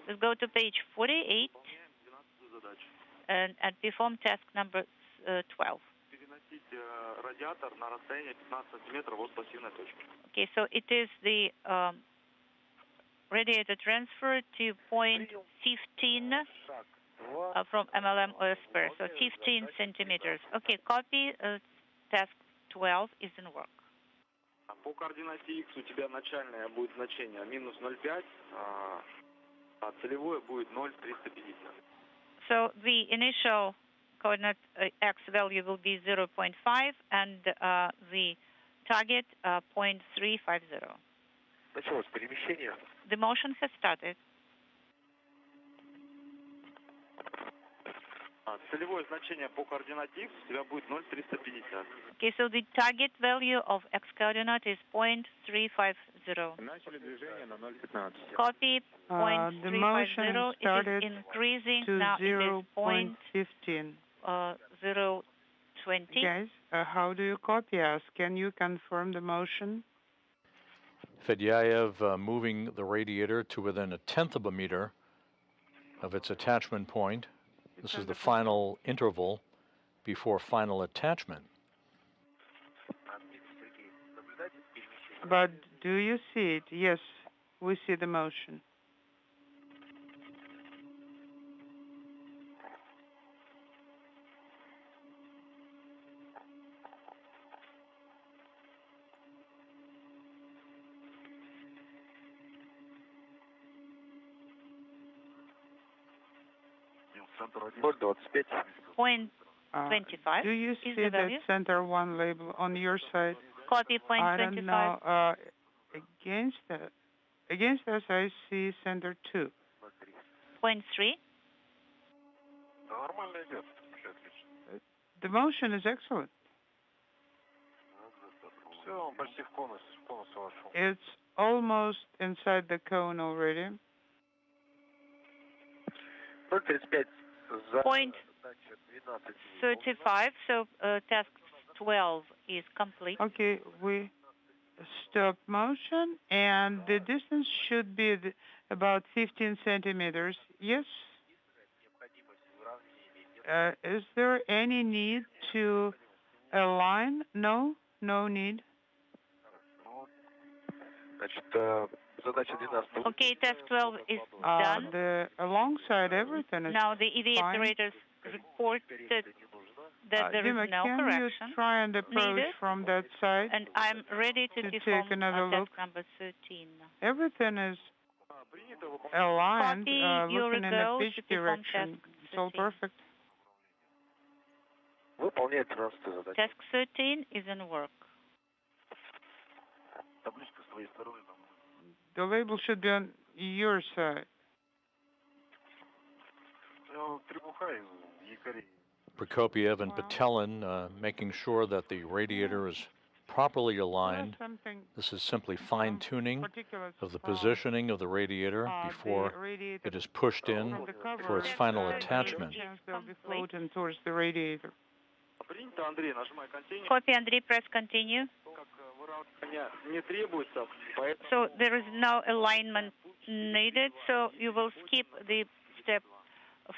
Let's go to page 48 and perform task number 12. Okay, so it is the radiator transfer to point 15 from MLM OSPR, so 15 centimeters. Okay, copy task 12 is in work. По координате X у тебя начальное будет значение минус 0,5, а целевое будет 0,350. So the initial coordinate X value will be 0.5 and the target 0.350. Началось перемещение. The motion has started. Целевое значение по координате X у тебя будет 0,350. Okay, so the target value of X coordinate is 0.350. Начали движение на 0,15. Copy 0.350 the motion started is increasing to now. 0.15. It is 0.20. Guys, how do you copy us? Can you confirm the motion? Fedyaev moving the radiator to within 1/10 of a meter of its attachment point. This is the final interval before final attachment. But do you see it? Yes, we see the motion. Point 25 do you is see the that value. center 1 label on your side? Copy point I 25. don't know. Against us, I see center 2. 0.3. The motion is excellent. It's almost inside the cone already. 0.35, so task 12 is complete. Okay, we stop motion, and the distance should be about 15 centimeters. Yes? Is there any need to align? No? No need? Okay, task 12 is done. Alongside everything is now the EVA fine. operators reported that there Dima, is no can correction you try and approach needed, from that side? and I'm ready to take perform another task look. number 13. Everything is aligned, Copy your looking in go the pitch to perform direction. task It's all 13. perfect. Task 13 is in work. The label should be on your side. Prokopiev and Patelin making sure that the radiator is properly aligned. This is simply fine-tuning of the positioning of the radiator before it is pushed in for its final attachment. They'll be floating towards the radiator. Copy, Andrei, press continue. So there is no alignment needed, so you will skip the step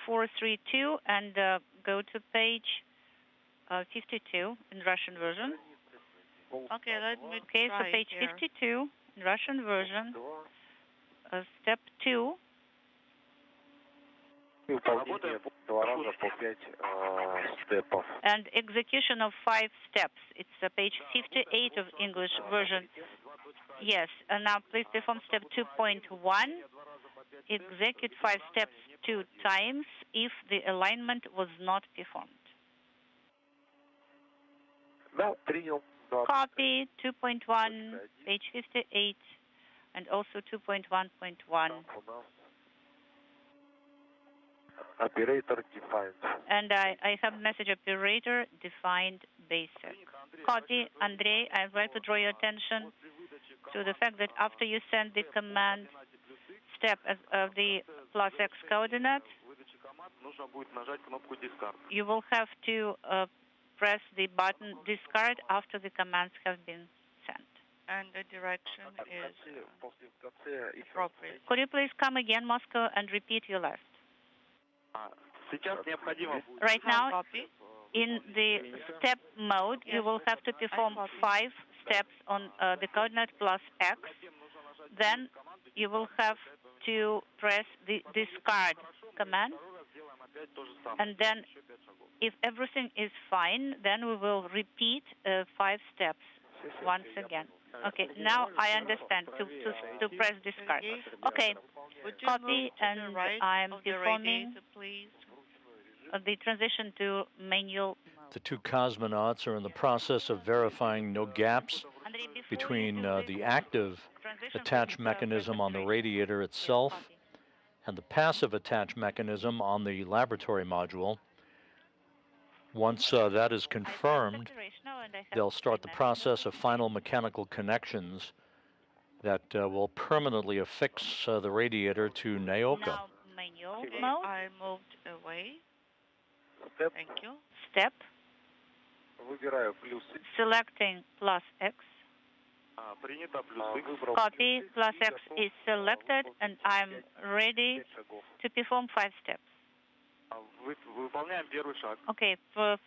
432 and go to page 52 in Russian version. Okay, let me Okay, try so page here. 52 in Russian version, step 2. And execution of 5 steps. It's page 58 of English version. Yes, and now please perform step 2.1. Execute 5 steps 2 times if the alignment was not performed. Copy 2.1, page 58, and also 2.1.1. Operator defined. And I have message operator defined basic. Copy, Andrei. I'd like to draw your attention to the fact that after you send the command step of the +X coordinate, you will have to press the button discard after the commands have been sent. And the direction is appropriate. Could you please come again, Moscow, and repeat your left? Right now, in the step mode, you will have to perform 5 steps on the coordinate +X. Then you will have to press the discard command. And then if everything is fine, then we will repeat 5 steps once again. Okay, now I understand to press discard. Okay, copy, and I'm performing the transition to manual. The 2 cosmonauts are in the process of verifying no gaps between the active attach mechanism on the radiator itself and the passive attach mechanism on the laboratory module. Once that is confirmed, they'll start the process of final mechanical connections that will permanently affix the radiator to Nauka. Now, manual mode. I moved away. Step. Thank you. Step. Выбираю плюсы. Selecting +X. Принято плюсы. Copy, +X is selected, and I'm ready to perform 5 steps. Выполняем первый шаг. Okay, first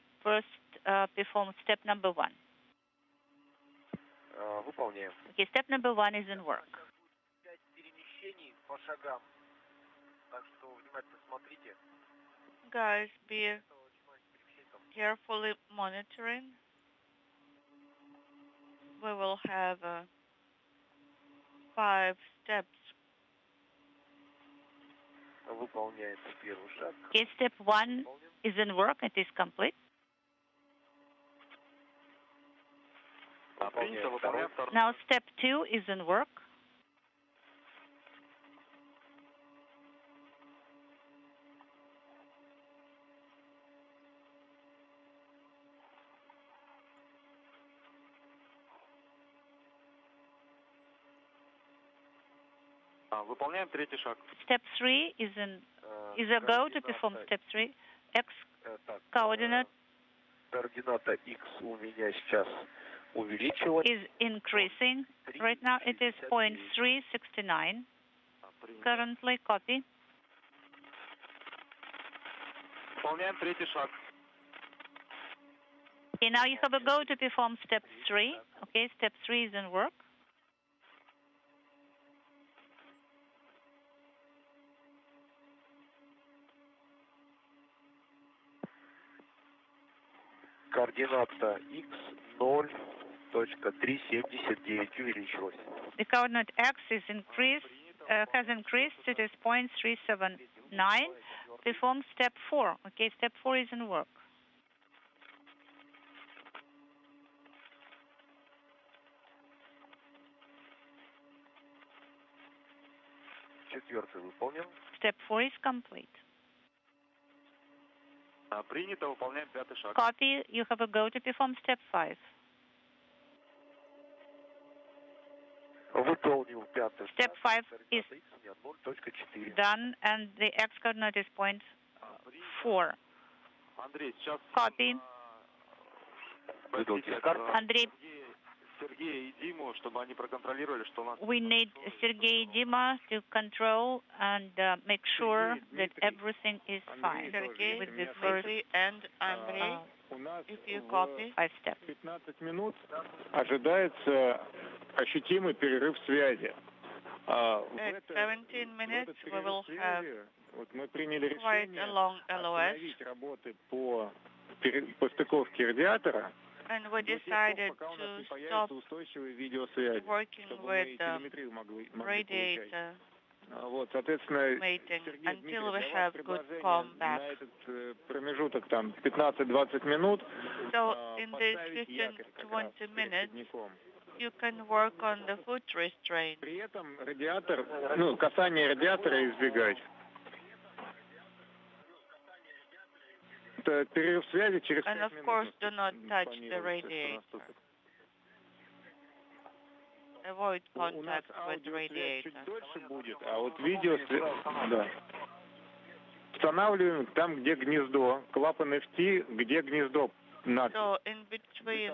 perform step number 1. Выполняем. Okay, step number 1 is in work. 5 перемещений по шагам. Так что внимательно смотрите. Guys, be carefully monitoring. We will have 5 steps. Выполняется первый шаг. Okay, step 1 is in work. It is complete. Now step 2 is in work. Выполняем третий шаг. Step 3 is a go to perform step 3. X coordinate Координата X у меня сейчас увеличилась. is increasing. Right now it is 0.369. Currently, copy. Выполняем третий шаг. Okay, now you have a go to perform step 3. Okay, step 3 is in work. Координата X 0.379 увеличилась. The coordinate X is has increased. It is 0.379. Perform step 4. Okay, step 4 is in work. Четвертый выполнен. Step 4 is complete. Принято, выполняем пятый шаг. Copy, you have a go to perform step 5. Выполнил пятый. Step 5 is 0.4. done, and the X coordinate is 0.4. Андрей, сейчас... Copy. Выдал дискард. Andrei, Сергея и Диму, чтобы они проконтролировали, что у нас... we need Sergey and Dima to control and make sure that everything is fine Sergey, with the first Dmitry, and Andrei, if you copy. 5 steps. 15 минут ожидается ощутимый перерыв связи. At 17 minutes, we will have мы приняли quite a long LOS, остановить работы по стыковке радиатора. and we decided to stop working with the radiator mating until we have good calm back. Промежуток там 15-20 минут. So in these 15-20 minutes, you can work on the foot restraint. При этом радиатор, касание радиатора избегать. And of course, do not touch the radiator. Avoid contact with the radiator. Устанавливаем там, где гнездо, клапаны в T, где гнездо. So in between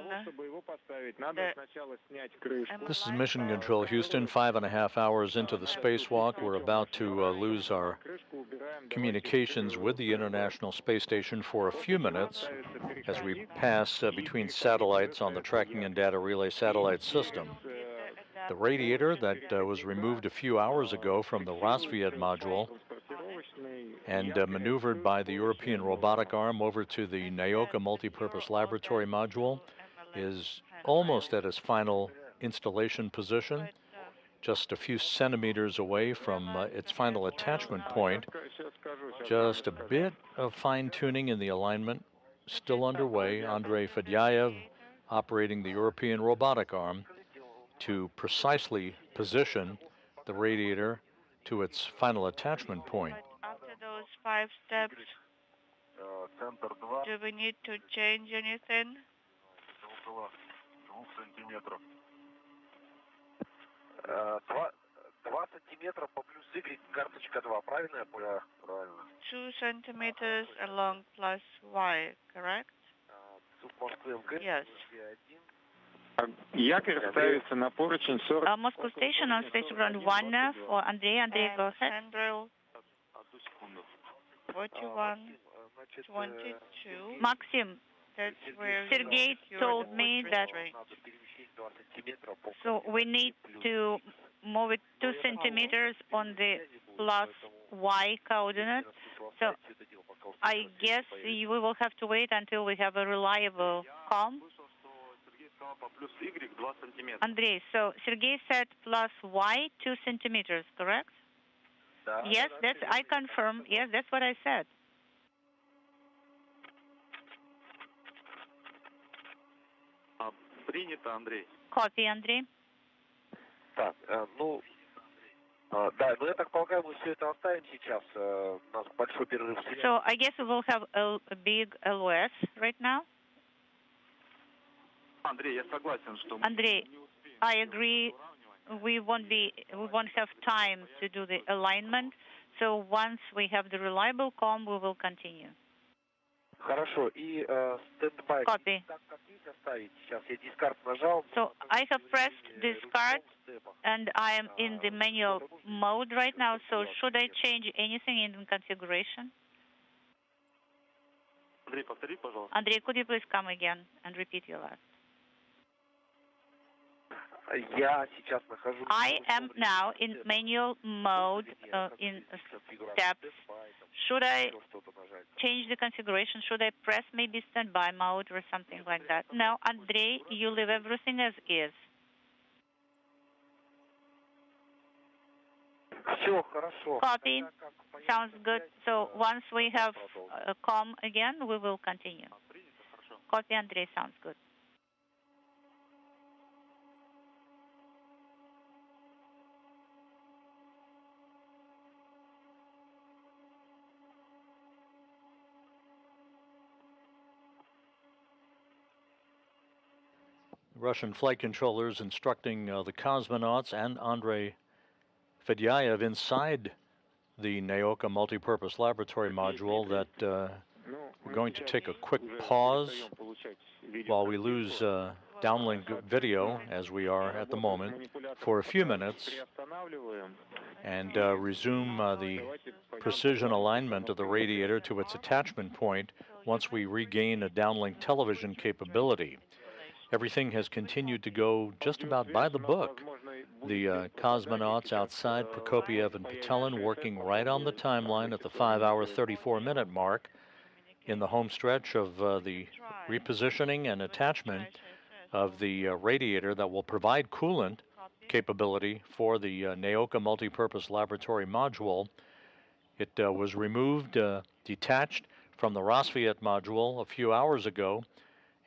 This is Mission Control, Houston. 5.5 hours into the spacewalk. We're about to lose our communications with the International Space Station for a few minutes as we pass between satellites on the Tracking and Data Relay Satellite System. The radiator that was removed a few hours ago from the Rassvet Module and maneuvered by the European robotic arm over to the Nauka Multipurpose Laboratory Module is almost at its final installation position, just a few centimeters away from its final attachment point. Just a bit of fine-tuning in the alignment still underway. Andrei Fedyaev operating the European robotic arm to precisely position the radiator to its final attachment point. After those 5 steps, do we need to change anything? Two centimeters along plus Y, correct? Yes. Moscow Station on station ground 1 for Andrei. Andrei, go ahead. Handrail 41, 22. Maxim, that's where Sergei told me that. So we need to move it 2 centimeters on the plus Y coordinate. So I guess we will have to wait until we have a reliable comm. Andrei, so Sergei said plus Y 2 centimeters, correct? Yes, I confirm. Yes, that's what I said. Принято, Андрей. Copy, Andrei. Так, да, я так полагаю, мы все это оставим сейчас. У нас большой перерыв. So I guess we will have a big LOS right now. Андрей, я согласен, что. Andrei, I agree. We won't have time to do the alignment. So once we have the reliable comm, we will continue. Хорошо. И стендбай. Copy. So I have pressed discard, and I am in the manual mode right now. So should I change anything in the configuration? Андрей, повтори, пожалуйста. Andrei, could you please come again and repeat your last? I am now in manual mode in steps. Should I change the configuration? Should I press maybe standby mode or something like that? No, Andrei, you leave everything as is. Copy. Sounds good. So once we have a comm again, we will continue. Copy, Andrei. Sounds good. Russian flight controllers instructing the cosmonauts and Andrei Fedyaev inside the Nauka Multipurpose Laboratory Module that we're going to take a quick pause while we lose downlink video, as we are at the moment, for a few minutes, and resume the precision alignment of the radiator to its attachment point once we regain a downlink television capability. Everything has continued to go just about by the book. The cosmonauts outside, Prokopiev and Patelin, working right on the timeline at the 5-hour, 34-minute mark in the home stretch of the repositioning and attachment of the radiator that will provide coolant capability for the Nauka Multipurpose Laboratory Module. It was removed, detached from the Rassvet Module a few hours ago,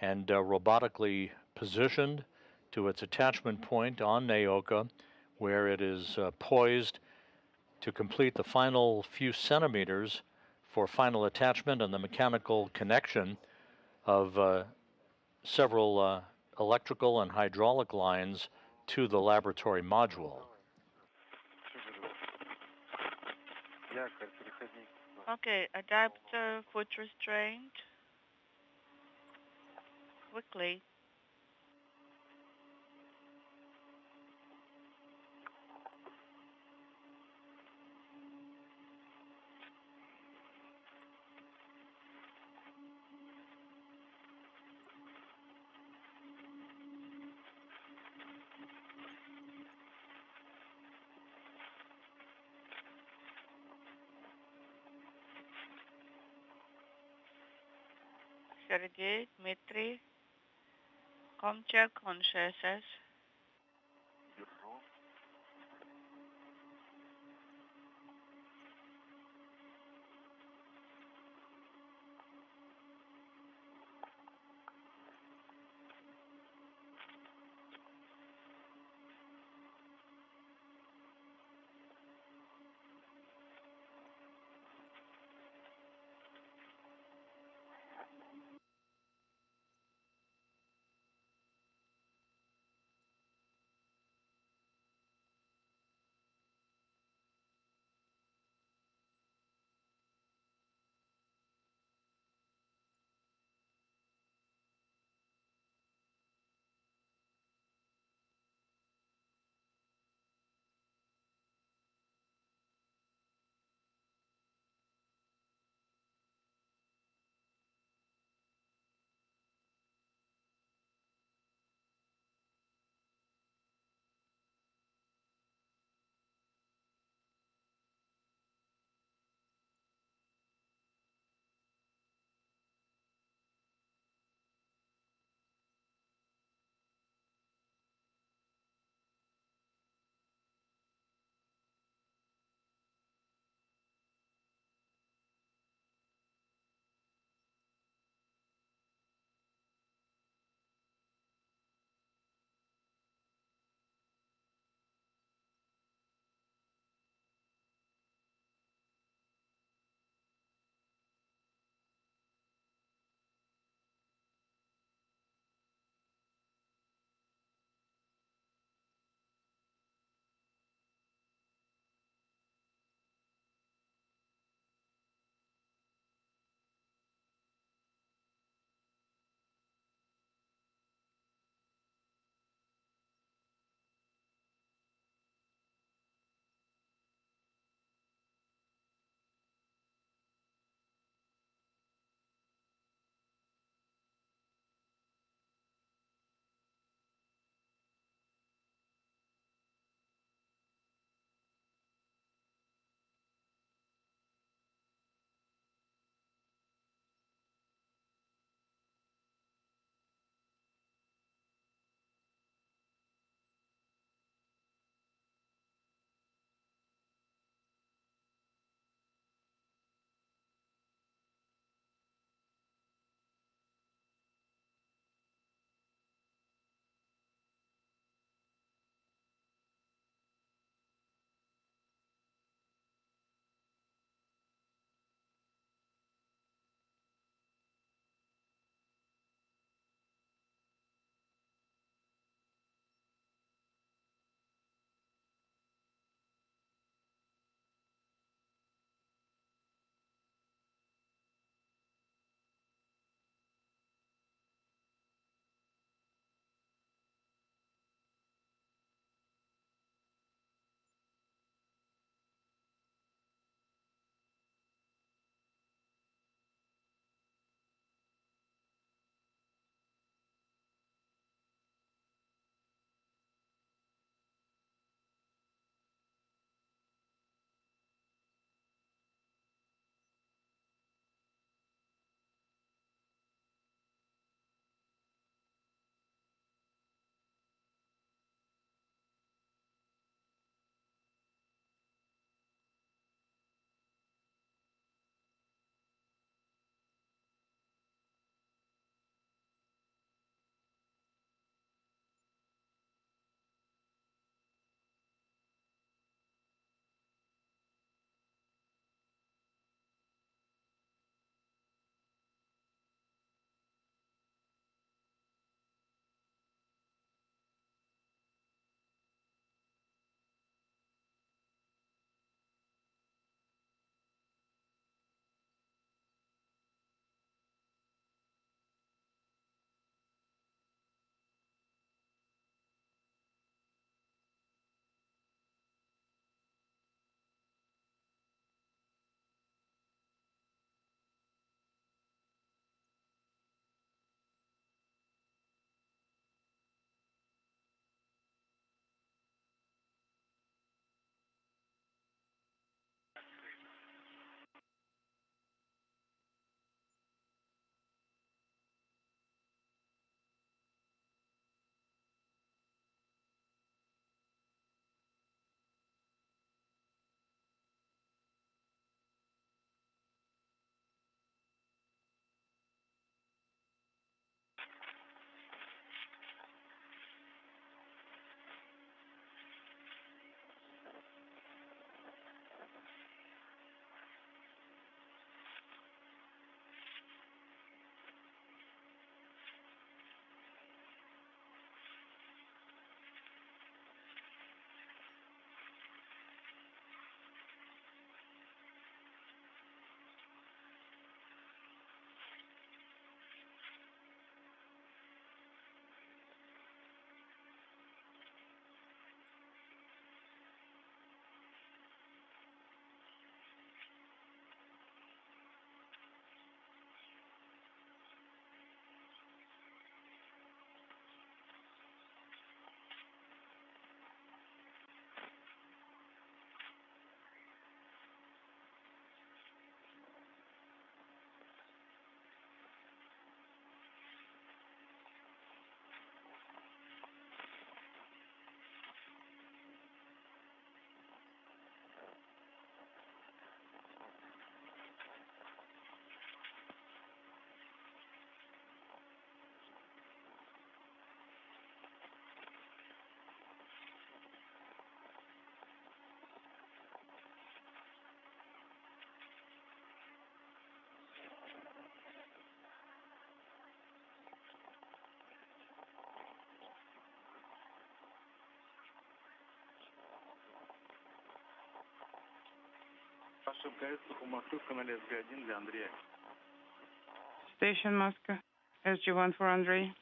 and robotically positioned to its attachment point on Nauka, where it is poised to complete the final few centimeters for final attachment and the mechanical connection of several electrical and hydraulic lines to the laboratory module. Okay, adapter, foot restraint. Quickly. Sergei, Dmitry, com check on CSS. Station Moscow, SG1 for Andrei.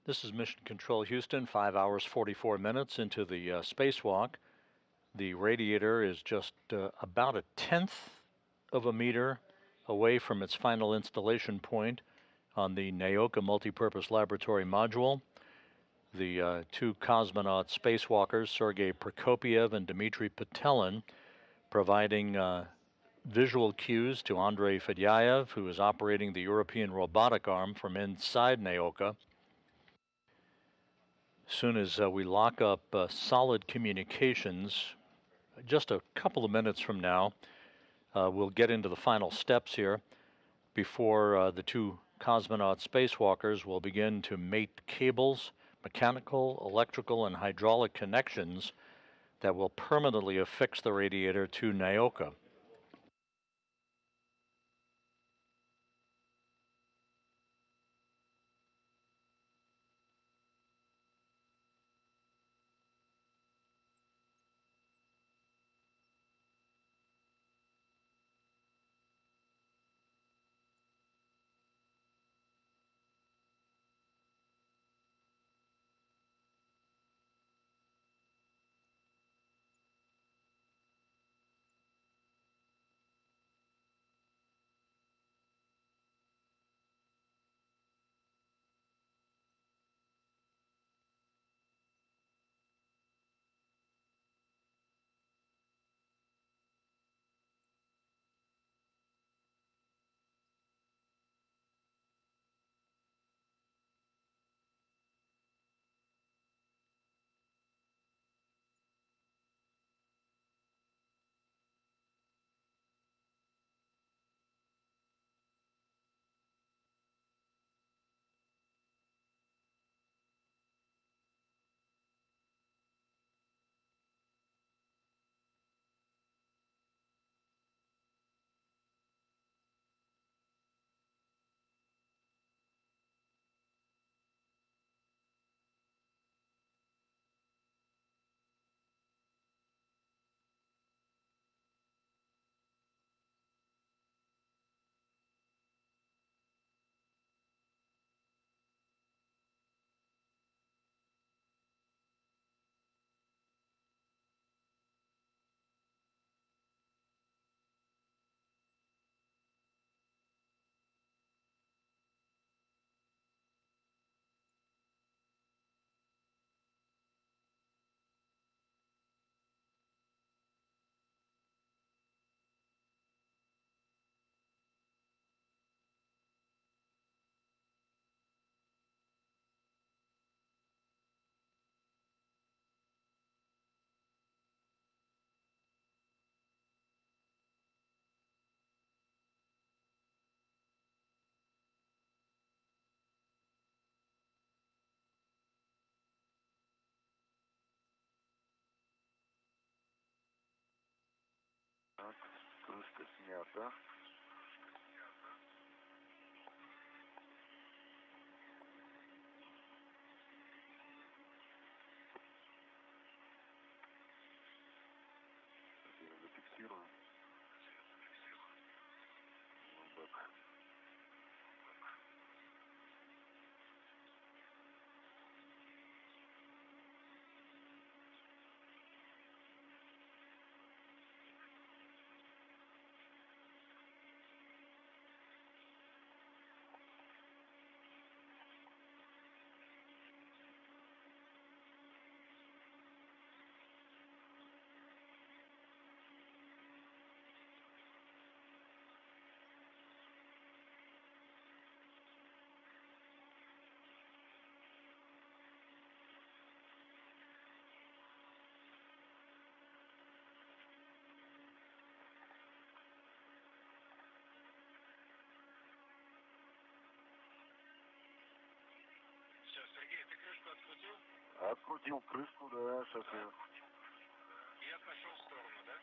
This is Mission Control Houston, 5 hours 44 minutes into the spacewalk. The radiator is just about 1/10 of a meter away from its final installation point on the Nauka Multipurpose Laboratory Module. The two cosmonaut spacewalkers, Sergei Prokopiev and Dmitry Petelin, providing visual cues to Andrei Fedyaev, who is operating the European robotic arm from inside Nauka. As soon as we lock up solid communications, just a couple of minutes from now, we'll get into the final steps here before the two cosmonaut spacewalkers will begin to mate cables, mechanical, electrical, and hydraulic connections that will permanently affix the radiator to Nauka. Сергей, ты крышку открутил? Открутил крышку, да, сейчас я... И отошел в сторону, да?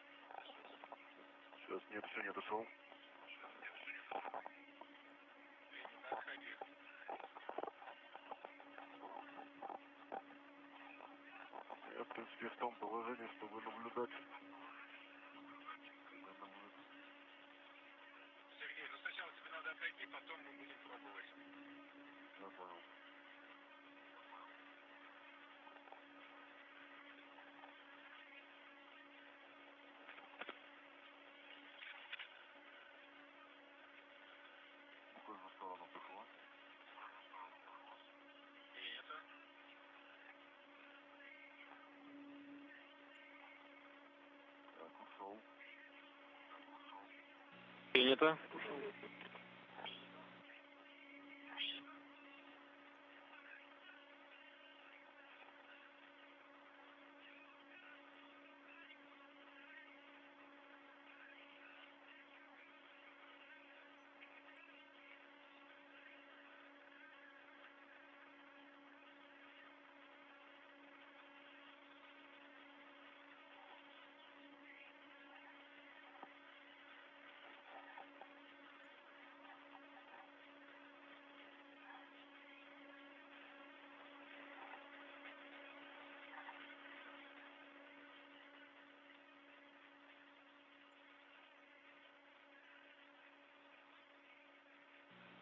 Сейчас нет, еще не отошел. Отходи. Я, в принципе, в том положении, чтобы наблюдать. Сергей, ну сначала тебе надо отойти, потом мы будем пробовать. Я понял. Какую же сторону пошло? И это? Так, ушел. Принято.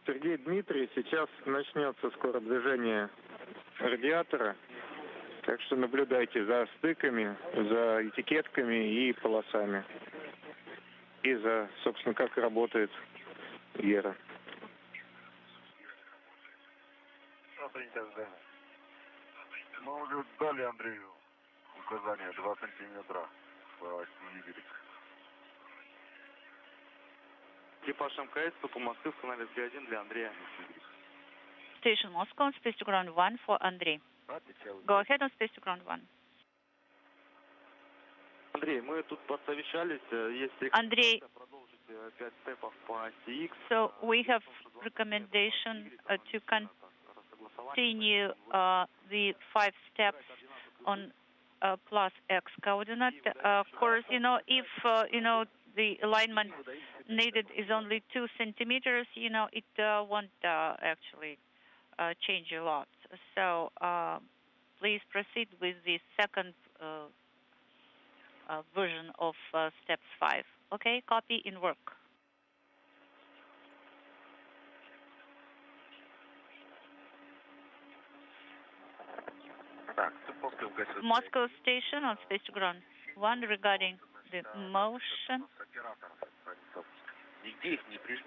Сергей, Дмитрий, сейчас начнется скоро движение радиатора, так что наблюдайте за стыками, за этикетками и полосами. И за, собственно, как работает Гера. Принято, да. Мы уже дали Андрею указание 2 сантиметра по оси Y. Экипаж МКС по Москве устанавливает Г1 для Андрея. Station Moscow, space to ground 1 for Andrei. Go ahead on space to ground 1. Андрей, мы тут посовещались, есть Андрей, продолжить 5 степов по оси X. So we have recommendation to continue the 5 steps on plus X coordinate. Of course, if the alignment needed is only 2 centimeters, it won't actually change a lot. So please proceed with the second version of steps 5. Okay, copy in work. Moscow station on space to ground 1 regarding the motion.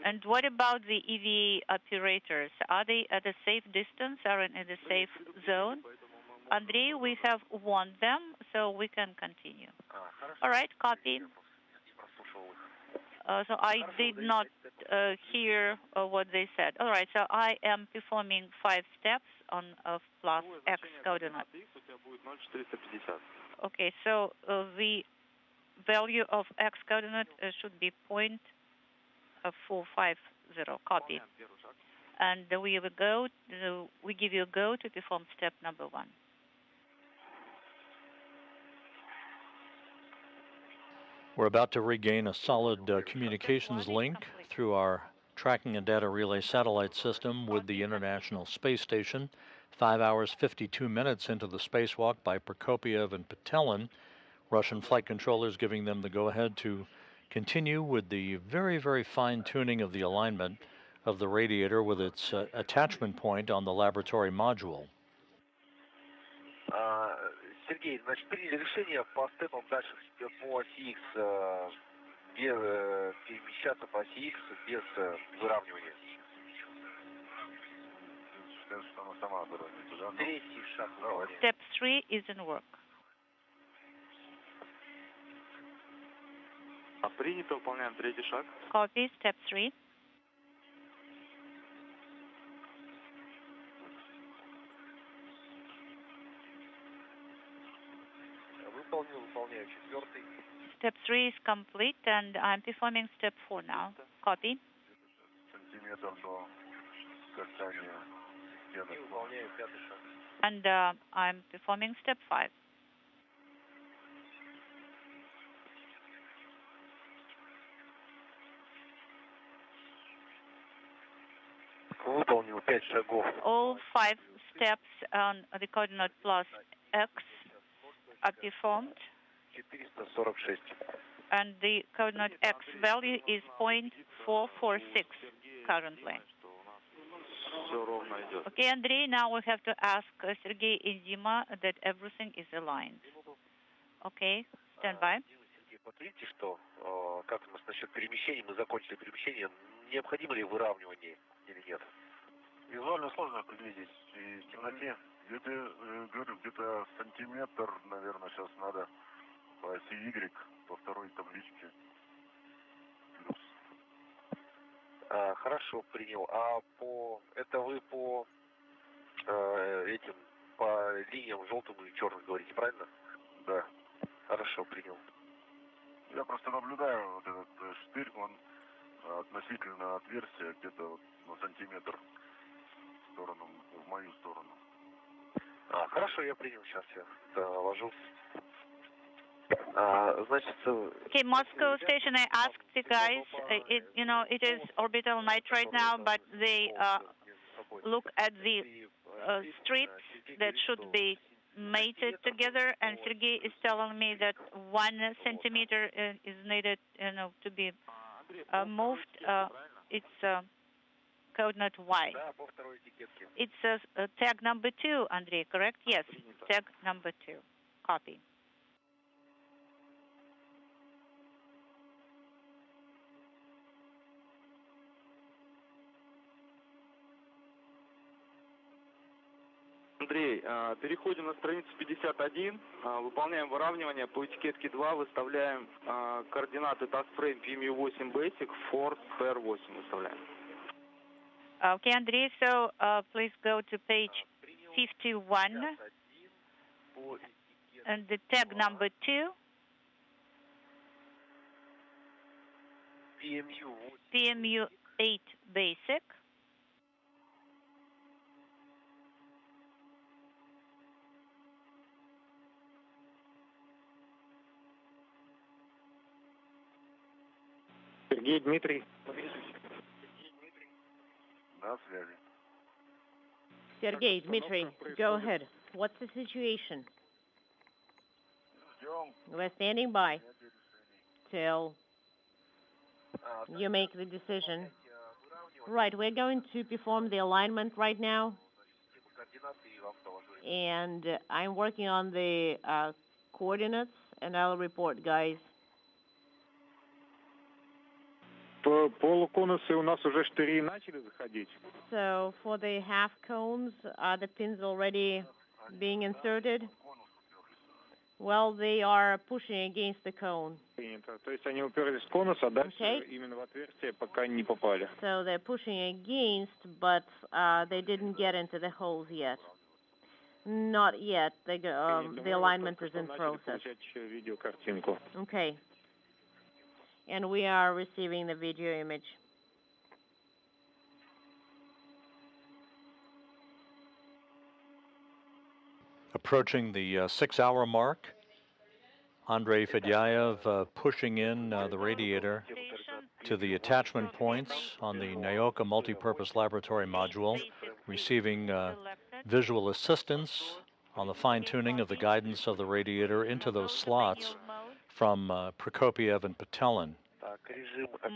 And what about the EVA operators? Are they at a safe distance? Are in a safe zone? Andrei, we have warned them, so we can continue. All right, copy. So I did not hear what they said. All right, so I am performing 5 steps on plus X coordinate. Okay, so the value of X coordinate should be 0.450. Copy. And we give you a go to perform step number 1. We're about to regain a solid communications link through our tracking and data relay satellite system with the International Space Station. 5 hours, 52 minutes into the spacewalk by Prokopiev and Patelin. Russian flight controllers giving them the go-ahead to continue with the very, very fine tuning of the alignment of the radiator with its attachment point on the laboratory module. Сергей, значит, приняли решение по степам дальше по оси X перемещаться по оси X без выравнивания. Третий шаг. Step 3 is in work. Принято, выполняем третий шаг. Copy, step 3. Выполняю четвертый. Step 3 is complete and I'm performing step 4 now. Copy. Сантиметр до касания стены. Выполняю пятый шаг. And I'm performing step 5. Выполнил 5 шагов. All 5 steps on the coordinate plus X are performed. 446. And the coordinate X value is 0.446 currently. Okay, Andrei, now we have to ask Sergey and Dima that everything is aligned. Okay, stand by. Сергей, подтвердите, что как у нас насчет перемещений, мы закончили перемещение, необходимо ли выравнивание или нет? Визуально сложно определить и в темноте. Говорю, где-то сантиметр, наверное, сейчас надо по оси Y, по второй табличке. Плюс. Хорошо, принял. А это вы по этим, по линиям желтым и черным говорите, правильно? Да. Хорошо, принял. Я просто наблюдаю вот этот штырь, он относительно отверстия где-то вот на сантиметр в сторону, в мою сторону. Хорошо, я принял, сейчас я ложу. Значит, Okay, Moscow station, I asked the guys, it is orbital night right now, but they look at the strips that should be mated together, and Sergey is telling me that 1 centimeter is needed, to be moved. It's coordinate Y. It's tag number 2, Andrei, correct? Yes, tag number 2. Copy. Андрей, переходим на страницу 51, выполняем выравнивание, по этикетке 2 выставляем координаты taskframe PMU8 Basic, force pair 8 выставляем. Okay, Andrei, so please go to page 51 and the tag number 2. PMU8 Basic. Сергей, Дмитрий. На связи. Sergey, Dmitry, go ahead. What's the situation? We're standing by till you make the decision. Right, we're going to perform the alignment right now. And I'm working on the coordinates, and I'll report, guys. Полуконусы у нас уже штыри начали заходить. So for the half cones, are the pins already being inserted? Well, they are pushing against the cone. То есть они уперлись в конус, а дальше именно в отверстие пока не попали. So they're pushing against, but they didn't get into the holes yet. Not yet. The alignment is in process. Okay. And we are receiving the video image. Approaching the 6-hour mark Andrei Fedyaev pushing in the radiator to the attachment points on the Nauka Multipurpose Laboratory Module, receiving visual assistance on the fine-tuning of the guidance of the radiator into those slots from Prokopiev and Patelin.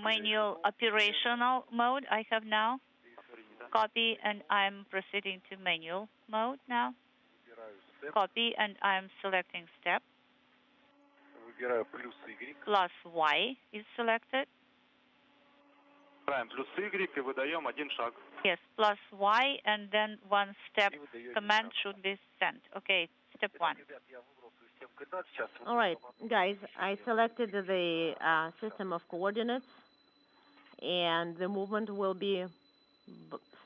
Manual operational mode I have now. Copy, and I'm proceeding to manual mode now. Copy, and I'm selecting step. Plus Y is selected. Yes, plus Y, and then one step command should be sent. Okay, step 1. All right, guys, I selected the system of coordinates, and the movement will be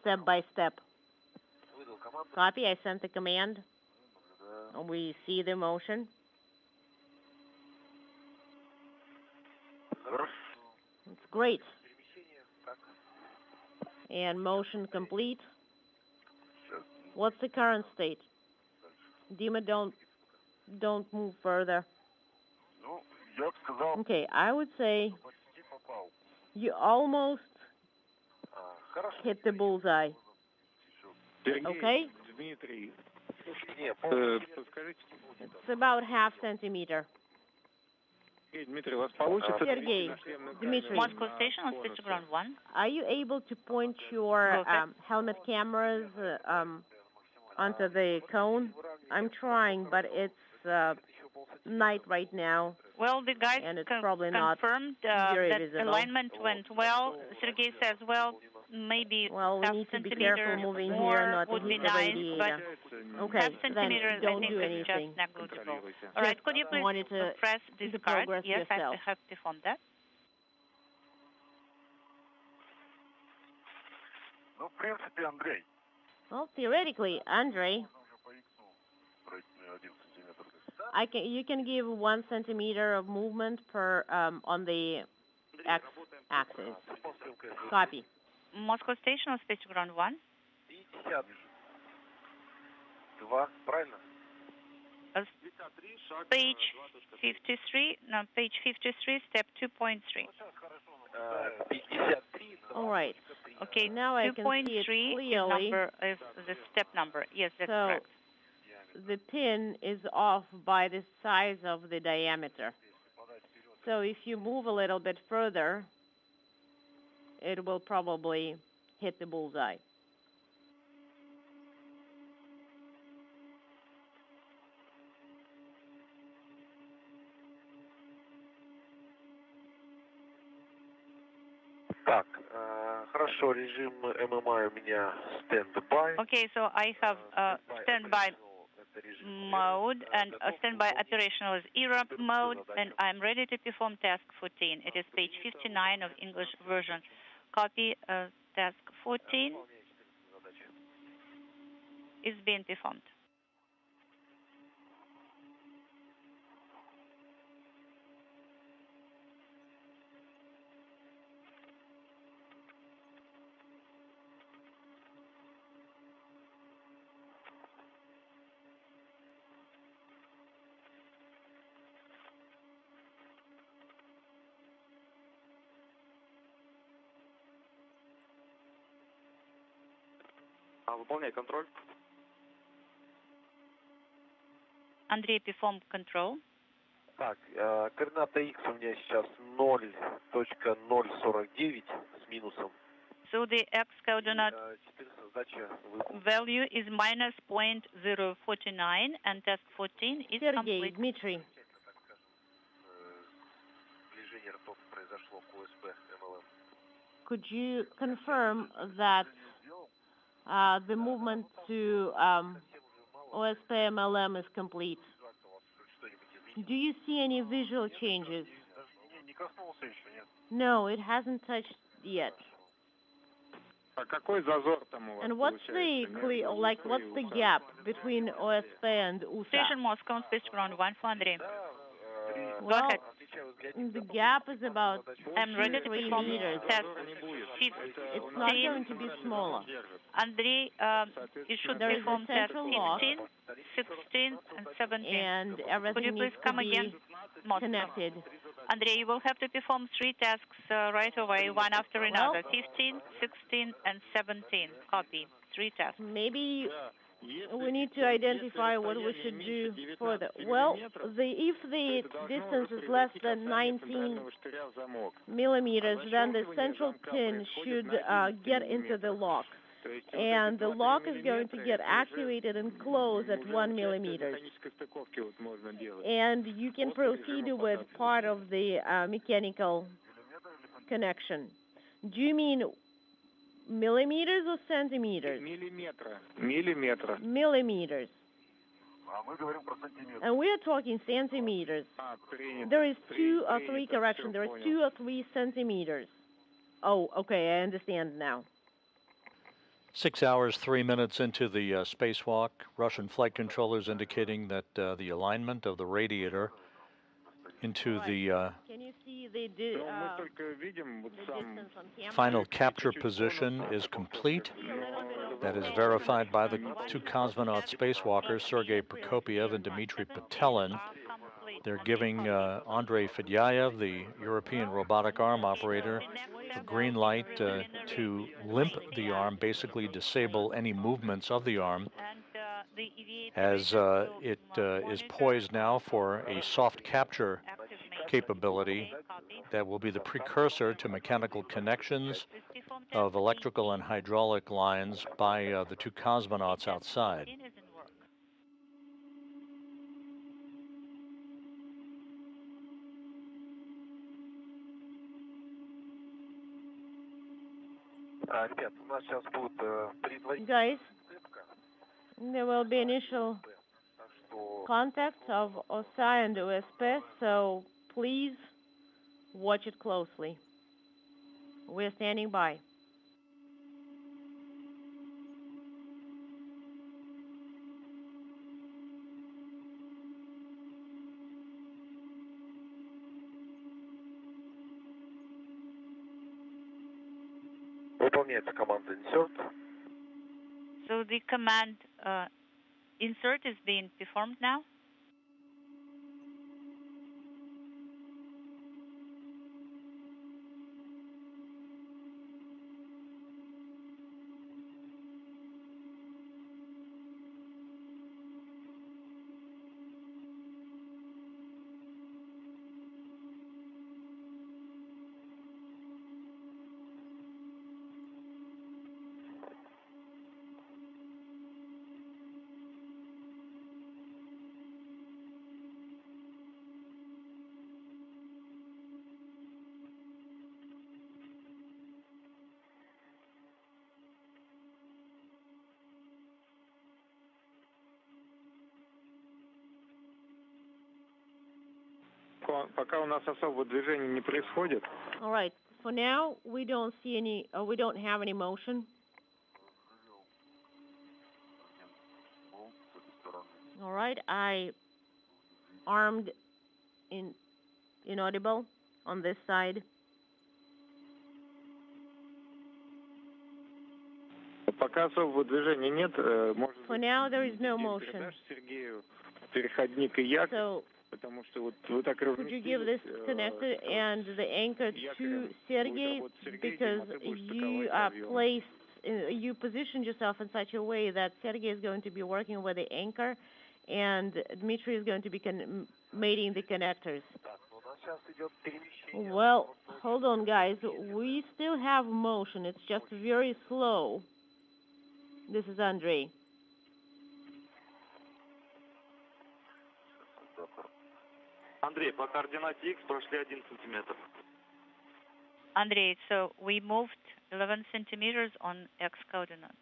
step by step. Copy, I sent the command. We see the motion. It's great. And motion complete. What's the current state? Dima, don't move further. Okay, I would say you almost hit the bullseye. Okay? It's about half centimeter. Sergey, Dmitry, Moscow Station on Space Ground 1. Are you able to point your helmet cameras onto the cone? I'm trying, but it's night right now. Well, the guys and it's probably confirmed not that visible. alignment went well. Sergey says, well, maybe we need to be careful moving here, not would to be hit the nice, radiator. but Okay, half centimeter, then don't I think, do is anything. just negligible. All right, could you please press this card? Yes, I have performed that. Well, theoretically, Andrei, you can give 1 centimeter of movement per on the x-axis. Copy. Moscow Station on Space Ground 1. Page 53, no, page 53, step 2.3. All right. Okay, now I can see it clearly. Is the step number. Yes, that's so correct. The pin is off by the size of the diameter. So if you move a little bit further, it will probably hit the bullseye. Так, хорошо, режим ММА у меня stand-by. Okay, so I have standby mode, and standby operational is ERAP mode, and I'm ready to perform task 14. It is page 59 of English version. Copy task 14 is being performed. Выполняй контроль. Андрей, perform control. Так, координата X у меня сейчас 0.049 с минусом. So the X coordinate value is minus 0.049, and task 14 is Sergey, complete. Dmitry. Could you confirm that the movement to OSP MLM is complete? Do you see any visual changes? No, it hasn't touched yet. And what's the what's the gap between OSP and USA? Station Moscow, Space Ground 1 for Andrei. Well, the gap is about I'm ready to 3 perform meters. test. It's not going to be smaller. Andrei, you should There is a perform test central lock, 15, 16, and 17. and Could everything you needs please to come be again? connected. Andrei, you will have to perform 3 tasks right away, one after another. 15, 16, and 17. Copy. 3 tasks. Maybe we need to identify what we should do further. Well, if the distance is less than 19 millimeters, then the central pin should get into the lock. And the lock is going to get activated and close at 1 millimeter. And you can proceed with part of the mechanical connection. Do you mean millimeters or centimeters? Millimeters. And we are talking centimeters. There is 2 or 3 correction. There is 2 or 3 centimeters. Oh, okay, I understand now. 6 hours, 3 minutes into the spacewalk, Russian flight controllers indicating that the alignment of the radiator into the Can you see the distance on final capture position is complete. That is verified by the 2 cosmonaut spacewalkers, Sergei Prokopyev and Dmitry Petelin. They're giving Andrei Fedyaev, the European robotic arm operator, a green light to limp the arm, basically disable any movements of the arm, as it is poised now for a soft capture capability that will be the precursor to mechanical connections of electrical and hydraulic lines by the 2 cosmonauts outside. Guys, there will be initial contact of OSI and OSP, so please watch it closely. We're standing by. So the command insert is being performed now. Пока у нас особого движения не происходит. All right. For now, we don't see any. We don't have any motion. All right. I armed inaudible on this side. Пока особого движения нет, может For now, there is no motion. Сергею переходник и як. So, Потому что вот вы так could you give this connector and the anchor to Sergey, because you positioned yourself in such a way that Sergey is going to be working with the anchor and Dmitry is going to be mating the connectors. Well, hold on, guys. We still have motion. It's just very slow. This is Andrei. Андрей, по координате X прошли 1 сантиметр. Andrei, so we moved 11 centimeters on X coordinates.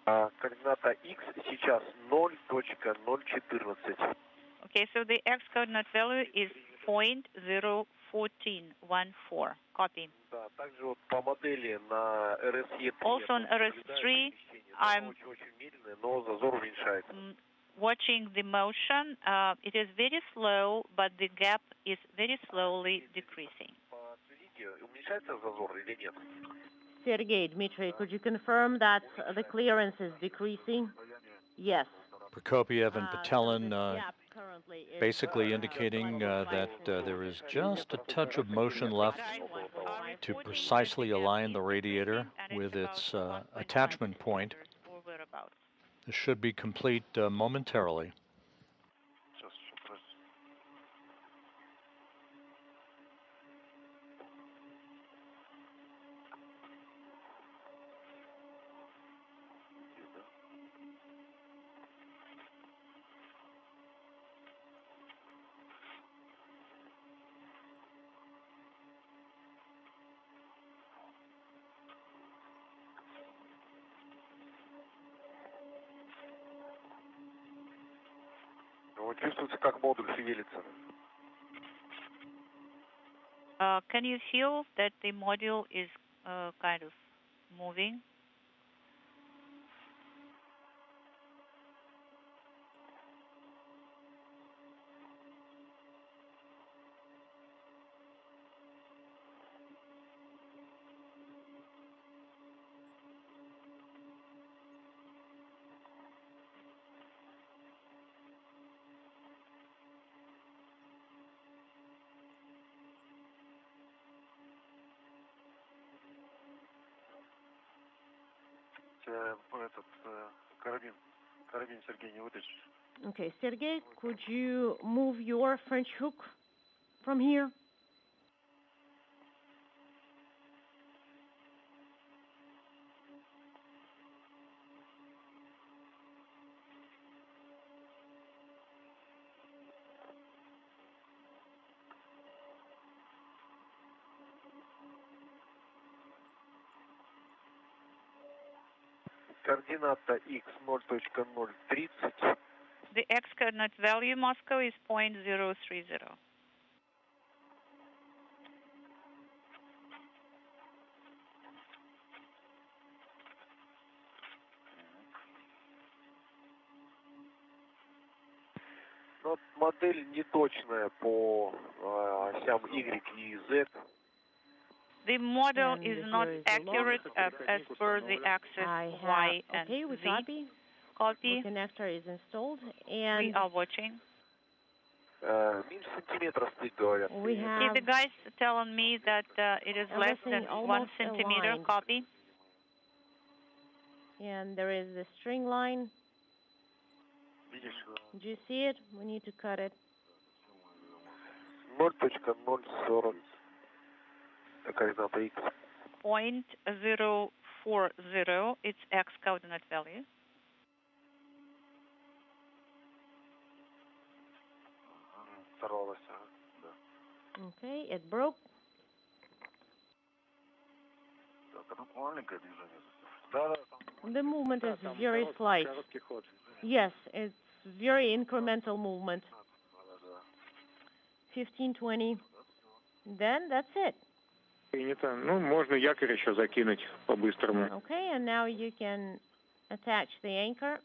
Координата X сейчас 0.014. Okay, so the X coordinate value is 0.01414. Copy. Да, также вот по модели на RSE3. Also on RS3, I'm очень медленная, но зазор уменьшается. watching the motion. It is very slow, but the gap is very slowly decreasing. Sergey, Dmitry, could you confirm that the clearance is decreasing? Yes. Prokopiev and Patelin basically indicating that there is just a touch of motion left to precisely align the radiator with its attachment point. This should be complete momentarily. Чувствуется, как модуль шевелится. Can you feel that the module is kind of moving? Карабин, Сергей, не вытащишь. Okay, Sergey, could you move your French hook from here? Координата x 0.030. The x coordinate value Moscow is 0.030. Но модель неточная по осям y и z. The model is not accurate as per the axis y and okay, we z. Copy. The connector is installed, and we are watching. Меньше сантиметра стык, говорят. We have the guys telling me that it is less than 1 centimeter. aligned. Copy. And there is the string line. Do you see it? We need to cut it. 0.040. Координата x. 0.040. It's x coordinate value. Okay, it broke. The movement is very slight. Yes, it's very incremental movement. 15, 20. Then that's it. Принято. Ну, можно якорь еще закинуть по-быстрому. Okay, and now you can attach the anchor.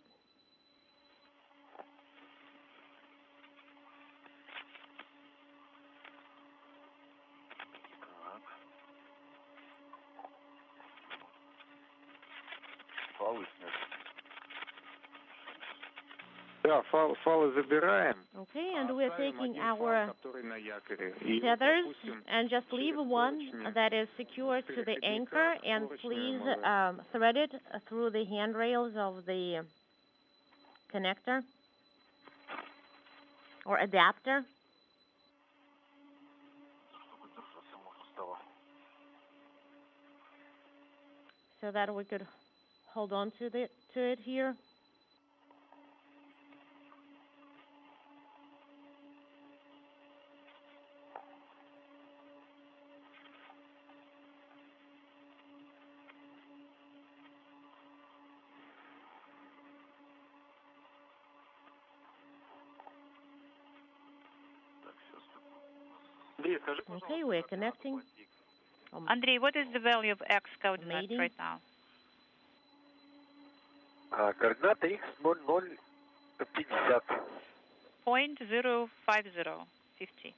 Да, фалы забираем. Okay, and we're taking our tethers and just leave one that is secured to the anchor, and please thread it through the handrails of the connector or adapter. So that we could hold on to it here. Okay, we're connecting. Andrei, what is the value of x coordinates right now? Координата x 0,0. .050, 50.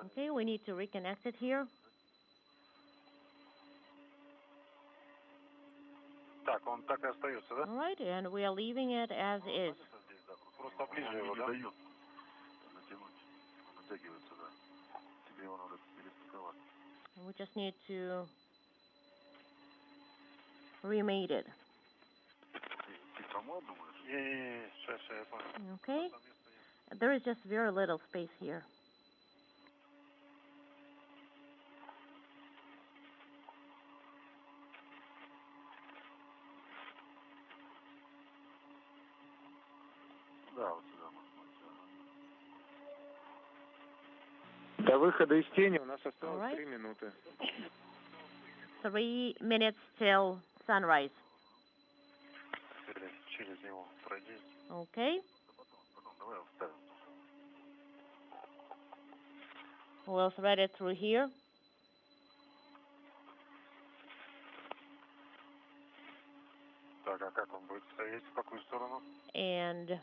Okay, we need to reconnect it here. All right, and we are leaving it as is. We just need to remate it. Okay, there is just very little space here. До выхода из тени у нас осталось 3 минуты. 3 minutes till sunrise. Okay. We'll thread it through here. And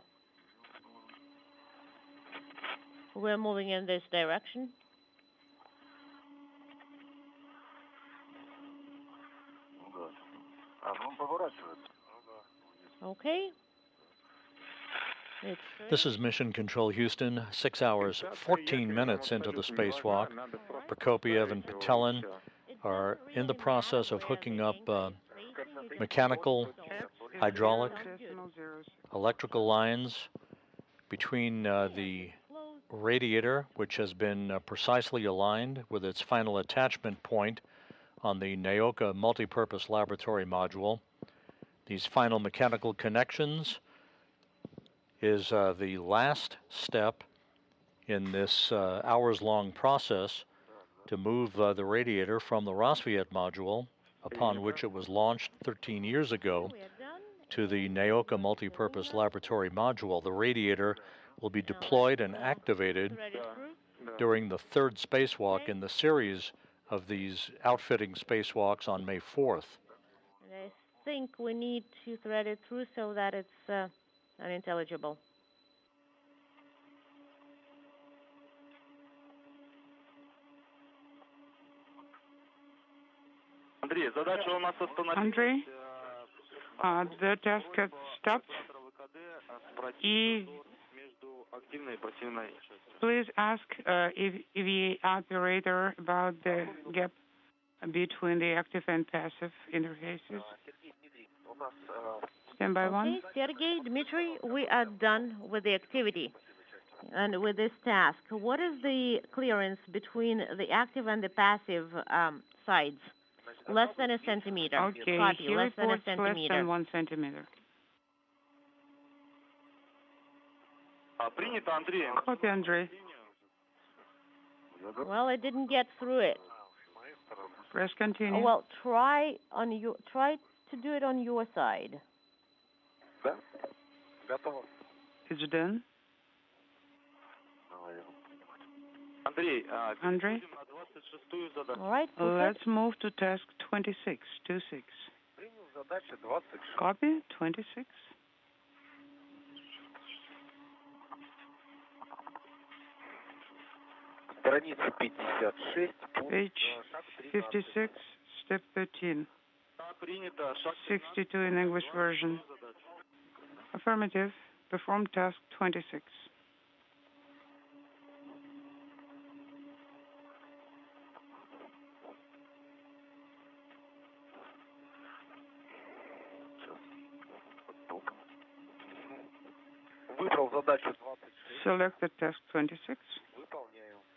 we're moving in this direction. Okay. This is Mission Control Houston, 6 hours, 14 minutes into the spacewalk. Prokopiev and Patelin are in the process of hooking up mechanical, hydraulic, electrical lines between the radiator, which has been precisely aligned with its final attachment point on the Nauka Multipurpose Laboratory Module. These final mechanical connections is the last step in this hours-long process to move the radiator from the Rassvet Module, upon which it was launched 13 years ago, to the Nauka Multipurpose Laboratory Module. The radiator will be deployed and activated during the third spacewalk in the series of these outfitting spacewalks on May 4th. I think we need to thread it through so that it's unintelligible. Andrei, the task has stopped. Please ask EVA operator about the gap between the active and passive interfaces. Standby one. Okay, Sergey, Dmitry, we are done with the activity and with this task. What is the clearance between the active and the passive sides? Less than a centimeter. Okay, Copy, he less than a reports centimeter. less than 1 centimeter. Copy, Andrei. Well, I didn't get through it. Press continue. Well, try to do it on your side. It's done. Andrei? All right. Let's move to task 26. 26. Copy 26. Page 56, step 13. 62 in English version. Affirmative. Perform task 26. Select the task 26.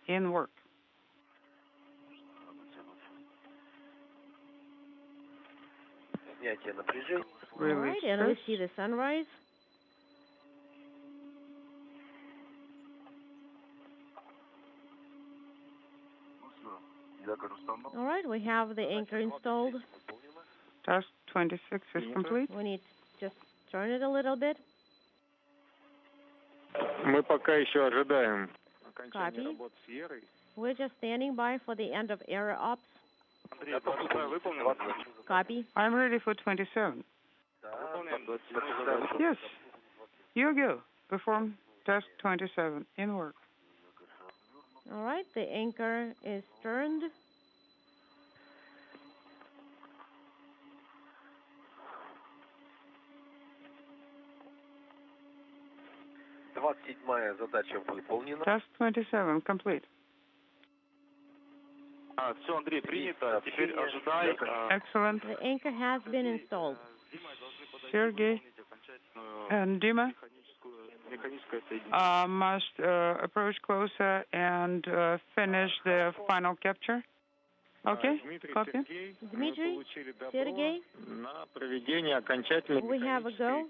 In work. All right, and we see the sunrise. All right, we have the anchor installed. Task 26 is complete. We need to just turn it a little bit. Мы пока еще ожидаем окончания Copy. работ с Ерой. We're just standing by for the end of air ops. Copy. I'm ready for 27. Yes. You go. Perform task 27 in work. All right, the anchor is turned. Task 27 complete. Все, Андрей, принято. Теперь ожидай. Excellent. The anchor has been installed. Sergey and Dima must approach closer and finish the final capture. Okay, copy. Dmitry, Sergey, we have a go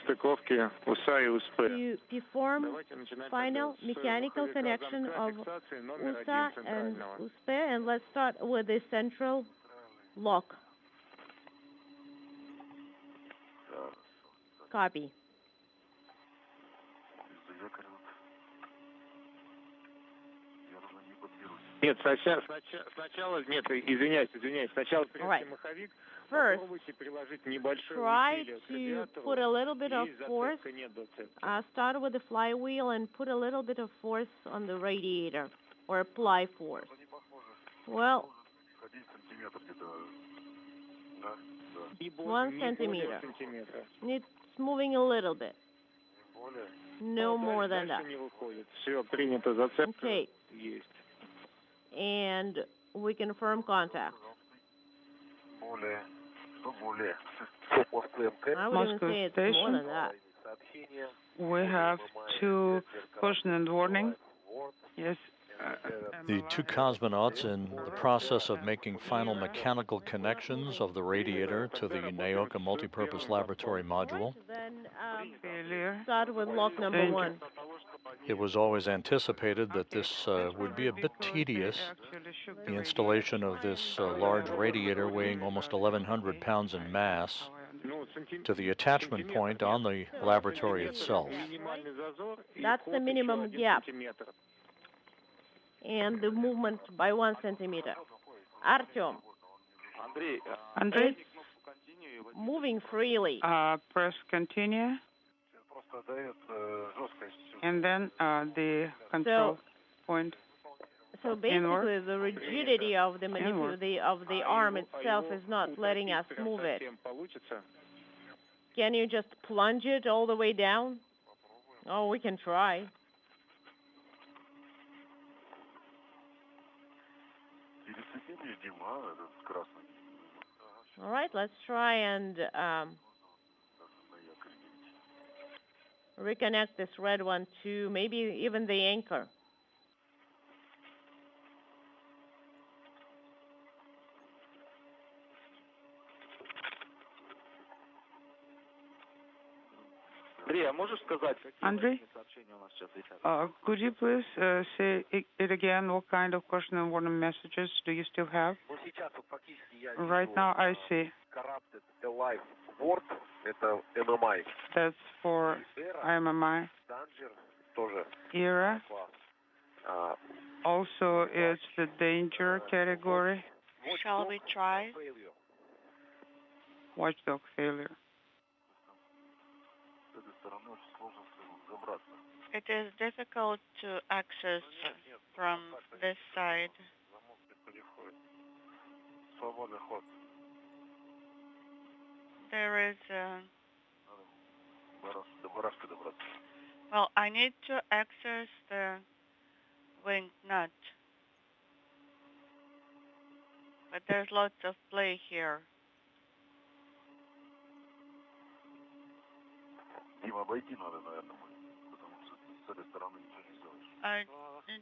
стыковки УСА и УСП. to perform final mechanical connection of USA and USP, and let's start with the central lock. Copy. Нет, сначала, нет, извиняюсь, сначала прежде маховик, попробуйте приложить небольшое Try усилие к to put a little bit of force. нет зацепки. Start with the flywheel and put a little bit of force on the radiator, or apply force. Well, 1 centimeter. It's moving a little bit. No more than that. Все, принято, зацепка Okay. есть. And we confirm contact. I would even say it's more than that. We have 2 caution and warning. Yes. The 2 cosmonauts in the process of making final mechanical connections of the radiator to the Nauka Multipurpose Laboratory Module. Then start with lock number 1. It was always anticipated that this would be a bit tedious. The installation of this large radiator weighing almost 1,100 pounds in mass to the attachment point on the laboratory itself. That's the minimum gap. And the movement by 1 centimeter. Artyom. Andrei, moving freely. Press continue. And then the control point. So basically, the rigidity of the arm itself is not letting us move it. Can you just plunge it all the way down? Oh, we can try. All right, let's try and reconnect this red one to maybe even the anchor. Andrei, could you please say it again? What kind of caution and warning messages do you still have? Right now, I see. That's for MMI. Era. Also, it's the danger category. Shall we try? Watchdog failure. It is difficult to access from this side. There is well, I need to access the wing nut, but there's lots of play here.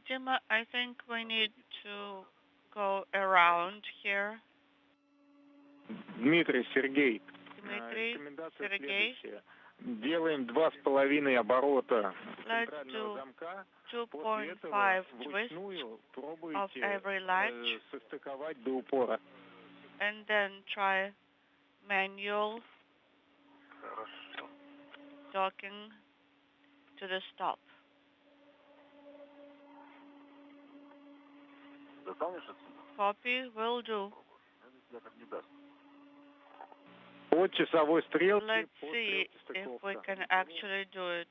Dima, I think we need to go around here. Дмитрий, Сергей. Дмитрий, Sergey. Делаем 2,5 оборота. Let's do 2.5 twists of every latch. Состыковать до упора. And then try manual docking to the stop. Copy, will do. По часовой стрелке. Let's see if we can actually do it.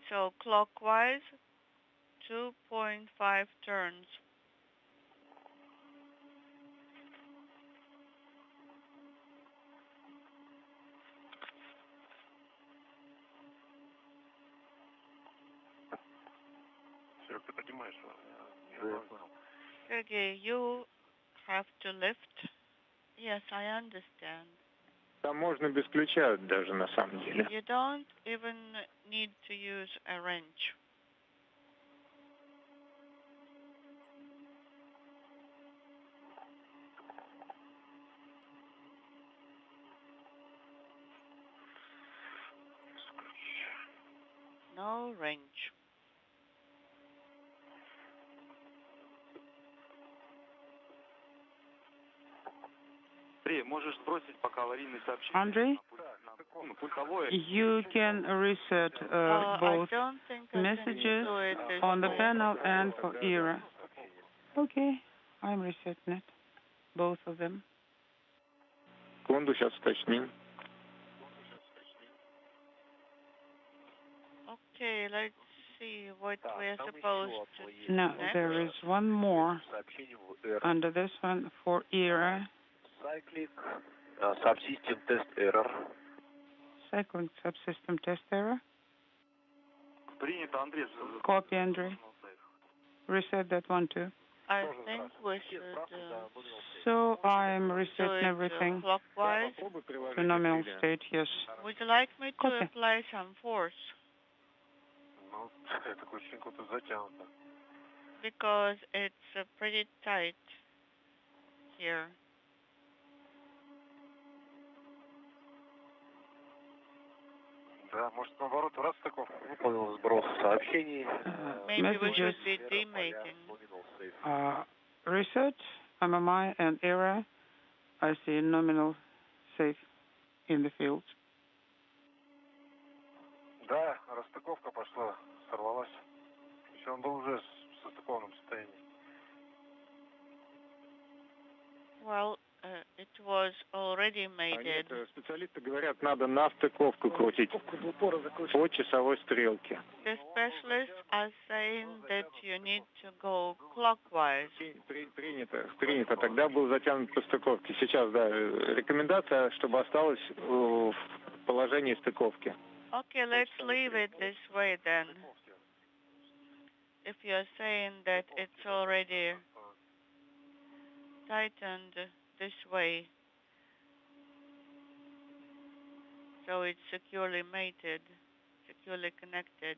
So clockwise, 2.5 turns. Sergey, you have to lift. Yes, I understand. Там можно без ключа даже на самом деле. You don't even need to use a wrench. No wrench. Andre, you can reset both messages on the panel and for ERA. Okay, I'm resetting it, both of them. Секунду, сейчас уточним. Okay, let's see what we're supposed to do. Now, next. there is one more under this one for ERA. Cycling subsystem test error. Cycling subsystem test error. Copy, Andre. Reset that one too. I think we should So I'm resetting everything clockwise. to nominal state, yes. Would you like me to Copy. apply some force? Because it's pretty tight here. Maybe we should be demating. Reset, MMI, and ERA. I see nominal safe in the field. Да, расстыковка пошла, сорвалась. Еще он был уже в состыкованном состоянии. Well, it was already mated. Специалисты говорят, надо на стыковку крутить по часовой стрелке. The specialists are saying that you need to go clockwise. Принято. Тогда был затянут по стыковке. Сейчас, да, рекомендация, чтобы осталось в положении стыковки. Okay, let's leave it this way then. If you're saying that it's already tightened this way, so it's securely mated, securely connected.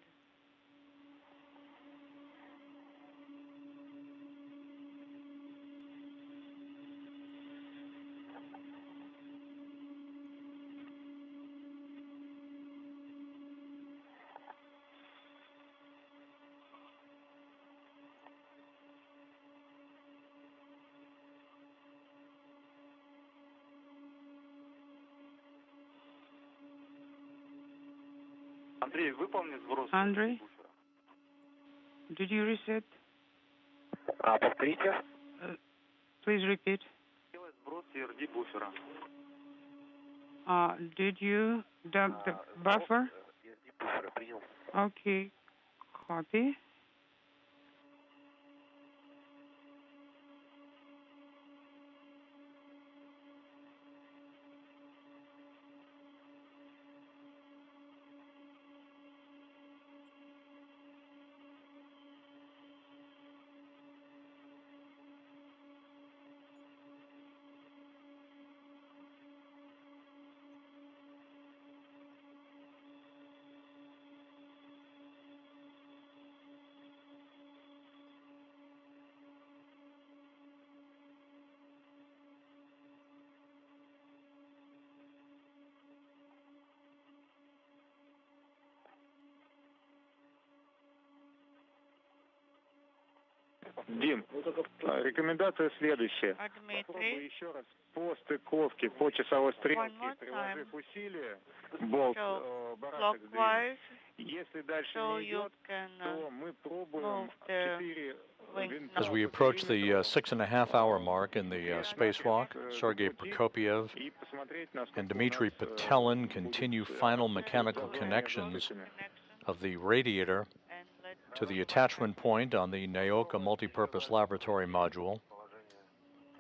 Andre, did you reset? Повторите. Please repeat. Did you dump the buffer? Okay, copy. Дим, рекомендация следующая. Попробуй еще раз по стыковке, по часовой стрелке, приложив усилия, болт, барашек сдвинуть. Если дальше не идет, то мы пробуем 4 As we approach the 6.5-hour mark in the spacewalk, Sergei Prokopyev and Dmitry Petelin continue final mechanical connections of the Radiator to the attachment point on the Nauka Multipurpose Laboratory Module.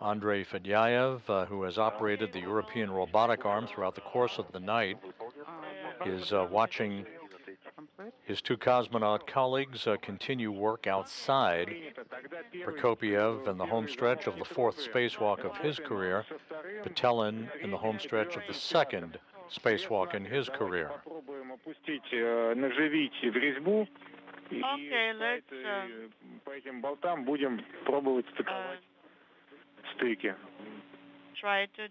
Andrei Fedyaev, who has operated the European robotic arm throughout the course of the night, is watching his two cosmonaut colleagues continue work outside. Prokopyev in the home stretch of the fourth spacewalk of his career, Petelin in the home stretch of the second spacewalk in his career. Okay, let's try to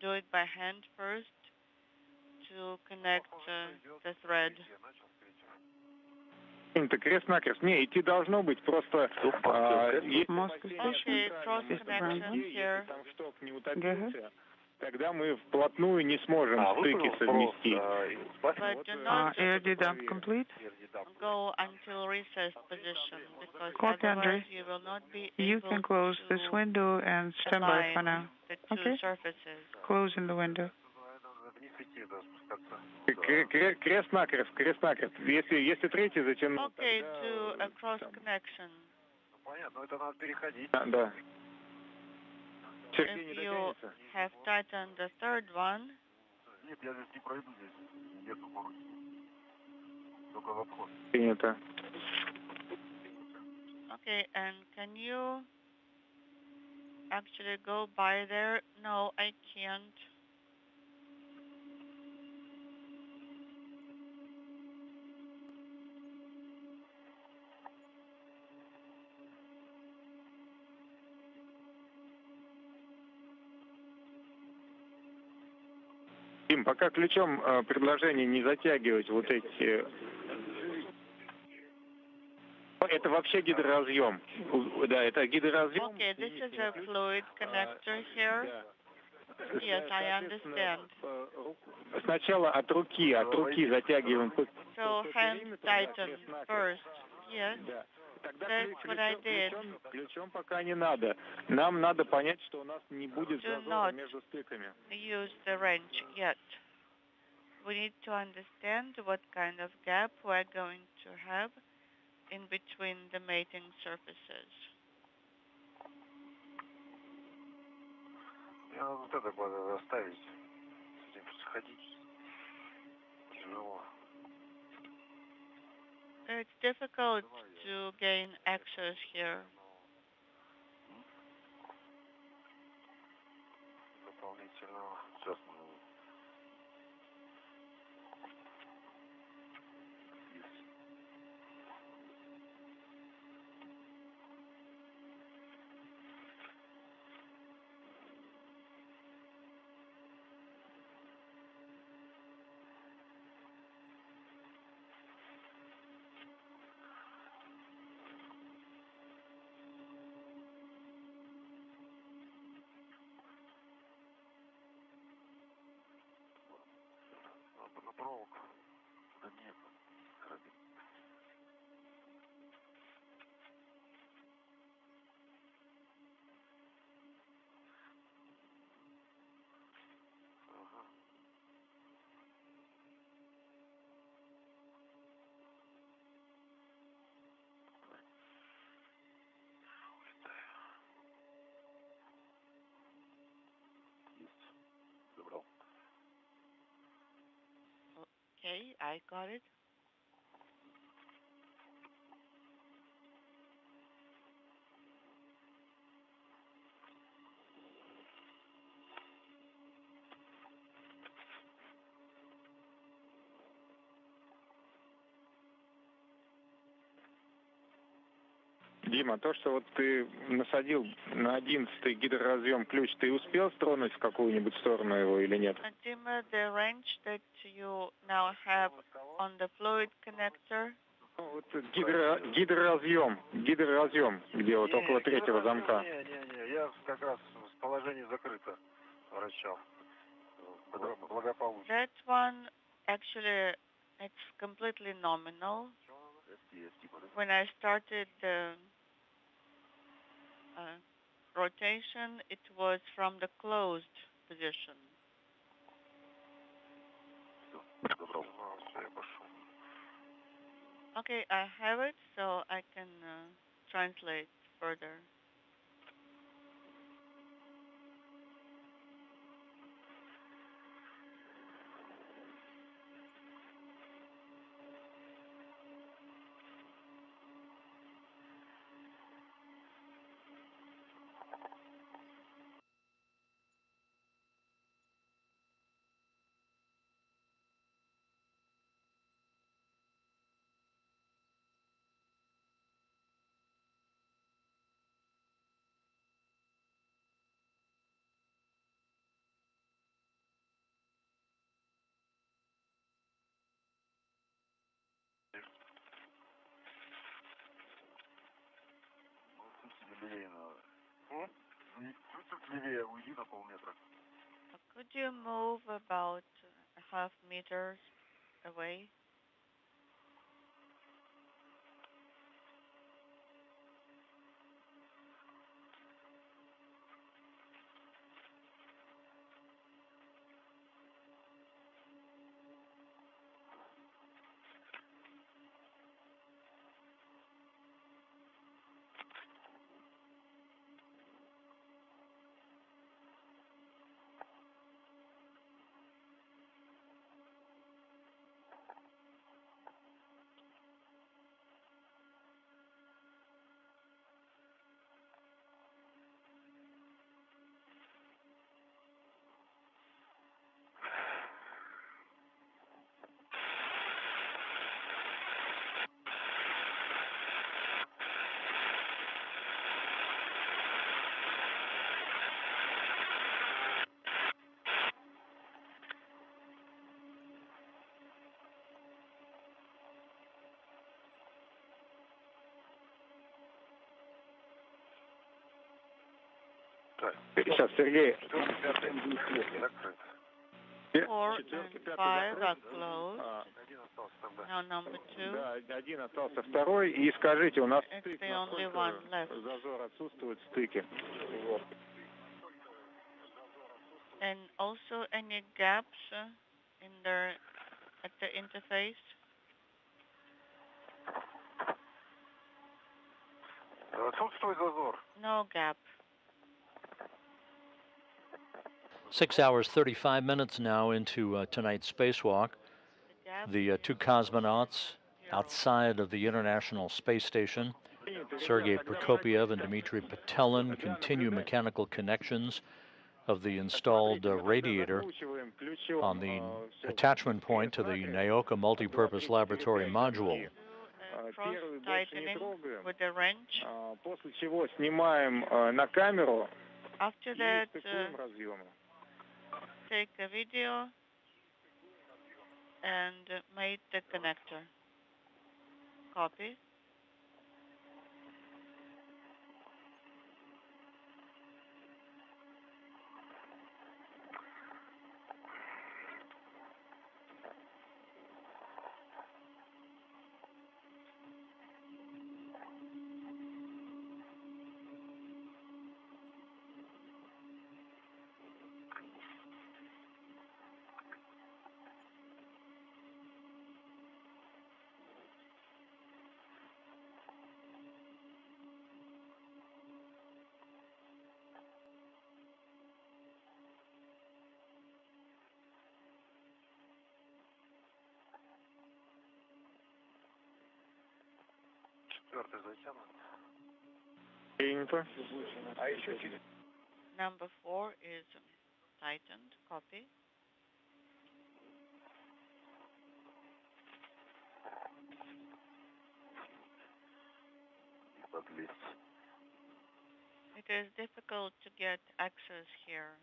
do it by hand first to connect the thread. Okay, cross connection here. Тогда мы вплотную не сможем стыки совместить. Air dump complete. Go until recessed position because Copy, otherwise you will not be you able can close this window and stand by for now. The two surfaces. Closing the window. Крест-накрест. Если третий затянул. Okay, to a cross connection. Понятно, это надо переходить. Да. If you have tightened the third one. Нет, я здесь не пройду, здесь нету короче. Только в обход. Принято. Okay, and can you actually go by there? No, I can't. Дим, пока ключом предложение не затягивать вот эти... Это вообще гидроразъем. Да, это гидроразъем. Okay, this is a fluid connector here. Yes, I understand. Сначала от руки затягиваем. So hand tighten first. Yes. That's what I did. Ключом пока не надо. Нам надо понять, что у нас не будет зазора между стыками. Use the wrench yet. We need to understand what kind of gap we're going to have in between the mating surfaces. Мне надо вот это оставить. С этим сходить. Тяжело. It's difficult to gain access here. Дополнительно. Сейчас мы... На проволоку. Да нет. Okay, I got it. Дима, то, что вот ты насадил на 11-й гидроразъем ключ, ты успел стронуть в какую-нибудь сторону его или нет? Dima, the wrench that you now have on the fluid connector. Вот гидроразъем, где вот около третьего замка. Не, я как раз в положении закрыто вращал. Благополучно. That one actually It's completely nominal. When I started the rotation, it was from the closed position. Okay, I have it, so I can translate further. Could you move about a half meters away? Сейчас, Сергей. 4 and 5 are closed. Now number 2. Да, один остался второй. И скажите, у нас It's the only one left. зазор отсутствует в стыке. And also any gaps in the at the interface? Отсутствует зазор. No gap. 6 hours, 35 minutes now into tonight's spacewalk. The two cosmonauts outside of the International Space Station, Sergei Prokopyev and Dmitry Petelin, continue mechanical connections of the installed radiator on the attachment point to the Nauka Multipurpose Laboratory Module. Cross-tightening with the wrench. После чего снимаем на камеру. After that, take a video and make the connector. Copy. Number 4 is tightened. Copy. It is difficult to get access here.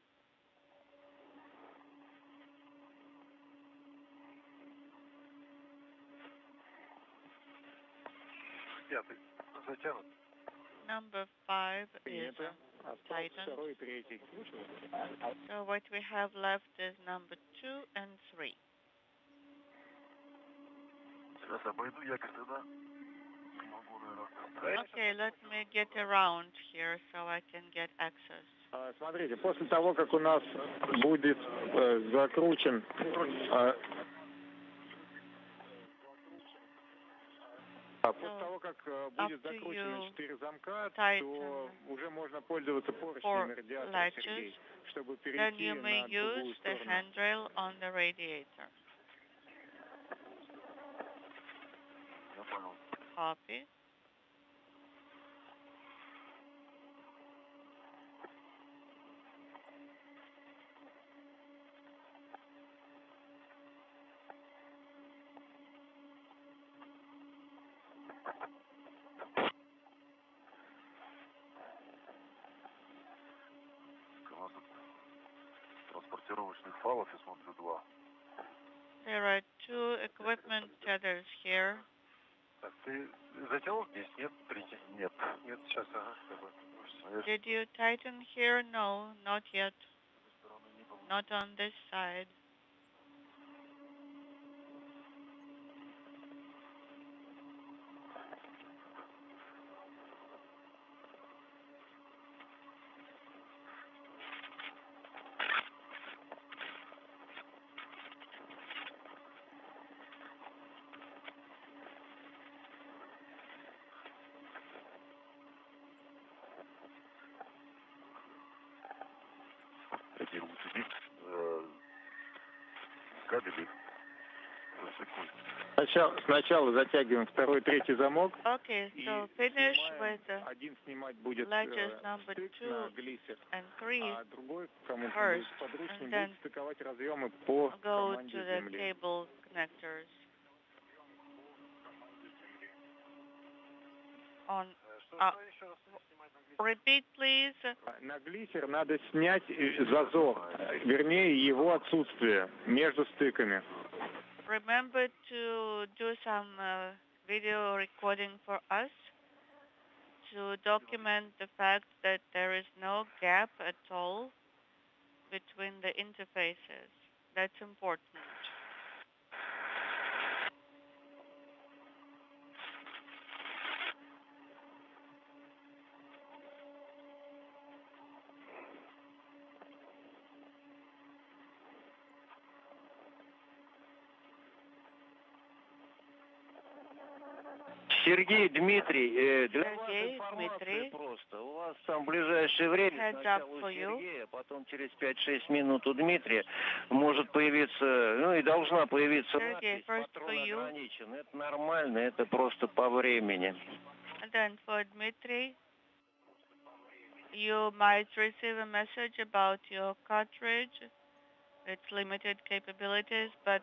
Number 5 is tightened. So what we have left is number 2 and 3. Okay, let me get around here so I can get access. Смотрите, после того, как у нас будет закручен после того, как будет закручены 4 замка, то уже можно пользоваться поручнями радиатора, Сергей, чтобы перейти на другую сторону. Then you may use the handrail on the radiator. Copy. Транспортировочных фалов, я смотрю, 2. There are 2 equipment tethers here. Так, ты затянул здесь? Нет? Нет. Нет, сейчас, ага. Did you tighten here? No, not yet. Not on this side. Кабели. Сначала затягиваем 2-й, 3-й замок. Okay, so finish with Один снимать будет latches number стык 2 на глиссер, and 3 а другой, кому first, будет подручнее, and then будет стыковать разъемы по go команде to the земли. cable connectors. On repeat, please. На глиссер надо снять зазор, вернее его отсутствие между стыками. Remember to do some video recording for us to document the fact that there is no gap at all between the interfaces. That's important. Сергей, Дмитрий, для вас Сергей, информация Дмитрий. просто. У вас там в ближайшее время, Heads сначала up у for you. Сергея, потом через 5-6 минут у Дмитрия может появиться, ну и должна появиться Сергей, надпись first for «Патрон you. ограничен». Это нормально, это просто по времени. And then for Dmitry, you might receive a message about your cartridge, its limited capabilities, but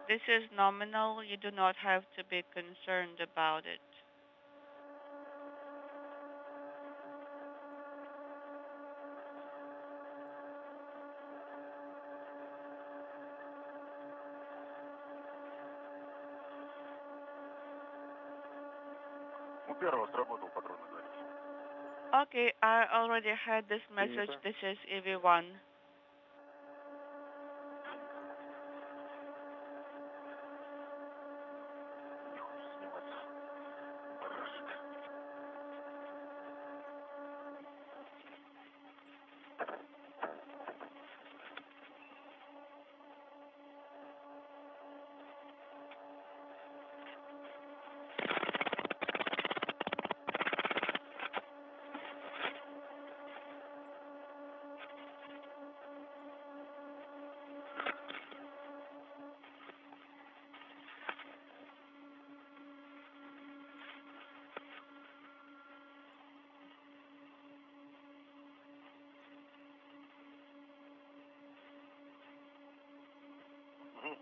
this is nominal. You do not have to be concerned about it. У первого сработал патрон ограничен. Okay, I already had this message. This is EV1.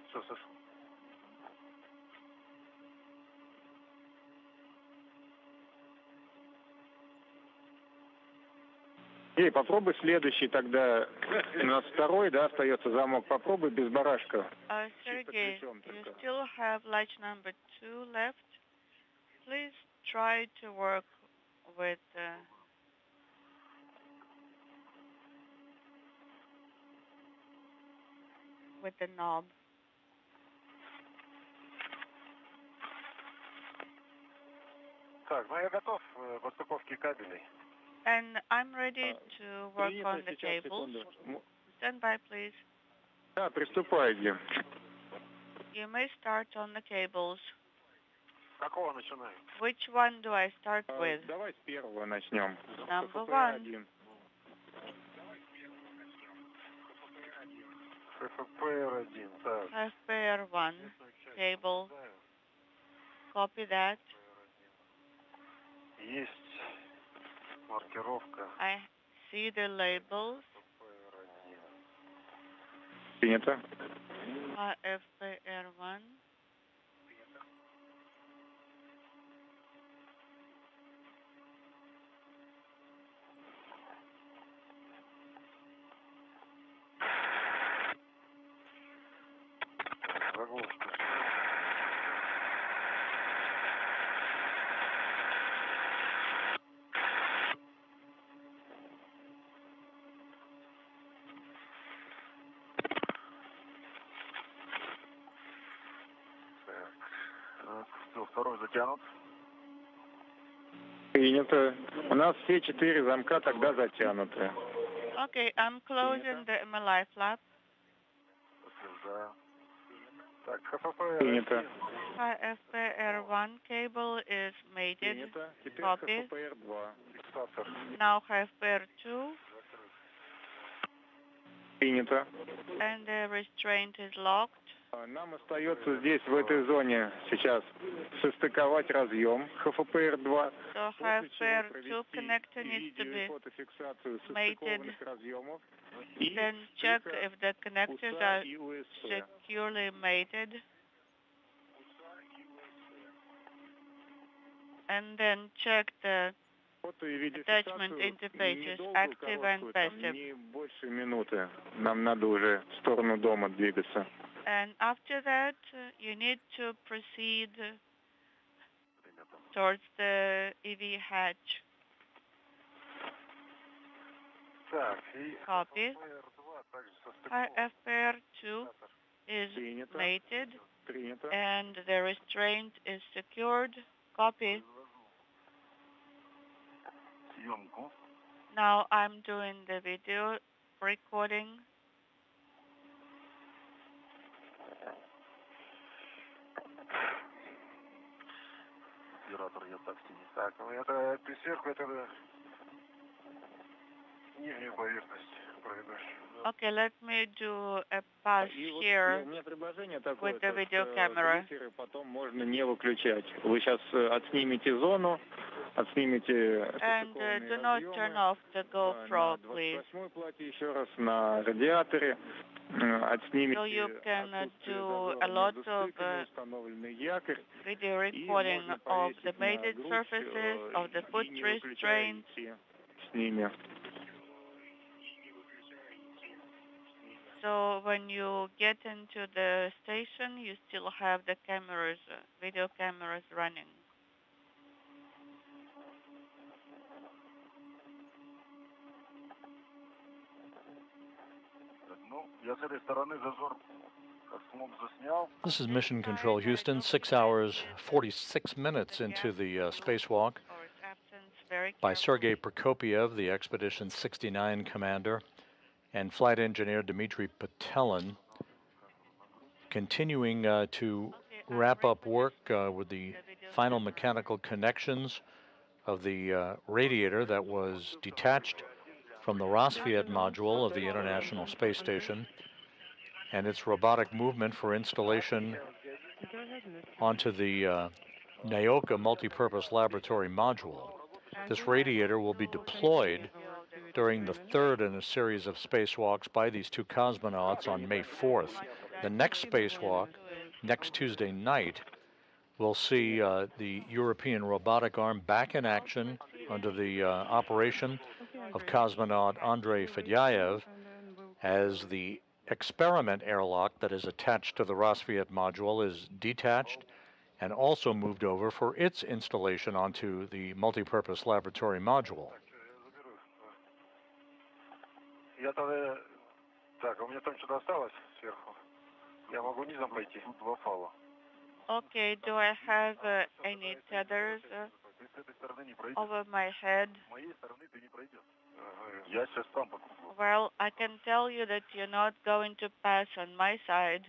Все, слышу. Эй, попробуй следующий тогда. У нас 2-й, да, остается замок. Попробуй без барашка. Sergey, you still have latch number 2 left. Please try to work with the knob. Так, ну я готов к отстыковке кабелей. And I'm ready to work on the cables. Stand by, please. Да, приступайте. You may start on the cables. Какого начинаю? Which one do I start with? Давай с первого начнем. Number one. ФФПР-1, так. FPR1 cable. Copy that. Есть маркировка. I see the labels. Принято. FPR1. Заглушка. Так, все, второй затянут. Принято. У нас все 4 замка тогда затянуты. Okay, I'm closing the MLI flap. Подтверждаю. Так, ХФПР. Принято. FPR1 cable is mated. Принято. Теперь Copy. ХФПР-2. Фиксатор. Now FPR2. Принято. And the restraint is locked. Нам остается здесь, в этой зоне, сейчас состыковать разъем ХФПР-2. So FPR2 connector needs to be mated. Then check if the connectors are securely mated. And then check the attachment interfaces, active and passive. Не больше минуты. Нам надо уже в сторону дома двигаться. And after that, you need to proceed towards the EV hatch. Так, и Copy. ФФПР-2 также состыкован. FPR2 is mated Принято. and the restraint is secured. Copy. Съемку. Now I'm doing the video recording. Оператор я так сидит. Так, ну это сверху, это нижнюю поверхность проедаешь. Okay, let me do a pass here У меня предложение такое, with the что video camera. бриферы потом можно не выключать. Вы сейчас отснимете зону, отснимете And do not turn off the GoPro, на please. 28-й плате еще раз, на радиаторе, отснимете So you can отсутствие do зазора a lot между of стыками, установленный якорь, video recording можно of the повесить на mated грудь, surfaces, of the foot и не выключая restraints. идти с ними. So when you get into the station, you still have the cameras, video cameras running. Ну, я с этой стороны зазор как смог заснял. This is Mission Control Houston, 6 hours, 46 minutes into the spacewalk by Sergei Prokopiev, the Expedition 69 commander, and flight engineer Dmitry Patelin, continuing to wrap up work with the final mechanical connections of the radiator that was detached from the Rassvet Module of the International Space Station and its robotic movement for installation onto the Nauka Multipurpose Laboratory Module. This radiator will be deployed during the third in a series of spacewalks by these two cosmonauts on May 4th. The next spacewalk, next Tuesday night, will see the European robotic arm back in action under the operation of cosmonaut Andrei Fedyaev as the experiment airlock that is attached to the Rassvet module is detached and also moved over for its installation onto the multipurpose laboratory module. Я тогда... Так, у меня там что-то осталось сверху. Я могу низом пойти. Тут два фала. Okay, do I have any tethers over my head. Well, I can tell you that you're not going to pass on my side.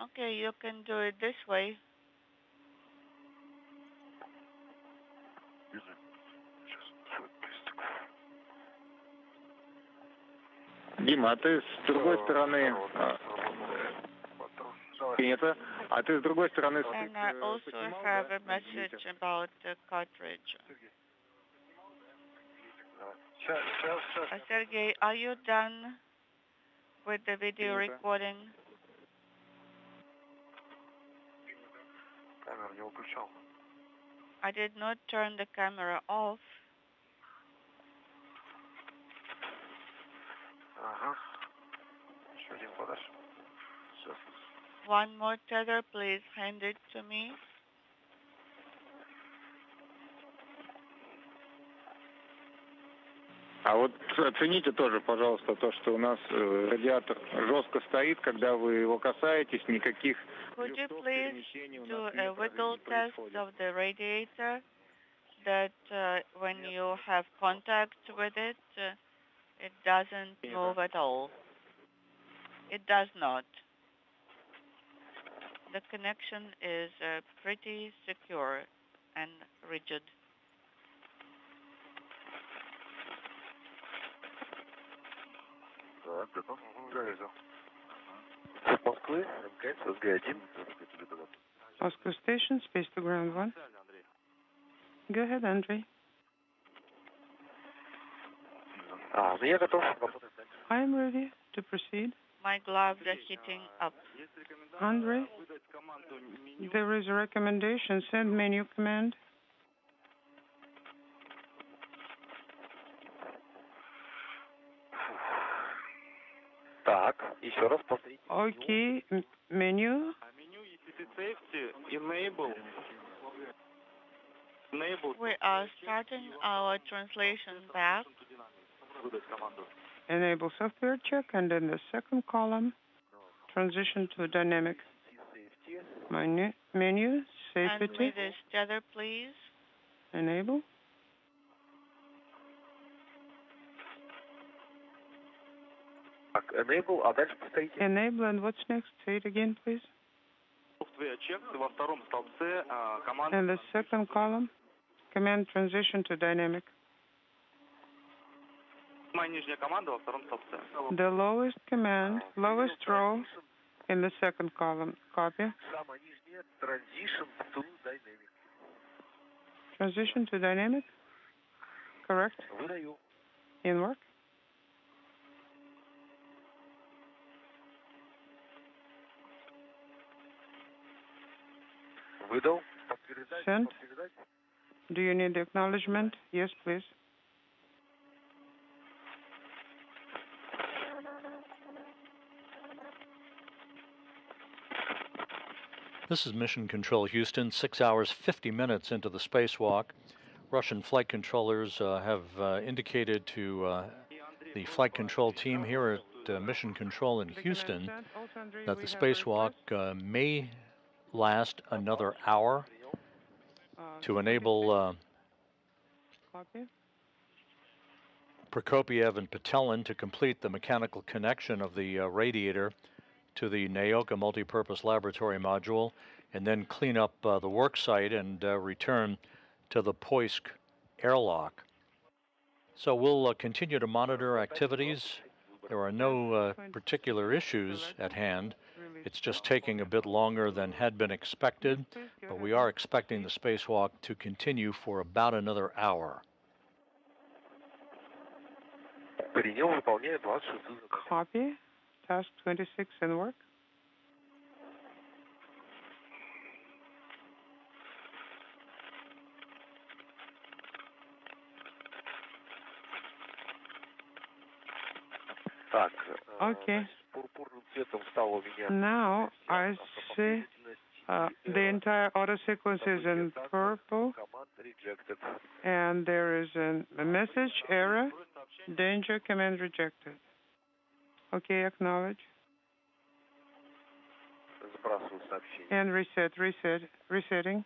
Okay, you can do it this way. Дима, а ты с другой стороны... Принято. А ты с другой стороны... And I also have a message about the cartridge. Sergey, are you done with the video recording? I did not turn the camera off. One more tether, please hand it to me. А вот оцените тоже, пожалуйста, то, что у нас радиатор жестко стоит, когда вы его касаетесь, никаких... Could you please do a wiggle test of the radiator, that when you have contact with it, it doesn't move at all? It does not. The connection is pretty secure and rigid. Moscow Station, space to ground 1. Go ahead, Andrei. I am ready to proceed. My gloves are heating up. Andrei, there is a recommendation. Send menu command. Okay, menu. We are starting our translation back. Enable software check, and in the second column, transition to dynamic. Menu, safety. And with this tether, please. Enable. Enable, and what's next? Say it again, please. And the second column, command transition to dynamic. The lowest command, lowest row in the second column. Copy. Transition to dynamic. Correct. In work. Sent. Do you need acknowledgement? Yes, please. This is Mission Control Houston, 6 hours, 50 minutes into the spacewalk. Russian flight controllers have indicated to the flight control team here at Mission Control in Houston that the spacewalk may last another hour to enable Prokopiev and Patelin to complete the mechanical connection of the radiator to the Nauka Multipurpose Laboratory Module, and then clean up the work site and return to the Poisk airlock. So we'll continue to monitor activities. There are no particular issues at hand. It's just taking a bit longer than had been expected, but we are expecting the spacewalk to continue for about another hour. Copy. Task 26 in work. Okay. Now I see the entire auto sequence is in purple, and there is a message, error, danger, command rejected. Okay, acknowledge. Сбрасываю сообщение. And resetting.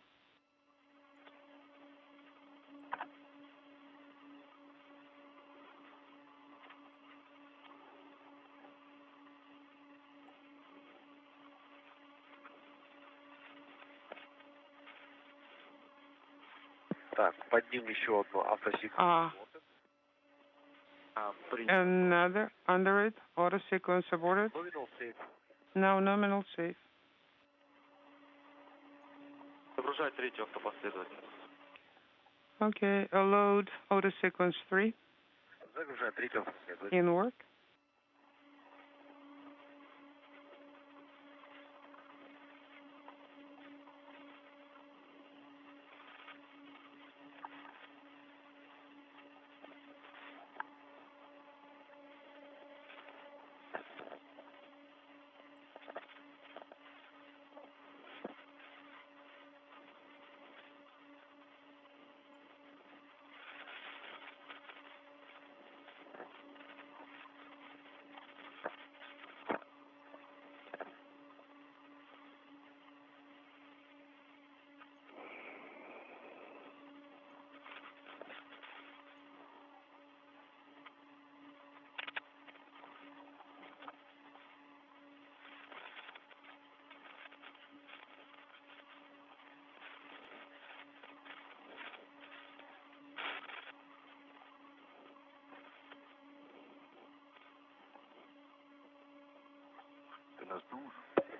Так, подним еще одну автосеквенс. Another under it, auto sequence aborted. Nominal safe. Now nominal safe. Загружать третью автопоследовательность. Okay, load auto sequence 3 Загружать третью автосеквенс. in work.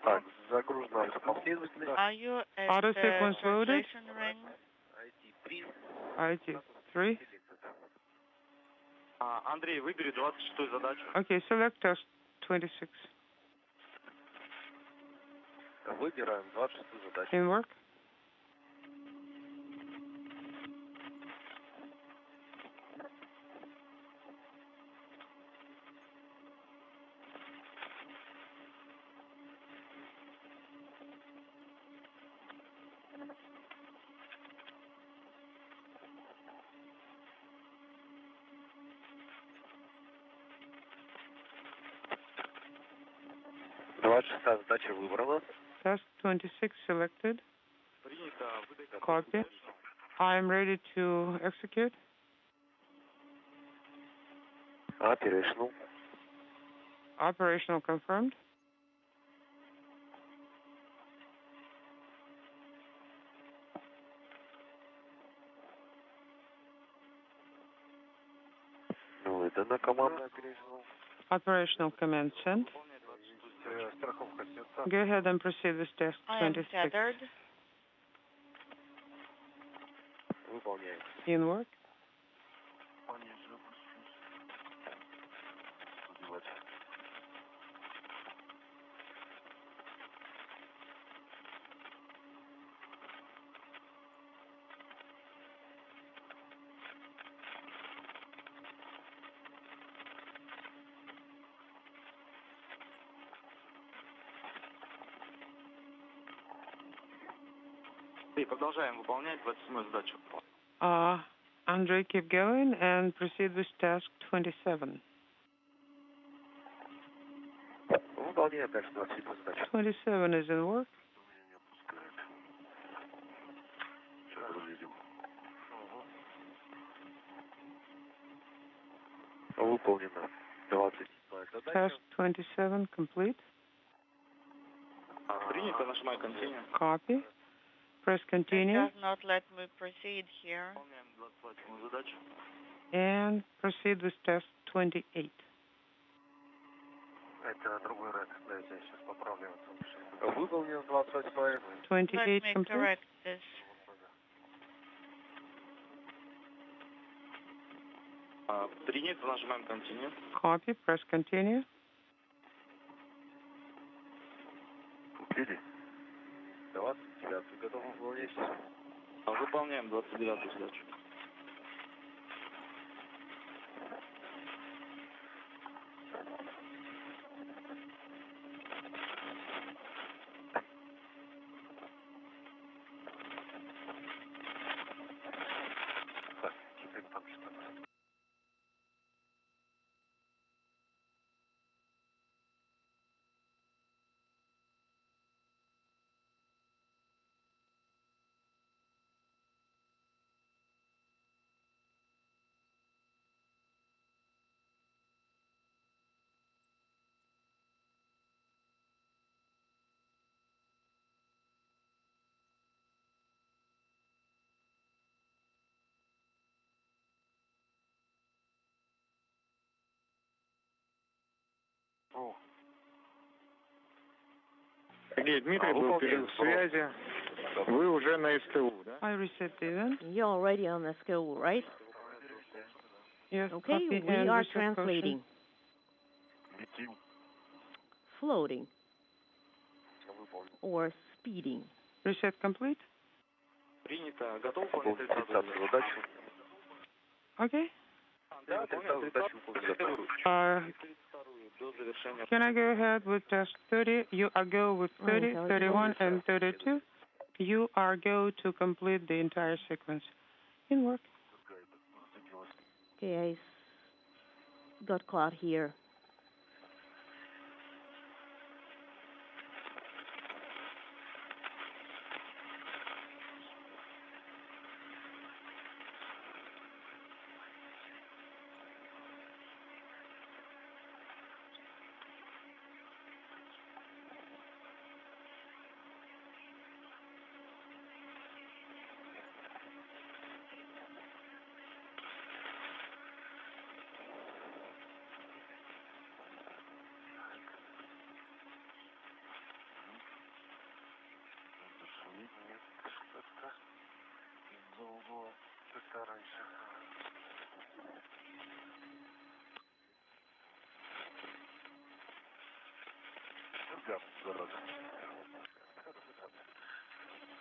Так, загружена автопоследовательность. Are you at Auto the sequence loaded. translation ring? IT3. Андрей, выбери 26-ю задачу. Okay, select task 26 Выбираем 26-ю задачу. in work. Шестая задача выбрана. Task 26 selected. Принято. Выдай Copy. I am ready to execute. Operational. Operational confirmed. Выдана команда operational. Operational command sent. Страховка сердца. Go ahead and proceed with task I am 26 tethered. Выполняем. in work. И продолжаем выполнять 27-ю задачу. Andre, keep going and proceed with task 27. Выполняем дальше 27-ю задачу. 27 is in work. Сейчас увидим. Выполнено 27-я задача. Task 27 complete. Принято. Нажимай continue. Copy. Press It continue does not let me proceed here. Выполняем 28-ю задачу. and proceed with task 28. Это другой ряд. Да, я сейчас поправлю. Выполнен 28-я. 28 Let me complete. correct this. Принято. Нажимаем continue. Copy. Press continue. Купили. 29-ю готов выполнять. Выполняем 29-ю задачу. Так, теперь там что-то. Сергей, Дмитрий, был перерыв связи. Вы уже на СТУ, да? I reset the event. You're already on the STU, right? Yes, Okay, copy we and are reset translating. Floating. Or speeding. Reset complete. Принято. Готов выполнить задачу? Okay. Да, выполняю задачу. Can I go ahead with test 30? You are go with 30, 31, and 32. You are go to complete the entire sequence. In work. Okay, I got caught here.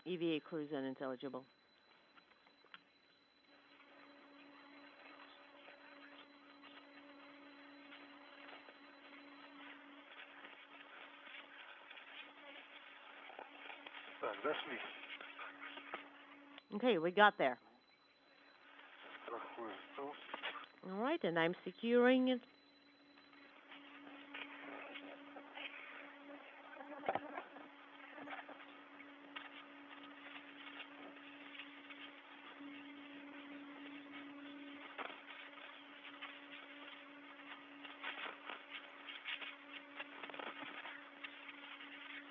EVA crews unintelligible. Okay, we got there. All right, and I'm securing it.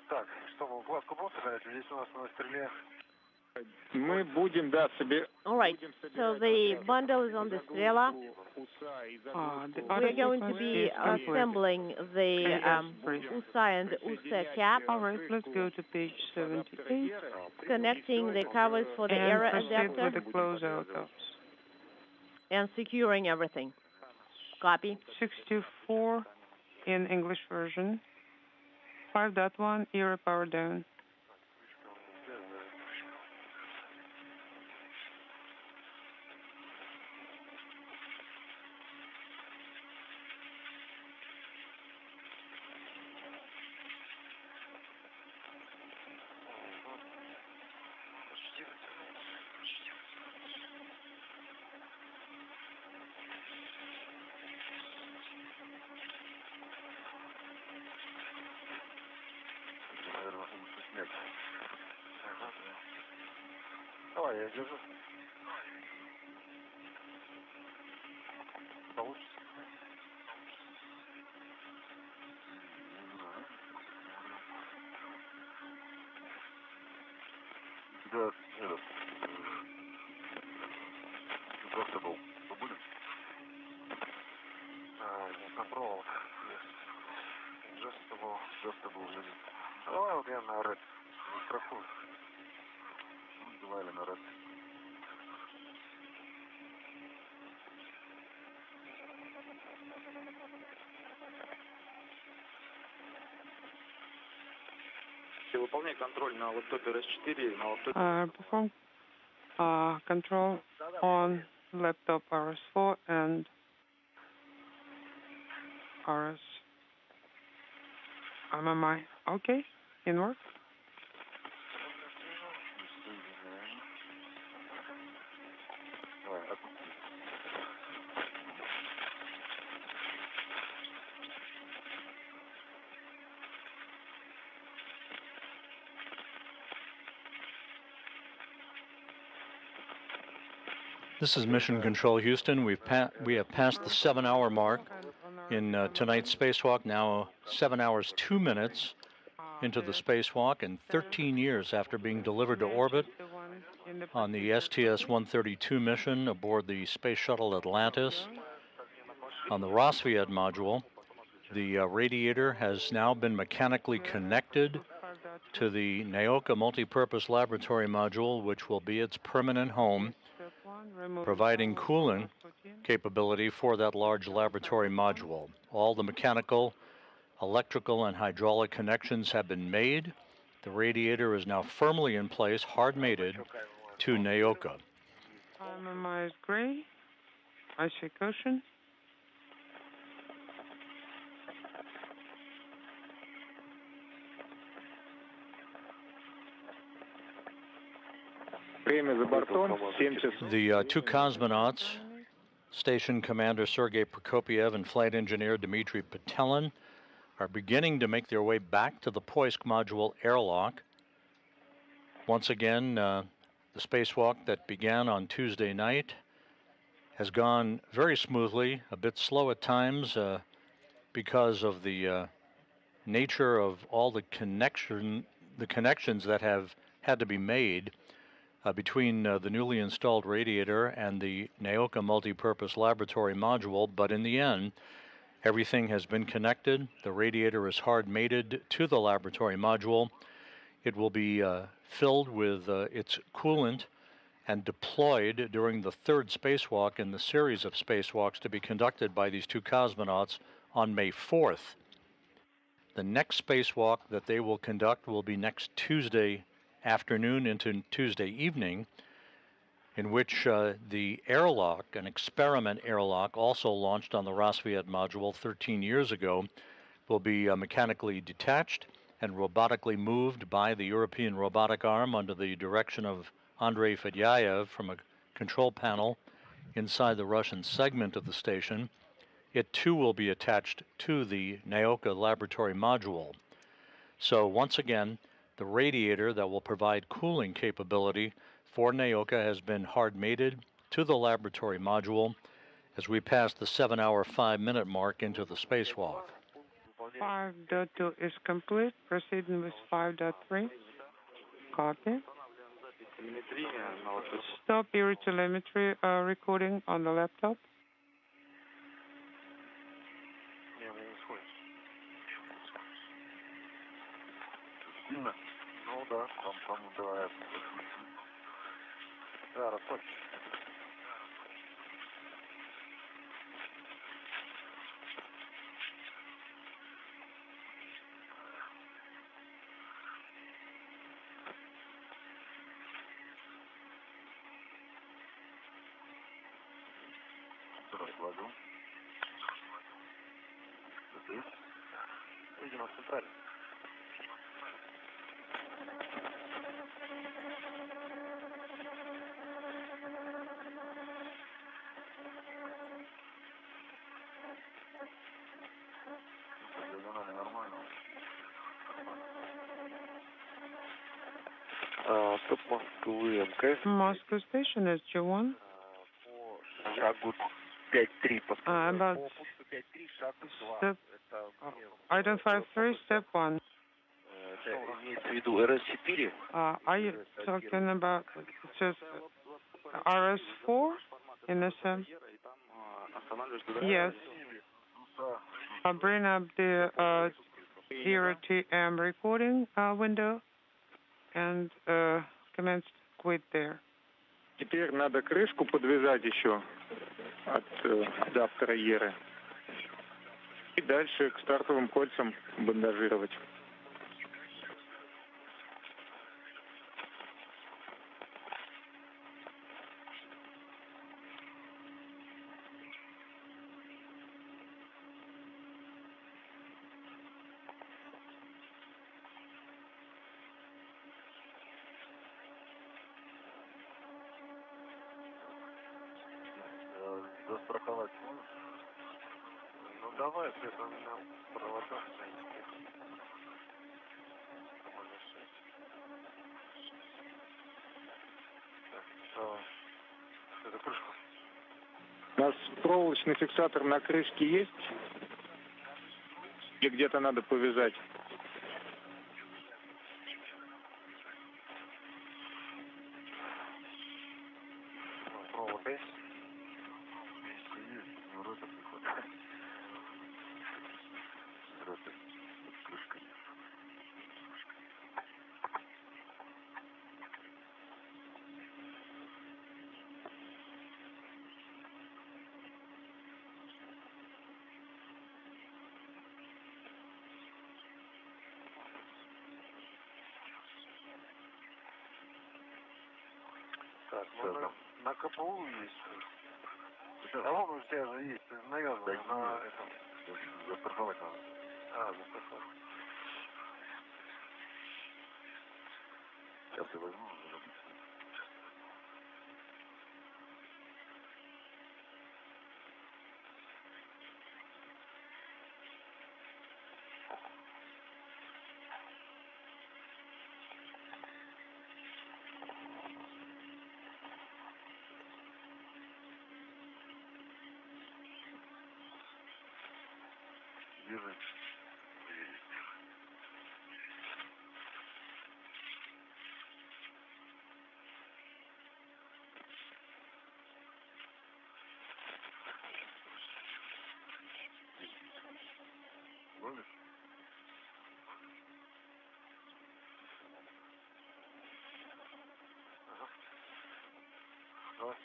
Так, что, мы укладку будем собирать? Здесь у нас на стреле. Мы будем, да, собирать. All right, so the bundle is on the Strala. We're going to be assembling the USA and the USA cap. All right, let's go to page 78. Connecting the covers for the error adapter. With the closeout ops. And securing everything. Copy. 64 in English version. 5.1 error power down. Давай, я держу. Получится. Да, этот. Просто был. Побудем? Control. Yes. Adjustable unit. Давай вот я на red. Страхую. Давай на red. Выполняй контроль на лэптопе RS4, на лэптопе... Perform control on laptop RS4 and RS MMI. Okay, in work. This is Mission Control Houston. We have passed the 7-hour mark in tonight's spacewalk, now 7 hours 2 minutes into the spacewalk, and 13 years after being delivered to orbit on the STS-132 mission aboard the Space Shuttle Atlantis, on the Rassvet Module, The radiator has now been mechanically connected to the Nauka Multipurpose Laboratory Module, which will be its permanent home, providing cooling capability for that large laboratory module. All the mechanical, electrical, and hydraulic connections have been made. The radiator is now firmly in place, hard-mated to Nauka. IMMI is gray. I see caution. The two cosmonauts, Station Commander Sergei Prokopiev and Flight Engineer Dmitry Petelin, are beginning to make their way back to the Poisk module airlock. Once again, the spacewalk that began on Tuesday night has gone very smoothly, a bit slow at times because of the nature of all the connections that have had to be made between the newly installed radiator and the Nauka Multipurpose Laboratory Module, but in the end, everything has been connected. The radiator is hard-mated to the laboratory module. It will be filled with its coolant and deployed during the third spacewalk in the series of spacewalks to be conducted by these two cosmonauts on May 4th. The next spacewalk that they will conduct will be next Tuesday afternoon into Tuesday evening, in which the Airlock, an experiment airlock also launched on the Rassvet Module 13 years ago, will be mechanically detached and robotically moved by the European robotic arm under the direction of Andrei Fedyaev from a control panel inside the Russian segment of the station. It too will be attached to the Nauka laboratory module. So once again, the radiator that will provide cooling capability for Nauka has been hard-mated to the laboratory module as we pass the 7-hour, 5-minute mark into the spacewalk. 5.2 is complete. Proceeding with 5.3. Copy. Stop your telemetry recording on the laptop. Ну да, там убивает. Да, Ростов. Разложу. Здесь. Видимо, в централе. Стоп Москвы МКС. Moscow station is G1. Шагу 5-3 About step, item 5.3, step 1. Имеется в виду РС-4? Are you talking about just RS4 in SM? Yes. I'll bring up the 0TM recording window and commence quit there. Теперь надо крышку подвязать еще от адаптера Еры. И дальше к стартовым кольцам бандажировать. Застраховать можешь? Ну давай, это у меня провокация. Так, это крышку. У нас проволочный фиксатор на крышке есть? Или где-то надо повязать? Проволока есть? Так, на КПУ есть. А вон у тебя же есть, наверное, на этом. Застраховать надо. Застраховать. Сейчас я возьму. Держи. Ловишь? Ага. Давай.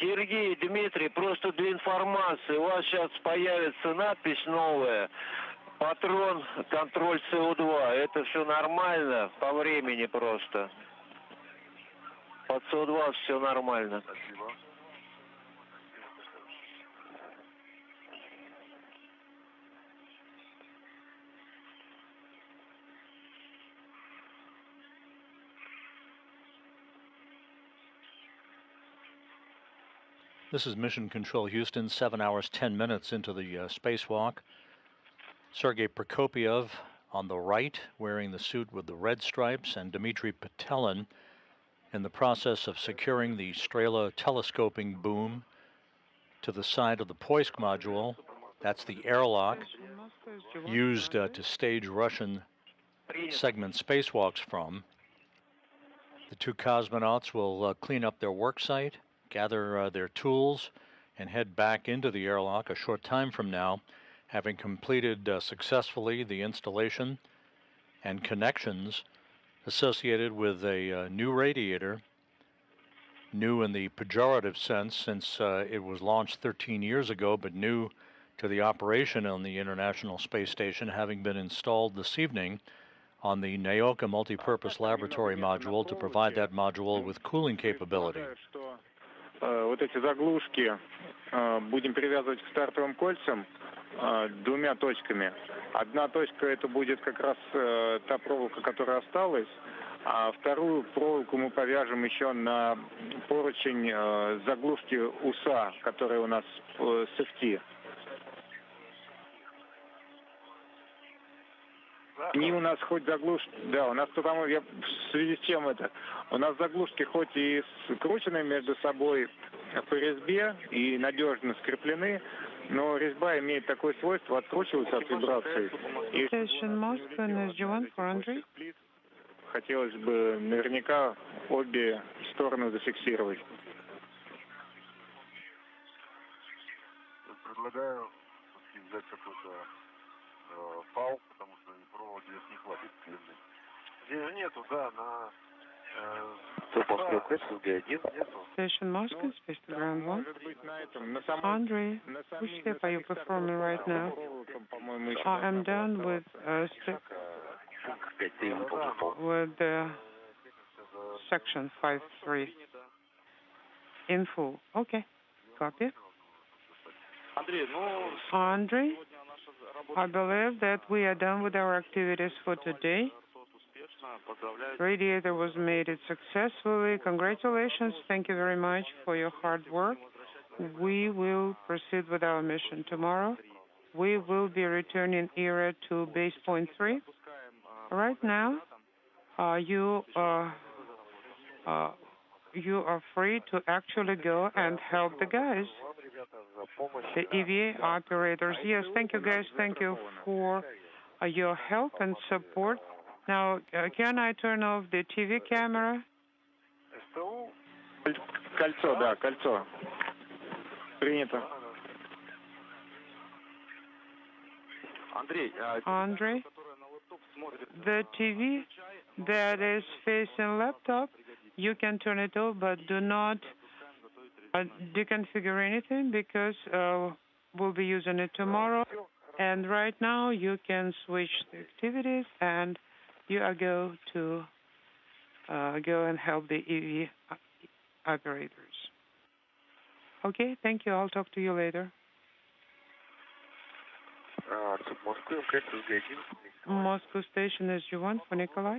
Сергей, Дмитрий, просто для информации, у вас сейчас появится надпись новая, патрон, контроль СО2, это все нормально, по времени просто. Под СО2 все нормально. Спасибо. This is Mission Control Houston, 7 hours, 10 minutes into the spacewalk. Sergei Prokopyev on the right, wearing the suit with the red stripes, and Dmitry Petelin in the process of securing the Strala telescoping boom to the side of the Post module. That's the airlock used to stage Russian segment spacewalks from. The two cosmonauts will clean up their work site, gather their tools, and head back into the airlock a short time from now, having completed successfully the installation and connections associated with a new radiator, new in the pejorative sense since it was launched 13 years ago, but new to the operation on the International Space Station, having been installed this evening on the Nauka Multipurpose Laboratory Module to provide that module with cooling capability. Вот эти заглушки будем привязывать к стартовым кольцам двумя точками. Одна точка это будет как раз та проволока, которая осталась, а вторую проволоку мы повяжем еще на поручень заглушки УСА, которая у нас сефти. Они у нас хоть заглушки, да, у нас потому, в связи с чем это, у нас заглушки хоть и скручены между собой по резьбе и надежно скреплены, но резьба имеет такое свойство откручиваться от вибрации. И хотелось бы наверняка обе стороны зафиксировать. Предлагаю взять какой-то фал, потому что провода здесь не хватит длины. Здесь нету, да, на... Station Moscow, Space to Ground 1. Andre, which step are you performing right now? I am done with step with section 5.3 in full. Okay, copy. Andre, I believe that we are done with our activities for today. Radiator was made it successfully. Congratulations. Thank you very much for your hard work. We will proceed with our mission tomorrow. We will be returning ERA to base point 3. Right now, you you are free to actually go and help the guys, the EVA operators. Yes, thank you, guys. Thank you for your help and support. Now, can I turn off the TV camera? Кольцо, да, кольцо. Принято. Andre, the TV that is facing laptop, you can turn it off, but do not deconfigure anything because we'll be using it tomorrow. And right now, you can switch the activities, and you are going to go and help the EV operators. Okay, thank you. I'll talk to you later. Moscow Station is you want for Nikolai?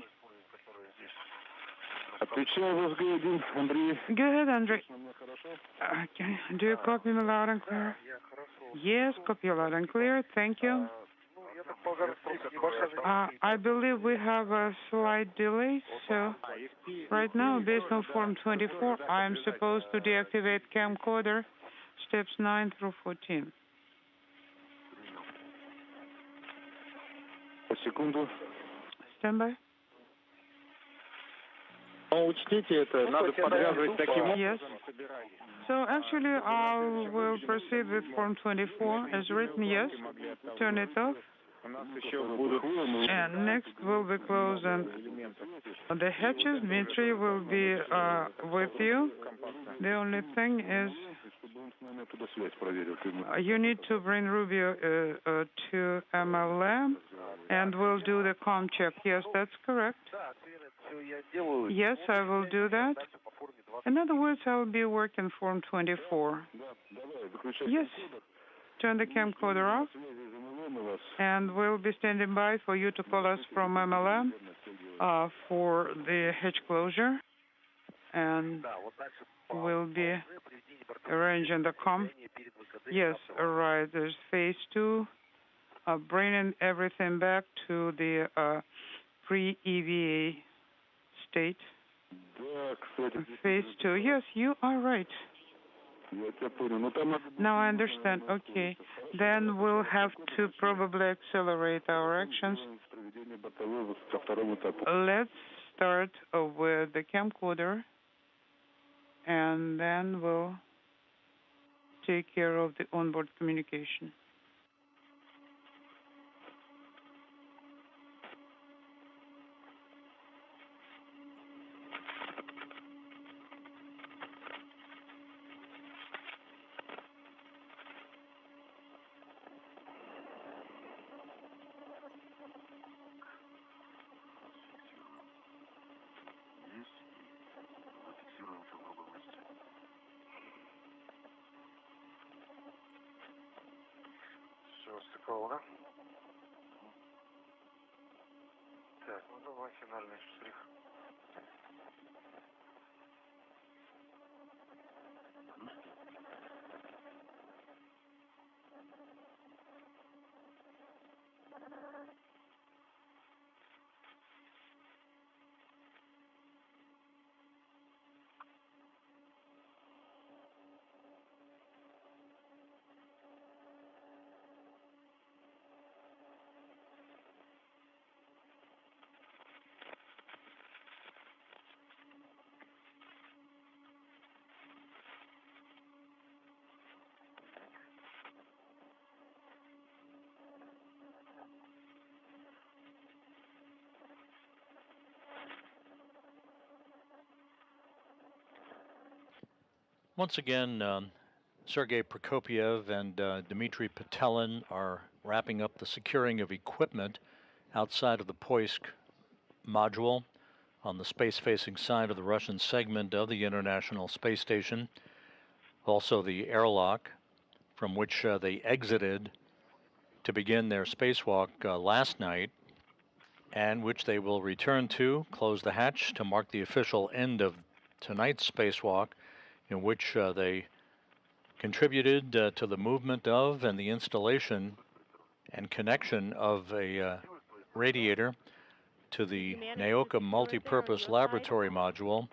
Go ahead, Andrei. Okay. Do you copy me loud and clear? Yes, copy loud and clear. Thank you. I believe we have a slight delay, so right now, based on Form 24, I am supposed to deactivate camcorder, steps 9 through 14. Stand by. Yes. So actually, I will proceed with Form 24 as written, yes. Turn it off. And next we'll be closing the hatches. Dmitry will be with you. The only thing is you need to bring Rubio to MLM, and we'll do the comm check. Yes, that's correct. Yes, I will do that. In other words, I will be working Form 24. Yes. Turn the camcorder off, and we'll be standing by for you to call us from MLM for the hatch closure, and we'll be arranging the comm. Yes, all right. There's phase 2, bringing everything back to the pre-EVA state. Phase 2. Yes, you are right. Now I understand. Okay. Then we'll have to probably accelerate our actions. Let's start with the camcorder, and then we'll take care of the onboard communication. Стыковано. Так, ну давай финальный штрих. Once again, Sergei Prokopiev and Dmitry Petelin are wrapping up the securing of equipment outside of the Post-EVA module on the space-facing side of the Russian segment of the International Space Station. Also the airlock from which they exited to begin their spacewalk last night, and which they will return to, close the hatch to mark the official end of tonight's spacewalk, in which they contributed to the movement of and the installation and connection of a Radiator to the Nauka Multipurpose Laboratory Module,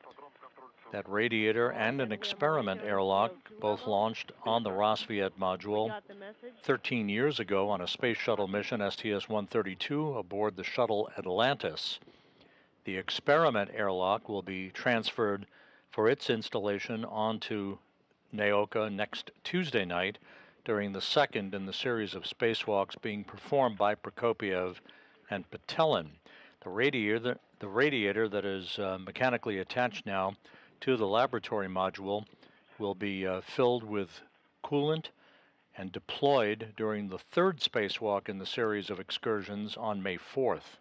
that Radiator and an experiment airlock, both launched on the Rassvet Module 13 years ago on a space shuttle mission STS-132 aboard the shuttle Atlantis. The experiment airlock will be transferred for its installation onto Nauka next Tuesday night during the second in the series of spacewalks being performed by Prokopiev and Patelin. The radiator that is mechanically attached now to the laboratory module will be filled with coolant and deployed during the third spacewalk in the series of excursions on May 4th.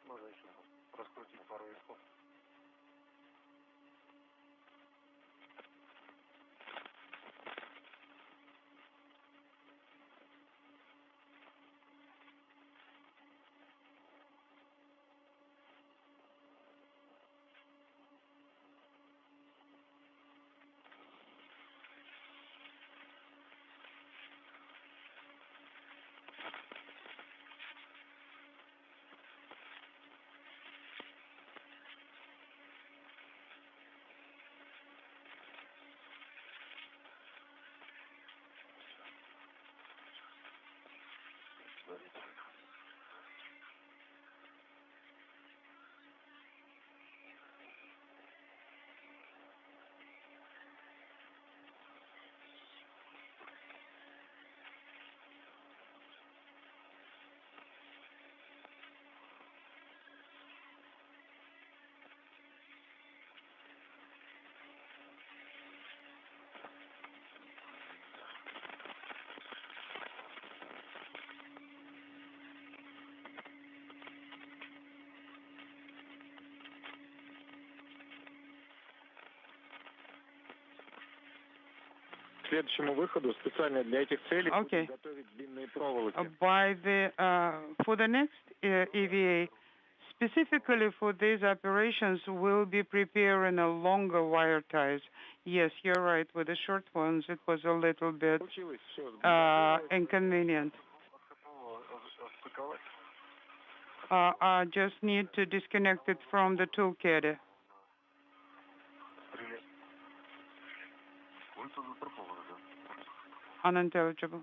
Можно еще раскрутить пару витков. К следующему выходу специально для этих целей будем готовить длинные проволоки. For the next EVA, specifically for these operations, we'll be preparing a longer wire ties. Yes, you're right. With the short ones, it was a little bit inconvenient. I just need to disconnect it from the toolkit. Unintelligible.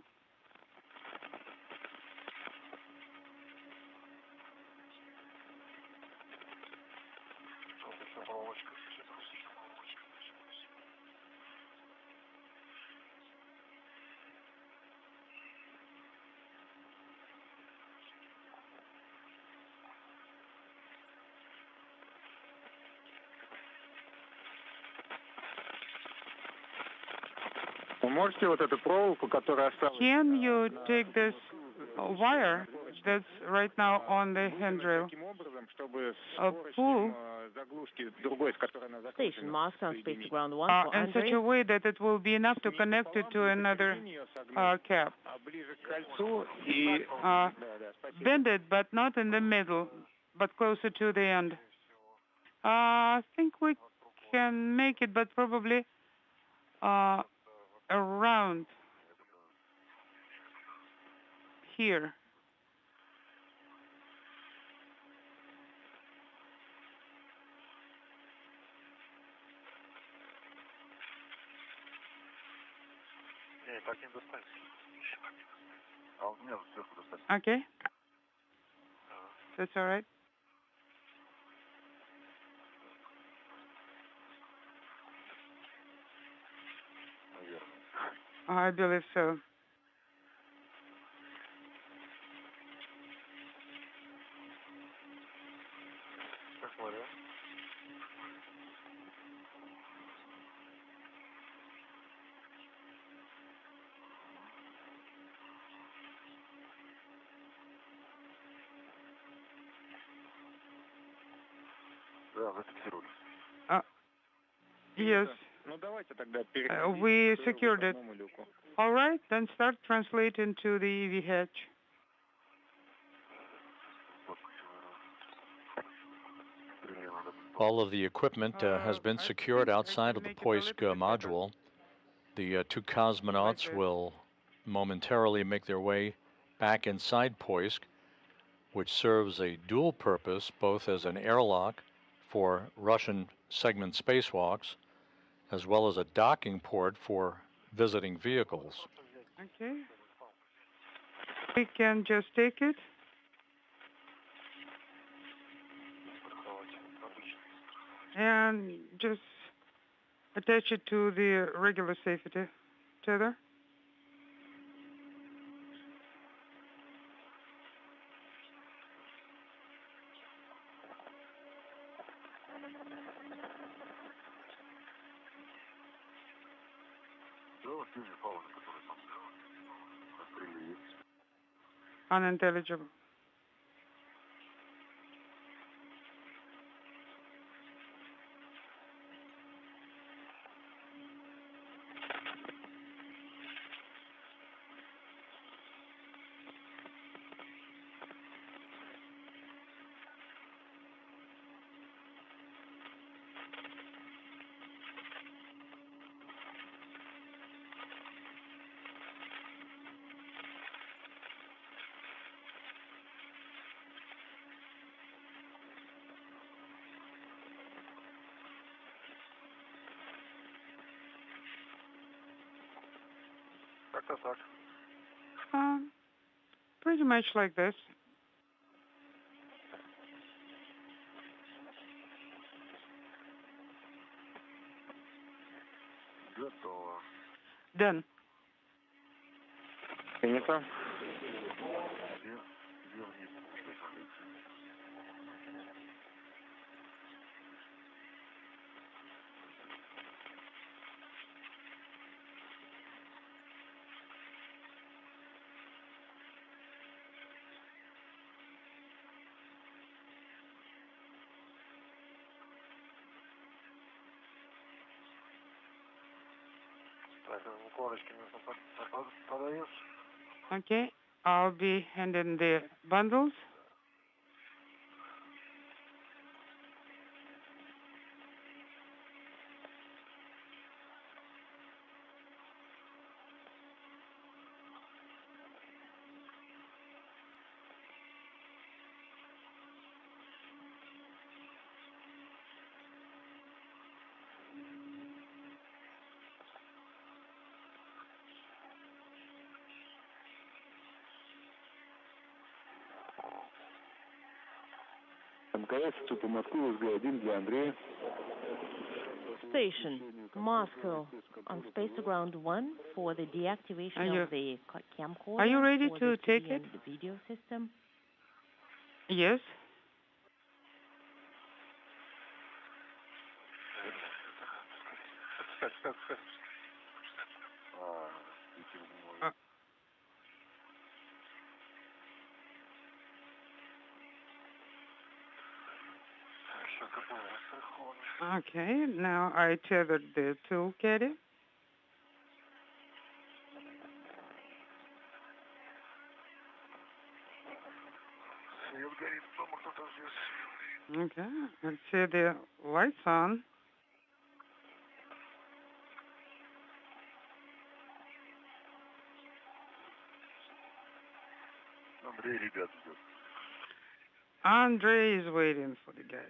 Можете вот эту проволоку, которая осталась? Can you take this wire that's right now on the handrail, pull Station mask on Space Ground 1 for in such a way that it will be enough to connect it to another cap? Bend it, but not in the middle, but closer to the end. I think we can make it, but probably around here. Okay. That's all right. I believe so. Yes. We secured it. All right, then start translating to the EV hatch. All of the equipment has been secured outside of the Post-EVA module. The two cosmonauts will momentarily make their way back inside Poisk, which serves a dual purpose, both as an airlock for Russian segment spacewalks, as well as a docking port for visiting vehicles. Okay. We can just take it. And just attach it to the regular safety tether. Unintelligible. Pretty much like this. Done. Принято. Okay, I'll be handing the bundles. Station, Moscow, on Space Ground 1 for the deactivation of the camcorder. Are you ready to take it? The video system. Yes. Okay, now I tethered the tool caddy. Okay, let's see the lights on. Andre is waiting for the guys.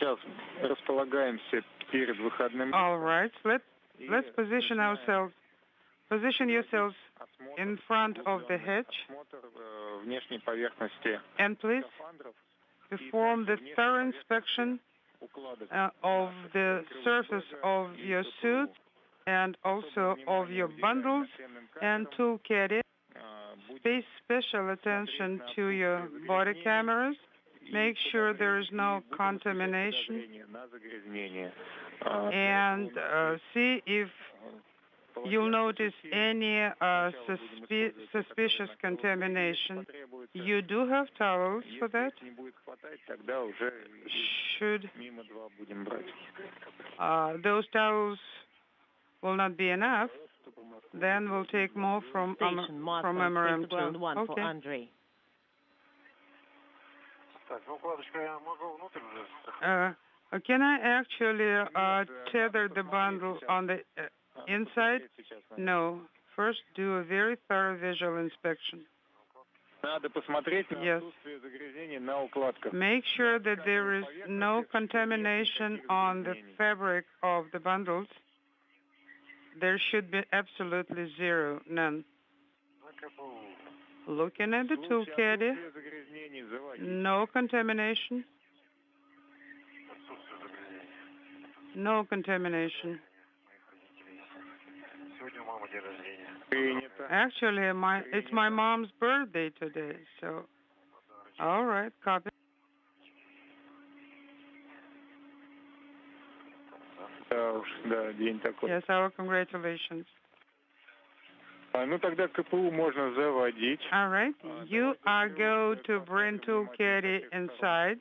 Сейчас располагаемся перед выходным. All right, let's position ourselves. Position yourselves in front of the hatch. Внешней поверхности. And please perform the thorough inspection of the surface of your suit and also of your bundles and tool caddy. Pay special attention to your body cameras. Make sure there is no contamination. And see if you'll notice any suspicious contamination. You do have towels for that. Should those towels will not be enough, then we'll take more from MRM2. For Andre. Can I actually tether the bundle on the inside? No. First, do a very thorough visual inspection. Yes. Make sure that there is no contamination on the fabric of the bundles. There should be absolutely zero, none. Looking at the tool caddy, no contamination. No contamination. Actually, it's my mom's birthday today, so all right, copy. Yes, our congratulations. All right, you are going to bring tool caddy inside.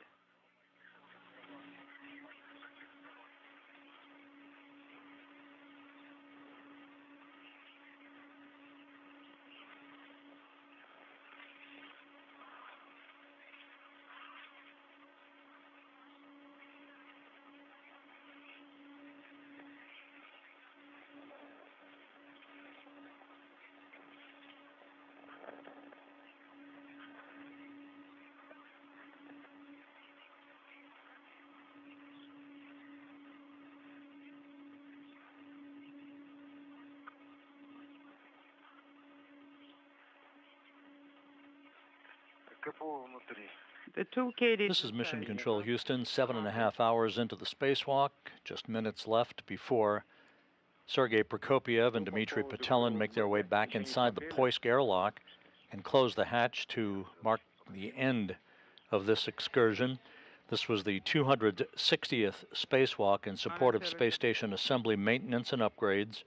The tool caddy. This is Mission Control Houston, 7.5 hours into the spacewalk, just minutes left before Sergei Prokopyev and Dmitry Petelin make their way back inside the Poisk airlock and close the hatch to mark the end of this excursion. This was the 260th spacewalk in support of space station assembly maintenance and upgrades,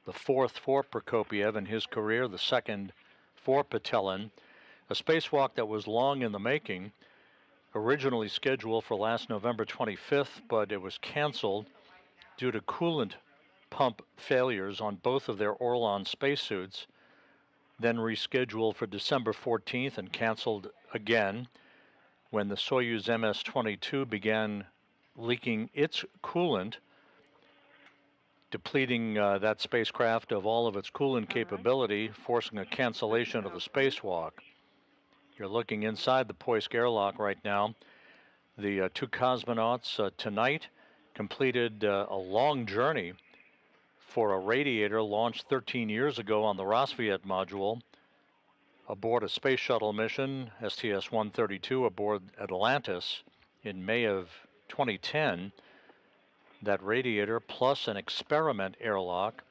the fourth for Prokopyev in his career, the second for Petelin. A spacewalk that was long in the making, originally scheduled for last November 25th, but it was canceled due to coolant pump failures on both of their Orlan spacesuits, then rescheduled for December 14th and canceled again when the Soyuz MS-22 began leaking its coolant, depleting that spacecraft of all of its coolant capability, forcing a cancellation of the spacewalk. You're looking inside the Poisk airlock right now. The two cosmonauts tonight completed a long journey for a Radiator launched 13 years ago on the Rassvet Module aboard a space shuttle mission, STS-132, aboard Atlantis in May of 2010. That Radiator plus an experiment airlock,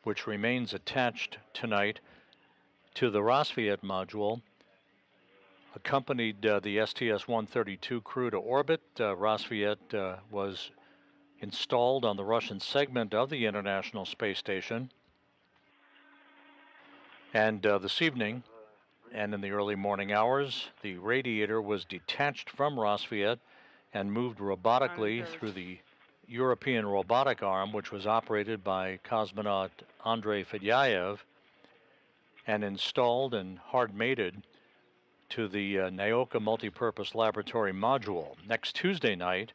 which remains attached tonight to the Rassvet Module, accompanied the STS-132 crew to orbit. Rassvet was installed on the Russian segment of the International Space Station. And this evening, and in the early morning hours, the Radiator was detached from Rassvet and moved robotically through the European robotic arm, which was operated by cosmonaut Andrei Fedyaev, and installed and hard-mated to the Nauka Multipurpose Laboratory Module. Next Tuesday night,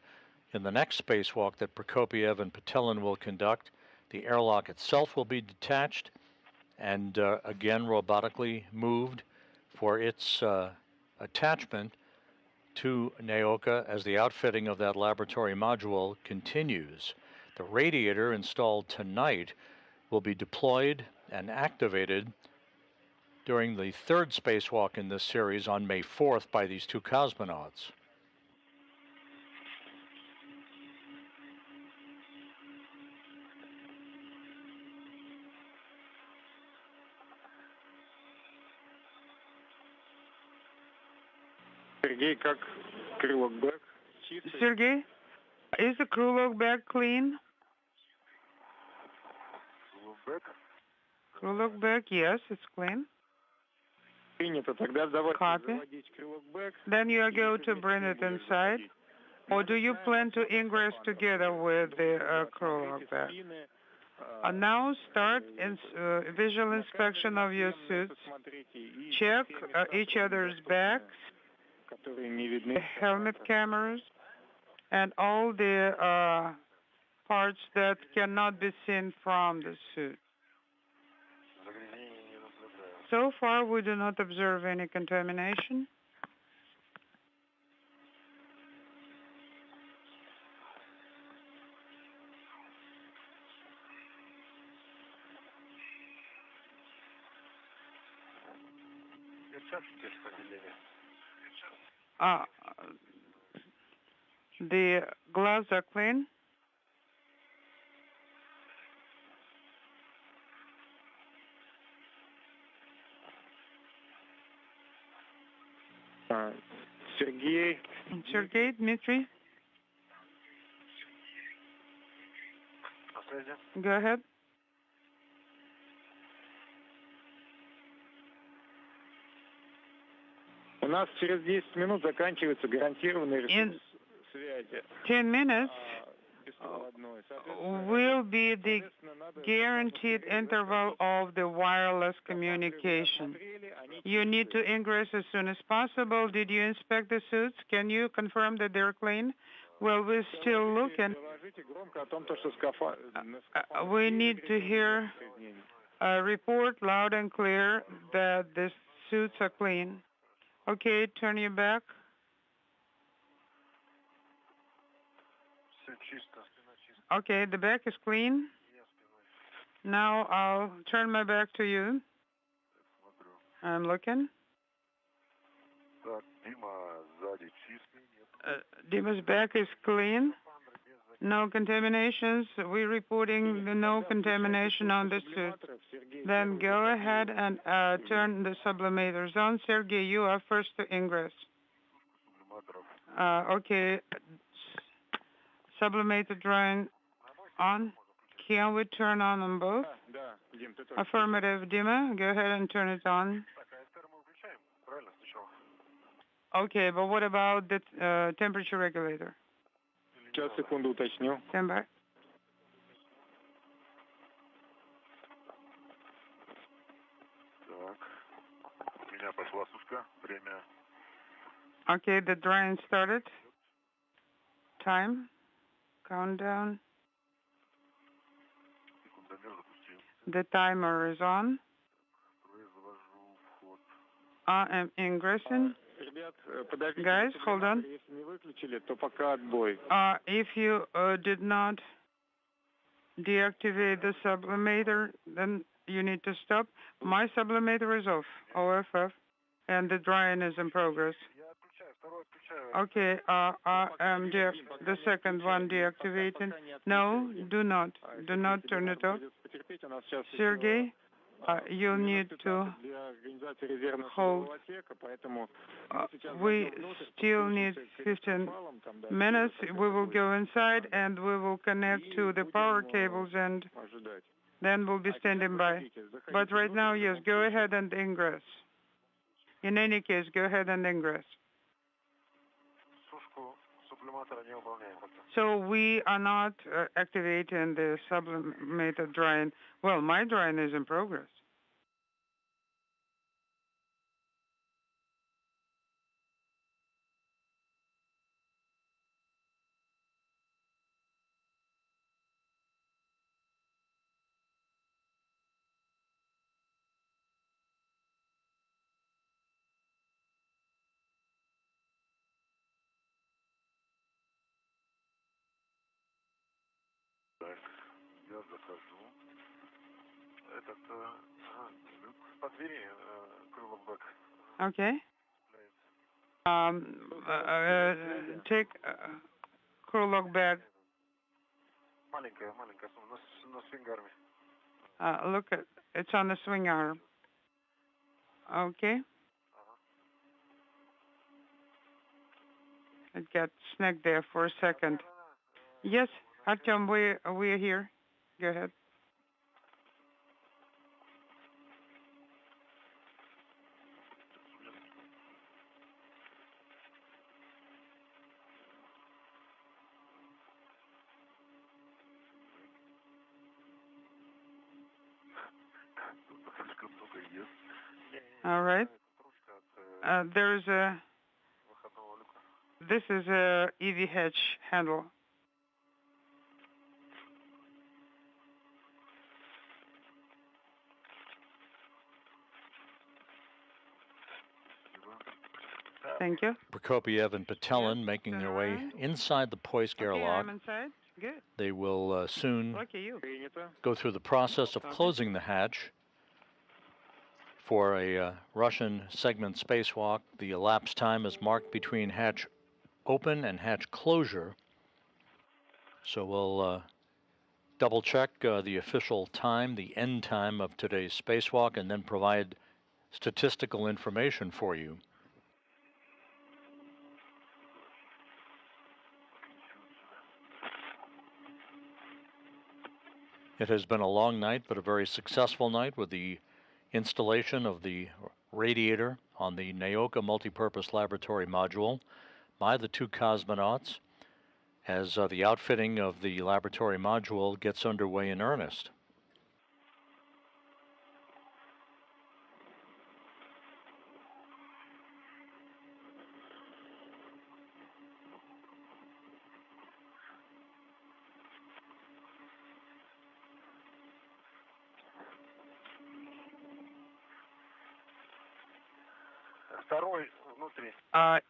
in the next spacewalk that Prokopyev and Petelin will conduct, the airlock itself will be detached and again robotically moved for its attachment to Nauka as the outfitting of that laboratory module continues. The Radiator installed tonight will be deployed and activated during the third spacewalk in this series on May 4th by these two cosmonauts. Sergey, is the crew log bag clean? Crew lock back, yes, it's clean. Copy. Then you are going to bring it inside, or do you plan to ingress together with the crew lock back? Now start visual inspection of your suits. Check each other's backs, helmet cameras, and all the parts that cannot be seen from the suit. So far, we do not observe any contamination. The gloves are clean. Sergey, Dmitry. Go ahead. У нас через 10 минут заканчивается гарантированный ресурс связи. 10 minutes will be the guaranteed interval of the wireless communication. You need to ingress as soon as possible. Did you inspect the suits? Can you confirm that they're clean? Well, we're still looking. We need to hear a report loud and clear that the suits are clean. Okay, turn your back. Okay, the back is clean. Now I'll turn my back to you. I'm looking. Dima's back is clean. No contaminations. We're reporting no contamination on the suit. Then go ahead and turn the sublimators on. Sergey, you are first to ingress. Okay. Sublimator drawing on. Can we turn on them both? Affirmative, Dima. Go ahead and turn it on. Okay, but what about the temperature regulator? Сейчас, секунду, уточню. Stand by. У меня пошла сушка. Время. Okay, the drying started. Time. Countdown. The timer is on. I'm ingressing. Guys, hold on. If you did not deactivate the sublimator, then you need to stop. My sublimator is off, OFF, and the drying is in progress. Okay, I am the second one deactivating. No, do not turn it off. Sergey, you'll need to hold. We still need 15 minutes. We will go inside and we will connect to the power cables and then we'll be standing by. But right now, yes, go ahead and ingress. In any case, go ahead and ingress. So we are not activating the sublimator drying. Well, my drying is in progress. Я захожу. Этот по двери крыло бэк. Okay. Take crew lock bag. Маленькая, на свингарме. Look at it's on the swing arm. Okay. It got snagged there for a second. Yes, Artyom, we are here. Go ahead. All right. This is a EV hatch handle. Thank you. Prokopiev and Patelin making their way inside the Poisk airlock. I'm inside. Good. They will soon Lucky you. go through the process of closing the hatch. For a Russian segment spacewalk, the elapsed time is marked between hatch open and hatch closure. So we'll double check the official time, the end time of today's spacewalk, and then provide statistical information for you. It has been a long night, but a very successful night with the installation of the radiator on the Nauka Multipurpose Laboratory Module by the two cosmonauts as the outfitting of the laboratory module gets underway in earnest.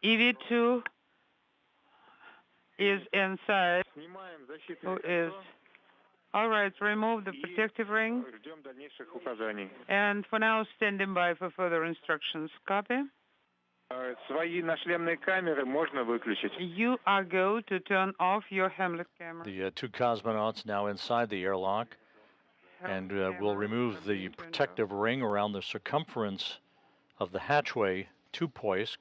EV2 is inside. Who is? All right, remove the protective ring. And for now, standing by for further instructions. Copy. You are go to turn off your Hamlet camera. The two cosmonauts now inside the airlock, and we'll remove the protective ring around the circumference of the hatchway to Poisk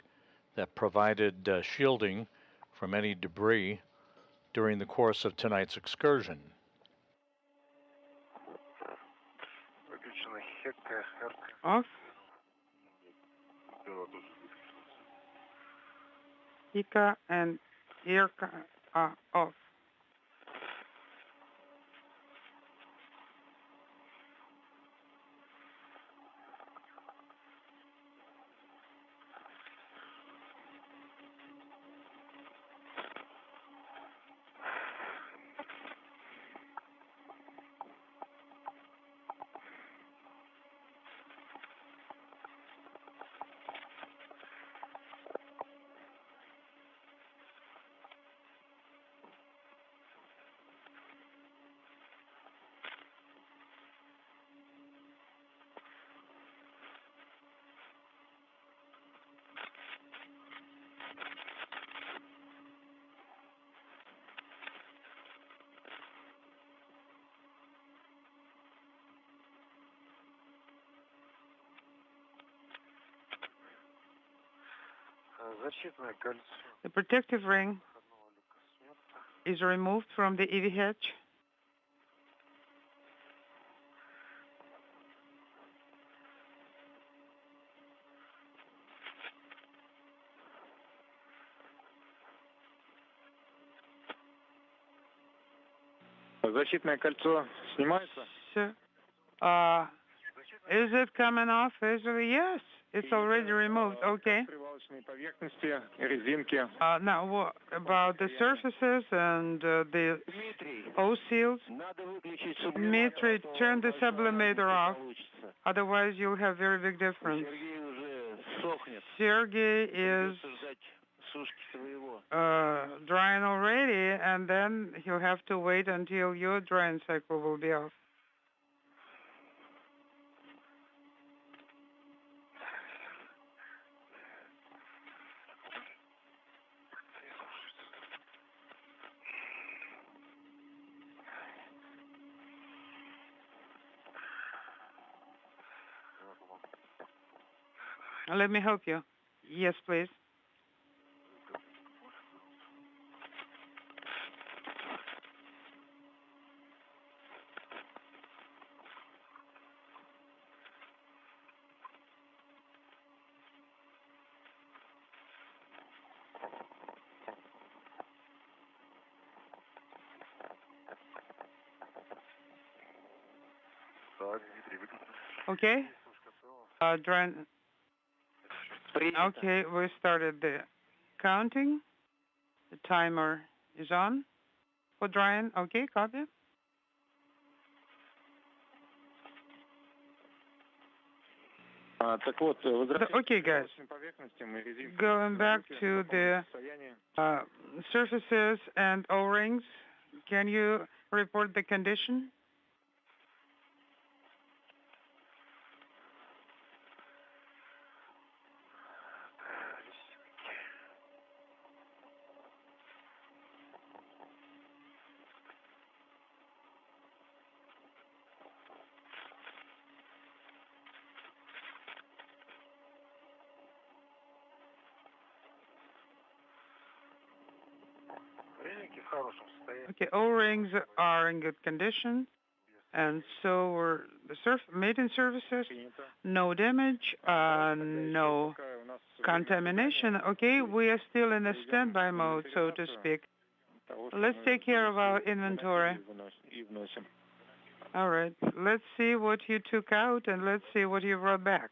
that provided shielding from any debris during the course of tonight's excursion. Off. Ika and Irka are off. The protective ring is removed from the EV hatch. Защитное кольцо снимается? Is it coming off easily? Yes, it's already removed. Okay. Now, what about the surfaces and the hose seals? Dmitry, turn the sublimator off. Otherwise, you'll have very big difference. Sergey is drying already, and then he'll have to wait until your drying cycle will be off. Let me help you. Yes, please. Okay. Drying Okay, we started the counting. The timer is on for drying. Okay, copy. Okay, guys. Going back to the surfaces and O-rings, can you report the condition? Okay, O-rings are in good condition, and so were the mating surfaces. No damage, no contamination. Okay, we are still in a standby mode, so to speak. Let's take care of our inventory. All right, let's see what you took out, and let's see what you brought back.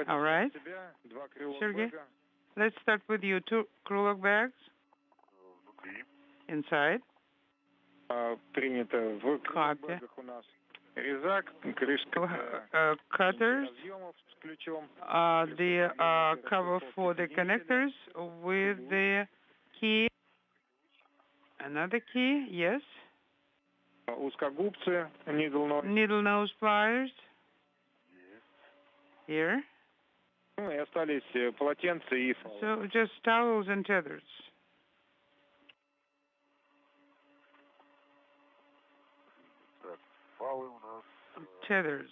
All right, Sergey, let's start with you. 2 crew lock bags. Inside. Copy. Cutters. The cover for the connectors with the key. Another key, yes. Needle nose pliers. Here. So just towels and tethers. Tethers.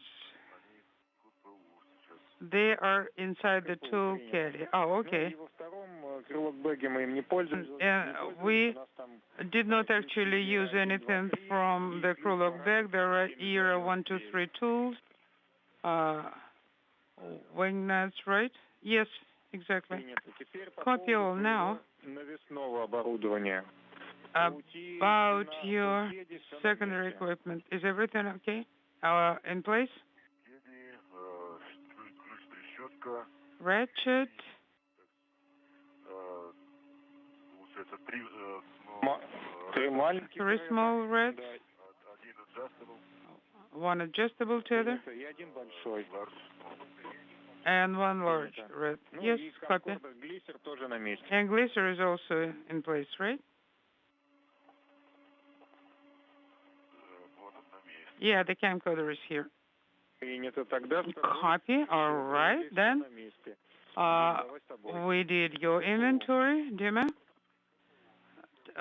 They are inside the tool caddy. Oh, okay. We did not actually use anything from the crew lock bag. There are ERA 1, 2, 3 tools. Wing nuts, right? Yes, exactly. Copy all now. About your secondary equipment, is everything okay? In place? Ratchet. 3 small reds. 1 adjustable tether. And 1 large red. Yes, copy. And glisser is also in place, right? Yeah, the camcorder is here. Copy. All right, then. We did your inventory, Dima.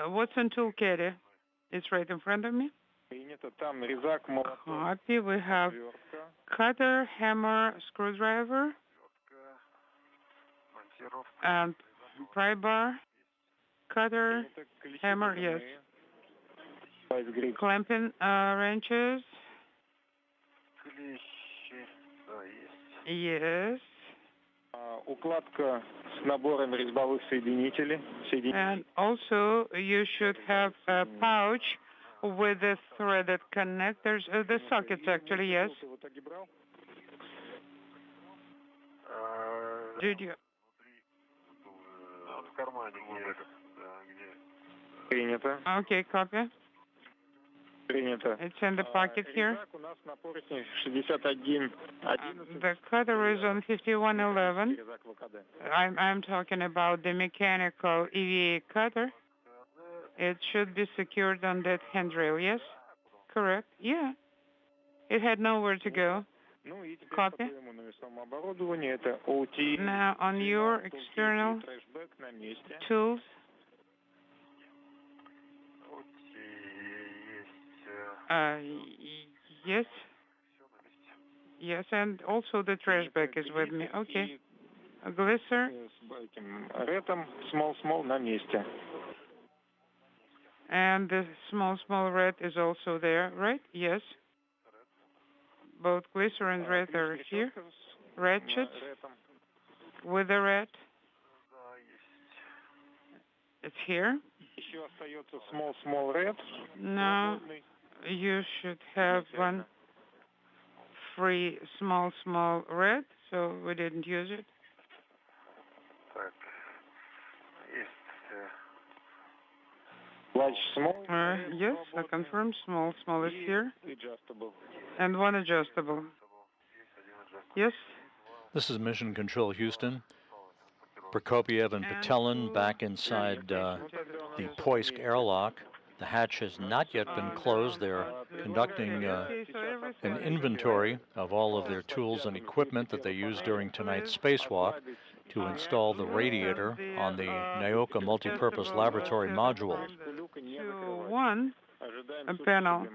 What's on tool caddy? It's right in front of me. Copy. We have cutter, hammer, screwdriver, and pry bar, cutter, hammer, yes. Clamping wrenches. Yes. And also, you should have a pouch with the threaded connectors, the sockets actually, yes. Did you? Okay, copy. It's in the pocket here. The cutter is on 5111. I'm talking about the mechanical EVA cutter. It should be secured on that handrail, yes? Correct. Yeah. It had nowhere to go. Copy. Now, on your external tools. Yes. Yes, and also the trash bag is with me. Okay. A glisser. And the small red is also there, right? Yes. Both glisser and red are here. Ratchet with the red. It's here. Now you should have 1 free small red, so we didn't use it. Large, small? Yes, I confirm. Small is here. Adjustable. And one adjustable. Yes. This is Mission Control Houston. Prokopiev and Patelin back inside the Poisk airlock. The hatch has not yet been closed. They're conducting an inventory of all of their tools and equipment that they used during tonight's spacewalk to install the radiator on the Nauka Multipurpose Laboratory Module. One panel,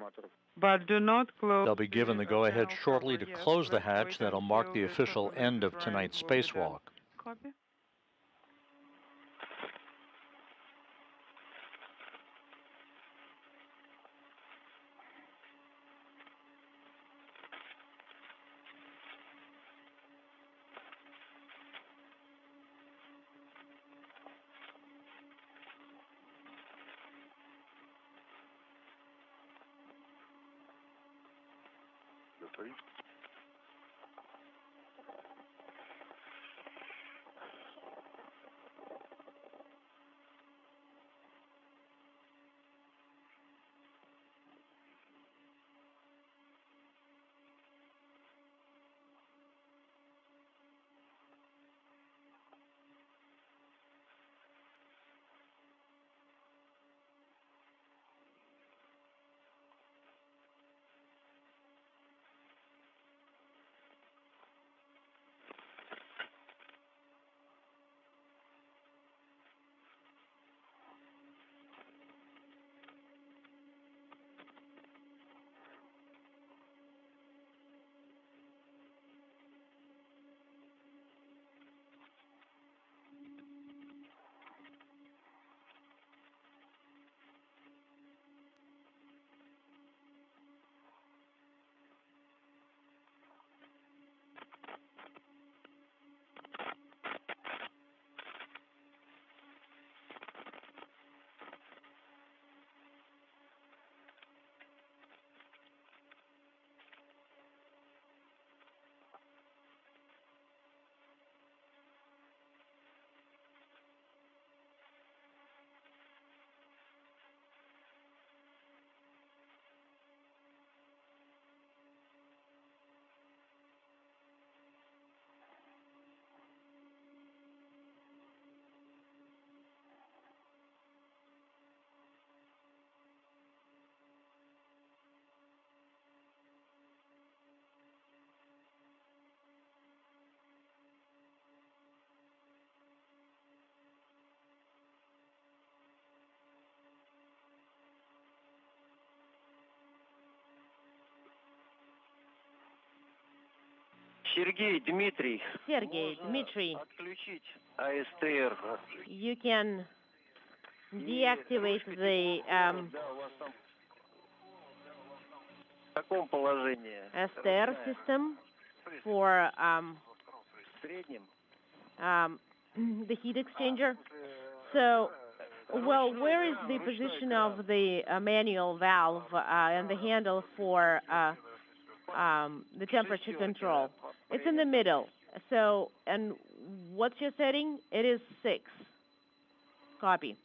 but do not close. They'll be given the go-ahead shortly to close the hatch. That'll mark the official end of tonight's spacewalk. Copy. Sergey, Dmitry. Отключить АСТР. You can deactivate the В каком положении? STR system for the heat exchanger. So, well, where is the position of the manual valve and the handle for the temperature control? It's in the middle. So, and what's your setting? It is 6. Copy.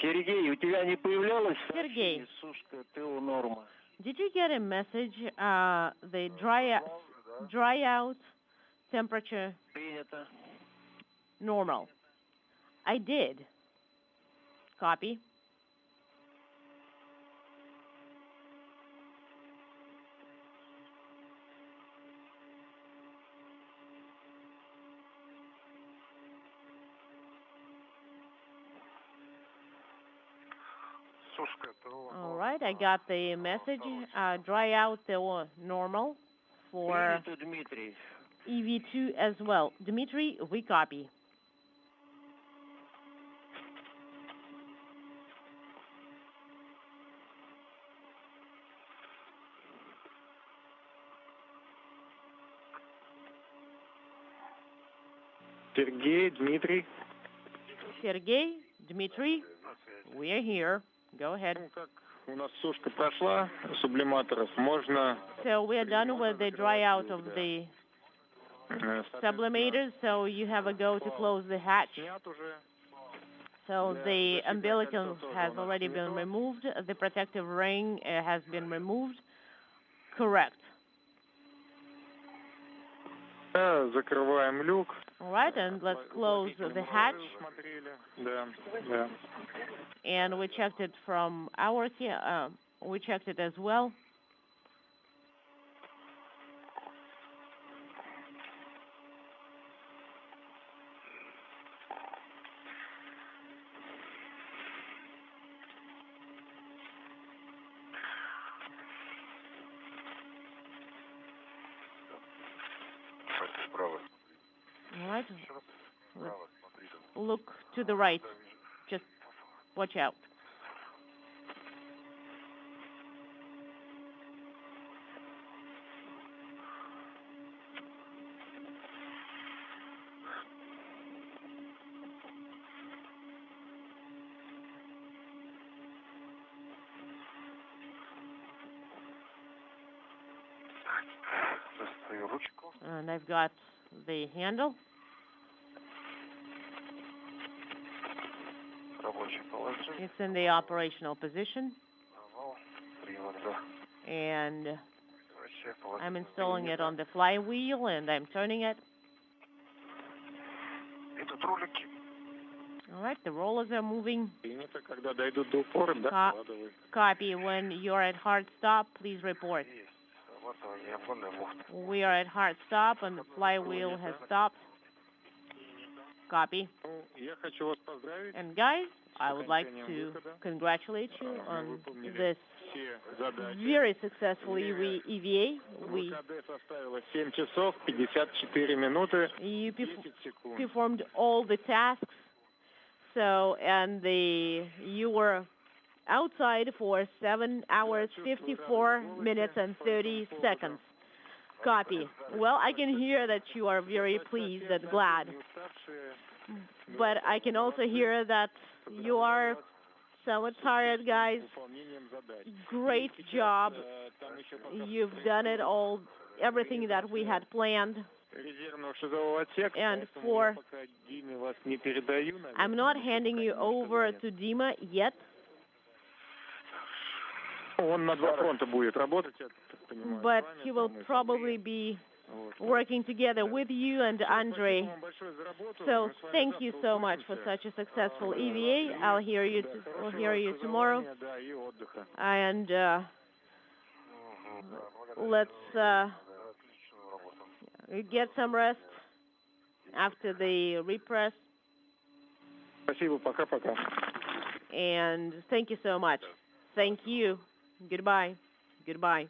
Сергей, у тебя не появлялось Сергей, сушка ТО норма? Did you get a message, the dry out temperature Принято. normal? I did. Copy. All right, I got the message. Dry out the normal. for EV2 as well. Dmitry, we copy. Sergey, Dmitry. Sergey, Dmitry, we are here. Go ahead. У нас сушка прошла сублиматоров. Можно. So we are done with the dry out of the sublimators, so you have a go to close the hatch. So the umbilical has already been removed. The protective ring has been removed. Correct. Закрываем люк. All right, and let's close the hatch. And we checked it from our we checked it as well. All right. Look to the right. Just watch out. And I've got the handle. It's in the operational position. And I'm installing it on the flywheel and I'm turning it. All right, the rollers are moving. Copy. When you're at hard stop, please report. We are at hard stop and the flywheel has stopped. Copy. And guys, I would like to congratulate you on this very successful EVA. You performed all the tasks. So, and you were outside for 7 hours, 54 minutes, and 30 seconds. Copy. Well, I can hear that you are very pleased and glad. But I can also hear that you are somewhat tired, guys. Great job. You've done it all, everything that we had planned. And I'm not handing you over to Dima yet. But he will probably be working together with you and Andre. So thank you so much for such a successful EVA. I'll hear you tomorrow. And let's get some rest after the repress. And thank you so much. Thank you. Goodbye. Goodbye.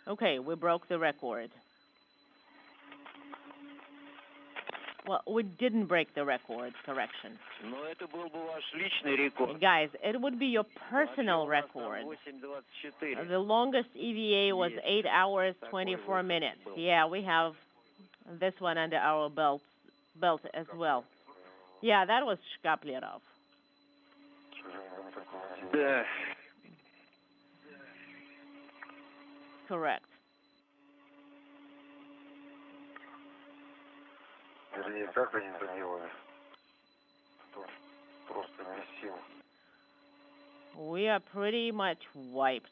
Okay, we broke the record. Well, we didn't break the record, correction. Guys, it would be your personal record. The longest EVA was 8 hours, 24 minutes. Yeah, we have this one under our belt as well. Yeah, that was Shkaplerov. Correct. We are pretty much wiped.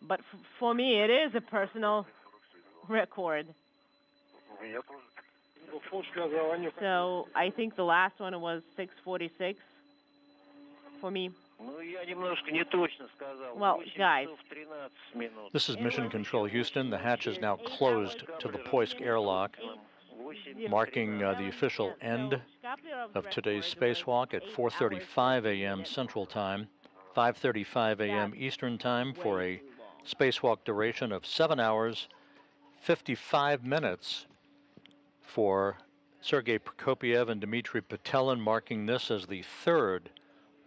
but for me, it is a personal record. So I think the last one was 6:46 for me. Well, guys. This is Mission Control Houston. The hatch is now closed to the Poisk airlock, marking the official end of today's spacewalk at 4:35 a.m. Central Time, 5:35 a.m. Eastern Time, for a spacewalk duration of 7 hours, 55 minutes for Sergei Prokopyev and Dmitry Petelin, marking this as the third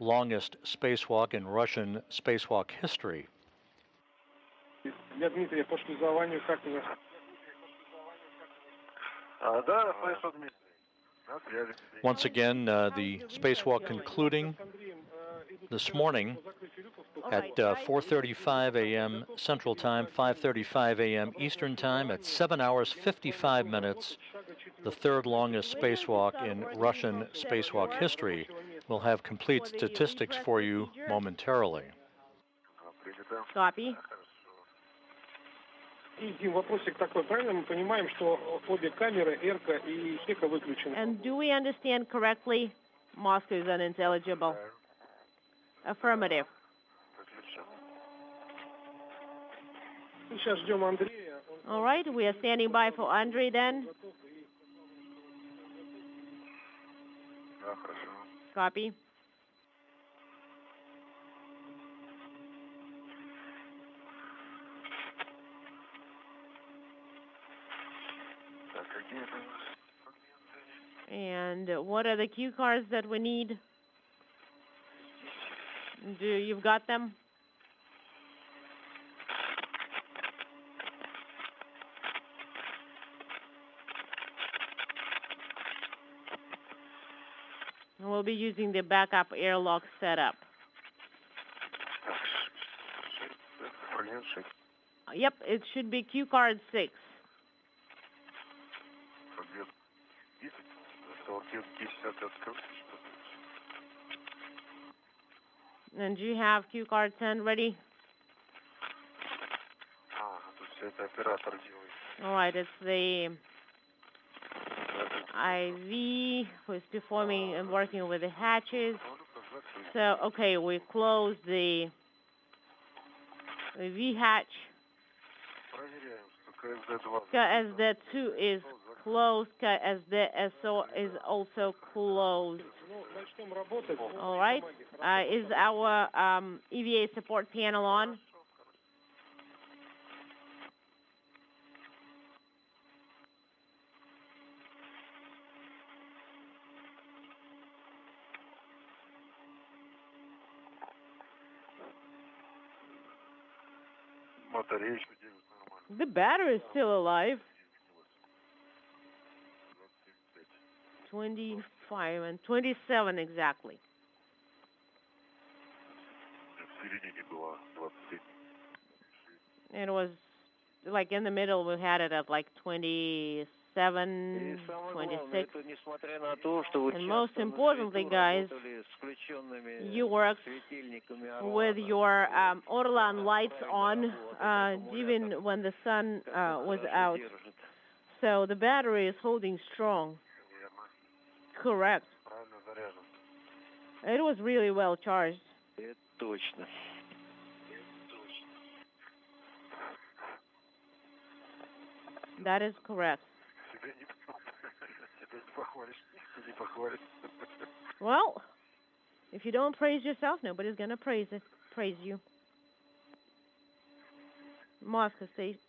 longest spacewalk in Russian spacewalk history. Once again, the spacewalk concluding this morning at 4:35 a.m. Central Time, 5:35 a.m. Eastern Time, at 7 hours 55 minutes, the third longest spacewalk in Russian spacewalk history. We'll have complete statistics for you momentarily. Copy. And do we understand correctly? Moscow is unintelligible. Affirmative. All right, we are standing by for Andrei then. Copy. And what are the cue cards that we need? You've got them? We'll be using the backup airlock setup. Yep, it should be cue card 6. And do you have cue card 10 ready? All right, it's the IV who is performing and working with the hatches. So, okay, we close the V hatch. KSD2 is closed. KSD-SO is also closed. All right. Is our EVA support panel on? The battery is still alive. 25 and 27 exactly. It was like in the middle, we had it at like 27, 26. And most importantly, guys, you worked with your Orlan lights on even when the sun was out. So the battery is holding strong. Correct. It was really well charged. That is correct. Well, if you don't praise yourself, nobody's gonna praise you. Moscow State.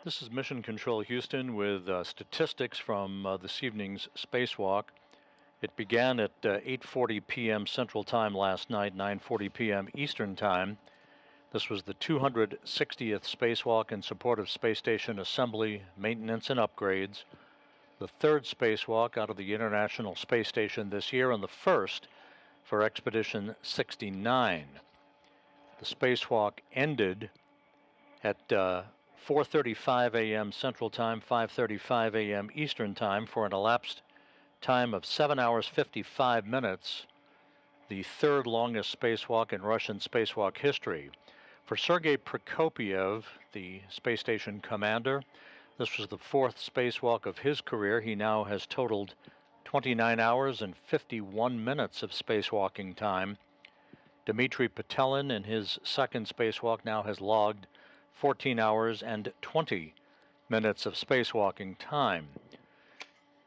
This is Mission Control Houston with statistics from this evening's spacewalk. It began at 8:40 p.m. Central Time last night, 9:40 p.m. Eastern Time. This was the 260th spacewalk in support of space station assembly, maintenance, and upgrades. The third spacewalk out of the International Space Station this year, and the first for Expedition 69. The spacewalk ended at 4:35 a.m. Central Time, 5:35 a.m. Eastern Time for an elapsed time of 7 hours 55 minutes, the third longest spacewalk in Russian spacewalk history. For Sergei Prokopyev, the space station commander, this was the fourth spacewalk of his career. He now has totaled 29 hours and 51 minutes of spacewalking time. Dmitry Petelin, in his second spacewalk, now has logged 14 hours and 20 minutes of spacewalking time.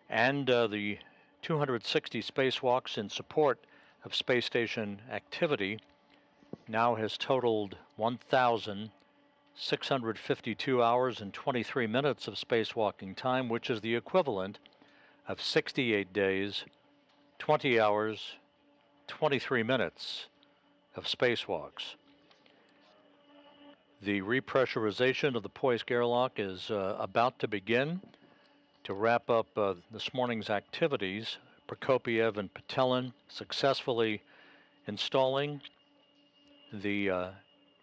And the 260 spacewalks in support of space station activity now has totaled 1,652 hours and 23 minutes of spacewalking time, which is the equivalent of 68 days, 20 hours, 23 minutes of spacewalks. The repressurization of the Poisk airlock is about to begin. To wrap up this morning's activities, Prokopyev and Petelin successfully installing the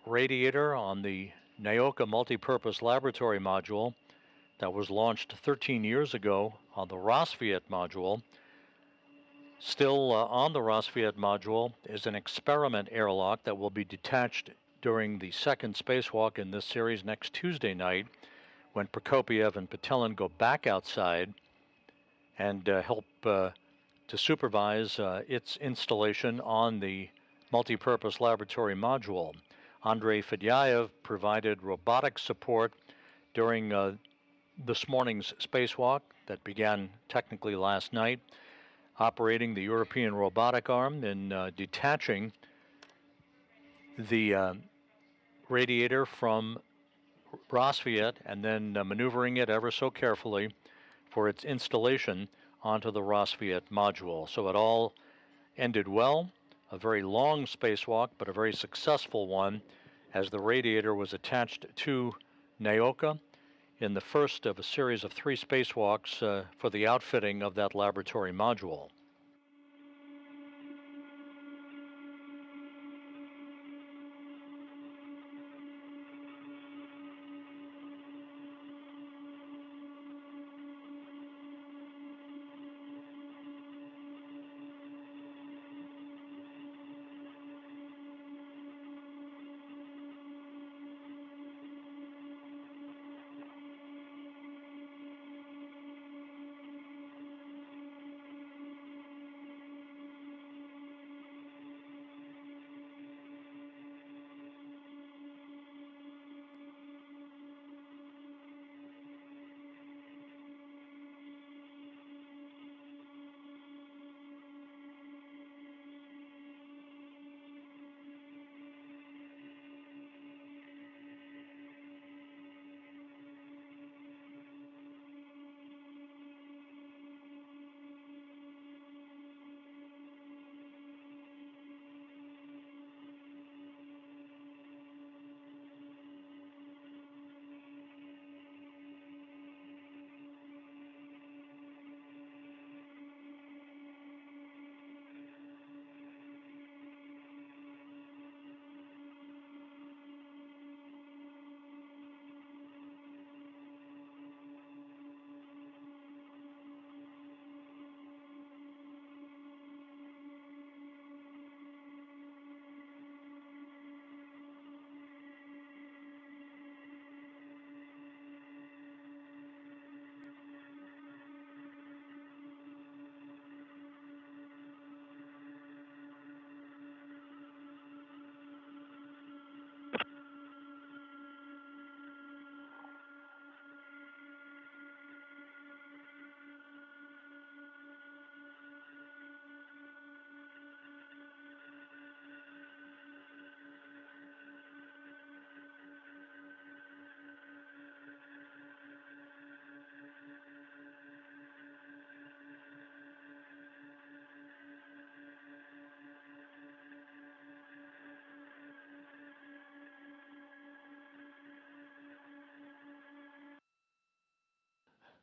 radiator on the Nauka Multipurpose Laboratory Module that was launched 13 years ago on the Rassvet Module. Still on the Rassvet Module is an experiment airlock that will be detached during the second spacewalk in this series next Tuesday night, when Prokopyev and Petelin go back outside and help to supervise its installation on the Multipurpose Laboratory Module. Andrei Fedyaev provided robotic support during this morning's spacewalk that began technically last night, operating the European robotic arm and detaching the radiator from Rassvet and then maneuvering it ever so carefully for its installation onto the Rassvet module. So it all ended well, a very long spacewalk, but a very successful one, as the radiator was attached to Nauka in the first of a series of 3 spacewalks for the outfitting of that laboratory module.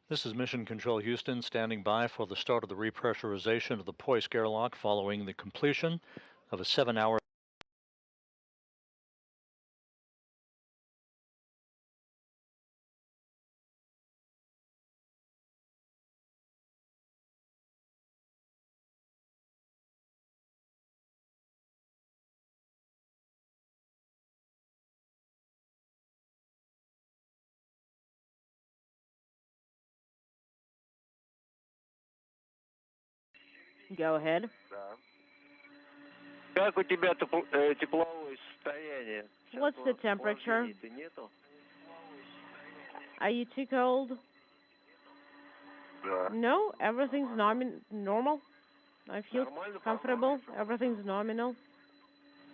This is Mission Control Houston, standing by for the start of the repressurization of the Poist airlock following the completion of a 7-hour. Go ahead. Как у тебя тепловое состояние? What's the temperature? Are you too cold? No, everything's normal. I feel comfortable. Everything's nominal.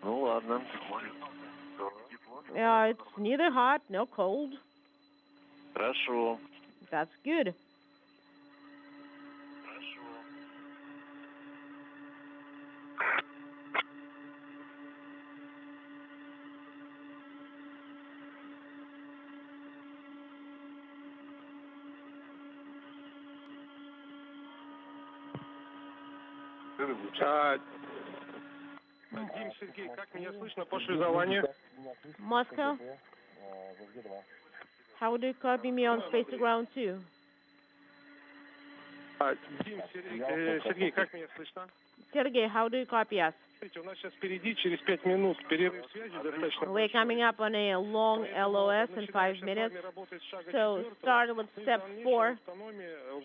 Ну ладно. It's neither hot nor cold. Хорошо. That's good. Дим, Сергей, как меня слышно по шлюзованию? Moscow? How do you copy me on space to ground 2? Дим, Сергей, как меня слышно? Sergey, how do you copy us? У нас сейчас впереди через 5 минут перерыв связи достаточно. We're coming up on a long LOS in 5 minutes. So start with step 4.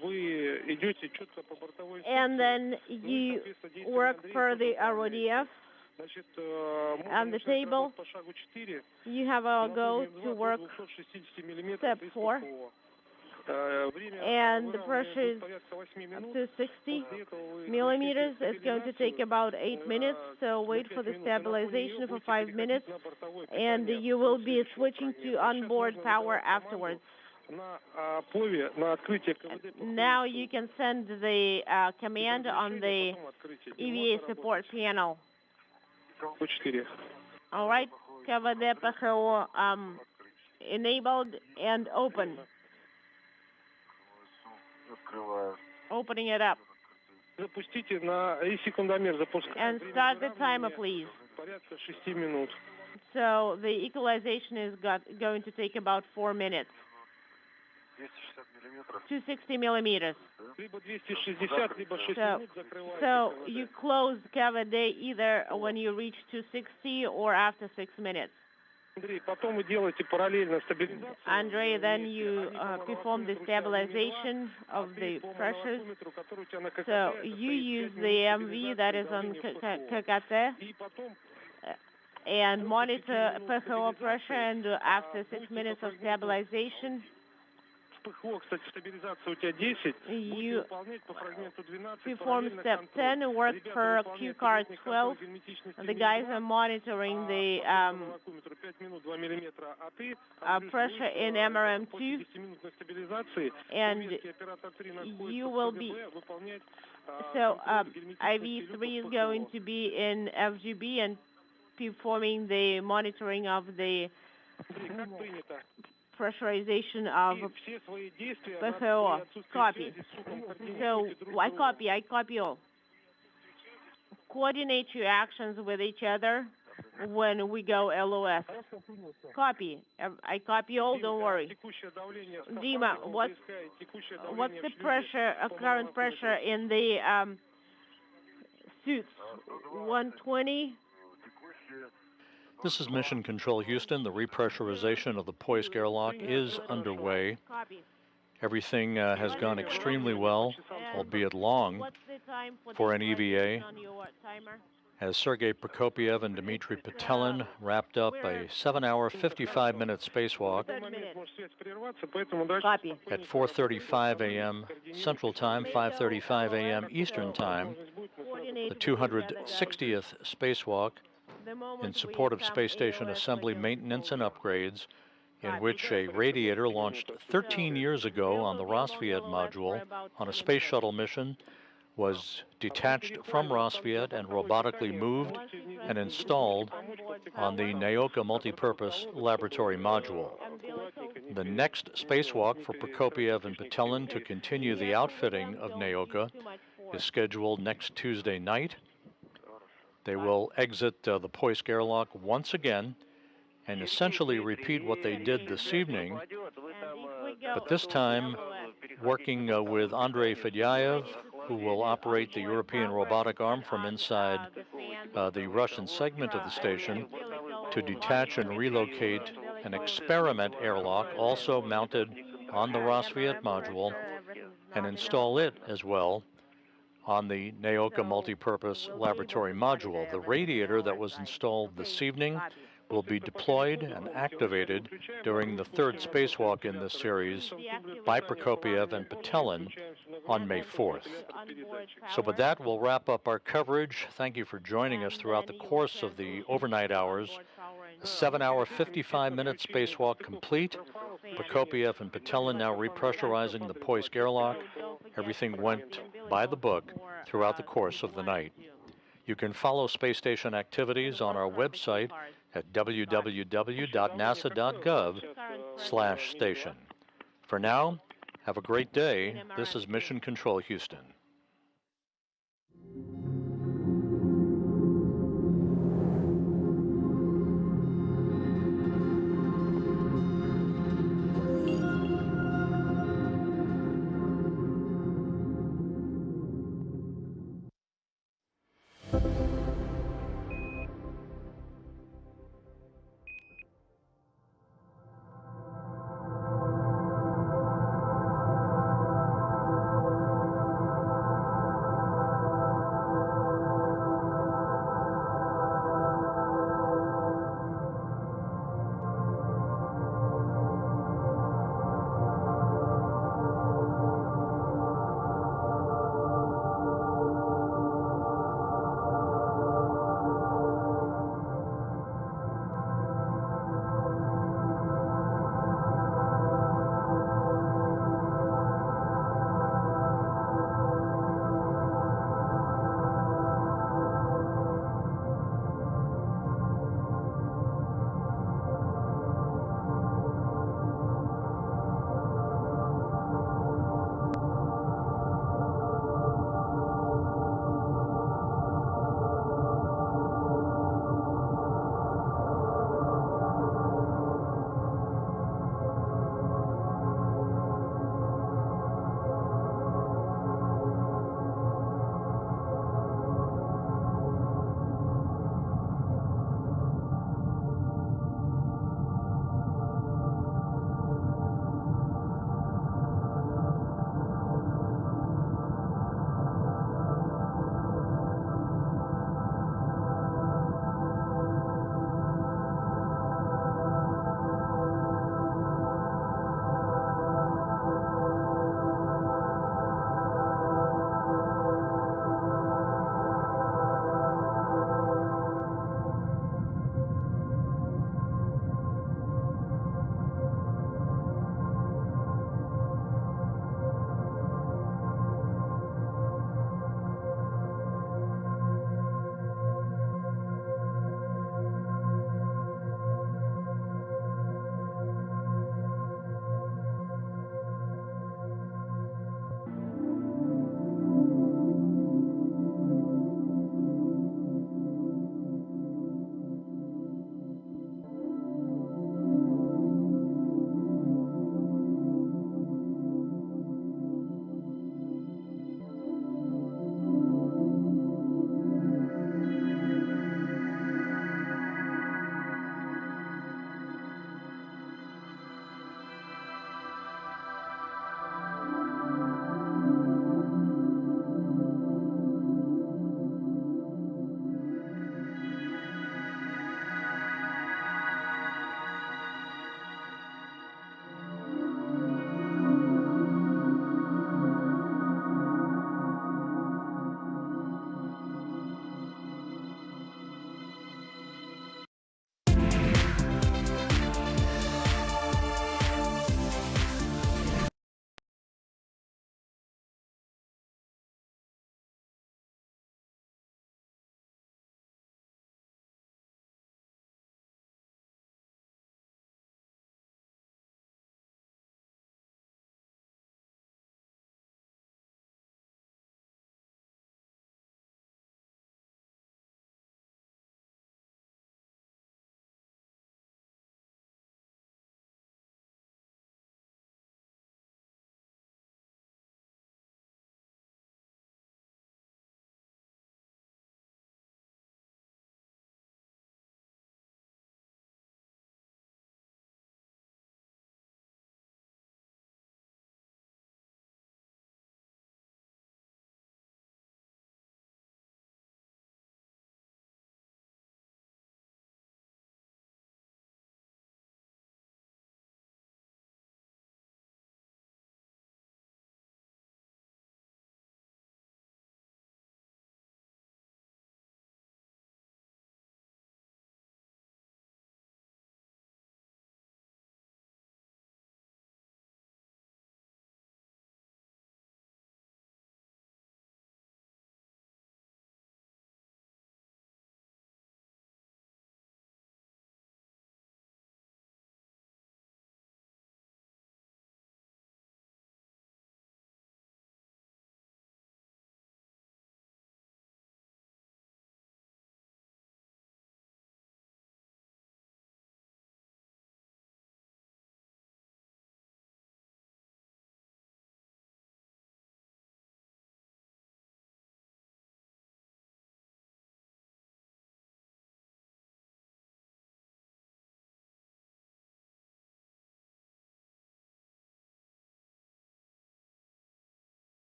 Вы идете четко по бортовой And then you work for the RODF. On the table, you have a go to work step 4. And the pressure is up to 60 millimeters. It's going to take about 8 minutes, so wait for the stabilization for 5 minutes, and you will be switching to onboard power afterwards. Now you can send the command on the EVA support panel. All right, КВД ПХО enabled and open. Opening it up. And start the timer, please. So the equalization is going to take about 4 minutes. 260 millimeters. So you close КВД either when you reach 260 or after 6 minutes. Andrei, then you perform the stabilization of the pressures. So you use the MV that is on ККТ and monitor PHO pressure, and after 6 minutes of stabilization, you perform step 10, work for Q card 12. The guys are monitoring the pressure in MRM2, and you will be, so IV3 is going to be in FGB and performing the monitoring of the pressurization of PHO. Copy. So I copy all. Coordinate your actions with each other when we go LOS. Copy. I copy all, don't worry. Dima, what's the pressure, current pressure in the suits? 120? This is Mission Control Houston. The repressurization of the Poist airlock is underway. Everything has gone extremely well, albeit long, for an EVA, as Sergei Prokopiev and Dmitry Petelin wrapped up a 7-hour, 55-minute spacewalk at 4:35 a.m. Central Time, 5:35 a.m. Eastern Time, the 260th spacewalk in support of space station assembly maintenance and upgrades, in which a Radiator launched 13 years ago on the Rassvet Module on a space shuttle mission was detached from Rassvet and robotically moved and installed on the Nauka Multipurpose Laboratory Module. The next spacewalk for Prokopiev and Petelin to continue the outfitting of Nauka is scheduled next Tuesday night. They will exit the Poisk airlock once again and essentially repeat what they did this evening, but this time working with Andrei Fedyaev, who will operate the European robotic arm from inside the Russian segment of the station, to detach and relocate an experiment airlock also mounted on the Rassvet Module and install it as well on the Nauka Multipurpose Laboratory Module. The radiator that was installed this evening will be deployed and activated during the third spacewalk in this series by Prokopiev and Petelin on May 4th. So with that, we'll wrap up our coverage. Thank you for joining us throughout the course of the overnight hours. A 7-hour, 55-minute spacewalk complete. Prokopiev and Petelin now repressurizing the Poisk airlock. Everything went by the book throughout the course of the night. You can follow space station activities on our website at www.nasa.gov/station. For now, have a great day. This is Mission Control Houston.